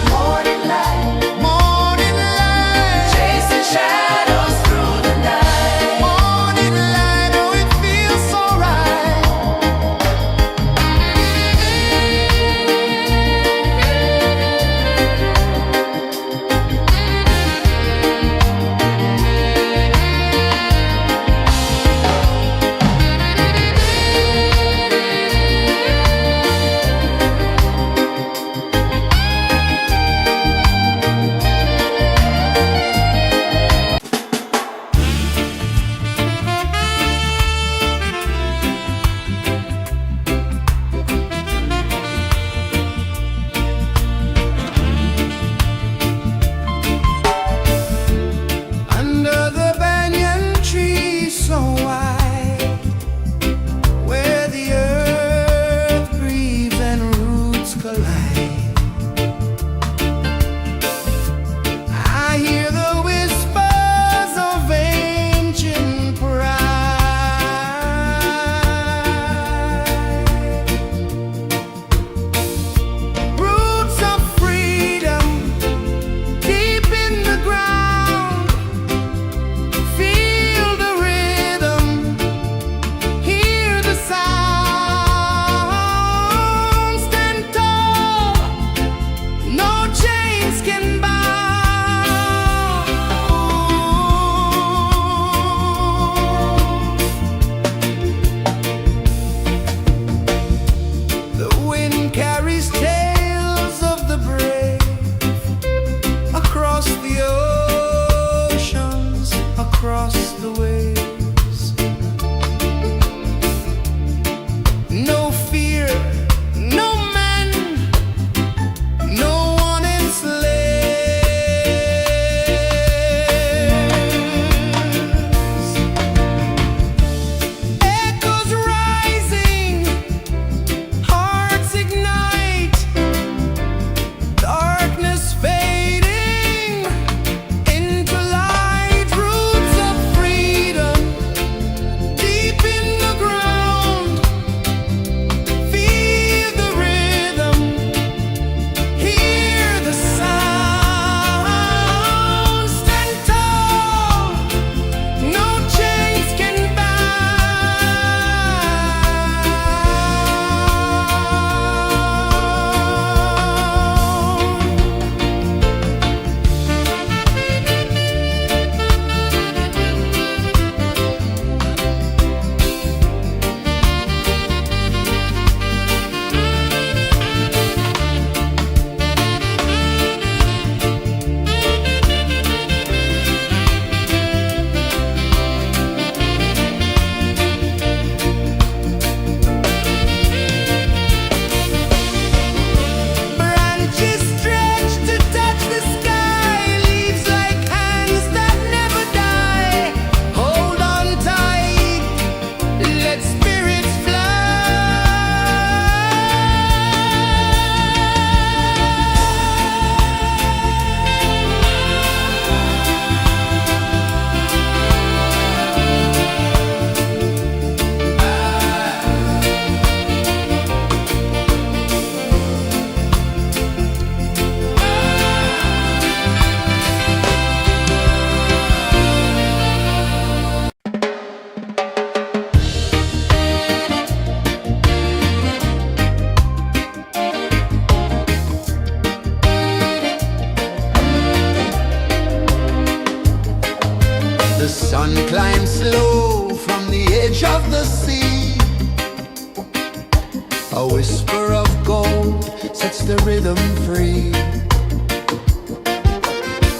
A whisper of gold sets the rhythm free.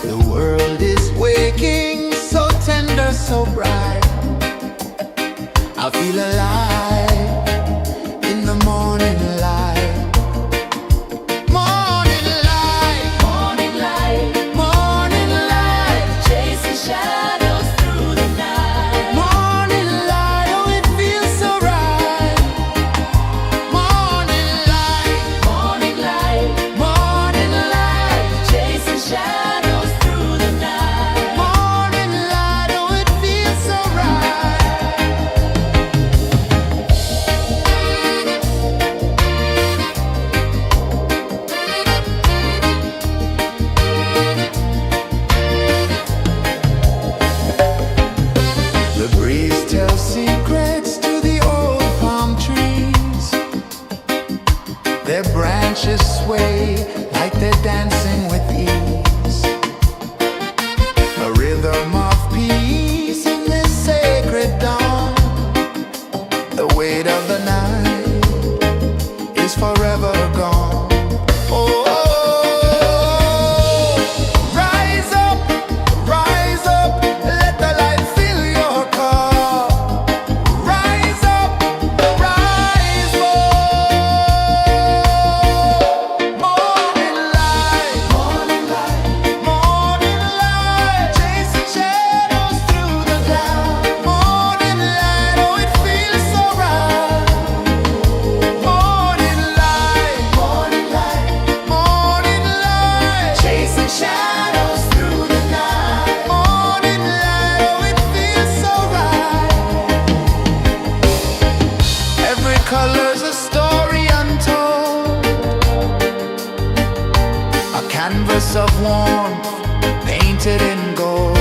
The world is waking, so tender, so bright. I feel alive in the morning light. Morning light, Morning light, morning light, chasing shadows through the night. morning light. Oh, it feels so right. Morning light, Morning light, morning light, chasing shadows through the night. morning light. Oh, it feels so right. The breeze tells secrets to the old palm trees. Their branches sway like they're dancing with ease. A rhythm of peace in this sacred dawn. The weight of the night is forever gone. Oh, rise up, let the light fill your cup. Rise up, rise more. Morning light, morning light, chasing shadows through the cloud. Morning light, oh, it feels so right. Morning light, morning light, chasing shadows through the night. Morning light, oh, it feels so right. Every color's a story untold, a canvas of warmth painted in gold.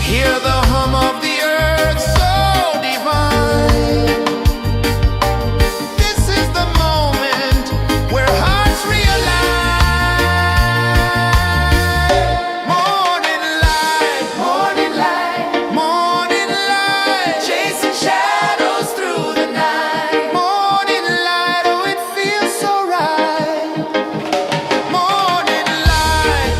Hear the hum of the earth so divine. This is the moment where hearts realign. Morning light, morning light, chasing shadows through the night. Morning light, oh, it feels so right. Morning light,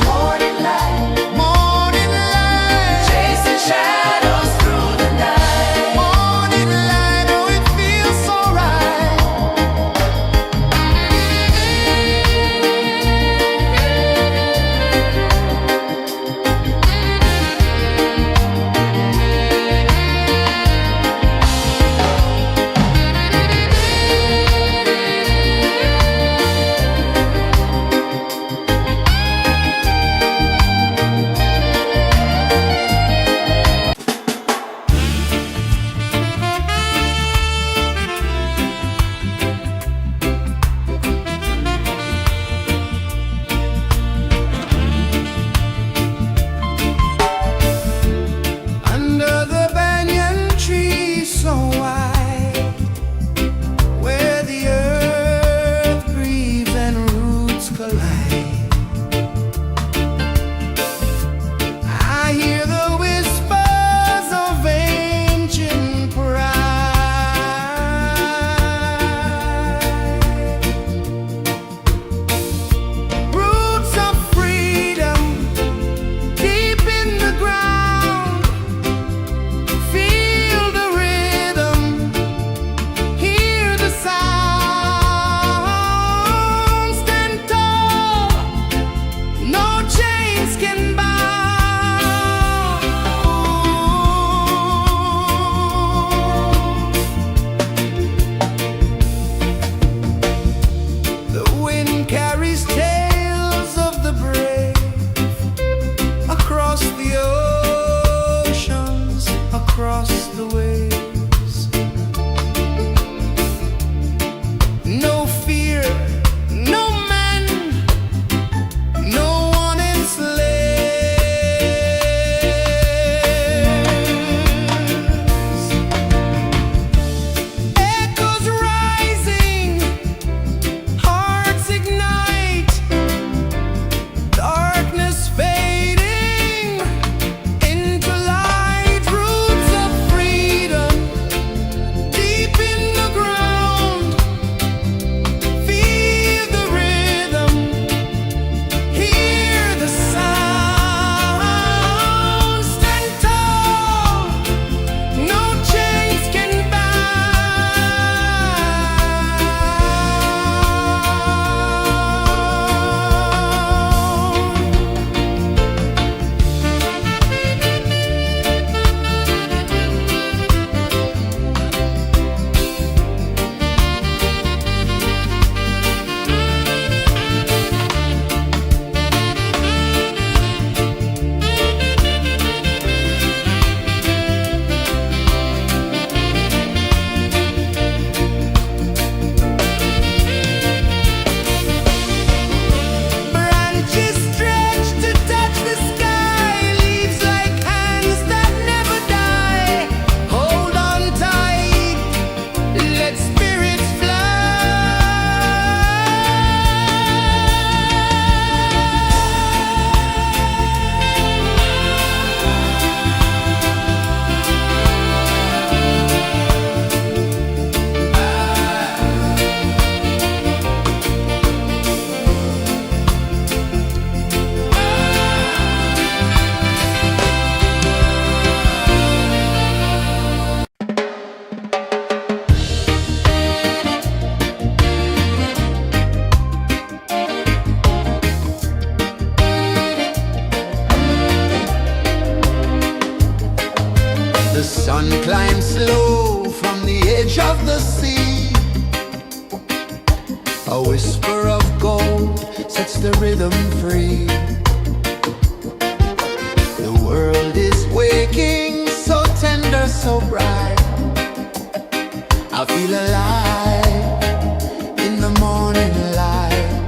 of the sea. A whisper of gold sets the rhythm free. The world is waking, so tender, so bright. I feel alive in the morning light.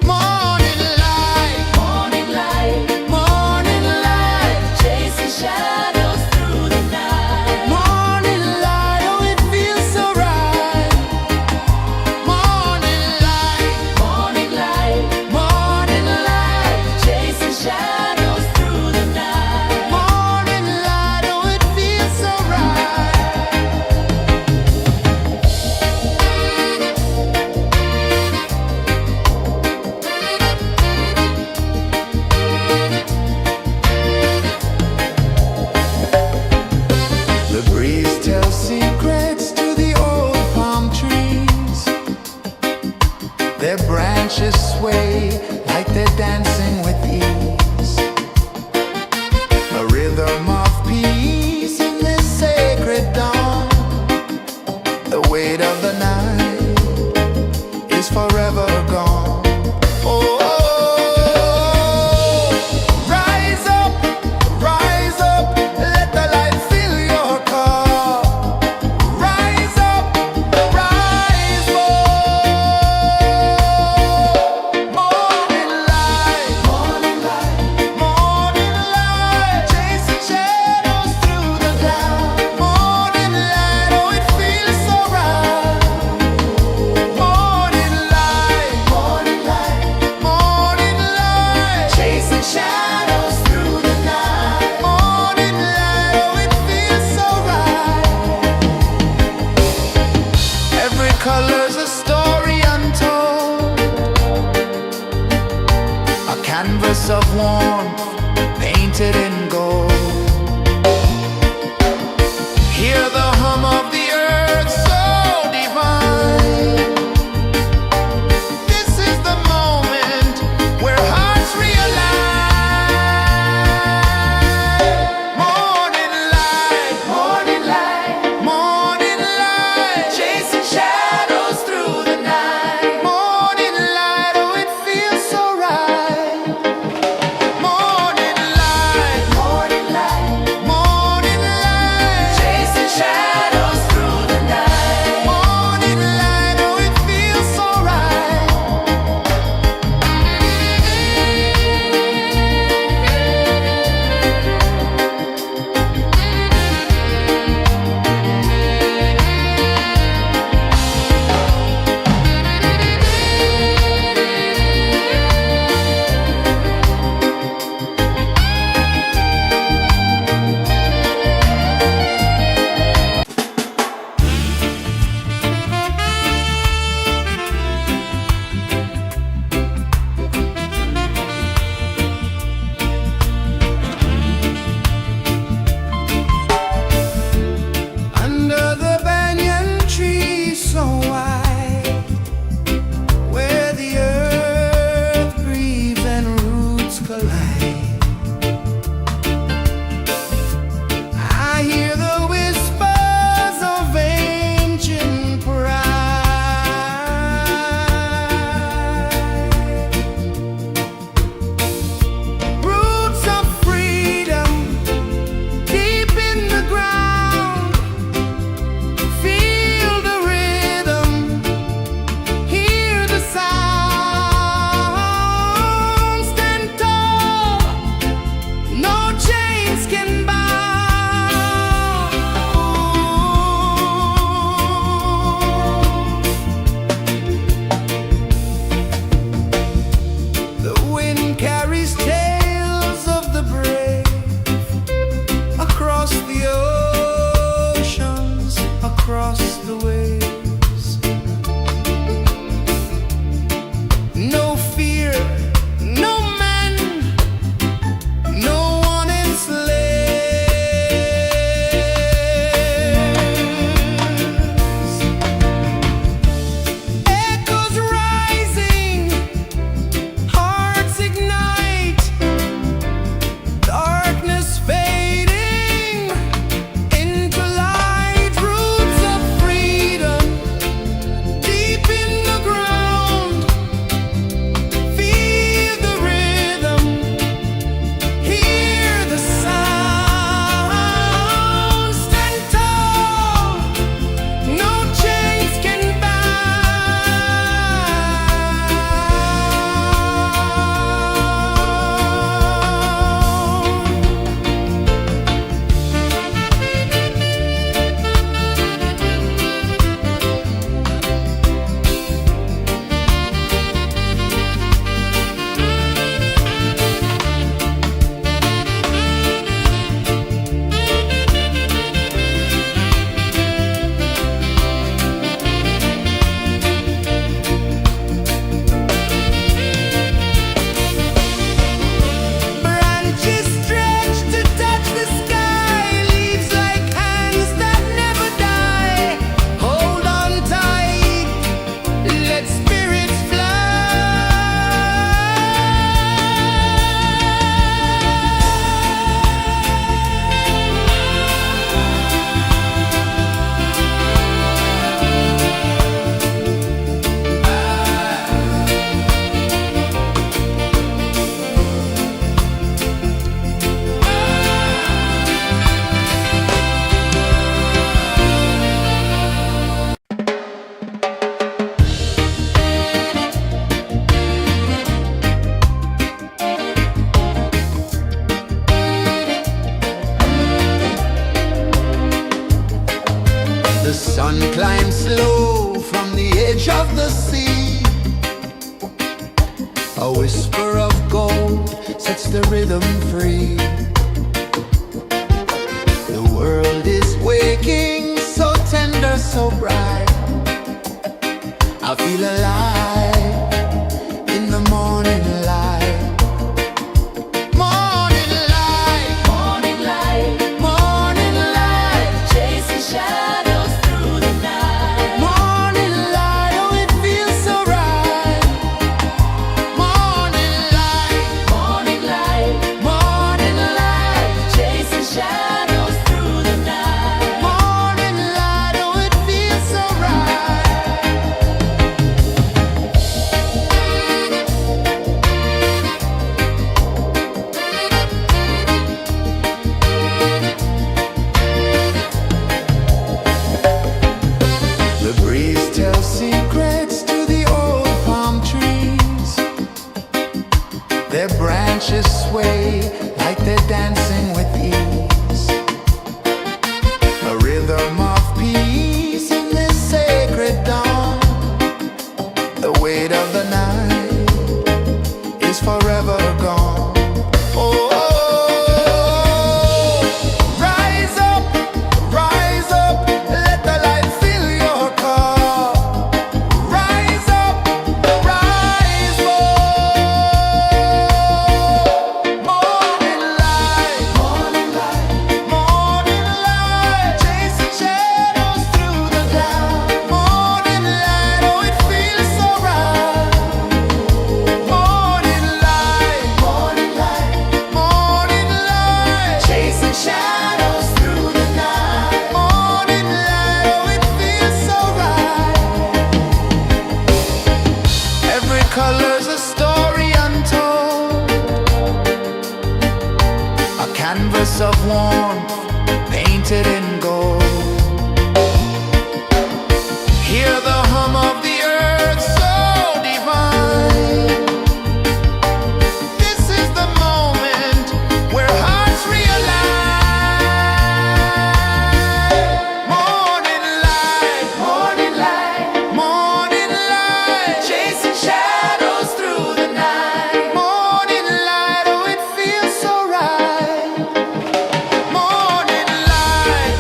Morning light, Morning light, morning light, chasing shadows through the night. morning light, oh it feels so right. Morning light, Morning light, morning light, chasing shadows through the night. morning light, oh it feels so right. The breeze tells secrets to the old palm trees. Their branches sway like they're dancing with ease. A rhythm of peace in this sacred dawn. The weight of the night is forever gone. Oh, rise up, let the light fill your cup. Rise up, rise up. Morning light, morning light, chasing shadows through the cloud. Morning light, oh it feels so right. Morning light, morning light, chasing shadows through the night. Morning light, oh it feels so right. Every color's a story untold, a canvas of warmth painted in gold. Hear the hum of the earth so divine. This is the moment where hearts realign. Morning light, morning light, chasing shadows through the night. Morning light, oh it feels so right. Morning light, morning light, Chasing shadows through the night. morning light, oh it feels so right. Under the banyan tree so wide, where the earth breathes and roots collide, I hear the whispers of ancient pride. Roots of freedom deep in the ground. Feel the rhythm, hear the sound. Stand tall, no chains can bound. The wind carries tales of the brave across the oceans, across the waves. No fear, no man, no one enslaves. Echoes rising, hearts ignite, darkness fading into light. Roots of The sun climbs slow from the edge of the sea. A whisper of gold sets the rhythm free. The world is waking, so tender, so bright. I feel alive in the morning light. Morning light, Morning light, morning light, chasing shadows through the night. morning light, oh it feels so right. Morning light, Morning light, morning light, chasing shadows through the night. morning light, oh it feels so right. The breeze tells secrets to the old palm trees. Their branches sway like they're dancing with ease. A rhythm of peace in this sacred dawn. The weight of the night is forever gone. Oh, rise up, let the light fill your cup. Rise up, rise up. Morning light, morning light, morning light, chasing shadows through the cloud. Morning light, oh it feels so right. Morning light, morning light, morning light, chasing shadows through the night. Morning light, oh it feels so right. Every color's a story untold, a canvas of warmth painted in gold. Hear the hum of the earth so divine. This is the moment where hearts realign. Morning light, morning light, morning light, chasing shadows through the night. Morning light, oh it feels so right. Morning light,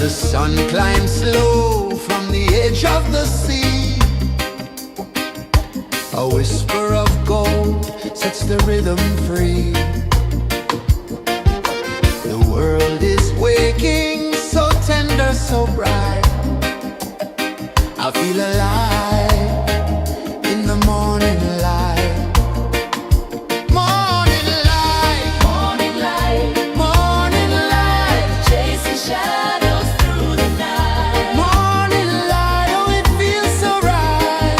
The sun climbs slow from the edge of the sea. A whisper of gold sets the rhythm free. The world is waking, so tender, so bright. I feel alive in the morning light. Morning light, Morning light, morning light, chasing shadows through the night. morning light, oh it feels so right.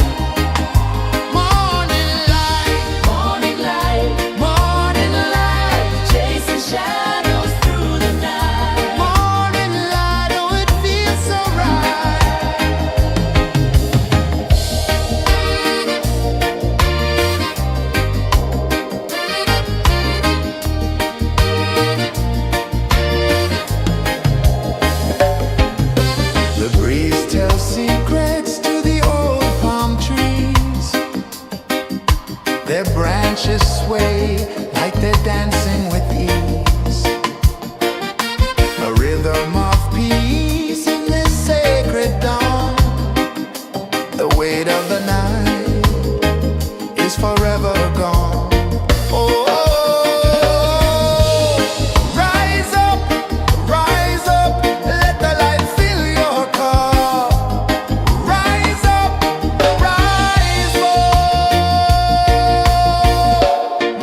Morning light, Morning light, morning light, chasing shadows through the night. morning light, oh it feels so right. The breeze tells secrets to the old palm trees. Their branches sway like they're dancing with ease. A rhythm of peace in this sacred dawn. The weight of the night is forever gone. Oh, rise up, let the light fill your cup. Rise up, rise up.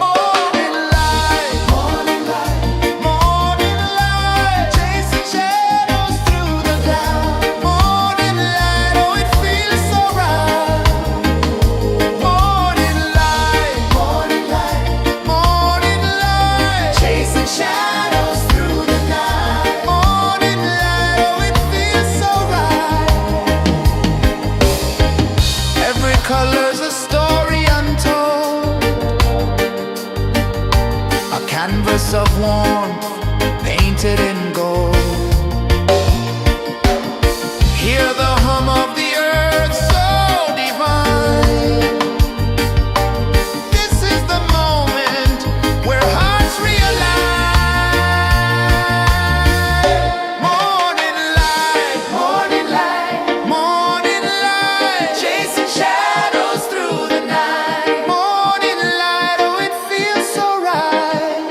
Morning light, morning light, morning light, chasing shadows through the cloud. Morning light, oh it feels so right. Morning light, morning light, morning light, chasing shadows through the night. Morning light, oh it feels so right. Every color's a story untold, a canvas of warmth painted in gold. Hear the hum of the earth so divine. This is the moment where hearts realign. Morning light, morning light, morning light, chasing shadows through the night. Morning light, oh it feels so right.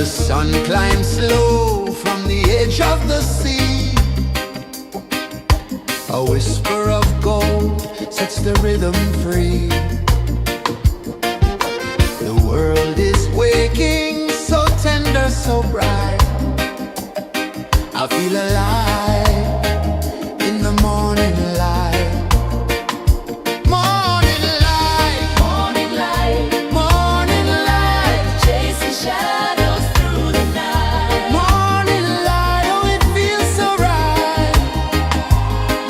The sun climbs slow from the edge of the sea. A whisper of gold sets the rhythm free. The world is waking, so tender, so bright. I feel alive in the morning light. Morning light, Morning light, morning light, chasing shadows through the night. morning light, oh it feels so right.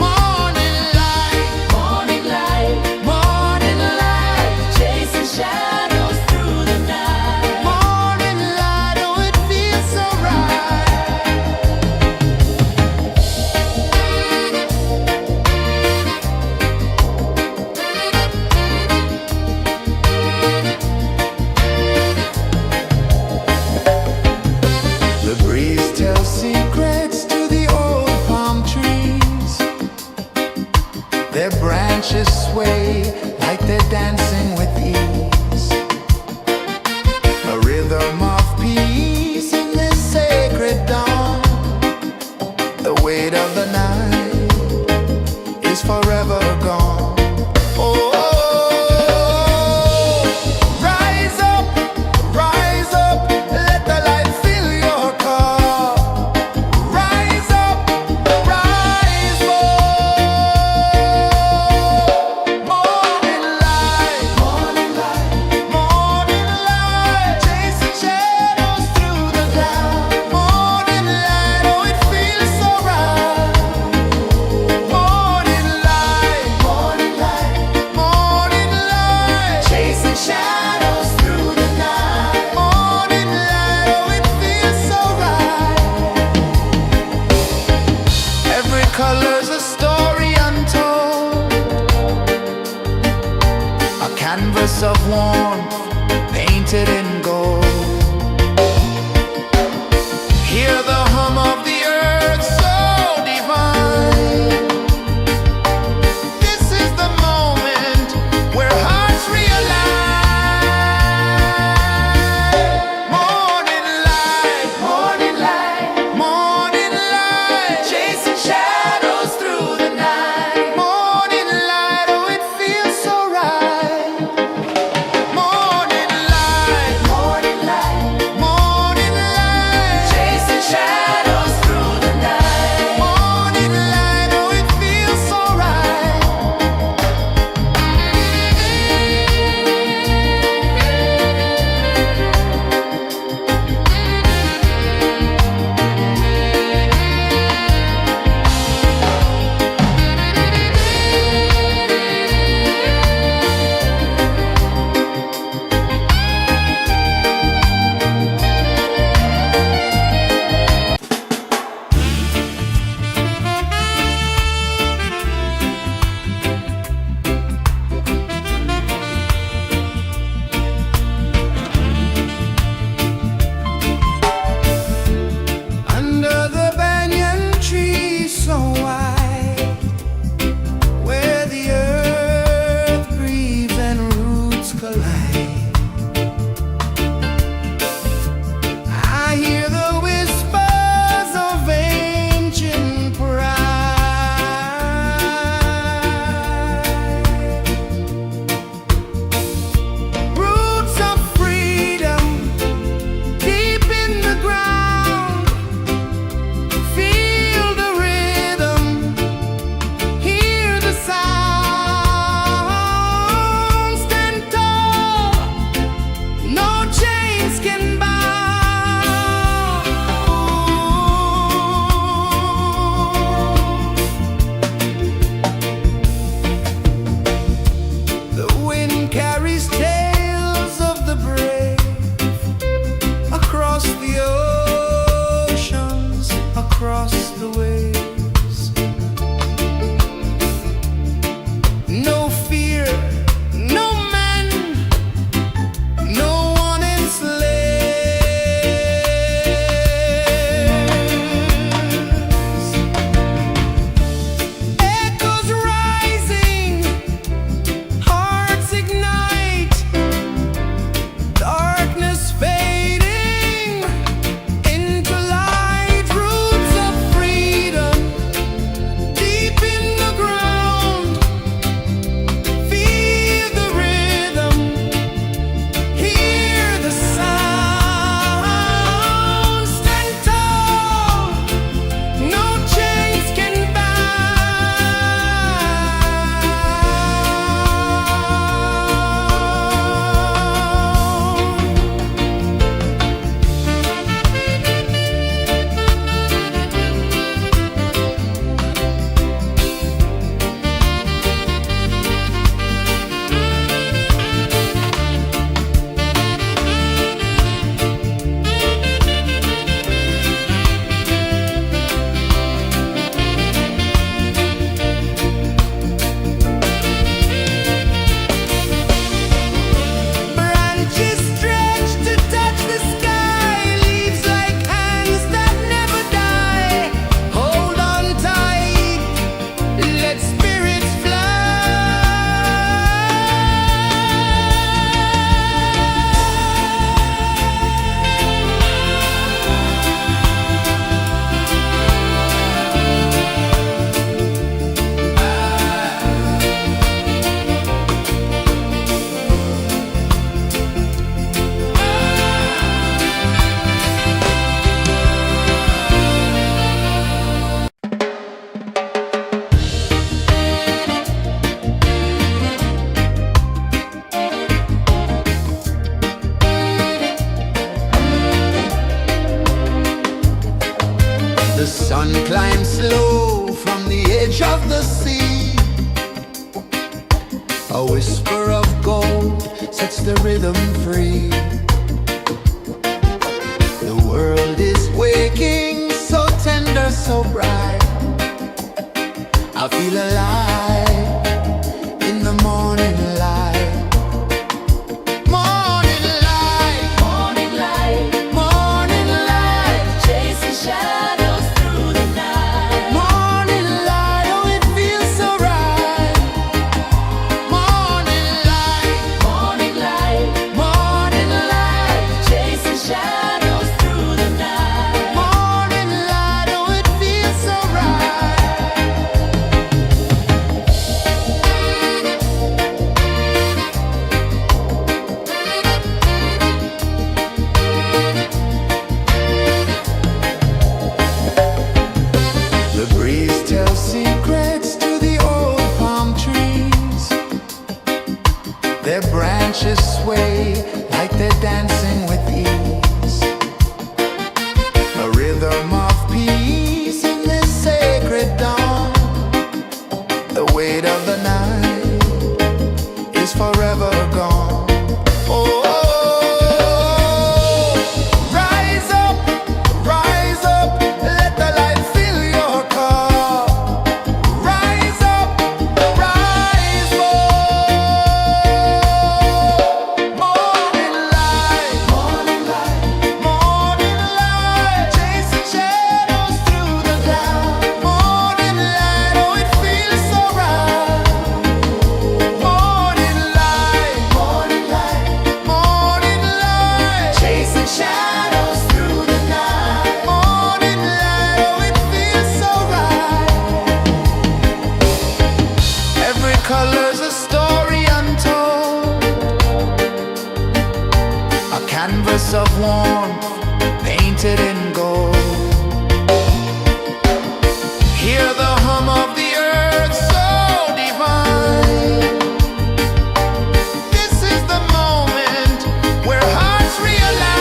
Morning light, Morning light, morning light, chasing shadows through the night. morning light, oh it feels so right. The breeze tells secrets to the old palm trees. Their branches sway like they're dancing with ease. A rhythm of peace in this sacred dawn. The weight of the night is forever gone. Oh, rise up, let the light fill your car. Rise up, rise up. Morning light, morning light, morning light, chasing shadows through the cloud. Morning light, oh it feels so right. Morning light, morning light, morning light, chasing shadows through the night. Morning light, oh it feels so right. Every color's a story untold, a canvas of warmth painted in gold. Hear the hum of the earth so divine. This is the moment where hearts realign. Morning light, morning light, morning light, chasing shadows through the night. Morning light, oh it feels so right. Morning light, morning light, morning light, chasing shadows through the night. Morning light, oh it feels so right. Under the banyan tree so wide, where the earth breathes and roots collide, I hear the whispers of ancient pride. Roots of freedom deep in the ground. Feel the rhythm, hear the sound. Stand tall, no chains can bound. The wind carries tales of the brave across the oceans, across the waves. No fear, no man, no one enslaves. Echoes rising, hearts ignite. sun climbs slow from the edge of the sea. A whisper of gold sets the rhythm free. The world is waking, so tender, so bright. I feel alive in the morning light. Morning light, Morning light, morning light, chasing shadows through the night. morning light, oh it feels so right. Morning light, Morning light, morning light, chasing shadows through the night. morning light, oh it feels so right. The breeze tells secrets to the old palm trees. Their branches sway like they're dancing with ease. A rhythm of peace in this sacred dawn. The weight of the night is forever gone. Oh, rise up, let the light fill your cup. Rise up, rise up. Morning light, morning light, morning light, chasing shadows through the cloud. Morning light, oh it feels so right. Morning light, morning light, morning light, chasing shadows through the night. Morning light, oh it feels so right. Every color's a story untold, a canvas of warmth painted in gold. Hear the hum of the earth so divine. This is the moment where hearts realign.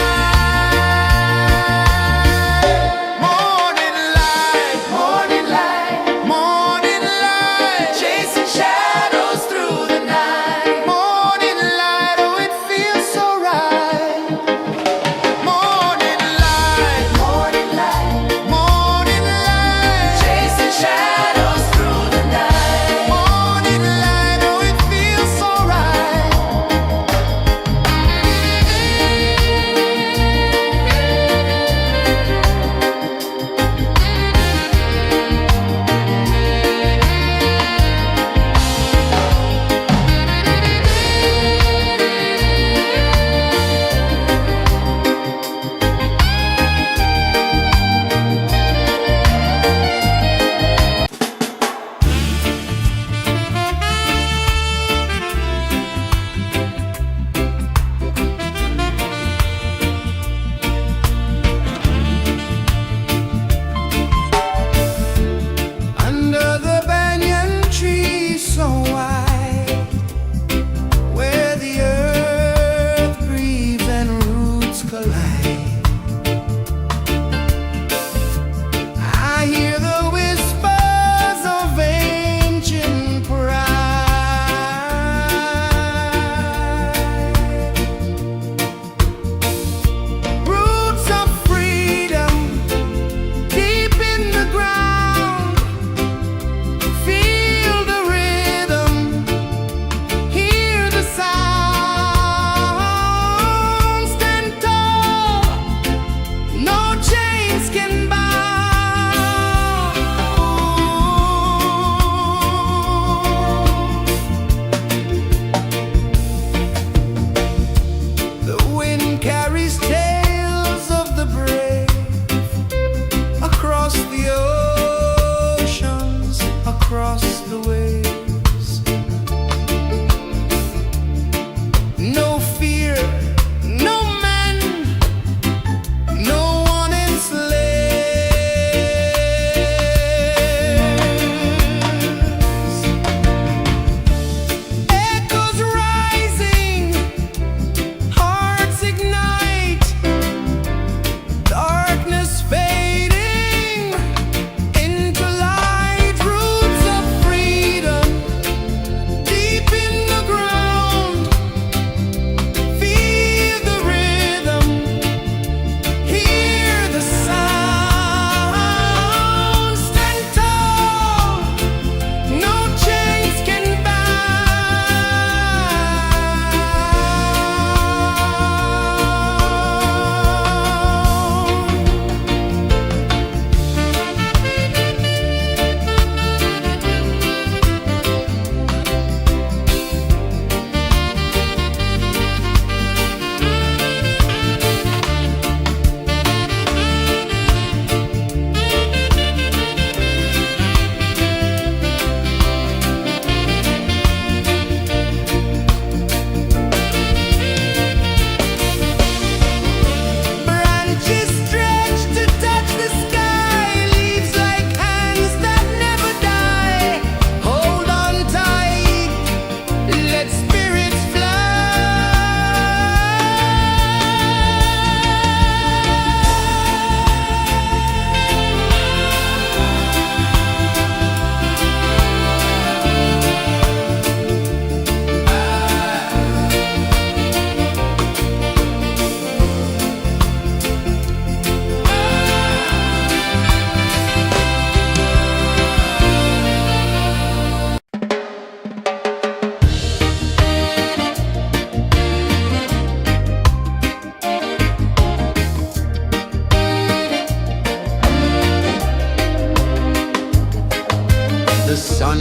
Morning light, morning light, morning light, chasing shadows through the night. Morning light, oh it feels so right. Morning light,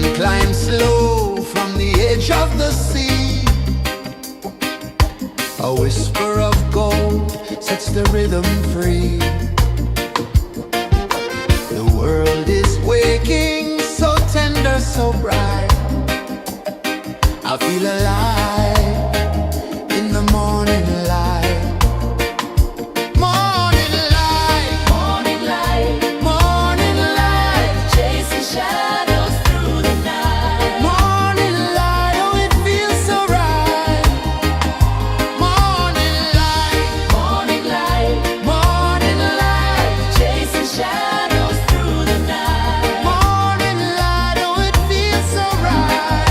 sun climbs slow from the edge of the sea. A whisper of gold sets the rhythm free. The world is waking, so tender, so bright. I feel alive in the morning light. Morning light, Morning light, morning light, chasing shadows through the night. morning light, oh it feels so right. Morning light, Morning light, morning light, chasing shadows through the night. morning light, oh it feels so right.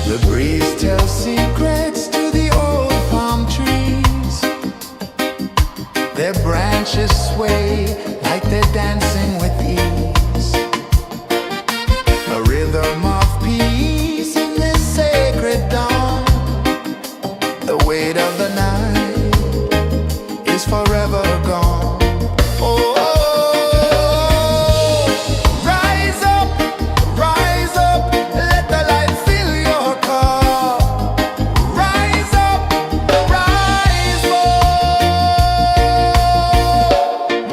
The breeze tells secrets to the old palm trees. Their branches sway like they're dancing with ease. A rhythm of peace in this sacred dawn. The weight of the night is forever gone. Oh, rise up, let the light fill your cup. Rise up, rise more.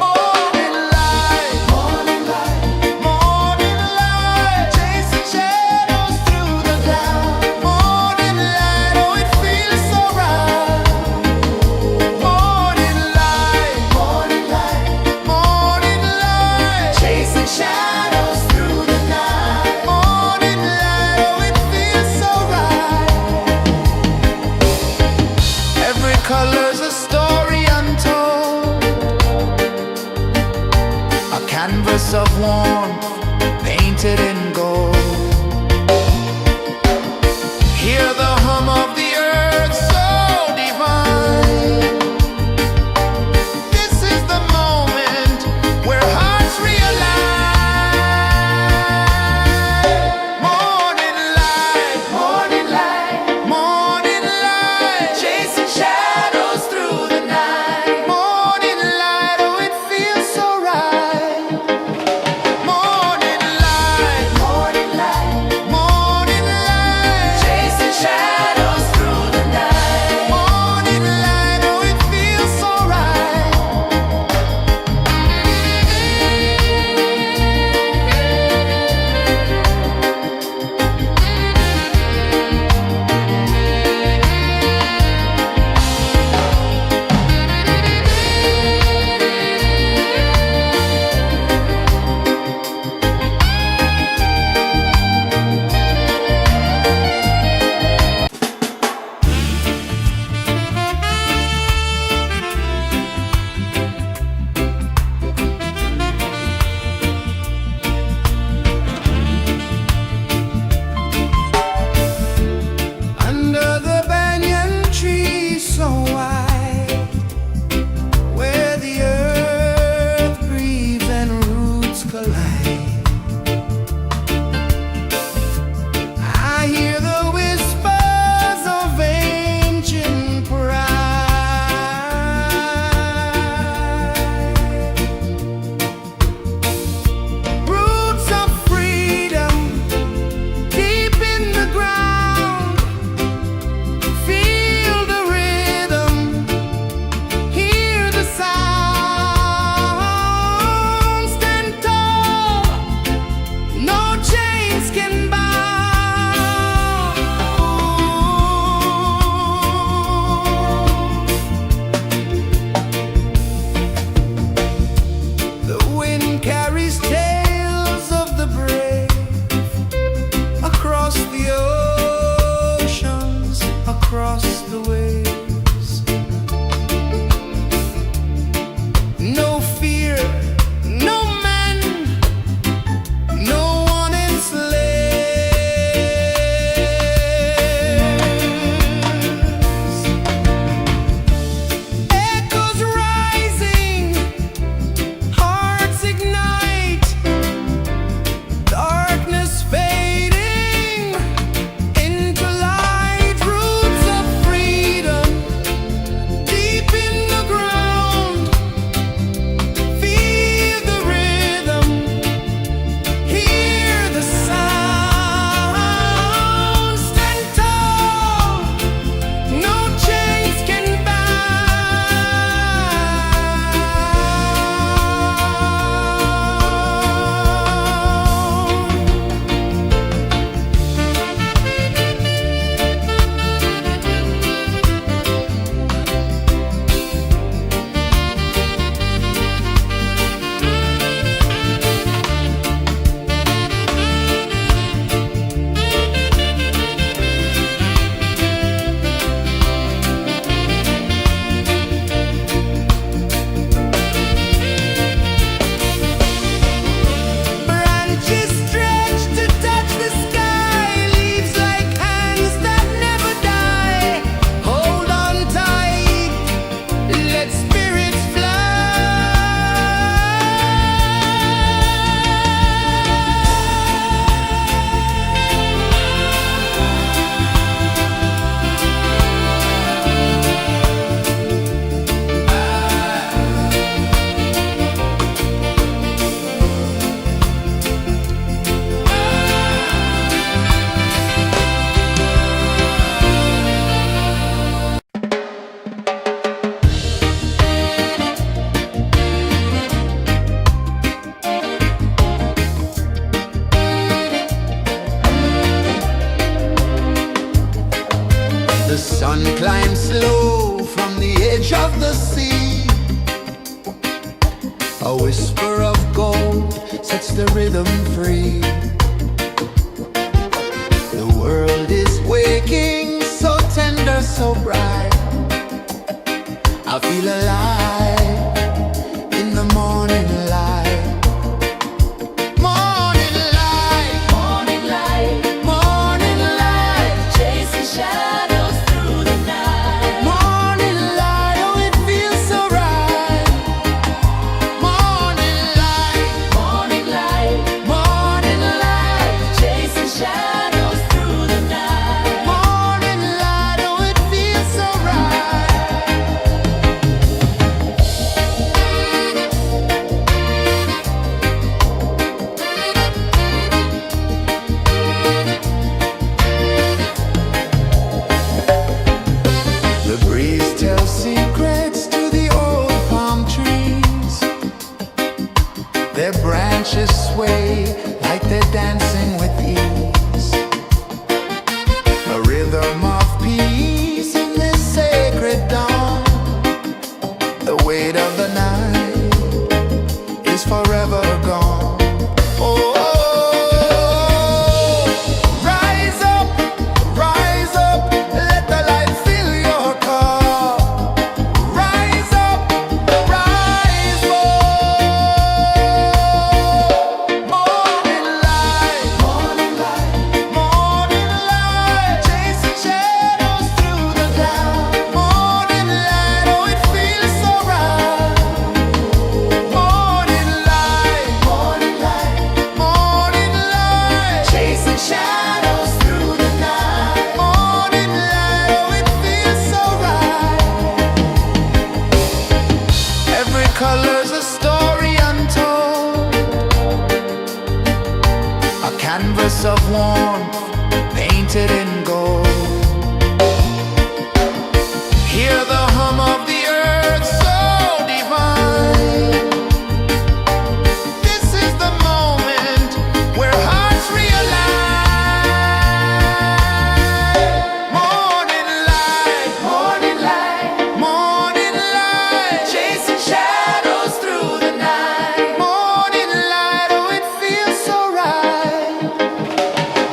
Morning light, morning light, morning light, chasing shadows through the cloud. Morning light, oh it feels so right. Morning light, morning light, morning light, chasing shadows through the night. Morning light, oh it feels so right. Every color's a story untold, a canvas of warmth painted in gold. Hear the hum of the earth so divine. This is the moment where hearts realign. Morning light, morning light, morning light, chasing shadows through the night. Morning light, oh it feels so right. Morning light, morning change of the sea. A whisper of gold sets the rhythm free. The world is waking, so tender, so bright. I feel alive in the morning light. Morning light, Morning light, morning light, chasing shadows through the night. morning light, oh it feels so right. Morning light, Morning light, morning light, chasing shadows through the night. morning light, oh it feels so right. The breeze tells secrets to the old palm trees. Their branches sway like they're dancing with ease. A rhythm of peace in this sacred dawn. The weight of the night is forever gone. Oh, rise up, let the light fill your cup. Rise up, rise up. Morning light, morning light, morning light, chasing shadows through the cloud. Morning light, oh it feels so right. Morning light, morning light, morning light, chasing shadows through the night. Morning light, oh it feels so right. Every color's a story untold, a canvas of warmth painted in gold. Hear the hum of the earth so divine. This is the moment where hearts realign. Morning light, morning light, morning light, chasing shadows through the night. Morning light, oh it feels so right.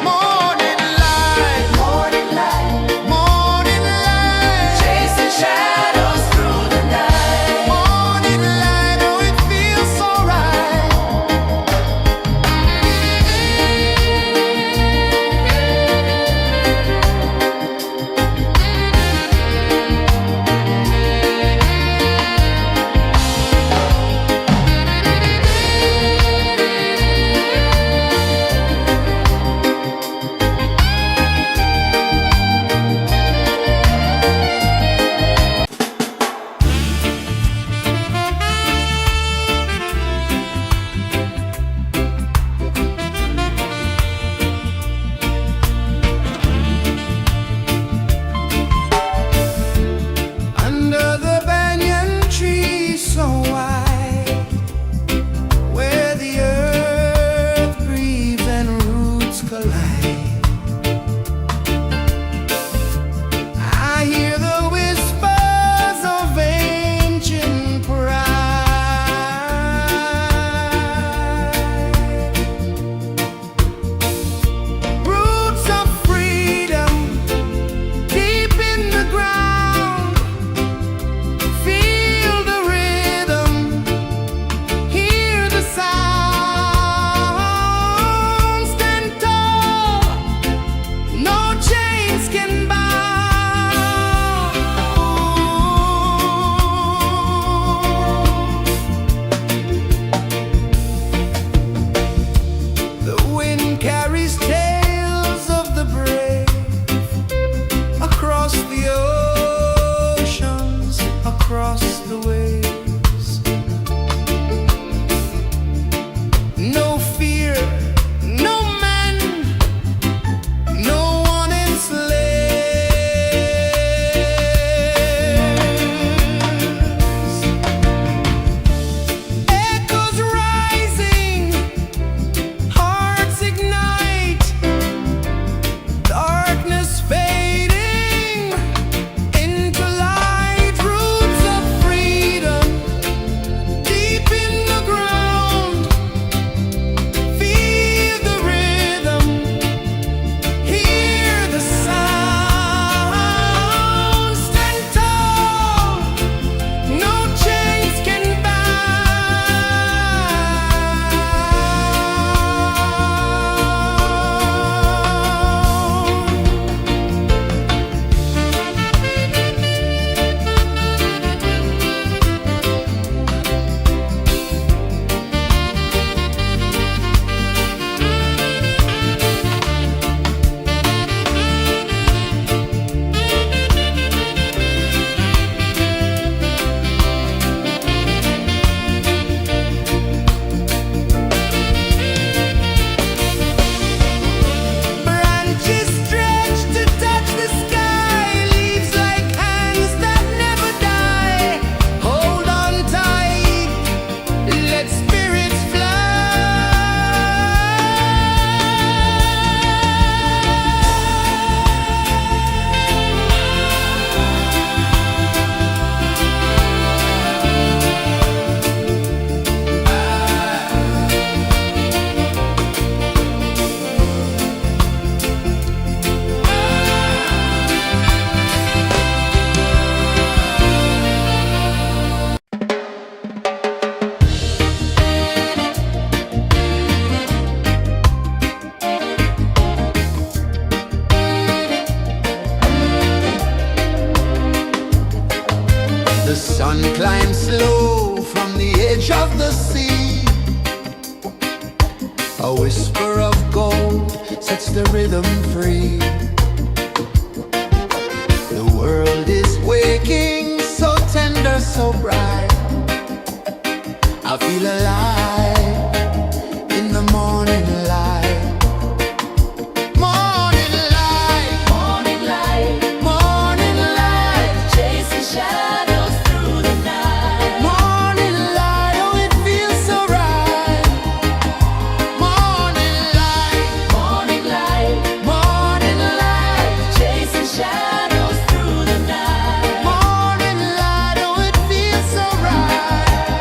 Morning light, morning light, morning light, chasing shadows through the night. Morning light, oh it feels so right. Under the banyan tree so wide, where the earth breathes and roots collide, I hear the whispers of ancient pride. Roots of freedom deep in the ground. Feel the rhythm, hear the sound. Stand tall, no chains can bound. The wind carries tales of the brave across the oceans, across the waves. No fear, no man, no one enslaves. Echoes rising, hearts ignite, darkness fading into light. Roots of climb slow from the edge of the sea. A whisper of gold sets the rhythm free. The world is waking, so tender, so bright. I feel alive in the morning light. Morning light, Morning light, morning light, chasing shadows through the night. morning light, oh it feels so right. Morning light, Morning light, morning light, chasing shadows through the night. morning light, oh it feels so right.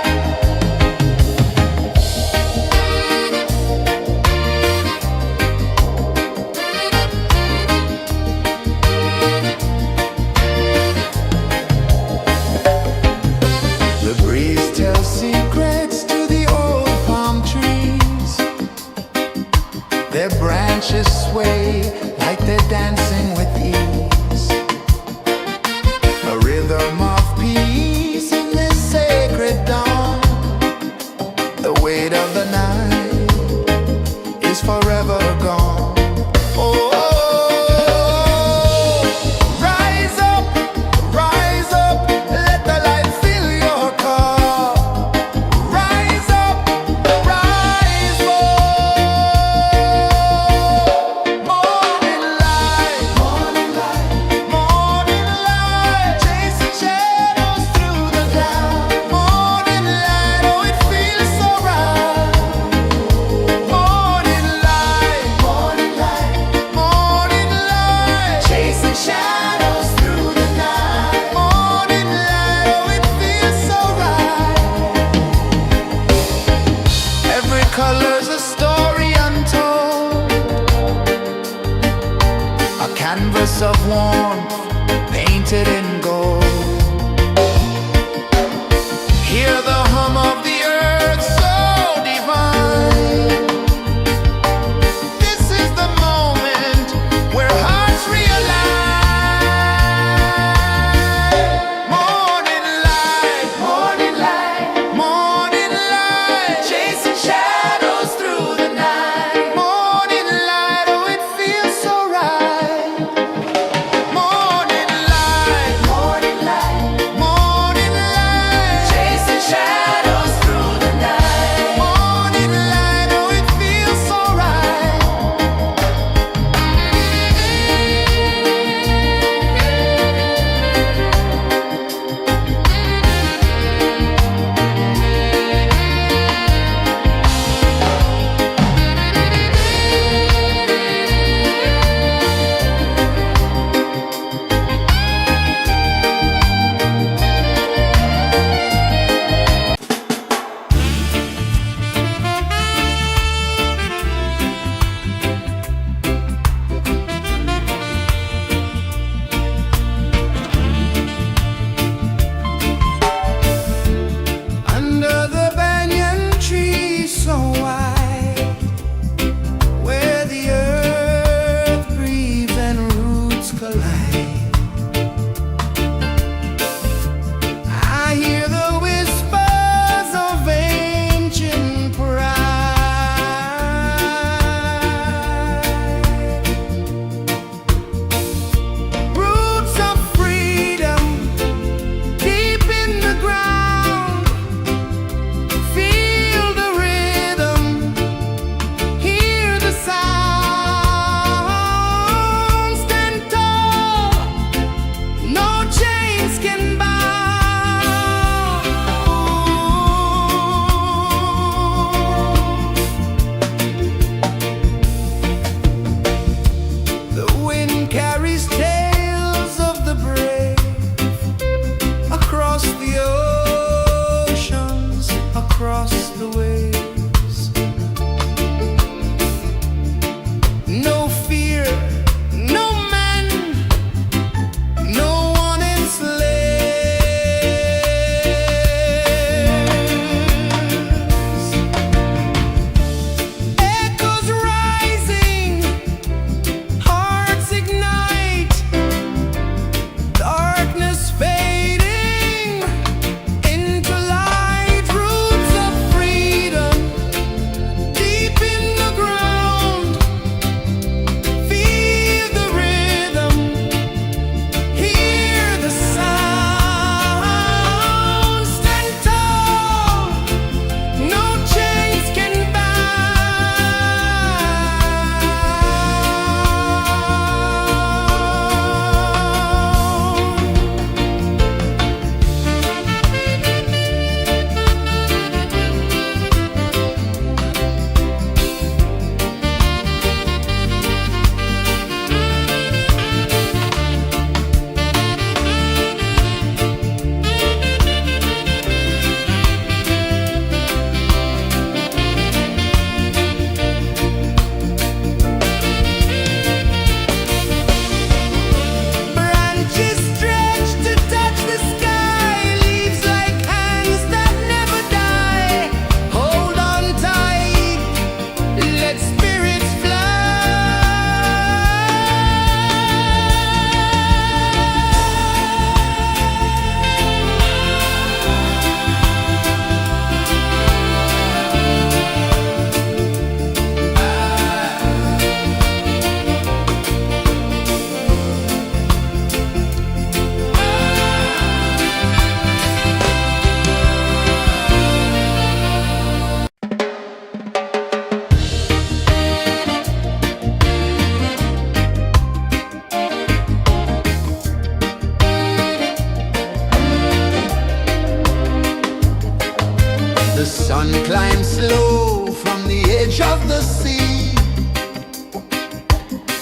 The sun climbs slow from the edge of the sea.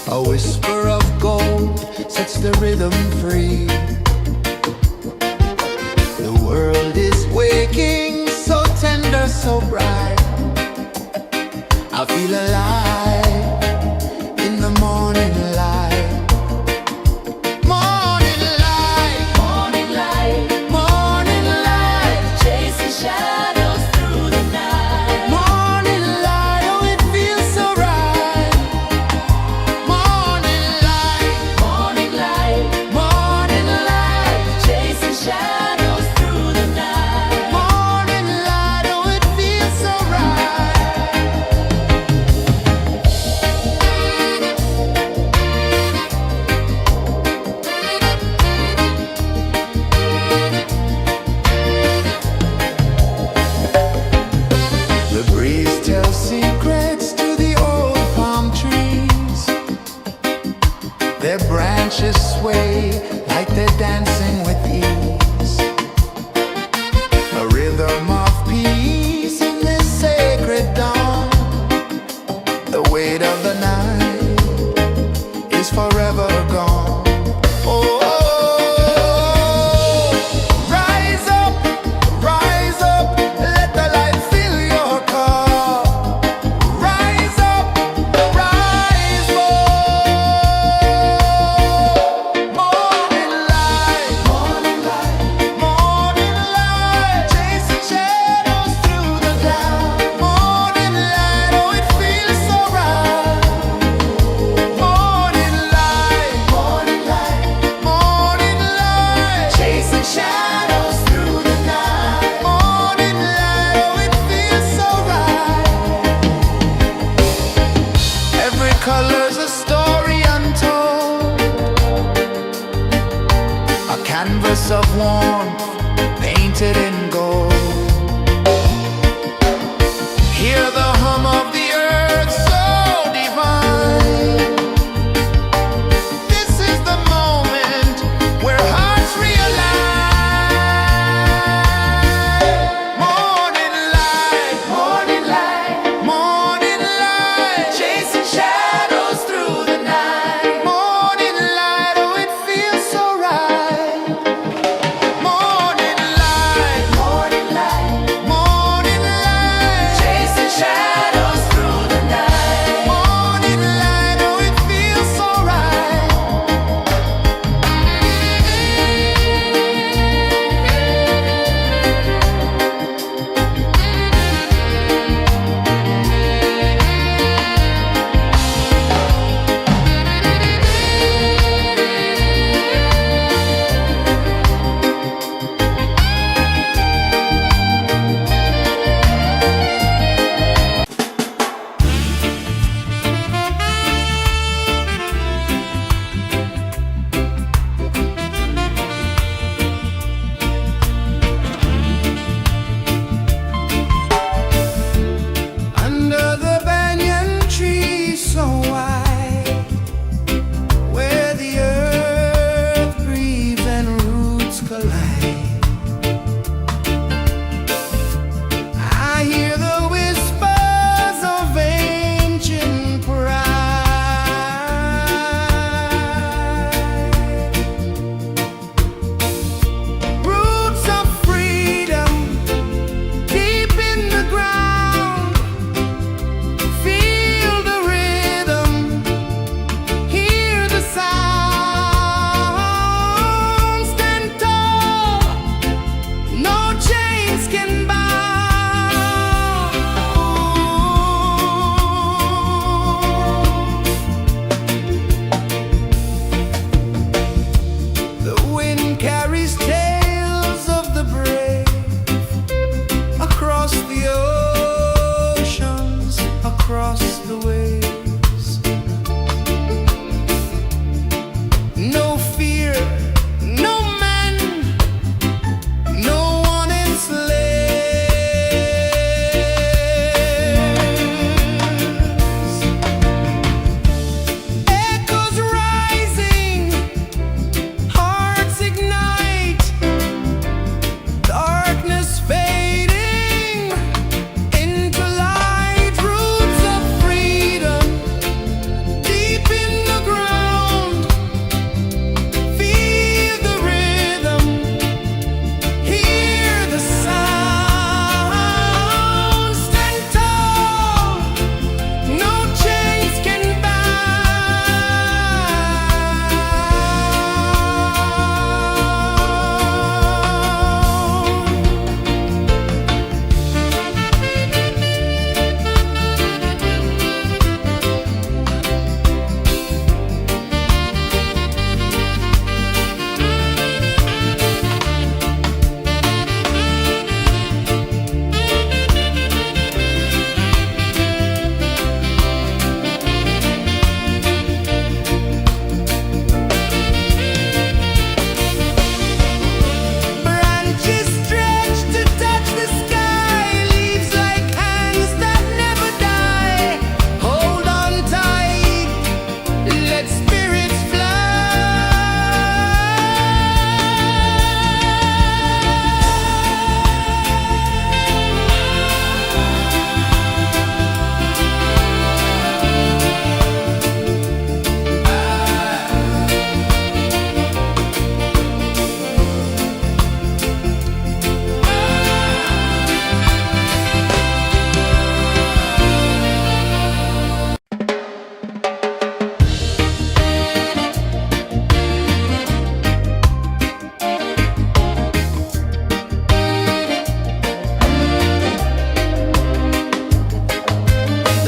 A whisper of gold sets the rhythm free. The world is waking, so tender, so bright. I feel alive in the morning light. Morning light, Morning light, morning light, chasing shadows through the night. morning light, oh it feels so right. Morning light, Morning light, morning light, chasing shadows through the night. morning light, oh it feels so right. The breeze tells secrets to the old palm trees. Their branches sway like they're dancing with ease. A rhythm of peace in this sacred dawn. The weight of the night is forever gone. Oh, rise up, let the light fill your cup. Rise up, rise more. Morning light, morning light, morning light, chasing shadows.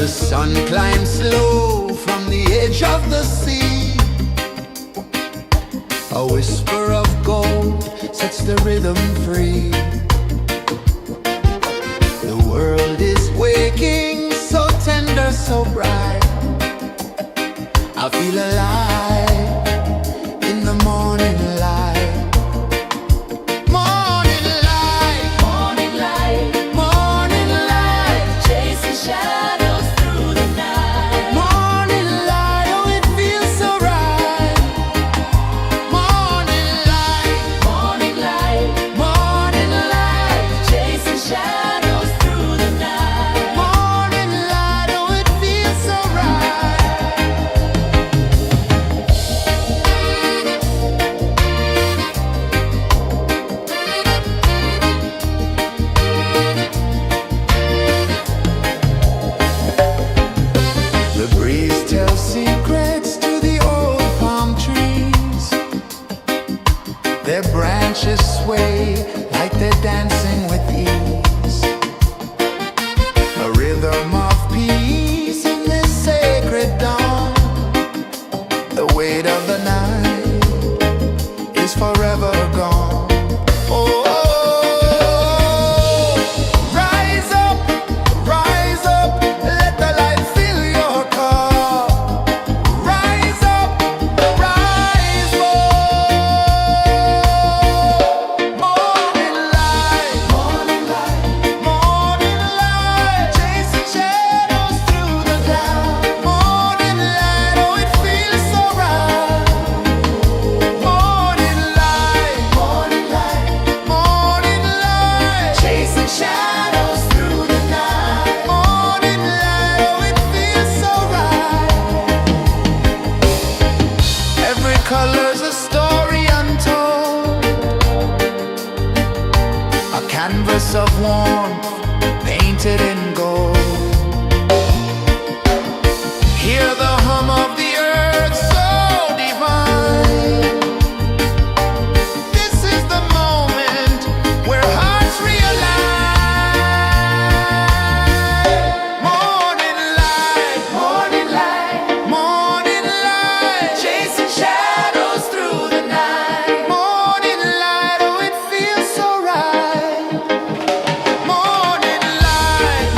The sun climbs slow from the edge of the sea. A whisper of gold sets the rhythm free. The world is waking, so tender, so bright. I feel alive in the morning light. Morning light, Morning light, morning light, chasing shadows through the night. morning light, oh it feels so right. Morning light, Morning light, morning light, chasing shadows through the night. morning light, oh it feels so right. The breeze tells secrets to the old palm trees. Their branches sway like they're dancing with ease. A rhythm of peace in this sacred dawn. The weight of the night is forever gone. Oh, rise up, let the light fill your cup. Rise up, rise more. Morning light, morning light, chasing shadows through the cloud. Morning light, oh it feels so right. Morning light, morning light, chasing shadows through the night. Morning light, oh it feels so right. Every color's a story untold, a canvas of warmth painted in gold. Hear the hum of the earth so divine. This is the moment where hearts realign. Morning light, morning light, chasing shadows through the night. Morning light, oh it feels so right. Morning light,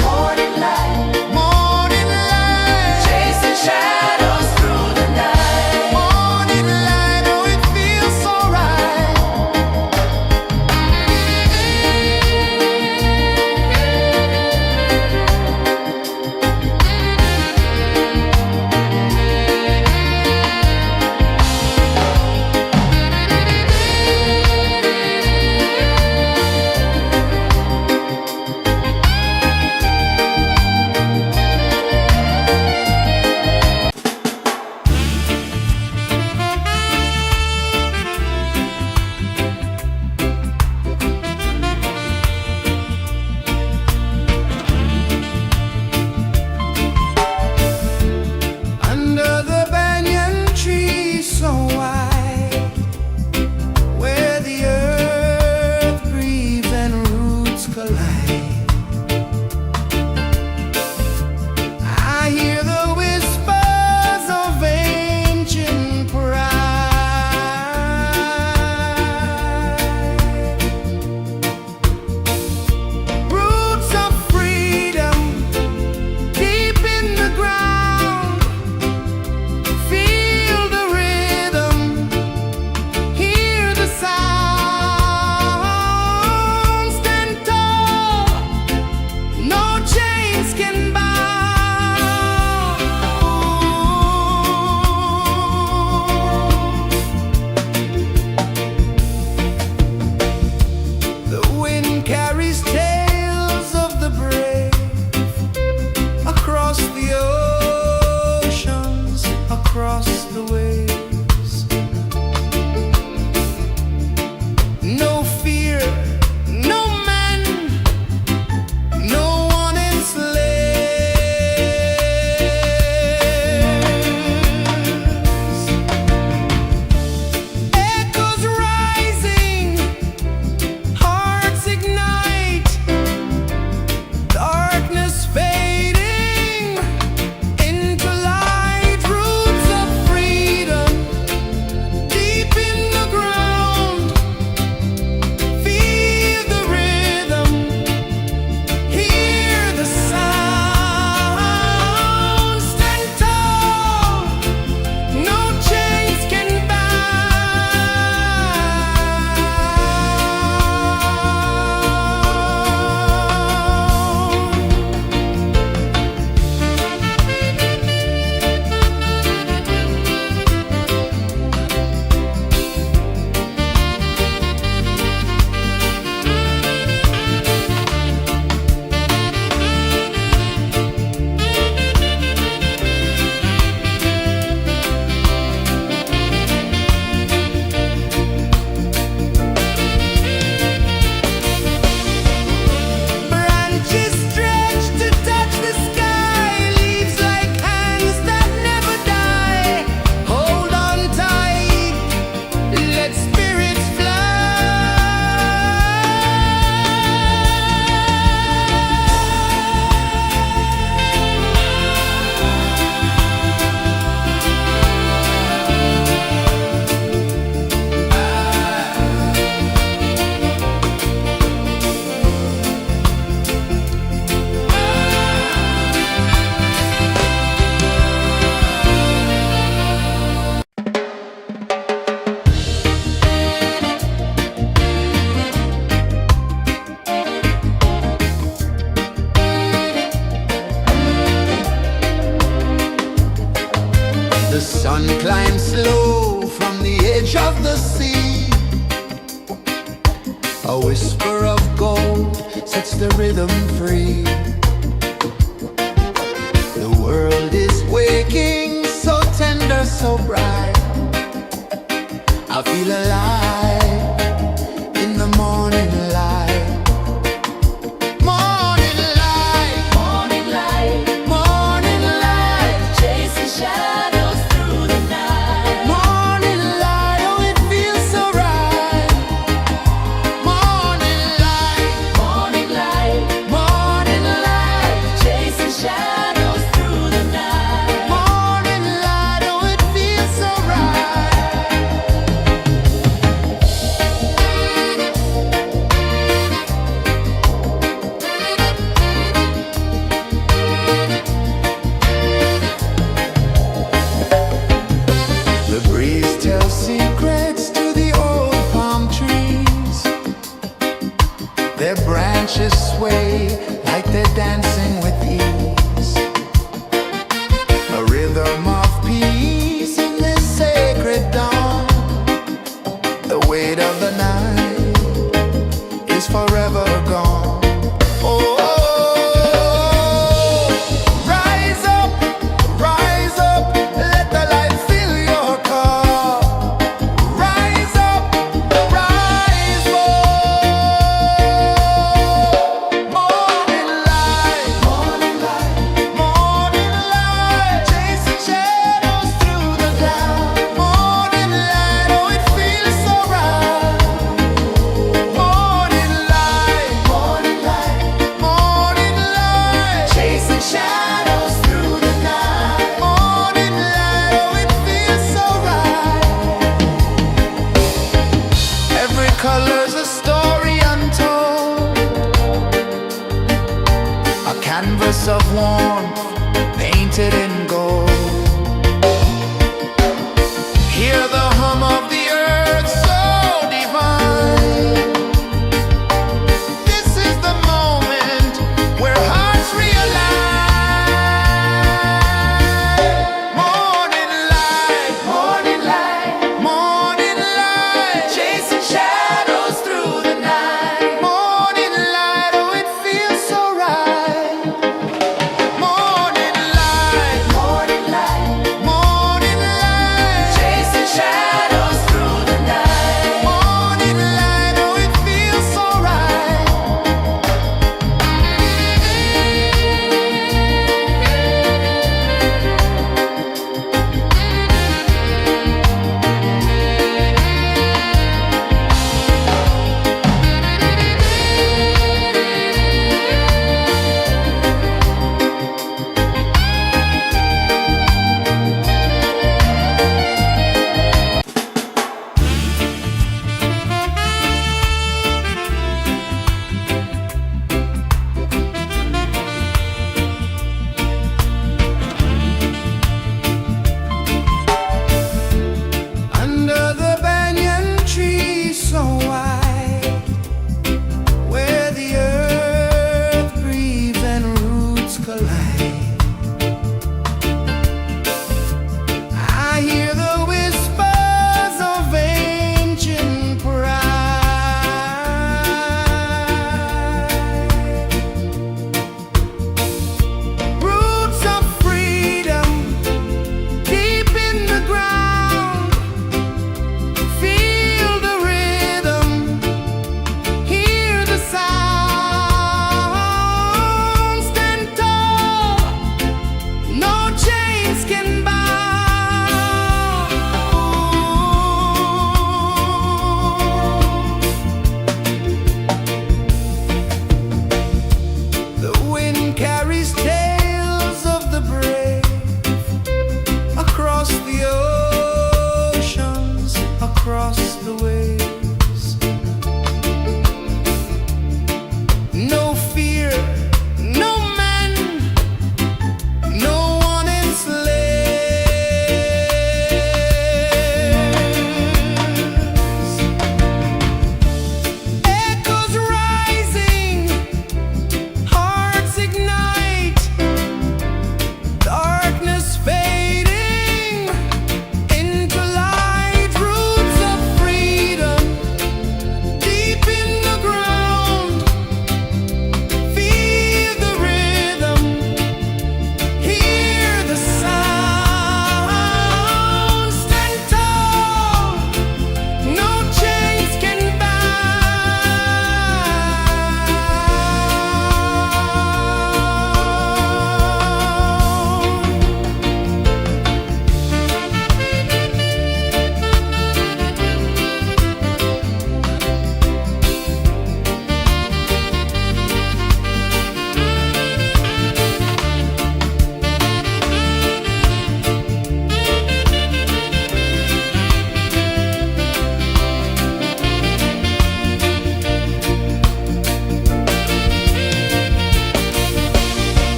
edge of the sea. A whisper of gold sets the rhythm free. The world is waking, so tender, so bright. I feel alive in the morning light. Morning light, Morning light, morning light, chasing shadows through the night. morning light, oh it feels so right. Morning light, Morning light, morning light, chasing shadows through the night. morning light, oh it feels so right. The breeze tells secrets to the old palm trees. Their branches sway like they're dancing with ease. A rhythm of peace in this sacred dawn. The weight of the night is forever gone. Oh, rise up, let the light fill your cup. Rise up, rise more. Morning light, morning light,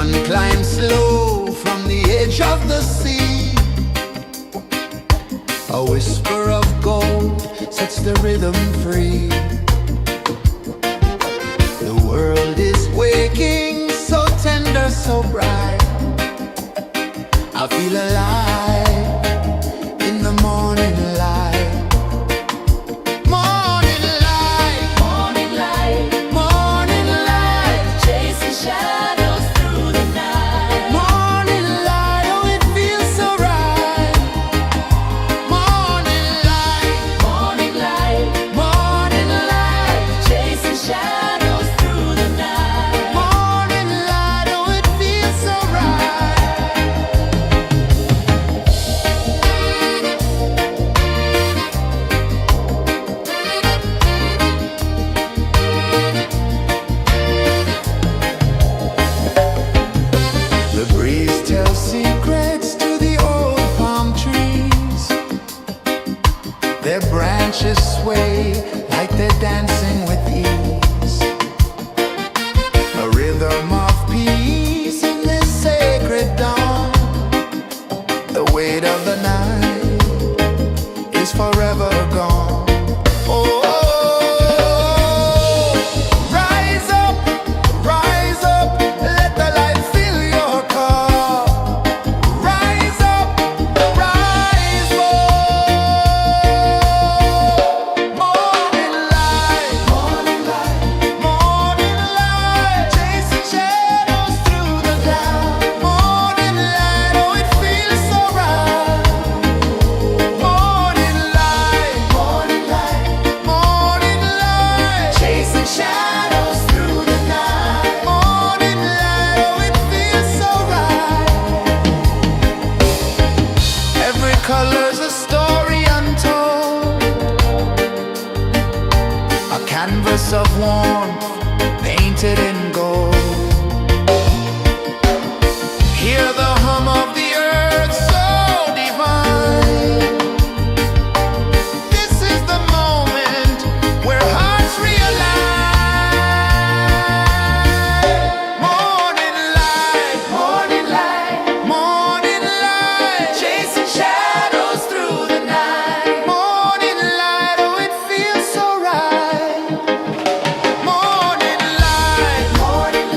sun climbs slow from the edge of the sea. A whisper of gold sets the rhythm free. The world is waking, so tender, so bright. I feel alive in the morning light. Morning light, Morning light, morning light, chasing shadows through the night. morning light, oh it feels so right. Morning light, Morning light, morning light, chasing shadows through the night. morning light, oh it feels so right. The breeze tells secrets to the old palm trees. Their branches sway like they're dancing with ease. A rhythm of peace in this sacred dawn. The weight of the night is forever gone. Oh, rise up, let the light fill your cup. Rise up, rise up. Morning light, morning light, morning light, chasing shadows through the cloud. Morning light, oh it feels so right. Morning light, morning light, morning light, chasing shadows through the night. Morning light, oh it feels so right. Every color's a story untold, a canvas of warmth painted in gold. Hear the hum of the earth so divine. This is the moment where hearts realign. Morning light, morning light, morning light, chasing shadows through the night. Morning light, oh it feels so right. Morning light, morning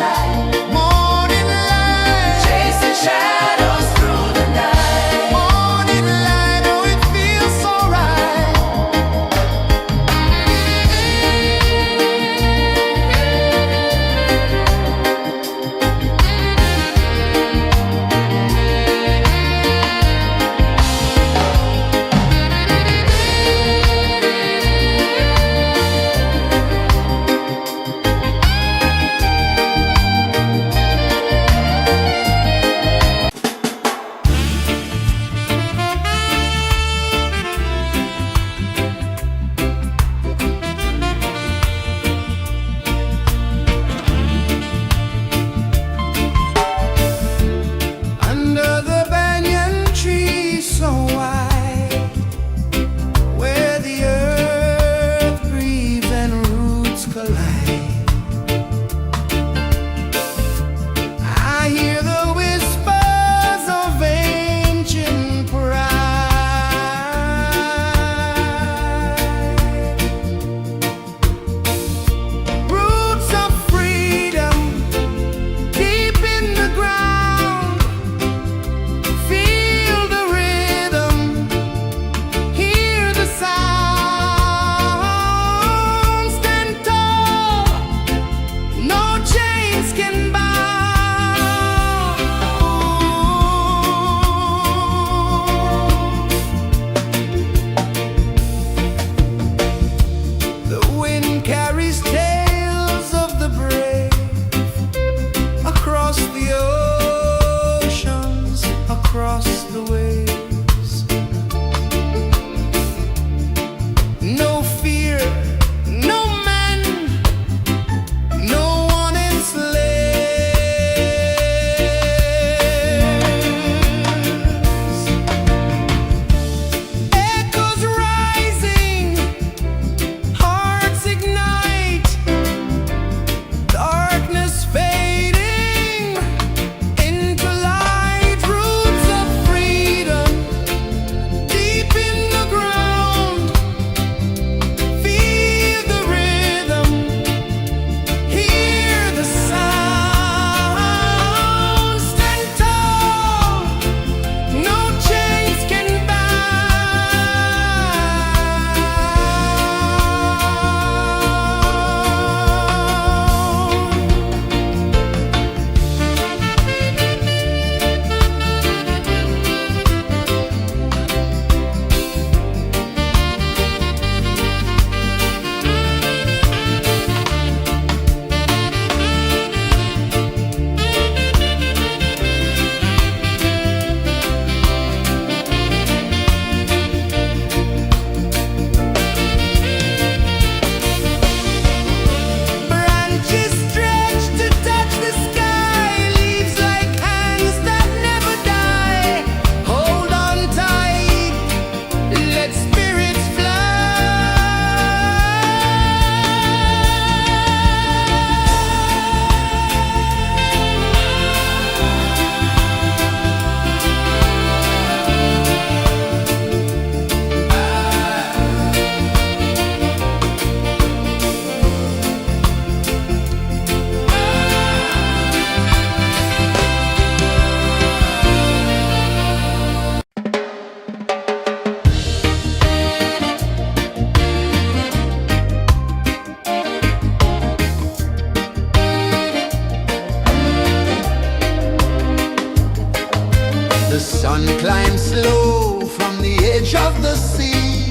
the sea.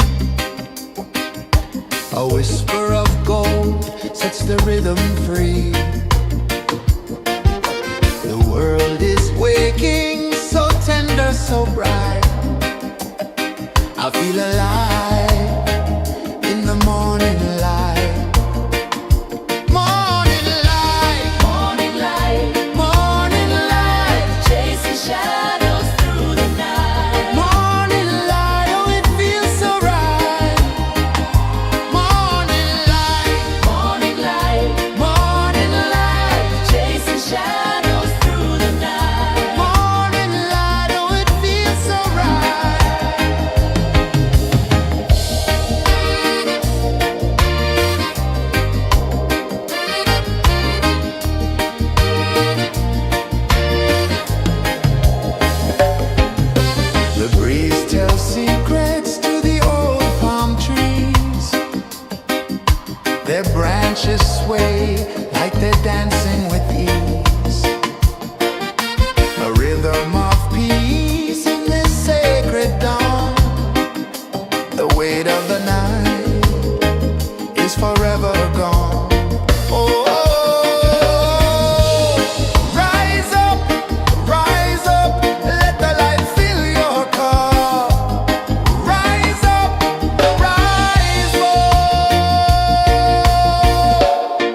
A whisper of gold sets the rhythm free. The world is waking, so tender, so bright. I feel alive in the morning light. Morning light, Morning light, morning light, chasing shadows through the night. morning light, oh it feels so right. Morning light, Morning light, morning light, chasing shadows through the night. morning light, oh it feels so right. The breeze tells secrets to the old palm trees. Their branches sway like they're dancing with ease. A rhythm of peace in this sacred dawn. The weight of the night is forever gone. Oh, rise up, let the light fill your cup. Rise up, rise up.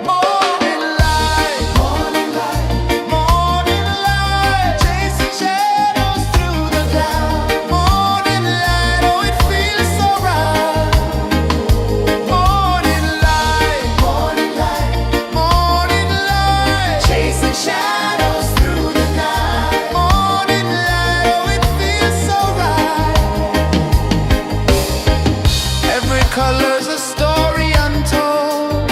Morning light, morning light, morning light, chasing shadows through the cloud. Morning light, oh it feels so right. Morning light, morning light, morning light, chasing shadows through the night. Morning light, oh it feels so right. Every color's a story untold,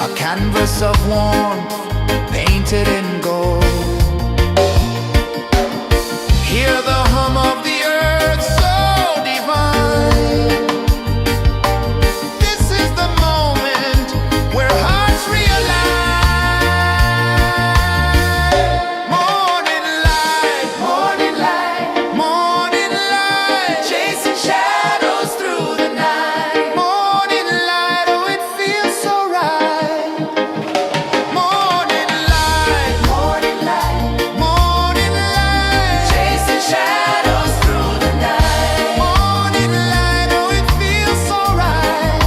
a canvas of warmth painted in gold. Hear the hum of the earth so divine. This is the moment where hearts realign. Morning light, morning light, morning light, chasing shadows through the night. Morning light, oh it feels so right. Morning light, morning light, morning light, chasing shadows through the night. Morning light, oh it feels so right.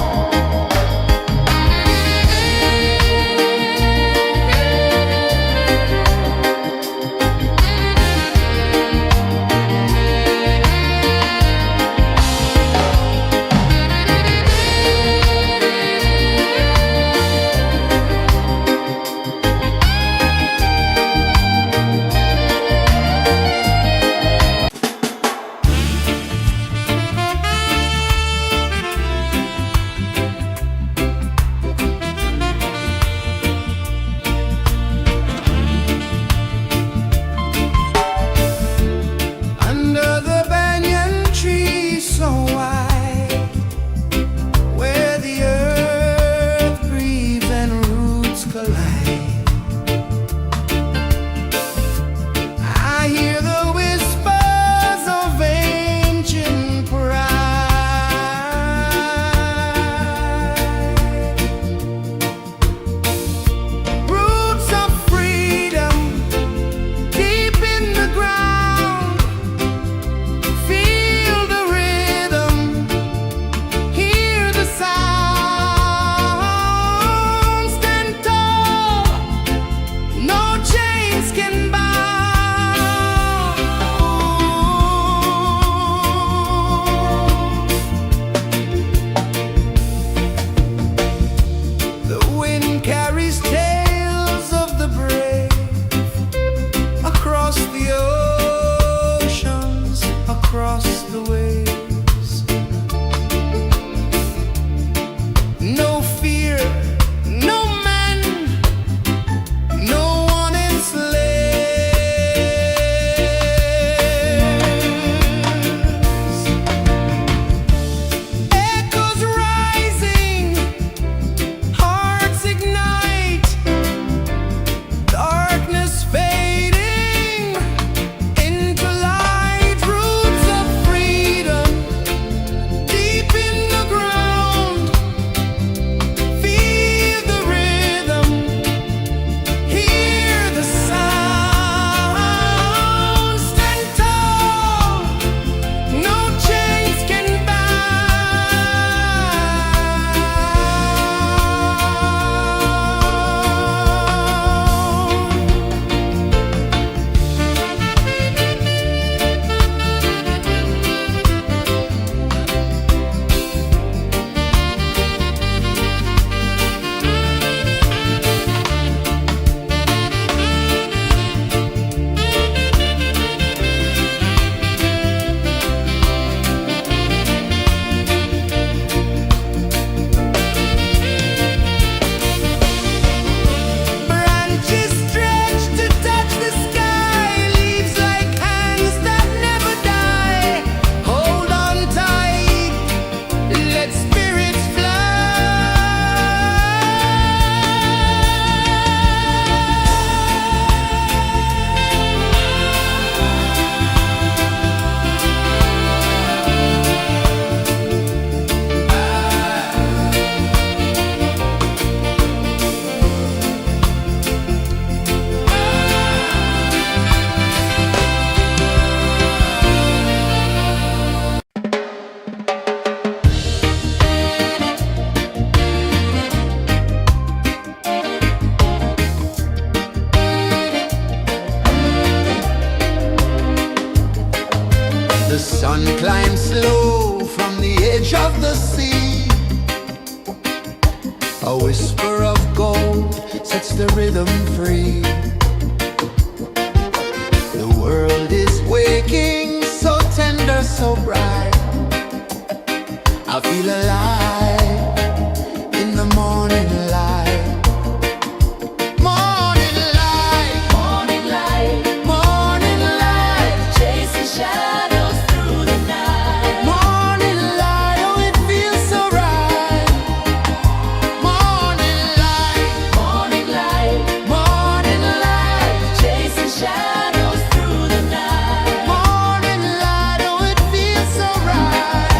Under the banyan tree so wide, where the earth breathes and roots collide, I hear the whispers of ancient pride. Roots of freedom deep in the ground. Feel the rhythm, hear the sound. Stand tall, no chains can bound. The wind carries tales of the brave across the oceans, across the waves. No fear, no man, no one enslaves. Echoes rising, hearts ignite, darkness fading into light. Roots of freedom sun climbs slow from the edge of the sea. A whisper of gold sets the rhythm free. The world is waking, so tender, so bright. I feel alive in the morning light. Morning light, Morning light, morning light, chasing shadows through the night. morning light, oh it feels so right. Morning light, Morning light, morning light, chasing shadows through the night. morning light, oh it feels so right.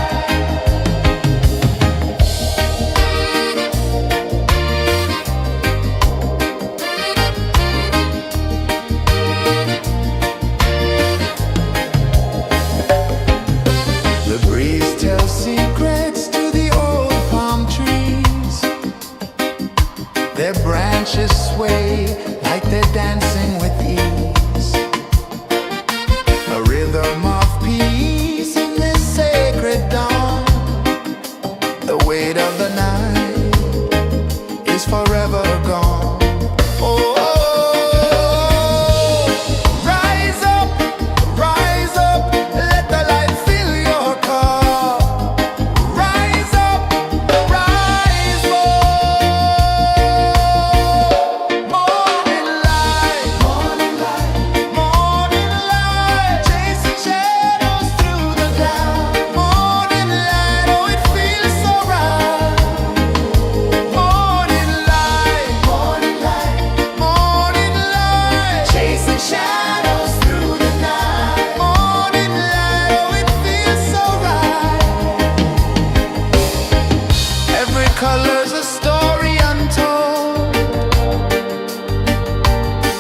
The breeze tells secrets to the old palm trees. Their branches sway like they're dancing with ease. A rhythm of peace in this sacred dawn. The weight of the night is forever gone. Oh, rise up, let the light fill your cup. Rise up, rise up. Morning light, morning light, morning light, chasing shadows through the cloud. Morning light, oh it feels so right. Morning light, morning light, morning light, chasing shadows through the night. Morning light, oh it feels so right. Every color's a story untold,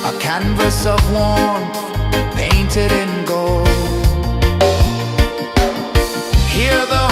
a canvas of warmth painted in gold. Hear the